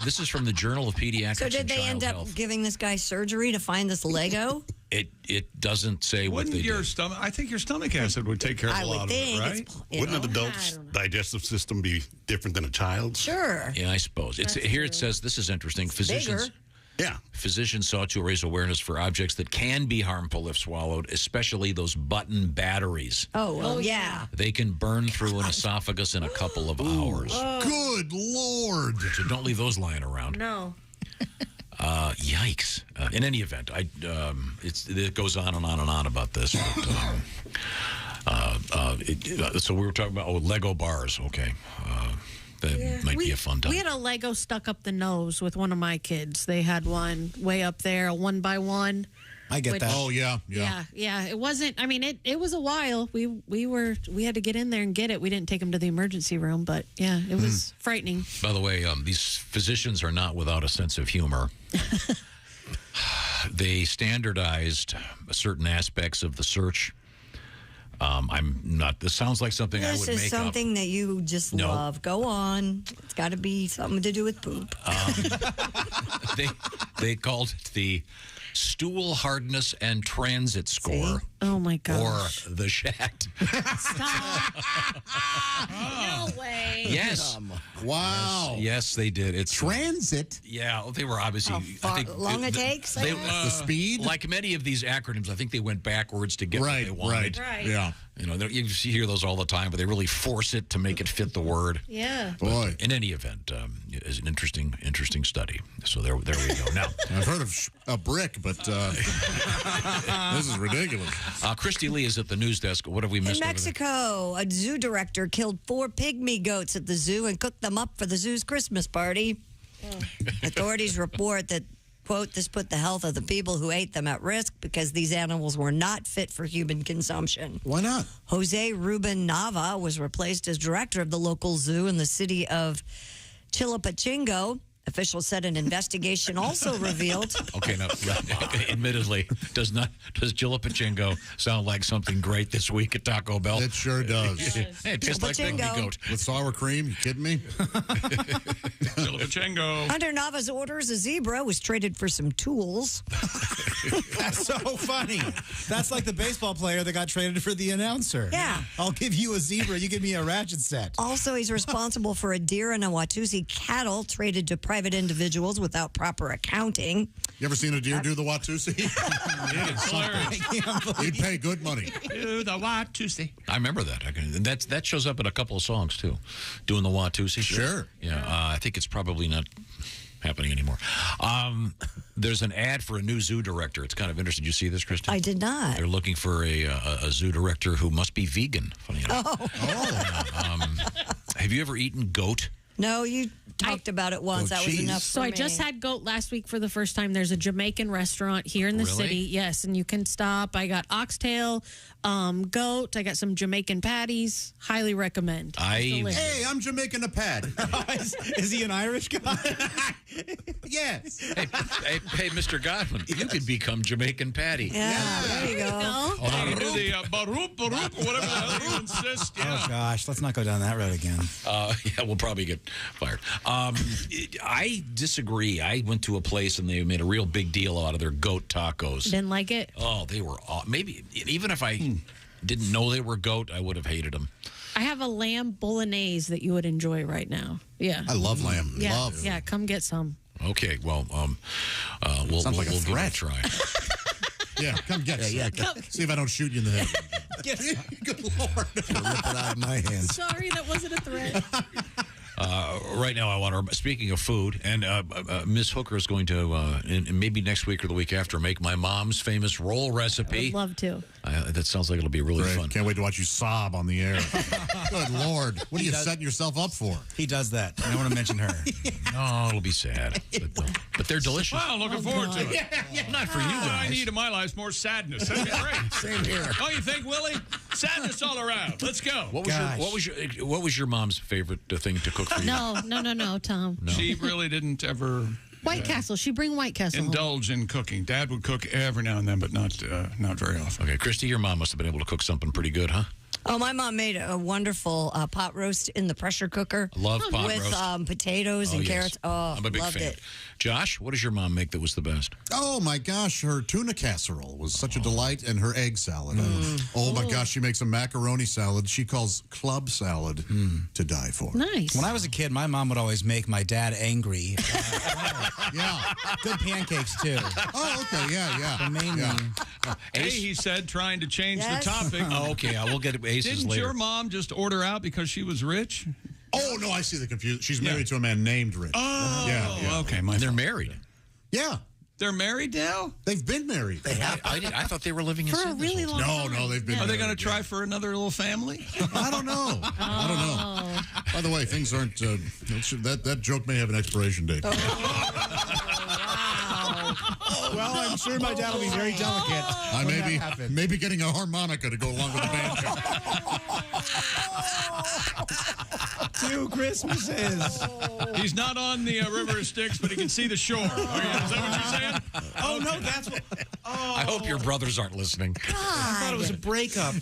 [SPEAKER 3] the Journal of Pediatrics.
[SPEAKER 2] So did
[SPEAKER 3] and
[SPEAKER 2] they
[SPEAKER 3] Child
[SPEAKER 2] end up
[SPEAKER 3] Health.
[SPEAKER 2] giving this guy surgery to find this Lego?
[SPEAKER 3] It doesn't say what
[SPEAKER 1] Wouldn't
[SPEAKER 3] they
[SPEAKER 1] your
[SPEAKER 3] did.
[SPEAKER 1] stomach? I think your stomach acid would take care of
[SPEAKER 2] I
[SPEAKER 1] a
[SPEAKER 2] would
[SPEAKER 1] lot of
[SPEAKER 2] think
[SPEAKER 1] it, right?
[SPEAKER 2] it's, you
[SPEAKER 8] Wouldn't
[SPEAKER 2] know,
[SPEAKER 8] an adult's digestive system be different than a child's?
[SPEAKER 2] Sure.
[SPEAKER 3] Yeah, I suppose. It's here. It says this is interesting. Physicians.
[SPEAKER 2] bigger.
[SPEAKER 8] Yeah.
[SPEAKER 3] Physicians sought to raise awareness for objects that can be harmful if swallowed, especially those button batteries.
[SPEAKER 2] Oh, well, yeah.
[SPEAKER 3] They can burn through an esophagus in a couple of hours.
[SPEAKER 4] Good Lord.
[SPEAKER 3] So don't leave those lying around.
[SPEAKER 14] No.
[SPEAKER 3] Yikes! In any event, it goes on and on and on about this. But, so we were talking about Lego bars. Okay, that might be a fun time.
[SPEAKER 14] We had a Lego stuck up the nose with one of my kids. They had one way up there, a 1x1.
[SPEAKER 5] I get that.
[SPEAKER 4] Oh, yeah.
[SPEAKER 14] Yeah. It wasn't. I mean, it was a while. We had to get in there and get it. We didn't take him to the emergency room, but yeah, it was frightening.
[SPEAKER 3] By the way, these physicians are not without a sense of humor. They standardized certain aspects of the search. I'm not. This sounds like something I would make up.
[SPEAKER 2] This is something that you just love. Go on. It's got to be something to do with poop.
[SPEAKER 3] They called it the stool hardness and transit score.
[SPEAKER 14] Oh my gosh.
[SPEAKER 3] Or the SHAT.
[SPEAKER 14] No way.
[SPEAKER 3] Yes.
[SPEAKER 4] Wow.
[SPEAKER 3] Yes, they did. It's
[SPEAKER 4] transit.
[SPEAKER 3] Yeah, they were obviously.
[SPEAKER 2] How long it takes?
[SPEAKER 4] The speed?
[SPEAKER 3] Like many of these acronyms, I think they went backwards to get what they wanted.
[SPEAKER 14] Right.
[SPEAKER 4] Yeah.
[SPEAKER 3] You know, you hear those all the time, but they really force it to make it fit the word.
[SPEAKER 14] Yeah.
[SPEAKER 4] Boy.
[SPEAKER 3] But in any event, it's an interesting study. So there we go. Now,
[SPEAKER 4] I've heard of a brick, but this is ridiculous.
[SPEAKER 3] Christy Lee is at the news desk. What have we missed?
[SPEAKER 2] In Mexico, a zoo director killed 4 pygmy goats at the zoo and cooked them up for the zoo's Christmas party. Authorities report that, quote, this put the health of the people who ate them at risk because these animals were not fit for human consumption.
[SPEAKER 4] Why not?
[SPEAKER 2] Jose Ruben Nava was replaced as director of the local zoo in the city of Chilpachingo. Officials said an investigation also revealed.
[SPEAKER 3] Okay, now, admittedly, does Chilpachingo sound like something great this week at Taco Bell?
[SPEAKER 4] It sure does.
[SPEAKER 3] It tastes like pygmy goat.
[SPEAKER 4] With sour cream? You kidding me?
[SPEAKER 1] Chilpachingo.
[SPEAKER 2] Under Nava's orders, a zebra was traded for some tools.
[SPEAKER 5] That's so funny. That's like the baseball player that got traded for the announcer.
[SPEAKER 2] Yeah.
[SPEAKER 5] I'll give you a zebra, you give me a ratchet set.
[SPEAKER 2] Also, he's responsible for a deer and a Watusi cattle traded to private individuals without proper accounting.
[SPEAKER 4] You ever seen a deer do the Watusi? He'd pay good money.
[SPEAKER 1] Do the Watusi.
[SPEAKER 3] I remember that. That shows up in a couple of songs, too. Doing the Watusi.
[SPEAKER 4] Sure.
[SPEAKER 3] Yeah, I think it's probably not happening anymore. There's an ad for a new zoo director. It's kind of interesting. Did you see this, Kristen?
[SPEAKER 2] I did not.
[SPEAKER 3] They're looking for a zoo director who must be vegan, funny enough. Have you ever eaten goat?
[SPEAKER 2] No, you talked about it once. That was enough for
[SPEAKER 14] So I
[SPEAKER 2] me.
[SPEAKER 14] just had goat last week for the first time. There's a Jamaican restaurant here in the
[SPEAKER 3] Really?
[SPEAKER 14] city. Yes, and you can stop. I got oxtail, goat. I got some Jamaican patties. Highly recommend.
[SPEAKER 4] Hey, I'm Jamaican a pad.
[SPEAKER 5] Is he an Irish guy?
[SPEAKER 4] Yes.
[SPEAKER 3] Hey, Mr. Godwin, you could become Jamaican Patty.
[SPEAKER 2] Yeah, there you go.
[SPEAKER 1] Oh, you do the baroop, whatever the hell you insist. Yeah.
[SPEAKER 5] Oh, gosh. Let's not go down that road again.
[SPEAKER 3] Yeah, we'll probably get fired. I disagree. I went to a place and they made a real big deal out of their goat tacos.
[SPEAKER 14] Didn't like it?
[SPEAKER 3] Oh, they were maybe even if I didn't know they were goat, I would have hated them.
[SPEAKER 14] I have a lamb bolognese that you would enjoy right now. Yeah.
[SPEAKER 4] I love lamb.
[SPEAKER 14] Yeah,
[SPEAKER 4] Love.
[SPEAKER 14] yeah. Come get some.
[SPEAKER 3] Okay, well, we'll
[SPEAKER 4] Sounds like a
[SPEAKER 3] give it a
[SPEAKER 4] threat.
[SPEAKER 3] try.
[SPEAKER 4] Yeah, come get some. See if I don't shoot you in the head. Good Lord.
[SPEAKER 5] Rip it out of my hands.
[SPEAKER 14] Sorry, that wasn't a threat.
[SPEAKER 3] Right now, I want to, speaking of food, and Miss Hooker is going to, and maybe next week or the week after, make my mom's famous roll recipe.
[SPEAKER 14] I'd love to.
[SPEAKER 3] That sounds like it'll be really fun.
[SPEAKER 4] Can't wait to watch you sob on the air. Good Lord. What are you setting yourself up for?
[SPEAKER 5] He does that. I don't want to mention her.
[SPEAKER 3] No, it'll be sad. But they're delicious.
[SPEAKER 1] Well, looking forward to it.
[SPEAKER 3] Yeah, not for you
[SPEAKER 1] What I
[SPEAKER 3] guys.
[SPEAKER 1] need in my life is more sadness. That'd be great.
[SPEAKER 4] Same here.
[SPEAKER 1] Don't you think, Willie? Sadness all around. Let's go.
[SPEAKER 3] What was your mom's favorite thing to cook for you?
[SPEAKER 14] No, Tom.
[SPEAKER 3] No.
[SPEAKER 1] She really didn't ever
[SPEAKER 14] White Castle. She bring White Castle home.
[SPEAKER 1] indulge in cooking. Dad would cook every now and then, but not very often.
[SPEAKER 3] Okay, Christy, your mom must have been able to cook something pretty good, huh?
[SPEAKER 2] Oh, my mom made a wonderful pot roast in the pressure cooker.
[SPEAKER 3] Love pot
[SPEAKER 2] with,
[SPEAKER 3] roast.
[SPEAKER 2] With potatoes and
[SPEAKER 3] yes.
[SPEAKER 2] carrots. Oh,
[SPEAKER 3] I'm a big
[SPEAKER 2] loved
[SPEAKER 3] fan.
[SPEAKER 2] it.
[SPEAKER 3] Josh, what does your mom make that was the best?
[SPEAKER 4] Oh, my gosh. Her tuna casserole was such a delight, and her egg salad. Oh, my gosh. She makes a macaroni salad she calls club salad to die for.
[SPEAKER 14] Nice.
[SPEAKER 5] When I was a kid, my mom would always make my dad angry.
[SPEAKER 4] Yeah.
[SPEAKER 5] Good pancakes, too.
[SPEAKER 4] Oh, okay. Yeah.
[SPEAKER 5] But mainly.
[SPEAKER 1] Hey, he said, trying to change
[SPEAKER 2] Yes.
[SPEAKER 1] the topic.
[SPEAKER 3] Oh, okay. I will get aces
[SPEAKER 1] Didn't
[SPEAKER 3] later.
[SPEAKER 1] your mom just order out because she was rich?
[SPEAKER 4] Oh, no, I see the confusion. She's married to a man named Rich.
[SPEAKER 1] Oh,
[SPEAKER 4] yeah.
[SPEAKER 1] okay.
[SPEAKER 3] And they're married.
[SPEAKER 4] Yeah.
[SPEAKER 1] They're married now?
[SPEAKER 4] They've been married.
[SPEAKER 3] I thought they were living in
[SPEAKER 14] For a
[SPEAKER 3] sin this
[SPEAKER 14] really
[SPEAKER 3] whole
[SPEAKER 14] long
[SPEAKER 3] time.
[SPEAKER 14] time.
[SPEAKER 4] No, they've been
[SPEAKER 1] Are they
[SPEAKER 4] married,
[SPEAKER 1] going to try for another little family?
[SPEAKER 4] I don't know. I don't know. By the way, things aren't. That joke may have an expiration date.
[SPEAKER 5] Well, I'm sure my dad will be very delicate.
[SPEAKER 4] I may be getting a harmonica to go along with the banjo.
[SPEAKER 5] 2 Christmases.
[SPEAKER 1] He's not on the River of Styx, but he can see the shore. Is that what you're saying?
[SPEAKER 5] Oh, no, that's what.
[SPEAKER 3] I hope your brothers aren't listening.
[SPEAKER 5] I thought it was a breakup.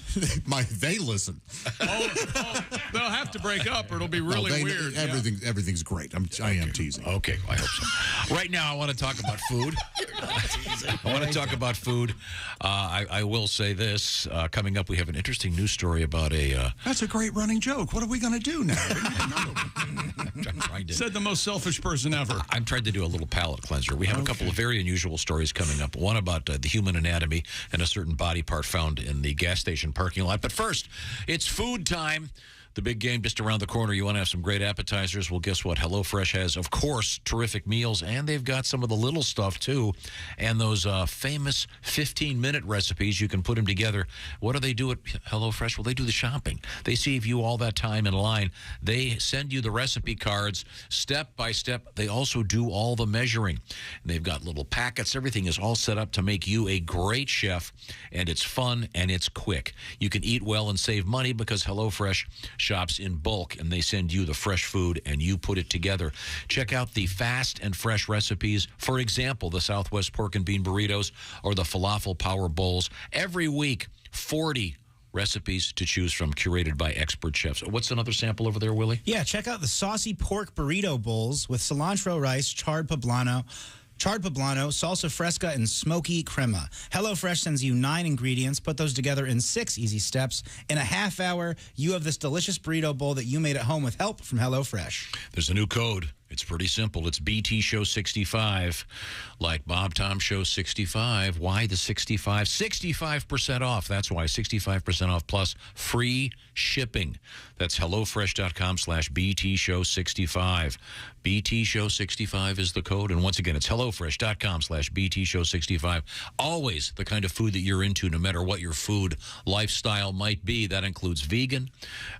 [SPEAKER 4] They listen.
[SPEAKER 1] They'll have to break up or it'll be really weird.
[SPEAKER 4] Everything's great. I am teasing.
[SPEAKER 3] Okay, I hope so. Right now, I want to talk about food. I want to talk about food. I will say this. Coming up, we have an interesting news story about a...
[SPEAKER 1] That's a great running joke. What are we going to do now?
[SPEAKER 3] I'm trying to...
[SPEAKER 1] Said the most selfish person ever.
[SPEAKER 3] I'm trying to do a little palate cleanser. We have a couple of very unusual stories coming up. One about the human anatomy and a certain body part found in the gas station parking lot. But first, it's food time. The big game just around the corner. You want to have some great appetizers? Well, guess what? HelloFresh has, of course, terrific meals, and they've got some of the little stuff, too. And those famous 15-minute recipes, you can put them together. What do they do at HelloFresh? Well, they do the shopping. They save you all that time in line. They send you the recipe cards step by step. They also do all the measuring. And they've got little packets. Everything is all set up to make you a great chef, and it's fun and it's quick. You can eat well and save money because HelloFresh shops in bulk, and they send you the fresh food, and you put it together. Check out the fast and fresh recipes. For example, the Southwest Pork and Bean Burritos or the Falafel Power Bowls. Every week, 40 recipes to choose from, curated by expert chefs. What's another sample over there, Willie?
[SPEAKER 5] Yeah, check out the saucy pork burrito bowls with cilantro rice, charred poblano, salsa fresca, and smoky crema. HelloFresh sends you 9 ingredients. Put those together in 6 easy steps. In a half hour, you have this delicious burrito bowl that you made at home with help from HelloFresh.
[SPEAKER 3] There's a new code. It's pretty simple. It's BT Show 65. Like Bob Tom Show 65. Why the 65? 65% off. That's why 65% off plus free shipping. That's HelloFresh.com/BT Show 65. BT Show 65 is the code. And once again, it's HelloFresh.com/BT Show 65. Always the kind of food that you're into, no matter what your food lifestyle might be. That includes vegan.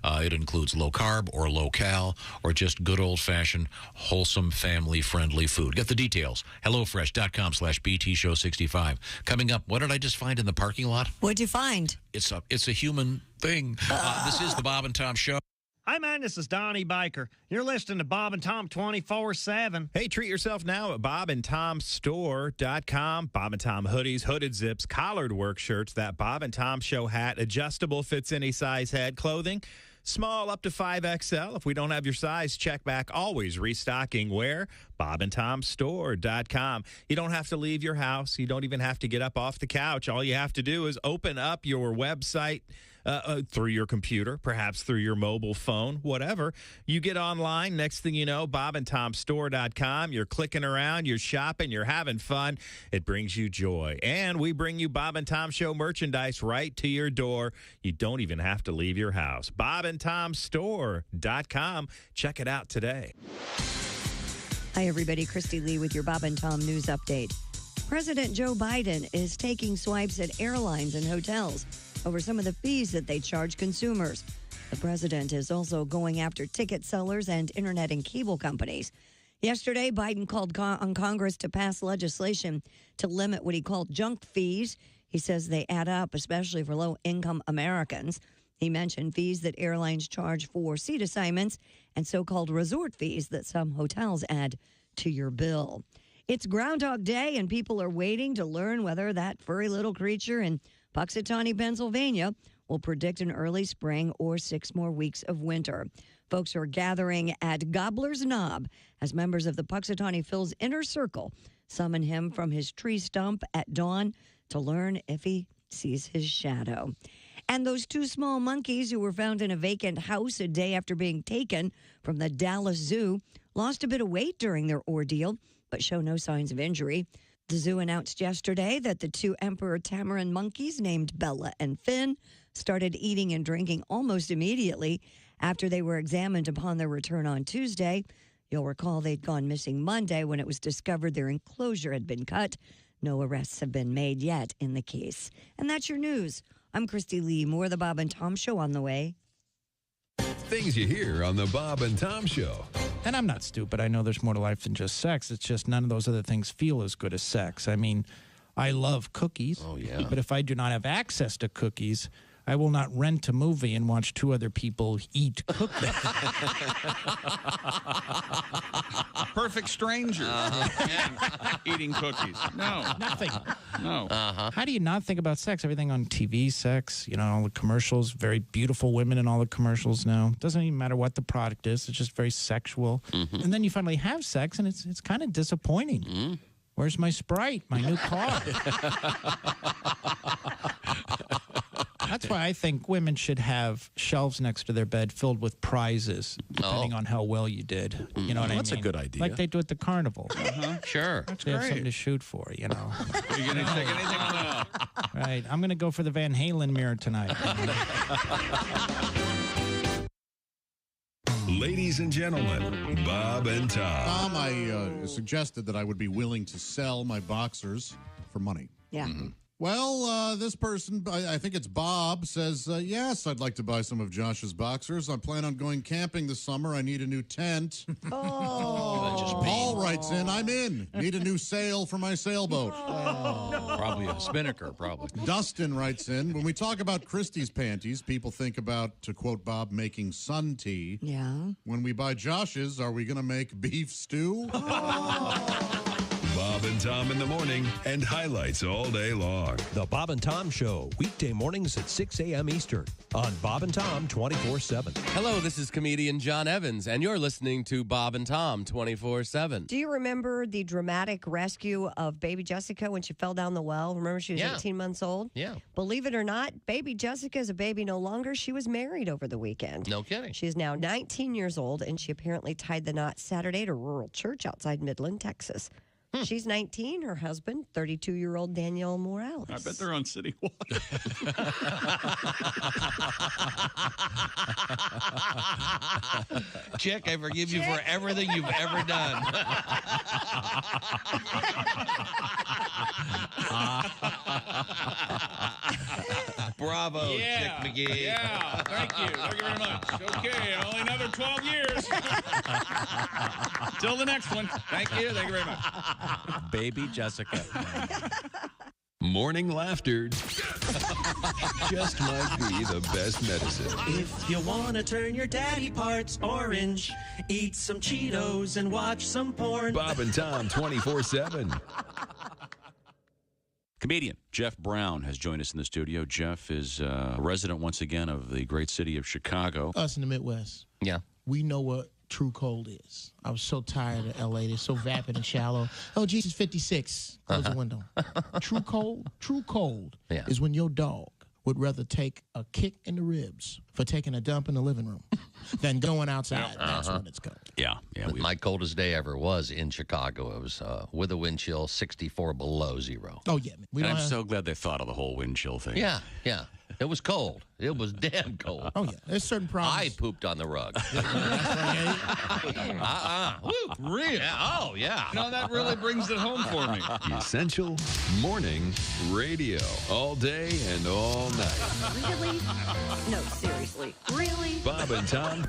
[SPEAKER 3] It includes low carb or low cal or just good old fashioned wholesome, family-friendly food. Get the details. HelloFresh.com/BT Show 65. Coming up, what did I just find in the parking lot?
[SPEAKER 2] What'd you find?
[SPEAKER 3] It's a human thing. This is the Bob and Tom Show.
[SPEAKER 10] Hi, man, this is Donnie Baker. You're listening to Bob and Tom 24/7.
[SPEAKER 7] Hey, treat yourself now at bobandtomstore.com. Bob and Tom hoodies, hooded zips, collared work shirts, that Bob and Tom Show hat, adjustable, fits any size head, clothing, small up to 5XL. If we don't have your size, check back. Always restocking. Where? bobandtomstore.com. You don't have to leave your house. You don't even have to get up off the couch. All you have to do is open up your website through your computer, perhaps through your mobile phone, whatever. You get online. Next thing you know, bobandtomstore.com. You're clicking around, you're shopping, you're having fun. It brings you joy. And we bring you Bob and Tom Show merchandise right to your door. You don't even have to leave your house. bobandtomstore.com. Check it out today.
[SPEAKER 2] Hi, everybody. Christy Lee with your Bob and Tom News Update. President Joe Biden is taking swipes at airlines and hotels over some of the fees that they charge consumers. The president is also going after ticket sellers and internet and cable companies. Yesterday, Biden called on Congress to pass legislation to limit what he called junk fees. He says they add up, especially for low-income Americans. He mentioned fees that airlines charge for seat assignments and so-called resort fees that some hotels add to your bill. It's Groundhog Day, and people are waiting to learn whether that furry little creature in Puxatawney, Pennsylvania, will predict an early spring or 6 more weeks of winter. Folks are gathering at Gobbler's Knob as members of the Puxatawney Phil's Inner Circle summon him from his tree stump at dawn to learn if he sees his shadow. And those 2 small monkeys who were found in a vacant house a day after being taken from the Dallas Zoo lost a bit of weight during their ordeal, but show no signs of injury. The zoo announced yesterday that the 2 emperor tamarin monkeys named Bella and Finn started eating and drinking almost immediately after they were examined upon their return on Tuesday. You'll recall they'd gone missing Monday when it was discovered their enclosure had been cut. No arrests have been made yet in the case. And that's your news. I'm Christy Lee. More of the Bob and Tom Show on the way.
[SPEAKER 11] Things you hear on the Bob and Tom Show.
[SPEAKER 12] And I'm not stupid. I know there's more to life than just sex. It's just none of those other things feel as good as sex. I mean, I love cookies.
[SPEAKER 9] Oh, yeah.
[SPEAKER 12] But if I do not have access to cookies, I will not rent a movie and watch 2 other people eat cookies.
[SPEAKER 1] Perfect strangers. Eating cookies. No.
[SPEAKER 12] Nothing.
[SPEAKER 1] No.
[SPEAKER 12] How do you not think about sex? Everything on TV, sex, all the commercials, very beautiful women in all the commercials now. Doesn't even matter what the product is. It's just very sexual.
[SPEAKER 9] Mm-hmm.
[SPEAKER 12] And then you finally have sex, and it's kind of disappointing.
[SPEAKER 9] Mm-hmm.
[SPEAKER 12] Where's my Sprite, my new car? That's why I think women should have shelves next to their bed filled with prizes, depending on how well you did. You know what I mean?
[SPEAKER 13] That's a good idea.
[SPEAKER 12] Like they do at the carnival.
[SPEAKER 9] Sure.
[SPEAKER 12] They
[SPEAKER 1] great.
[SPEAKER 12] have something to shoot for,
[SPEAKER 1] Are you going to take anything on that?
[SPEAKER 12] Right. I'm going to go for the Van Halen mirror tonight.
[SPEAKER 11] Ladies and gentlemen, Bob and Tom.
[SPEAKER 4] Tom, I suggested that I would be willing to sell my boxers for money.
[SPEAKER 2] Yeah.
[SPEAKER 4] Mm-hmm. Well, this person, I think it's Bob, says, yes, I'd like to buy some of Josh's boxers. I plan on going camping this summer. I need a new tent. Paul writes in, I'm in. Need a new sail for my sailboat.
[SPEAKER 3] Probably a spinnaker, probably.
[SPEAKER 4] Dustin writes in, when we talk about Christie's panties, people think about, to quote Bob, making sun tea.
[SPEAKER 2] Yeah.
[SPEAKER 4] When we buy Josh's, are we going to make beef stew?
[SPEAKER 11] Bob and Tom in the morning and highlights all day long.
[SPEAKER 16] The Bob and Tom Show, weekday mornings at 6 a.m. Eastern on Bob and Tom 24/7.
[SPEAKER 17] Hello, this is comedian John Evans, and you're listening to Bob and Tom 24/7.
[SPEAKER 2] Do you remember the dramatic rescue of baby Jessica when she fell down the well? Remember she was 18 months old?
[SPEAKER 17] Yeah.
[SPEAKER 2] Believe it or not, baby Jessica is a baby no longer. She was married over the weekend.
[SPEAKER 17] No kidding.
[SPEAKER 2] She is now 19 years old, and she apparently tied the knot Saturday at a rural church outside Midland, Texas. She's 19. Her husband, 32-year-old Daniel Morales.
[SPEAKER 1] I bet they're on City Walk.
[SPEAKER 9] Chick, I forgive you for everything you've ever done. Bravo, Chick McGee.
[SPEAKER 1] Yeah, thank you. Thank you very much. Okay, only another 12 years. Till the next one. Thank you. Thank you very much.
[SPEAKER 17] Baby Jessica.
[SPEAKER 11] Morning laughter just might be the best medicine.
[SPEAKER 19] If you want to turn your daddy parts orange, eat some Cheetos and watch some porn.
[SPEAKER 11] Bob and Tom 24/7.
[SPEAKER 13] Comedian Jeff Brown has joined us in the studio. Jeff is a resident once again of the great city of Chicago.
[SPEAKER 21] Us in the Midwest.
[SPEAKER 17] Yeah.
[SPEAKER 21] We know what true cold is. I was so tired of LA. They're so vapid and shallow. Oh, Jesus, 56. Close the window. True cold is when your dog would rather take a kick in the ribs for taking a dump in the living room than going outside. That's when it's cold.
[SPEAKER 13] Yeah.
[SPEAKER 9] My coldest day ever was in Chicago. It was with a wind chill 64 below zero.
[SPEAKER 21] Oh, yeah.
[SPEAKER 13] And I'm so glad they thought of the whole wind chill thing.
[SPEAKER 9] Yeah. It was cold. It was damn cold.
[SPEAKER 21] Oh, yeah. There's certain problems.
[SPEAKER 9] I pooped on the rug.
[SPEAKER 1] Really?
[SPEAKER 9] Yeah. Oh, yeah.
[SPEAKER 1] No, that really brings it home for me.
[SPEAKER 11] Essential morning radio. All day and all night.
[SPEAKER 2] Really? No, seriously. Really?
[SPEAKER 11] Bob and Tom.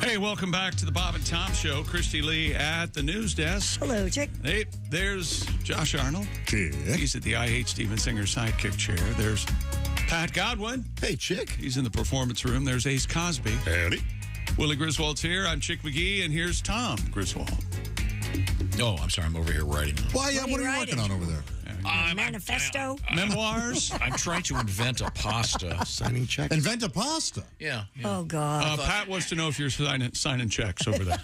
[SPEAKER 1] Hey, welcome back to the Bob and Tom Show. Christy Lee at the news desk.
[SPEAKER 2] Hello, Chick.
[SPEAKER 1] Hey, there's Josh Arnold. He's at the I Hate Steven Singer sidekick chair. There's Pat Godwin.
[SPEAKER 4] Hey, Chick.
[SPEAKER 1] He's in the performance room. There's Ace Cosby.
[SPEAKER 8] Howdy.
[SPEAKER 1] Willie Griswold's here. I'm Chick McGee, and here's Tom Griswold.
[SPEAKER 3] Oh, I'm sorry. I'm over here writing.
[SPEAKER 4] Why? What are you working on over there?
[SPEAKER 2] manifesto?
[SPEAKER 1] Memoirs?
[SPEAKER 3] I'm trying to invent a pasta.
[SPEAKER 4] Signing checks. Invent a pasta.
[SPEAKER 3] Yeah.
[SPEAKER 2] Oh, God.
[SPEAKER 1] Pat wants to know if you're signing checks over there.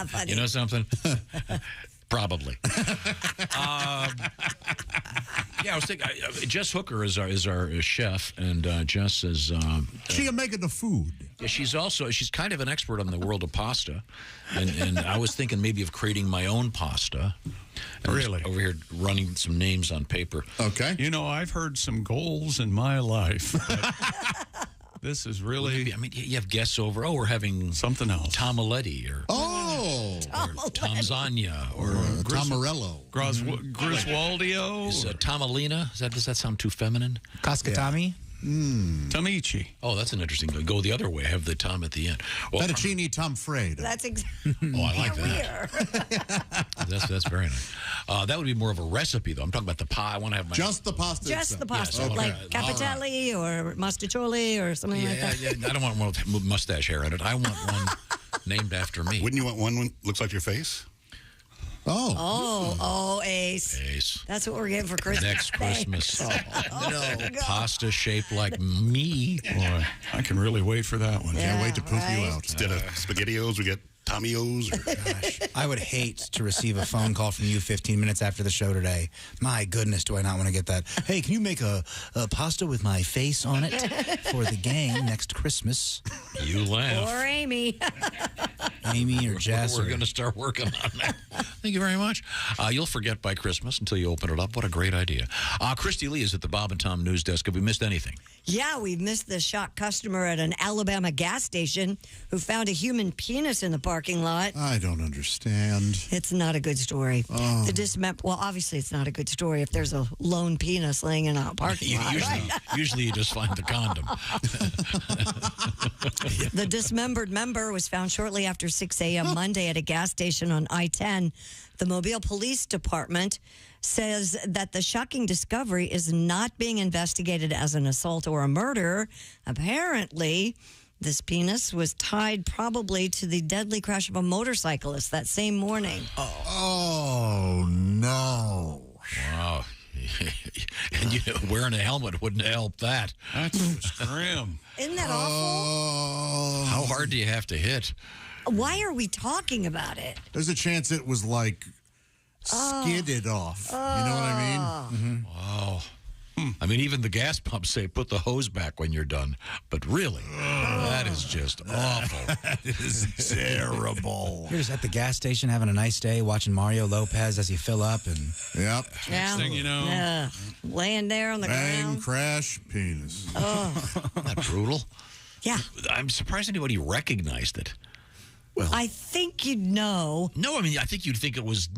[SPEAKER 2] Funny.
[SPEAKER 3] You know something? Probably. Yeah, I was thinking. Jess Hooker is our chef, and Jess is.
[SPEAKER 4] She making the food.
[SPEAKER 3] Yeah, she's kind of an expert on the world of pasta, and I was thinking maybe of creating my own pasta.
[SPEAKER 1] Really?
[SPEAKER 3] Over here running some names on paper.
[SPEAKER 4] Okay.
[SPEAKER 1] You know, I've heard some goals in my life. This is really.
[SPEAKER 3] I mean, you have guests over. Oh, we're having
[SPEAKER 1] something else.
[SPEAKER 3] Tomaletti or Tomzania or
[SPEAKER 4] Tomarello.
[SPEAKER 1] Griswoldio.
[SPEAKER 3] Tomalina. Does that sound too feminine?
[SPEAKER 5] Cascatami.
[SPEAKER 1] Tomichi.
[SPEAKER 3] Oh, that's an interesting. Go the other way. Have the Tom at the end. Well,
[SPEAKER 4] Fettuccine Tomfredo.
[SPEAKER 2] That's exactly.
[SPEAKER 3] Oh, I like that. That's very nice. That would be more of a recipe, though. I'm talking about the pie. I want to have
[SPEAKER 4] just the pasta.
[SPEAKER 2] Just the pasta,
[SPEAKER 3] Yes,
[SPEAKER 2] like capitelli or mustacholi or something like that.
[SPEAKER 3] Yeah, I don't want one with mustache hair in it. I want one named after me.
[SPEAKER 8] Wouldn't you want one that looks like your face?
[SPEAKER 2] Oh, Ace. That's what we're getting for Christmas.
[SPEAKER 3] Next Christmas.
[SPEAKER 2] No.
[SPEAKER 3] Pasta shaped like me.
[SPEAKER 1] Boy, I can really wait for that one.
[SPEAKER 4] Can't wait to poop you out.
[SPEAKER 8] Instead of SpaghettiOs, we get Tommyos.
[SPEAKER 5] Gosh, I would hate to receive a phone call from you 15 minutes after the show today. My goodness, do I not want to get that. Hey, can you make a pasta with my face on it for the gang next Christmas?
[SPEAKER 3] You laugh.
[SPEAKER 2] Or Amy.
[SPEAKER 5] Amy or Jess.
[SPEAKER 3] We're going to start working on that. Thank you very much. You'll forget by Christmas until you open it up. What a great idea. Christy Lee is at the Bob and Tom News Desk. Have we missed anything?
[SPEAKER 2] Yeah, we've missed the shocked customer at an Alabama gas station who found a human penis in the parking lot.
[SPEAKER 4] I don't understand.
[SPEAKER 2] It's not a good story.
[SPEAKER 4] Oh.
[SPEAKER 2] Well, obviously it's not a good story if there's a lone penis laying in a parking lot.
[SPEAKER 3] Usually you just find the condom.
[SPEAKER 2] The dismembered member was found shortly after 6 a.m. Monday at a gas station on I-10. The Mobile Police Department says that the shocking discovery is not being investigated as an assault or a murder. Apparently, this penis was tied probably to the deadly crash of a motorcyclist that same morning.
[SPEAKER 4] Oh no.
[SPEAKER 3] Wow. And wearing a helmet wouldn't help that.
[SPEAKER 1] That's grim.
[SPEAKER 2] Isn't that awful?
[SPEAKER 3] How hard do you have to hit?
[SPEAKER 2] Why are we talking about it?
[SPEAKER 4] There's a chance it was like skidded off. You know what I mean?
[SPEAKER 3] Mm-hmm. Wow. I mean, even the gas pumps say put the hose back when you're done. But really, that is just awful.
[SPEAKER 4] That is terrible.
[SPEAKER 5] You're just at the gas station having a nice day, watching Mario Lopez as you fill up, and
[SPEAKER 4] yep.
[SPEAKER 2] Yeah.
[SPEAKER 1] Thing you know,
[SPEAKER 2] laying there on the ground.
[SPEAKER 4] Crash, penis.
[SPEAKER 2] Oh,
[SPEAKER 3] Isn't that brutal?
[SPEAKER 2] yeah.
[SPEAKER 3] I'm surprised anybody recognized it. Well,
[SPEAKER 2] I think you'd know.
[SPEAKER 3] No, I mean, I think you'd think it was.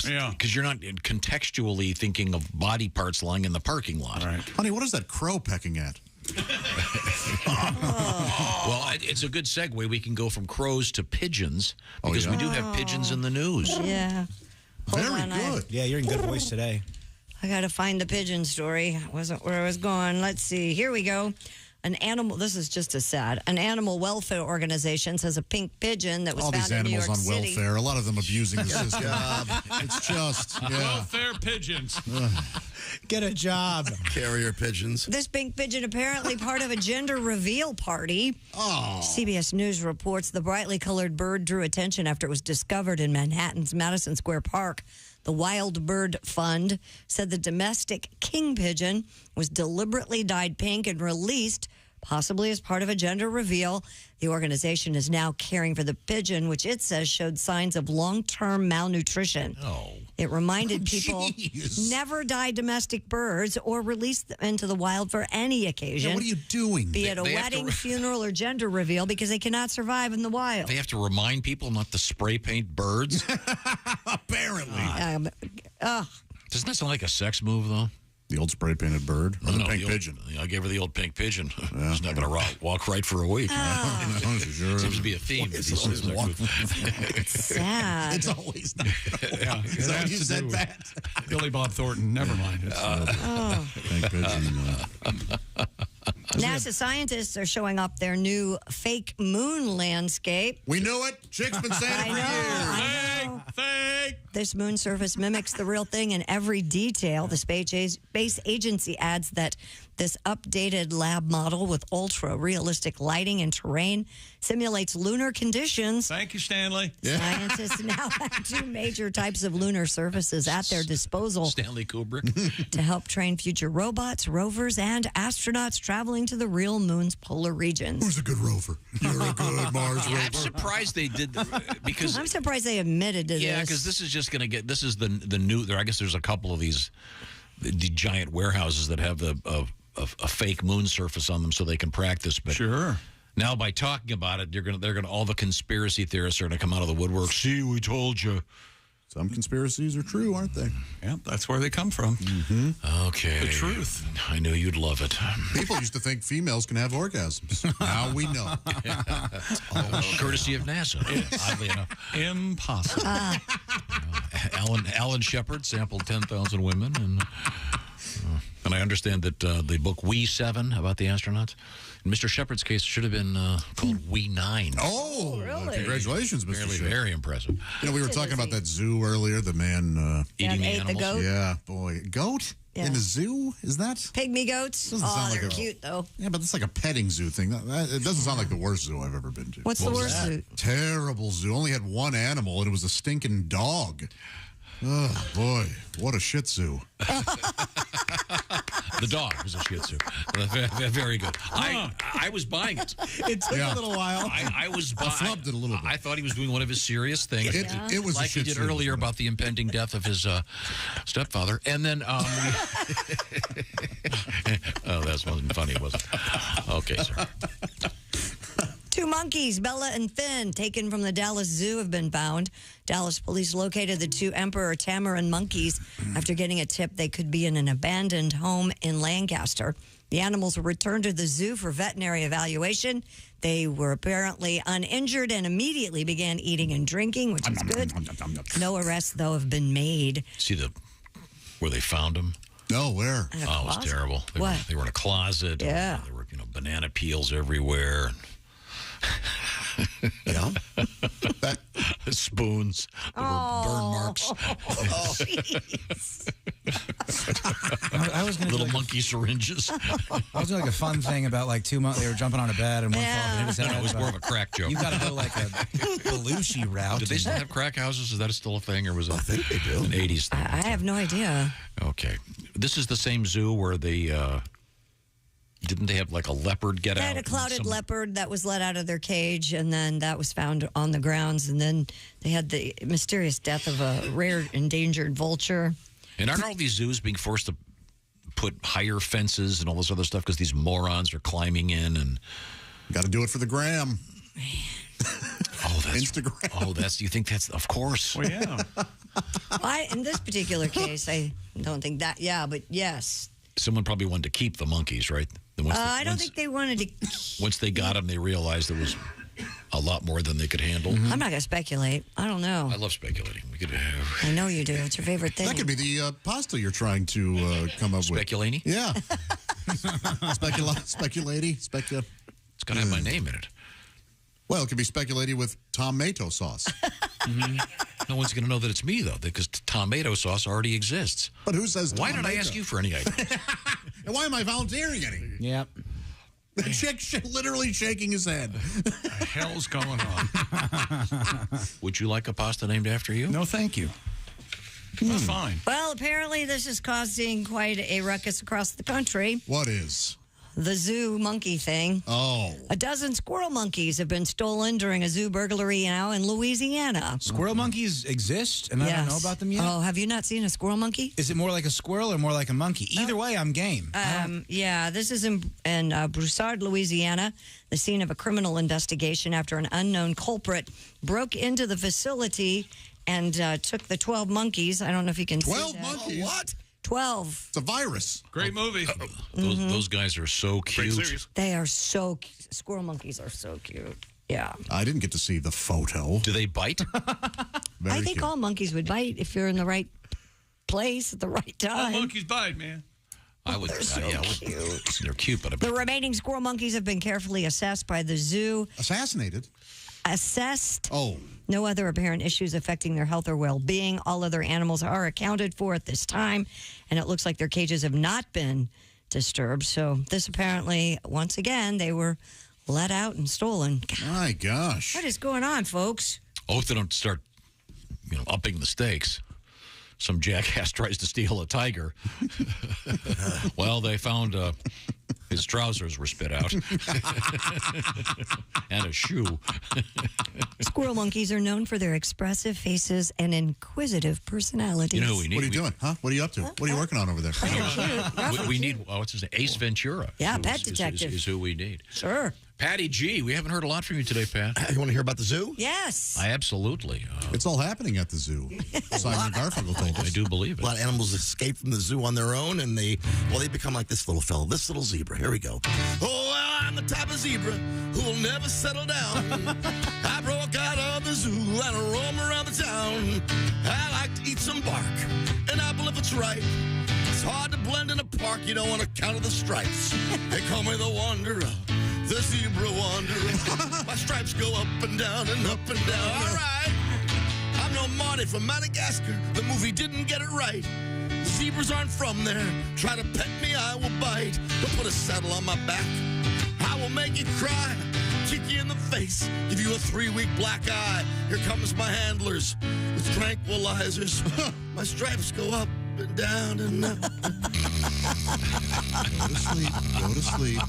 [SPEAKER 1] Yeah.
[SPEAKER 3] Because you're not contextually thinking of body parts lying in the parking lot.
[SPEAKER 1] Right.
[SPEAKER 4] Honey, what is that crow pecking at?
[SPEAKER 3] Well, it's a good segue. We can go from crows to pigeons because we do have pigeons in the news.
[SPEAKER 2] Yeah. Hold
[SPEAKER 4] Very
[SPEAKER 2] on,
[SPEAKER 4] good.
[SPEAKER 5] yeah, you're in good voice today.
[SPEAKER 2] I got to find the pigeon story. Wasn't where I was going. Let's see. Here we go. This is just as sad. An animal welfare organization says a pink pigeon that was
[SPEAKER 4] all
[SPEAKER 2] found
[SPEAKER 4] these
[SPEAKER 2] in New
[SPEAKER 4] animals
[SPEAKER 2] York
[SPEAKER 4] on
[SPEAKER 2] City.
[SPEAKER 4] welfare, a lot of them abusing the system. It's just,
[SPEAKER 1] welfare pigeons.
[SPEAKER 5] Get a job.
[SPEAKER 8] Carrier pigeons.
[SPEAKER 2] This pink pigeon apparently part of a gender reveal party.
[SPEAKER 4] Oh.
[SPEAKER 2] CBS News reports the brightly colored bird drew attention after it was discovered in Manhattan's Madison Square Park. The Wild Bird Fund said the domestic king pigeon was deliberately dyed pink and released, possibly as part of a gender reveal. The organization is now caring for the pigeon, which it says showed signs of long-term malnutrition.
[SPEAKER 3] Oh.
[SPEAKER 2] It reminded people never dye domestic birds or release them into the wild for any occasion.
[SPEAKER 4] Yeah, what are you doing?
[SPEAKER 2] Be it a
[SPEAKER 3] They have
[SPEAKER 2] wedding,
[SPEAKER 3] to-
[SPEAKER 2] funeral, or gender reveal because they cannot survive in the wild.
[SPEAKER 3] They have to remind people not to spray paint birds.
[SPEAKER 4] Apparently.
[SPEAKER 3] Doesn't that sound like a sex move, though?
[SPEAKER 4] The old spray painted bird or the pink
[SPEAKER 3] old,
[SPEAKER 4] pigeon?
[SPEAKER 3] I gave her the old pink pigeon. She's not going to walk right for a week.
[SPEAKER 4] Sure
[SPEAKER 3] Seems to be a theme.
[SPEAKER 2] It's sad.
[SPEAKER 4] It's always not.
[SPEAKER 1] Yeah,
[SPEAKER 4] Is that what you said, Pat?
[SPEAKER 1] Billy Bob Thornton. Never mind. It's
[SPEAKER 4] Pink pigeon.
[SPEAKER 2] NASA scientists are showing up their new fake moon landscape.
[SPEAKER 4] We knew it. Chick's been saying it for years.
[SPEAKER 2] I know.
[SPEAKER 1] Fake.
[SPEAKER 2] This moon surface mimics the real thing in every detail. The space agency adds that this updated lab model with ultra-realistic lighting and terrain simulates lunar conditions.
[SPEAKER 1] Thank you, Stanley.
[SPEAKER 2] Scientists now have 2 major types of lunar surfaces at their disposal.
[SPEAKER 3] Stanley Kubrick.
[SPEAKER 2] To help train future robots, rovers, and astronauts traveling to the real moon's polar regions.
[SPEAKER 4] Who's a good rover? You're a good Mars rover.
[SPEAKER 3] I'm surprised they did because
[SPEAKER 2] I'm surprised they admitted to this.
[SPEAKER 3] Yeah, because this is just going to get. This is the new. I guess there's a couple of these the giant warehouses that have a fake moon surface on them so they can practice. But
[SPEAKER 1] sure.
[SPEAKER 3] Now by talking about it, they're gonna all the conspiracy theorists are gonna come out of the woodwork. See, we told you.
[SPEAKER 4] Some conspiracies are true, aren't they?
[SPEAKER 1] Yeah, that's where they come from.
[SPEAKER 4] Mm-hmm.
[SPEAKER 3] Okay.
[SPEAKER 1] The truth.
[SPEAKER 3] I knew you'd love it.
[SPEAKER 4] People used to think females can have orgasms. Now we know.
[SPEAKER 3] Courtesy of NASA. Oddly enough.
[SPEAKER 1] Impossible.
[SPEAKER 3] Alan Shepard sampled 10,000 women, and I understand that the book We 7 about the astronauts. In Mr. Shepard's case, should have been called We 9.
[SPEAKER 4] Oh, really? Congratulations, Mr. Shepard.
[SPEAKER 3] Very impressive.
[SPEAKER 4] You know, we were talking about that zoo earlier. The man
[SPEAKER 3] eating the
[SPEAKER 2] ate
[SPEAKER 3] animals.
[SPEAKER 2] the goat?
[SPEAKER 4] Yeah, boy, goat in a zoo? Is that
[SPEAKER 2] Pygmy goats?
[SPEAKER 4] Doesn't sound like
[SPEAKER 2] they're
[SPEAKER 4] a-
[SPEAKER 2] cute though.
[SPEAKER 4] Yeah, but that's like a petting zoo thing. It doesn't sound like the worst zoo I've ever been to.
[SPEAKER 2] What's the worst zoo?
[SPEAKER 4] Terrible zoo. Only had one animal, and it was a stinking dog. Oh, boy. What a Shih Tzu.
[SPEAKER 3] The dog was a Shih Tzu. Very good. I was buying it.
[SPEAKER 5] It took a little while.
[SPEAKER 3] I was
[SPEAKER 4] I flubbed it a little bit.
[SPEAKER 3] I thought he was doing one of his serious things.
[SPEAKER 4] It was a
[SPEAKER 3] like he
[SPEAKER 4] Shih
[SPEAKER 3] did
[SPEAKER 4] Tzu,
[SPEAKER 3] earlier about the impending death of his stepfather. And then, oh, that wasn't funny, was it? Okay, sir.
[SPEAKER 2] 2 monkeys, Bella and Finn, taken from the Dallas Zoo, have been found. Dallas police located the 2 emperor tamarin monkeys after getting a tip they could be in an abandoned home in Lancaster. The animals were returned to the zoo for veterinary evaluation. They were apparently uninjured and immediately began eating and drinking, which is good. No arrests, though, have been made.
[SPEAKER 3] See where they found him?
[SPEAKER 4] No, where?
[SPEAKER 2] In a
[SPEAKER 3] Oh, it was
[SPEAKER 2] closet?
[SPEAKER 3] terrible. They were in a closet.
[SPEAKER 2] Yeah.
[SPEAKER 3] There were banana peels everywhere.
[SPEAKER 4] Yeah.
[SPEAKER 3] Spoons. There were burn marks.
[SPEAKER 5] I was gonna
[SPEAKER 3] Little monkey syringes.
[SPEAKER 5] I was doing like a fun thing about like 2 months. They were jumping on a bed and one fell off and hit his head.
[SPEAKER 3] It was more of a crack joke.
[SPEAKER 5] You got to go like a Belushi route.
[SPEAKER 3] Did they still have crack houses? Is that still a thing, or was it? I think they do. An 80s thing.
[SPEAKER 2] I have no idea.
[SPEAKER 3] Okay. This is the same zoo where they didn't they have like a leopard get
[SPEAKER 2] They
[SPEAKER 3] out?
[SPEAKER 2] had a clouded leopard that was let out of their cage, and then that was found on the grounds. And then they had the mysterious death of a rare endangered vulture.
[SPEAKER 3] And aren't all these zoos being forced to put higher fences and all this other stuff because these morons are climbing in and
[SPEAKER 4] got to do it for the gram.
[SPEAKER 3] Oh, that's
[SPEAKER 4] Instagram.
[SPEAKER 3] Oh, you think that's of course.
[SPEAKER 1] Well, yeah.
[SPEAKER 2] In this particular case, I don't think that. Yeah, but yes.
[SPEAKER 3] Someone probably wanted to keep the monkeys, right?
[SPEAKER 2] I don't think they wanted to.
[SPEAKER 3] Once they got them, they realized there was a lot more than they could handle.
[SPEAKER 2] I'm not going to speculate. I don't know.
[SPEAKER 3] I love speculating. We could
[SPEAKER 2] I know you do. It's your favorite thing.
[SPEAKER 4] That could be the pasta you're trying to come up
[SPEAKER 3] Speculini?
[SPEAKER 4] with. Yeah. Speculati.
[SPEAKER 3] It's got to have my name in it.
[SPEAKER 4] Well, it could be speculati with tomato sauce.
[SPEAKER 3] No one's going to know that it's me, though, because tomato sauce already exists.
[SPEAKER 4] But who says
[SPEAKER 3] Why did I
[SPEAKER 4] tomato?
[SPEAKER 3] ask you for any ideas?
[SPEAKER 4] And why am I volunteering any?
[SPEAKER 5] Yep.
[SPEAKER 4] The chick literally shaking his head.
[SPEAKER 1] What the hell's going on?
[SPEAKER 3] Would you like a pasta named after you?
[SPEAKER 1] No, thank you. That's fine.
[SPEAKER 2] Well, apparently this is causing quite a ruckus across the country.
[SPEAKER 4] What is?
[SPEAKER 2] The zoo monkey thing.
[SPEAKER 4] Oh.
[SPEAKER 2] A dozen squirrel monkeys have been stolen during a zoo burglary now in Louisiana.
[SPEAKER 5] Squirrel monkeys exist, and I don't know about them yet.
[SPEAKER 2] Oh, have you not seen a squirrel monkey?
[SPEAKER 5] Is it more like a squirrel or more like a monkey? Either way, I'm game.
[SPEAKER 2] Yeah, this is in Broussard, Louisiana, the scene of a criminal investigation after an unknown culprit broke into the facility and took the 12 monkeys. I don't know if you can
[SPEAKER 4] 12
[SPEAKER 2] see that.
[SPEAKER 4] monkeys?
[SPEAKER 2] What? 12.
[SPEAKER 4] It's a virus.
[SPEAKER 1] Great movie.
[SPEAKER 3] Those guys are so cute.
[SPEAKER 2] They are so cute. Squirrel monkeys are so cute. Yeah.
[SPEAKER 4] I didn't get to see the photo.
[SPEAKER 3] Do they bite?
[SPEAKER 2] I think all monkeys would bite if you're in the right place at the right
[SPEAKER 1] All
[SPEAKER 2] time.
[SPEAKER 1] monkeys bite, man.
[SPEAKER 3] I would.
[SPEAKER 2] They're so
[SPEAKER 3] cute. They're cute, but
[SPEAKER 2] The remaining squirrel monkeys have been carefully assessed by the zoo.
[SPEAKER 4] Assassinated?
[SPEAKER 2] Assessed.
[SPEAKER 4] Oh.
[SPEAKER 2] No other apparent issues affecting their health or well-being. All other animals are accounted for at this time, and it looks like their cages have not been disturbed. So this apparently, once again, they were let out and stolen.
[SPEAKER 4] My gosh.
[SPEAKER 2] What is going on, folks?
[SPEAKER 3] Oh, if they don't start, upping the stakes. Some jackass tries to steal a tiger. Well, they found his trousers were spit out. And a shoe.
[SPEAKER 2] Squirrel monkeys are known for their expressive faces and inquisitive personalities.
[SPEAKER 3] You know who we need?
[SPEAKER 4] What are you doing, huh? What are you up to? What are you working on over there?
[SPEAKER 3] We need, what's his name? Ace Ventura.
[SPEAKER 2] Yeah, pet detective.
[SPEAKER 3] Is who we need.
[SPEAKER 2] Sure.
[SPEAKER 3] Patty G, we haven't heard a lot from you today, Pat.
[SPEAKER 6] You want to hear about the zoo?
[SPEAKER 2] Yes.
[SPEAKER 3] I absolutely.
[SPEAKER 4] It's all happening at the zoo. Simon Garfunkel told us.
[SPEAKER 3] I do believe it.
[SPEAKER 6] A lot of animals escape from the zoo on their own, and they become like this little fellow, this little zebra. Here we go. Oh, well, I'm the type of zebra who will never settle down. I broke out of the zoo and I roam around the town. I like to eat some bark, an apple if it's ripe. It's hard to blend in a park, you don't want to count the stripes. They call me the wanderer, the zebra wanderer. My stripes go up and down and up and down. All right. I'm no Marty from Madagascar. The movie didn't get it right. Zebras aren't from there. Try to pet me, I will bite. Don't put a saddle on my back. I will make you cry, kick you in the face, give you a 3-week black eye. Here comes my handlers with tranquilizers. My stripes go up and down and up.
[SPEAKER 4] Go to sleep. Go to sleep.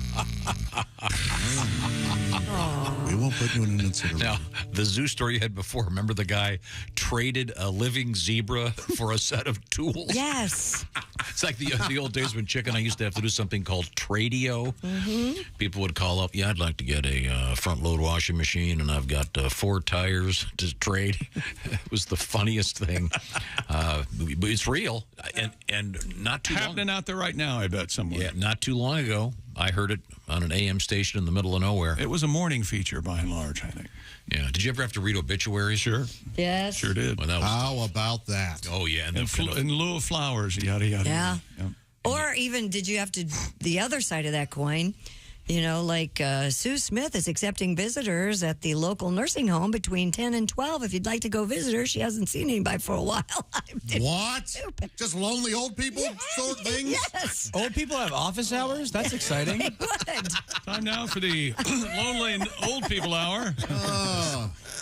[SPEAKER 4] We won't put you in an incident.
[SPEAKER 3] Now, the zoo story you had before, remember the guy traded a living zebra for a set of tools?
[SPEAKER 2] Yes.
[SPEAKER 3] It's like the old days when Chick and I used to have to do something called tradio.
[SPEAKER 2] Mm-hmm.
[SPEAKER 3] People would call up, yeah, I'd like to get a front-load washing machine, and I've got 4 tires to trade. It was the funniest thing. But it's real, and not too
[SPEAKER 1] happening out there right now, I bet, somewhere.
[SPEAKER 3] Yeah, not too long ago, I heard it on an AM station in the middle of nowhere.
[SPEAKER 1] It was a morning feature, by and large, I think.
[SPEAKER 3] Yeah. Did you ever have to read obituaries?
[SPEAKER 1] Sure.
[SPEAKER 2] Yes.
[SPEAKER 1] Sure did.
[SPEAKER 3] Well, that was
[SPEAKER 4] How about that?
[SPEAKER 3] Oh, yeah. And
[SPEAKER 1] in lieu of flowers, yada, yada.
[SPEAKER 2] Yeah.
[SPEAKER 1] Yada.
[SPEAKER 2] Or even, did you have to, the other side of that coin, like Sue Smith is accepting visitors at the local nursing home between 10 and 12. If you'd like to go visit her, she hasn't seen anybody for a while.
[SPEAKER 4] What? Stupid. Just lonely old people sort of things?
[SPEAKER 2] Yes.
[SPEAKER 5] Old people have office hours? That's exciting.
[SPEAKER 2] They would.
[SPEAKER 1] Time now for the Lonely and Old People Hour.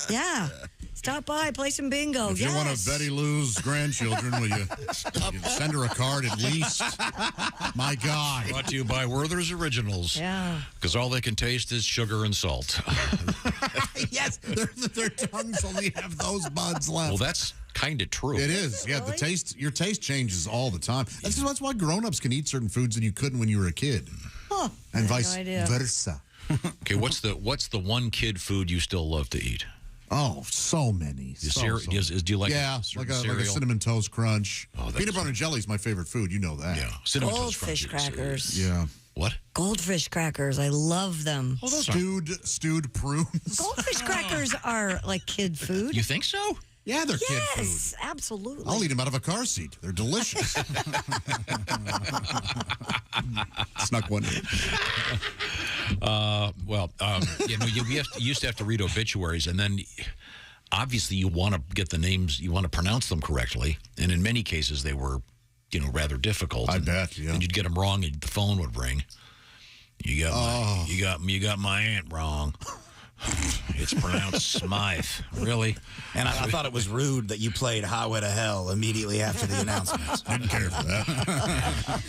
[SPEAKER 2] Yeah. Stop by, play some bingo.
[SPEAKER 4] If you're one of Betty Lou's grandchildren, will you send her a card at least? My God.
[SPEAKER 3] Brought to you by Werther's Originals.
[SPEAKER 2] Yeah.
[SPEAKER 3] Because all they can taste is sugar and salt.
[SPEAKER 4] Yes, their tongues only have those buds left.
[SPEAKER 3] Well, that's kind of true.
[SPEAKER 4] It is. Yeah, the taste. Your taste changes all the time. That's why grown-ups can eat certain foods that you couldn't when you were a kid.
[SPEAKER 2] Huh.
[SPEAKER 4] And vice
[SPEAKER 2] no idea.
[SPEAKER 4] versa.
[SPEAKER 3] Okay, what's the one kid food you still love to eat?
[SPEAKER 4] Oh, so many.
[SPEAKER 3] Do you like
[SPEAKER 4] like a Cinnamon Toast Crunch?
[SPEAKER 3] Oh,
[SPEAKER 4] Peanut butter and jelly is my favorite food. You know that.
[SPEAKER 3] Yeah, Cinnamon Toast
[SPEAKER 2] Goldfish
[SPEAKER 3] Crunch.
[SPEAKER 2] crackers.
[SPEAKER 4] Yeah.
[SPEAKER 3] What?
[SPEAKER 2] Goldfish crackers. I love them.
[SPEAKER 3] Oh, those
[SPEAKER 4] stewed prunes.
[SPEAKER 2] Goldfish crackers are like kid food.
[SPEAKER 3] You think so?
[SPEAKER 4] Yeah, they're kid food.
[SPEAKER 2] Yes, absolutely.
[SPEAKER 4] I'll eat them out of a car seat. They're delicious. Snuck one in.
[SPEAKER 3] You used to have to read obituaries, and then obviously you want to get the names, you want to pronounce them correctly, and in many cases they were, rather difficult.
[SPEAKER 4] I bet. Yeah.
[SPEAKER 3] And you'd get them wrong, and the phone would ring. You got my aunt wrong. It's pronounced Smythe. Really?
[SPEAKER 5] And I thought it was rude that you played Highway to Hell immediately after the announcements.
[SPEAKER 4] Didn't care for that.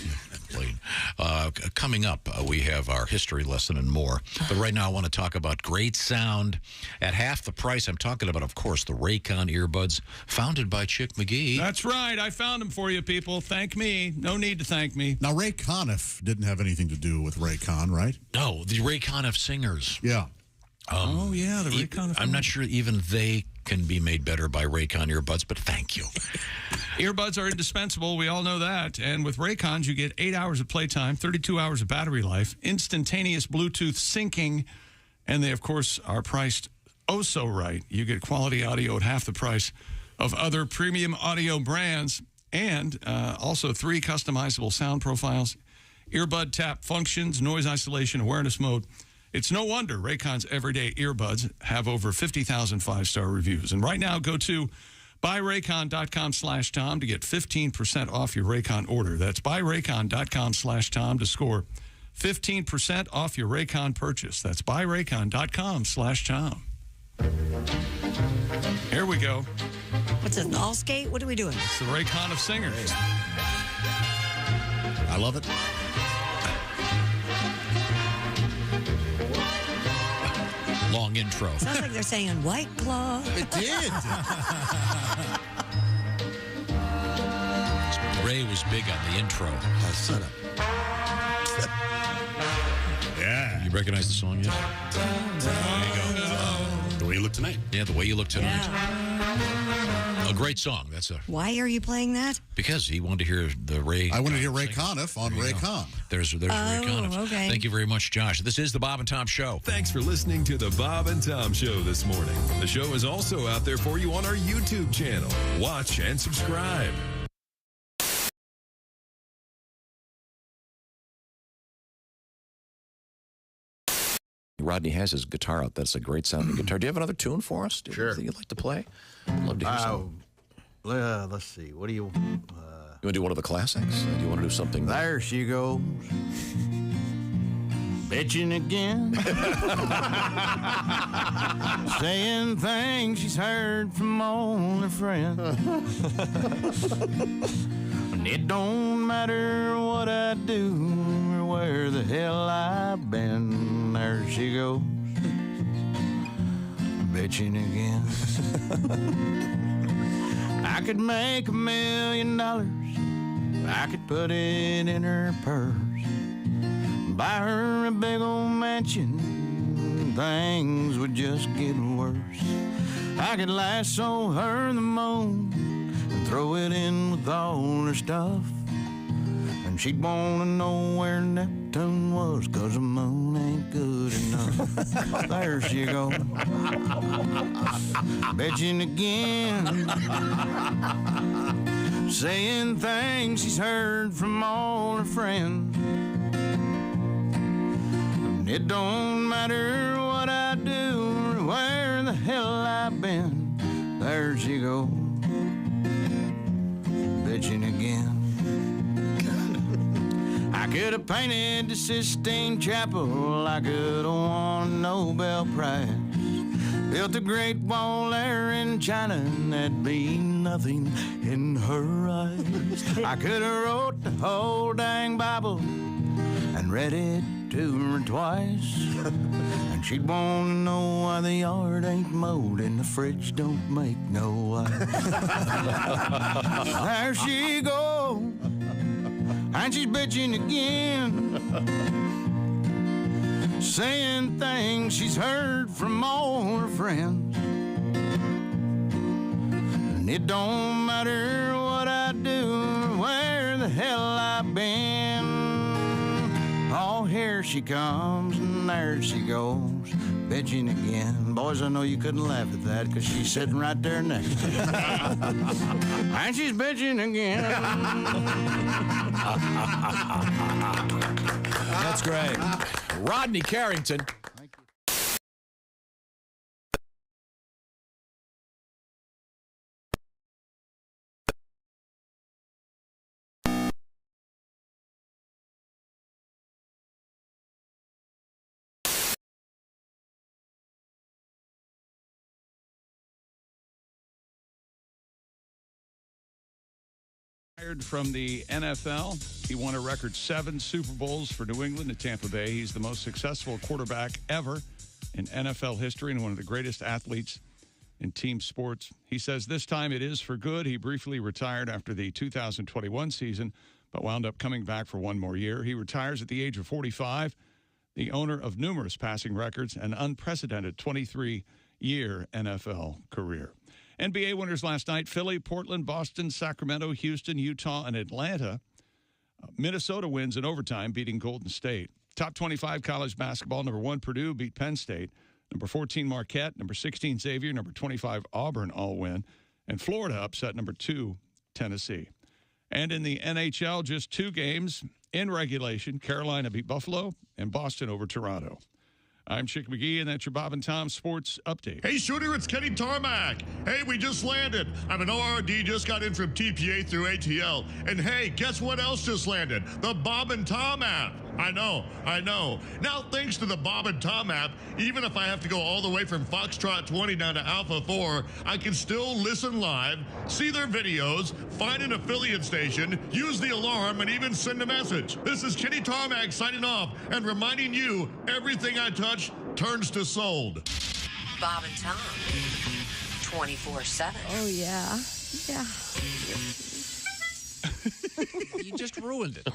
[SPEAKER 3] Coming up, we have our history lesson and more. But right now, I want to talk about great sound at half the price. I'm talking about, of course, the Raycon earbuds, founded by Chick McGee.
[SPEAKER 1] That's right. I found them for you, people. Thank me. No need to thank me.
[SPEAKER 4] Now, Ray Conniff didn't have anything to do with Raycon, right?
[SPEAKER 3] No, the Ray Conniff singers.
[SPEAKER 4] Yeah.
[SPEAKER 1] The Raycon.
[SPEAKER 3] I'm not sure even they can be made better by Raycon earbuds, but thank you.
[SPEAKER 1] Earbuds are indispensable. We all know that. And with Raycons, you get 8 hours of playtime, 32 hours of battery life, instantaneous Bluetooth syncing, and they, of course, are priced oh so right. You get quality audio at half the price of other premium audio brands, and also 3 customizable sound profiles. earbud tap functions, noise isolation, awareness mode. It's no wonder Raycon's everyday earbuds have over 50,000 five-star reviews. And right now, go to buyraycon.com/Tom to get 15% off your Raycon order. That's buyraycon.com/Tom to score 15% off your Raycon purchase. That's buyraycon.com/Tom. Here we go.
[SPEAKER 2] What's it, an all skate? What are we doing?
[SPEAKER 1] It's the Raycon of singers.
[SPEAKER 4] I love it.
[SPEAKER 3] Long intro.
[SPEAKER 2] Sounds like they're saying White Claw.
[SPEAKER 4] It did.
[SPEAKER 3] Ray was big on the intro.
[SPEAKER 6] Set up.
[SPEAKER 3] Yeah. You recognize the song yet? There you go.
[SPEAKER 8] The Way You Look Tonight.
[SPEAKER 3] Yeah, The Way You Look Tonight. A great song. That's a
[SPEAKER 2] Why are you playing that?
[SPEAKER 3] because he wanted to hear the Ray.
[SPEAKER 4] I wanted to hear Ray Conniff on Ray Con.
[SPEAKER 3] There's Ray Conniff.
[SPEAKER 2] Okay.
[SPEAKER 3] Thank you very much, Josh. This is the Bob and Tom Show.
[SPEAKER 11] Thanks for listening to the Bob and Tom Show this morning. The show is also out there for you on our YouTube channel. Watch and subscribe.
[SPEAKER 13] Rodney has his guitar out. That's a great sounding guitar. Do you have another tune for us?
[SPEAKER 6] Sure.
[SPEAKER 13] That you'd like to play? I'd love to hear something.
[SPEAKER 6] Let's see. What do you...
[SPEAKER 13] You want to do one of the classics? Do you want to do something?
[SPEAKER 6] There she goes. Bitching again. Saying things she's heard from all her friends. And it don't matter what I do or where the hell I've been. There she goes. Bitching again. I could make $1 million. I could put it in her purse. Buy her a big old mansion. Things would just get worse. I could lasso her the moon and throw it in with all her stuff. And she'd want to know where Neptune was, 'cause the moon ain't good enough. There she goes. Bitching again. Saying things she's heard from all her friends. And it don't matter what I do or where the hell I've been. There she goes. Bitching again. I could have painted the Sistine Chapel. I could have won a Nobel Prize. Built a great wall there in China, and that'd be nothing in her eyes. I could have wrote the whole dang Bible and read it to her twice. And she'd want to know why the yard ain't mowed and the fridge don't make no ice. There she goes. And she's bitching again, saying things she's heard from all her friends. And it don't matter what I do or where the hell I've been. Oh, here she comes and there she goes, bitching again. Boys, I know you couldn't laugh at that because she's sitting right there next to you. And she's bitching again.
[SPEAKER 3] That's great. Rodney Carrington.
[SPEAKER 1] Retired from the NFL. He won a record 7 Super Bowls for New England and Tampa Bay. He's the most successful quarterback ever in NFL history and one of the greatest athletes in team sports. He says this time it is for good. He briefly retired after the 2021 season, but wound up coming back for one more year. He retires at the age of 45, the owner of numerous passing records, an unprecedented 23-year NFL career. NBA winners last night: Philly, Portland, Boston, Sacramento, Houston, Utah, and Atlanta. Minnesota wins in overtime, beating Golden State. Top 25 college basketball: number 1 Purdue beat Penn State. Number 14 Marquette. Number 16 Xavier. Number 25 Auburn all win. And Florida upset number 2 Tennessee. And in the NHL, just 2 games. In regulation, Carolina beat Buffalo and Boston over Toronto. I'm Chick McGee, and that's your Bob and Tom Sports Update.
[SPEAKER 23] Hey, Shooter, it's Kenny Tarmac. Hey, we just landed. I'm an ORD, just got in from TPA through ATL. And hey, guess what else just landed? The Bob and Tom app. I know. Now, thanks to the Bob and Tom app, even if I have to go all the way from Foxtrot 20 down to Alpha 4, I can still listen live, see their videos, find an affiliate station, use the alarm, and even send a message. This is Kenny Tarmac signing off and reminding you, everything I touch turns to sold.
[SPEAKER 15] Bob and Tom, 24/7.
[SPEAKER 2] Oh, yeah. Yeah.
[SPEAKER 13] You just ruined it.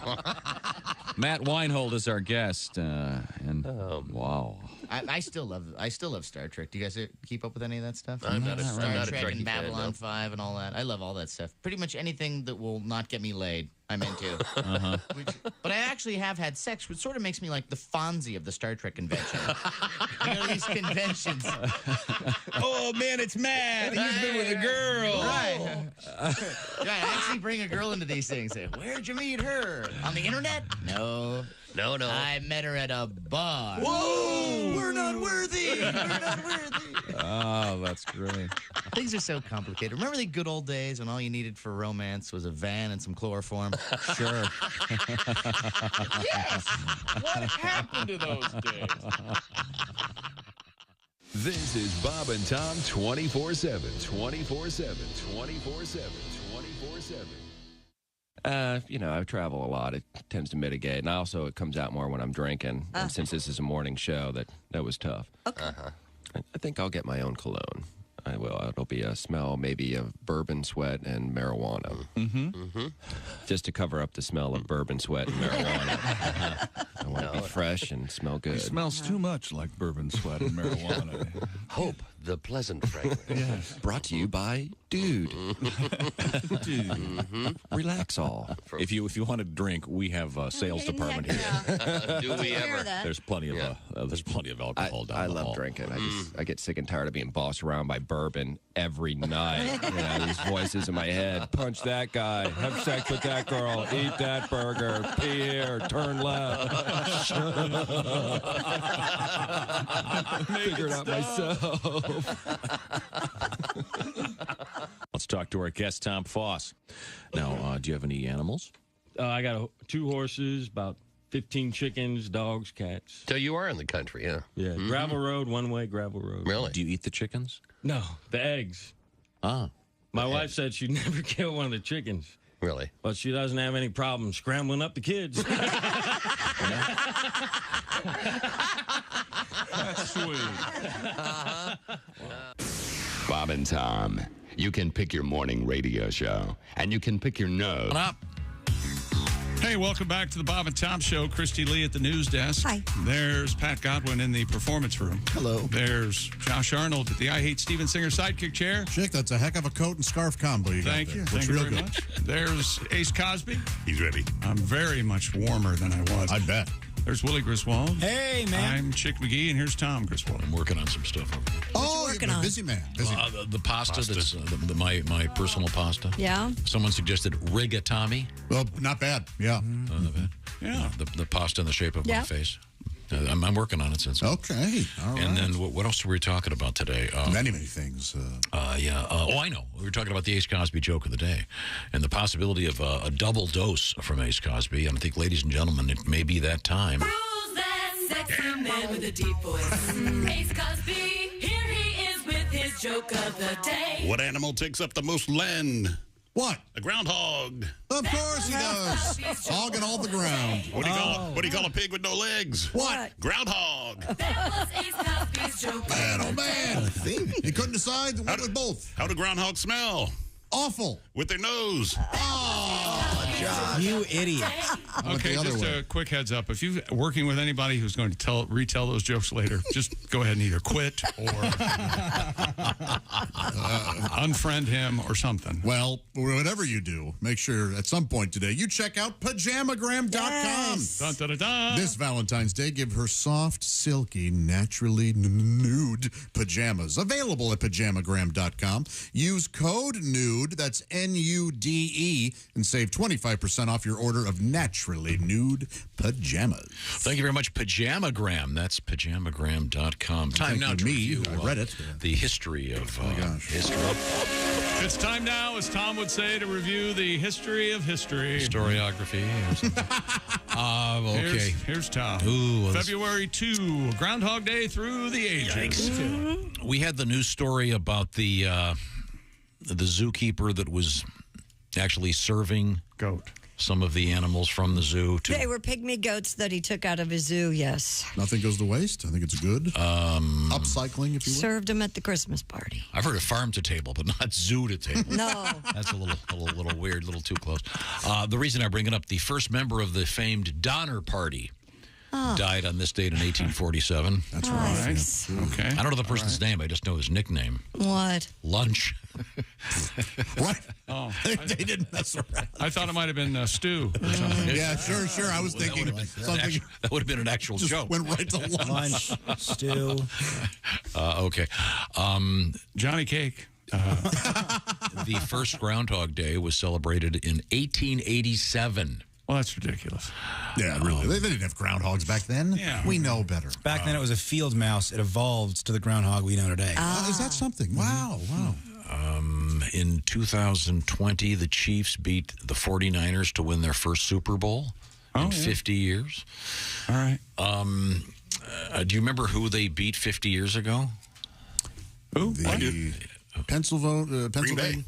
[SPEAKER 13] Matt Weinhold is our guest, and wow.
[SPEAKER 18] I still love Star Trek. Do you guys keep up with any of that stuff?
[SPEAKER 6] I'm not a
[SPEAKER 18] Star Trek
[SPEAKER 6] Trekkie
[SPEAKER 18] and Babylon
[SPEAKER 6] fan,
[SPEAKER 18] 5 and all that. I love all that stuff. Pretty much anything that will not get me laid, I'm into. But I actually have had sex, which sort of makes me like the Fonzie of the Star Trek convention. You know, these conventions.
[SPEAKER 3] Oh, man, it's Matt. He's been with a girl.
[SPEAKER 18] Right. Right. I actually bring a girl into these things. Say, where'd you meet her? On the internet? No. I met her at a bar.
[SPEAKER 6] Whoa! We're not worthy.
[SPEAKER 13] Oh, that's great.
[SPEAKER 18] Things are so complicated. Remember the good old days when all you needed for romance was a van and some chloroform?
[SPEAKER 13] Sure.
[SPEAKER 18] Yes! What happened to those days?
[SPEAKER 11] This is Bob and Tom 24/7. 24/7. 24/7. 24/7.
[SPEAKER 17] I travel a lot. It tends to mitigate. And also, it comes out more when I'm drinking. And since this is a morning show, that was tough.
[SPEAKER 2] Okay.
[SPEAKER 17] I think I'll get my own cologne. I will. It'll be a smell maybe of bourbon, sweat, and marijuana. Just to cover up the smell of bourbon, sweat, and marijuana. I want to be fresh and smell good.
[SPEAKER 1] It smells too much like bourbon, sweat, and marijuana.
[SPEAKER 6] Hope, the pleasant fragrance.
[SPEAKER 1] Yes.
[SPEAKER 17] Brought to you by Dude. Relax all.
[SPEAKER 13] If you want to drink, we have a sales department here.
[SPEAKER 6] Do we ever?
[SPEAKER 13] There's plenty of alcohol down
[SPEAKER 17] I
[SPEAKER 13] the
[SPEAKER 17] love
[SPEAKER 13] hall.
[SPEAKER 17] drinking. I get sick and tired of being bossed around by bourbon every night. These voices in my head. Punch that guy. Have sex with that girl. Eat that burger. Pee here. Turn left. Figure it out myself.
[SPEAKER 13] Let's talk to our guest, Tom Foss. Now, do you have any animals?
[SPEAKER 22] I got 2 horses, about 15 chickens, dogs, cats.
[SPEAKER 6] So you are in the country, yeah?
[SPEAKER 22] Yeah, gravel road, one-way gravel road.
[SPEAKER 6] Really?
[SPEAKER 13] Do you eat the chickens?
[SPEAKER 22] No, the eggs.
[SPEAKER 13] Ah.
[SPEAKER 22] My wife said she'd never kill one of the chickens.
[SPEAKER 6] Really?
[SPEAKER 22] But she doesn't have any problem scrambling up the kids.
[SPEAKER 1] That's sweet.
[SPEAKER 24] Bob and Tom, you can pick your morning radio show, and you can pick your nose.
[SPEAKER 1] Hey, welcome back to the Bob and Tom Show. Christy Lee at the news desk.
[SPEAKER 2] Hi.
[SPEAKER 1] There's Pat Godwin in the performance room.
[SPEAKER 4] Hello.
[SPEAKER 1] There's Josh Arnold at the I Hate Steven Singer sidekick chair.
[SPEAKER 4] Chick, that's a heck of a coat and scarf combo you got
[SPEAKER 1] Thank you.
[SPEAKER 4] there.
[SPEAKER 1] Thank
[SPEAKER 4] Looks
[SPEAKER 1] you
[SPEAKER 4] real
[SPEAKER 1] very
[SPEAKER 4] good.
[SPEAKER 1] much. There's Ace Cosby.
[SPEAKER 8] He's ready.
[SPEAKER 1] I'm very much warmer than I was.
[SPEAKER 4] I bet.
[SPEAKER 1] There's Willie Griswold.
[SPEAKER 5] Hey, man.
[SPEAKER 1] I'm Chick McGee, and here's Tom Griswold.
[SPEAKER 3] I'm working on some stuff.
[SPEAKER 4] Oh, you're
[SPEAKER 2] working
[SPEAKER 4] a
[SPEAKER 2] on?
[SPEAKER 4] busy man. Busy.
[SPEAKER 3] The pasta. That's my personal pasta.
[SPEAKER 2] Yeah.
[SPEAKER 3] Someone suggested rigatoni.
[SPEAKER 4] Well, not bad. Yeah.
[SPEAKER 3] Not bad.
[SPEAKER 1] Yeah.
[SPEAKER 3] The pasta in the shape of
[SPEAKER 2] Yeah.
[SPEAKER 3] my face. I'm working on it since.
[SPEAKER 4] Okay. All right.
[SPEAKER 3] And then what else were we talking about today?
[SPEAKER 4] Many things.
[SPEAKER 3] Yeah. I know. We were talking about the Ace Cosby joke of the day and the possibility of a double dose from Ace Cosby. And I think, ladies and gentlemen, it may be that time.
[SPEAKER 15] Who's that sexy man with a deep voice? Ace Cosby, here he is with his joke of the day.
[SPEAKER 8] What animal takes up the most land?
[SPEAKER 4] What?
[SPEAKER 8] A groundhog.
[SPEAKER 4] Of course he does. Hogging all the ground.
[SPEAKER 8] What do you call a pig with no legs?
[SPEAKER 4] What?
[SPEAKER 8] Groundhog.
[SPEAKER 15] That was Ace Cosby's joke.
[SPEAKER 4] Man, oh man. He couldn't decide. Went with both.
[SPEAKER 8] How do groundhogs smell?
[SPEAKER 4] Awful.
[SPEAKER 8] With their nose.
[SPEAKER 5] You idiot.
[SPEAKER 1] Okay, just a quick heads up. If you're working with anybody who's going to retell those jokes later, just go ahead and either quit or unfriend him or something.
[SPEAKER 4] Well, whatever you do, make sure at some point today you check out pajamagram.com.
[SPEAKER 1] Dun, dun, dun, dun.
[SPEAKER 4] This Valentine's Day, give her soft, silky, naturally nude pajamas. Available at pajamagram.com. Use code NUDE, that's NUDE, and save 25% off your order of naturally nude pajamas.
[SPEAKER 3] Thank you very much, Pajamagram. That's pajamagram.com. Time now to review
[SPEAKER 4] I read it.
[SPEAKER 3] the history of history.
[SPEAKER 1] It's time now, as Tom would say, to review the history of history.
[SPEAKER 3] Historiography. Okay.
[SPEAKER 1] Here's Tom.
[SPEAKER 3] Ooh, well,
[SPEAKER 1] February 2, Groundhog Day through the ages.
[SPEAKER 3] We had the news story about the zookeeper that was actually serving some of the animals from the zoo to
[SPEAKER 2] They were pygmy goats that he took out of his zoo, yes.
[SPEAKER 4] Nothing goes to waste. I think it's good. Upcycling, if you will.
[SPEAKER 2] Served him at the Christmas party.
[SPEAKER 3] I've heard of farm to table, but not zoo to table.
[SPEAKER 2] No.
[SPEAKER 3] That's a little weird, a little too close. The reason I bring it up, the first member of the famed Donner Party died on this date in 1847.
[SPEAKER 4] That's
[SPEAKER 2] Nice.
[SPEAKER 4] right.
[SPEAKER 1] Okay.
[SPEAKER 3] I don't know the person's name. I just know his nickname.
[SPEAKER 2] What?
[SPEAKER 3] Lunch.
[SPEAKER 4] What?
[SPEAKER 1] Oh,
[SPEAKER 4] they didn't mess around.
[SPEAKER 1] I thought it might have been Stu or something.
[SPEAKER 4] Yeah, sure. I was thinking something.
[SPEAKER 3] That would have been an actual
[SPEAKER 4] Just
[SPEAKER 3] joke.
[SPEAKER 4] went right to lunch.
[SPEAKER 5] Stew.
[SPEAKER 3] Okay.
[SPEAKER 1] Johnny Cake.
[SPEAKER 3] The first Groundhog Day was celebrated in 1887.
[SPEAKER 1] Well, that's ridiculous.
[SPEAKER 4] Yeah, really. They didn't have groundhogs back then.
[SPEAKER 1] Yeah.
[SPEAKER 4] We know better.
[SPEAKER 5] Back then it was a field mouse. It evolved to the groundhog we know today.
[SPEAKER 4] Is that something? Wow.
[SPEAKER 3] In 2020, the Chiefs beat the 49ers to win their first Super Bowl in 50 years.
[SPEAKER 1] All right.
[SPEAKER 3] Do you remember who they beat 50 years ago?
[SPEAKER 1] Who?
[SPEAKER 4] Pennsylvania.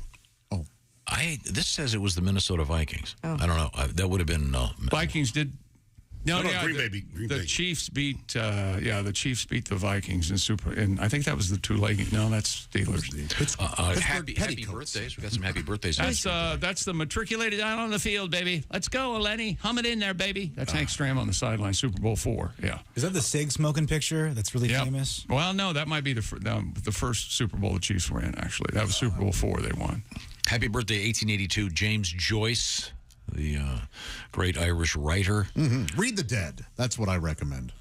[SPEAKER 3] This says it was the Minnesota Vikings. I don't know. That would have been
[SPEAKER 1] Vikings did. No,
[SPEAKER 8] Green Bay beat Green
[SPEAKER 1] the
[SPEAKER 8] Bay.
[SPEAKER 1] Chiefs beat. The Chiefs beat the Vikings in Super. And I think that was the two leggings. No, that's Steelers.
[SPEAKER 3] happy birthdays. We got some happy birthdays.
[SPEAKER 1] That's the matriculated out on the field, baby. Let's go, Lenny. Hum it in there, baby. That's Hank Stram on the sideline. Super Bowl 4. Yeah.
[SPEAKER 5] Is that the Sig smoking picture that's really famous?
[SPEAKER 1] Well, no, that might be the first Super Bowl the Chiefs were in. Actually, that was Super Bowl 4. They won.
[SPEAKER 3] Happy birthday, 1882, James Joyce, the great Irish writer.
[SPEAKER 4] Read The Dead. That's what I recommend.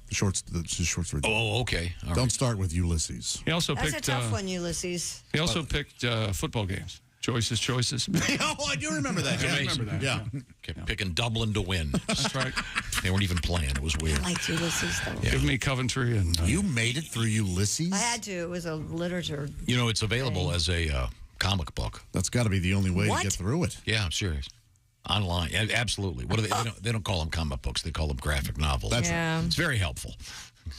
[SPEAKER 4] The short story.
[SPEAKER 3] Oh, okay. All
[SPEAKER 4] Don't start with Ulysses.
[SPEAKER 1] He also
[SPEAKER 2] That's
[SPEAKER 1] picked.
[SPEAKER 2] a tough one, Ulysses.
[SPEAKER 1] He also picked football games. Choices.
[SPEAKER 4] Oh, I do remember that.
[SPEAKER 1] I remember that.
[SPEAKER 4] Yeah.
[SPEAKER 3] Picking Dublin to win.
[SPEAKER 1] That's right.
[SPEAKER 3] They weren't even playing. It was weird.
[SPEAKER 2] I liked Ulysses, though.
[SPEAKER 1] Yeah. Give me Coventry. And
[SPEAKER 4] You made it through Ulysses?
[SPEAKER 2] I had to. It was a literature.
[SPEAKER 3] You know, it's available as a comic book.
[SPEAKER 4] That's got to be the only way
[SPEAKER 2] What?
[SPEAKER 4] to get through it.
[SPEAKER 3] Yeah, I'm serious. Online, absolutely. What do they don't call them comic books. They call them graphic novels.
[SPEAKER 4] That's
[SPEAKER 2] right.
[SPEAKER 3] It's very helpful.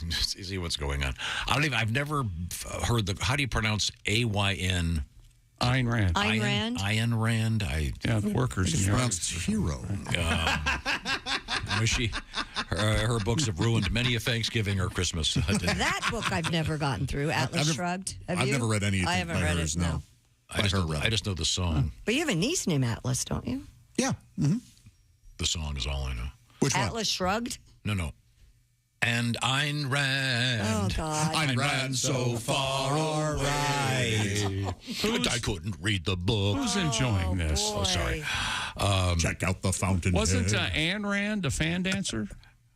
[SPEAKER 3] Just see what's going on. I've never heard how do you pronounce AYN?
[SPEAKER 1] Ayn Rand.
[SPEAKER 2] Ayn Rand?
[SPEAKER 3] Ayn Rand.
[SPEAKER 1] Yeah, the workers.
[SPEAKER 4] It's pronounced hero.
[SPEAKER 3] Her books have ruined many a Thanksgiving or Christmas.
[SPEAKER 2] That book I've never gotten through. Atlas Shrugged. Have
[SPEAKER 4] I've
[SPEAKER 2] you?
[SPEAKER 4] never read any.
[SPEAKER 2] I haven't read it. No.
[SPEAKER 3] I just know the song.
[SPEAKER 2] But you have a niece named Atlas, don't you?
[SPEAKER 4] Yeah. Mm-hmm.
[SPEAKER 3] The song is all I know.
[SPEAKER 4] Which one?
[SPEAKER 2] Atlas Shrugged.
[SPEAKER 3] No. And Ayn Rand.
[SPEAKER 2] Oh, God.
[SPEAKER 3] Ayn Rand so far away. I couldn't read the book.
[SPEAKER 1] Who's enjoying this?
[SPEAKER 2] Boy.
[SPEAKER 3] Oh, sorry.
[SPEAKER 4] Check out the fountain.
[SPEAKER 1] Wasn't Ayn Rand a fan dancer?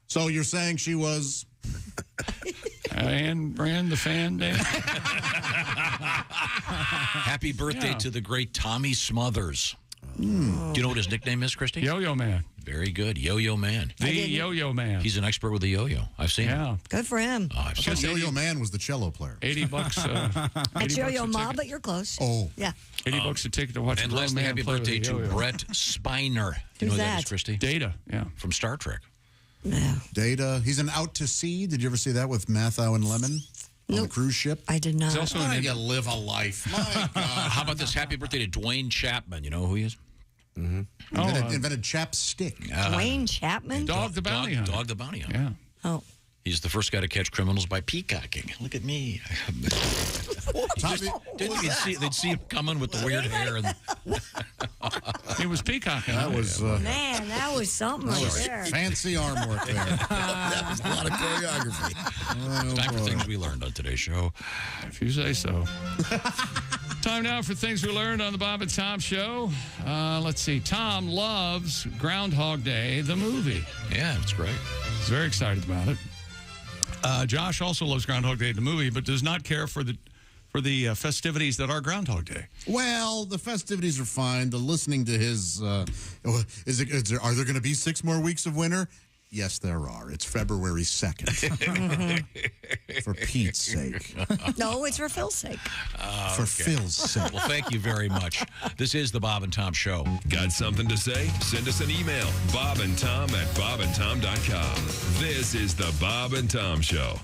[SPEAKER 4] So you're saying she was?
[SPEAKER 1] Ayn Rand, the fan dancer?
[SPEAKER 3] Happy birthday to the great Tommy Smothers. Do you know what his nickname is, Christy?
[SPEAKER 1] Yo-Yo Man.
[SPEAKER 3] Very good. Yo-Yo Man.
[SPEAKER 1] The Yo-Yo Man.
[SPEAKER 3] He's an expert with the yo-yo. I've seen him.
[SPEAKER 2] Good for him.
[SPEAKER 3] Oh, I've seen him.
[SPEAKER 4] Yo-Yo Man was the cello player.
[SPEAKER 1] $80.
[SPEAKER 2] That's Yo-Yo Ma, but you're close.
[SPEAKER 4] Oh.
[SPEAKER 2] Yeah.
[SPEAKER 1] $80 a ticket to watch
[SPEAKER 3] And
[SPEAKER 1] a grown
[SPEAKER 3] lastly,
[SPEAKER 1] man
[SPEAKER 3] happy
[SPEAKER 1] play with
[SPEAKER 3] birthday
[SPEAKER 1] a
[SPEAKER 3] to
[SPEAKER 1] yo-yo.
[SPEAKER 3] Brett Spiner. Do you know who that is, Christy?
[SPEAKER 1] Data, yeah.
[SPEAKER 3] From Star Trek.
[SPEAKER 2] No.
[SPEAKER 4] Data. He's an Out to Sea. Did you ever see that with Matthau and Lemon on the cruise ship?
[SPEAKER 2] I did not.
[SPEAKER 1] He's also
[SPEAKER 4] Why
[SPEAKER 1] an
[SPEAKER 4] you live a life? My God.
[SPEAKER 3] How about this? Happy birthday to Dwayne Chapman. You know who he is?
[SPEAKER 4] Invented chapstick.
[SPEAKER 2] Dwayne Chapman?
[SPEAKER 1] Dog the Bounty Hunter.
[SPEAKER 3] Dog the Bounty Hunter.
[SPEAKER 1] Yeah.
[SPEAKER 2] Oh.
[SPEAKER 3] He's the first guy to catch criminals by peacocking. Look at me. They'd see him coming with the weird hair. And
[SPEAKER 1] He was peacocking.
[SPEAKER 4] That was
[SPEAKER 2] Man, that was something right there.
[SPEAKER 4] fancy arm work there.
[SPEAKER 6] That was a lot of choreography.
[SPEAKER 3] it's time for things we learned on today's show.
[SPEAKER 1] If you say so. Time now for things we learned on the Bob and Tom Show. Let's see. Tom loves Groundhog Day, the movie.
[SPEAKER 3] Yeah, it's great.
[SPEAKER 1] He's very excited about it. Josh also loves Groundhog Day, the movie, but does not care for the festivities that are Groundhog Day.
[SPEAKER 4] Well, the festivities are fine. The listening to his, are there going to be 6 more weeks of winter? Yes, there are. It's February 2nd. For Pete's sake.
[SPEAKER 2] No, it's for Phil's sake.
[SPEAKER 4] For Phil's sake.
[SPEAKER 3] Well, thank you very much. This is the Bob and Tom Show.
[SPEAKER 11] Got something to say? Send us an email, bobandtom@bobandtom.com. This is the Bob and Tom Show.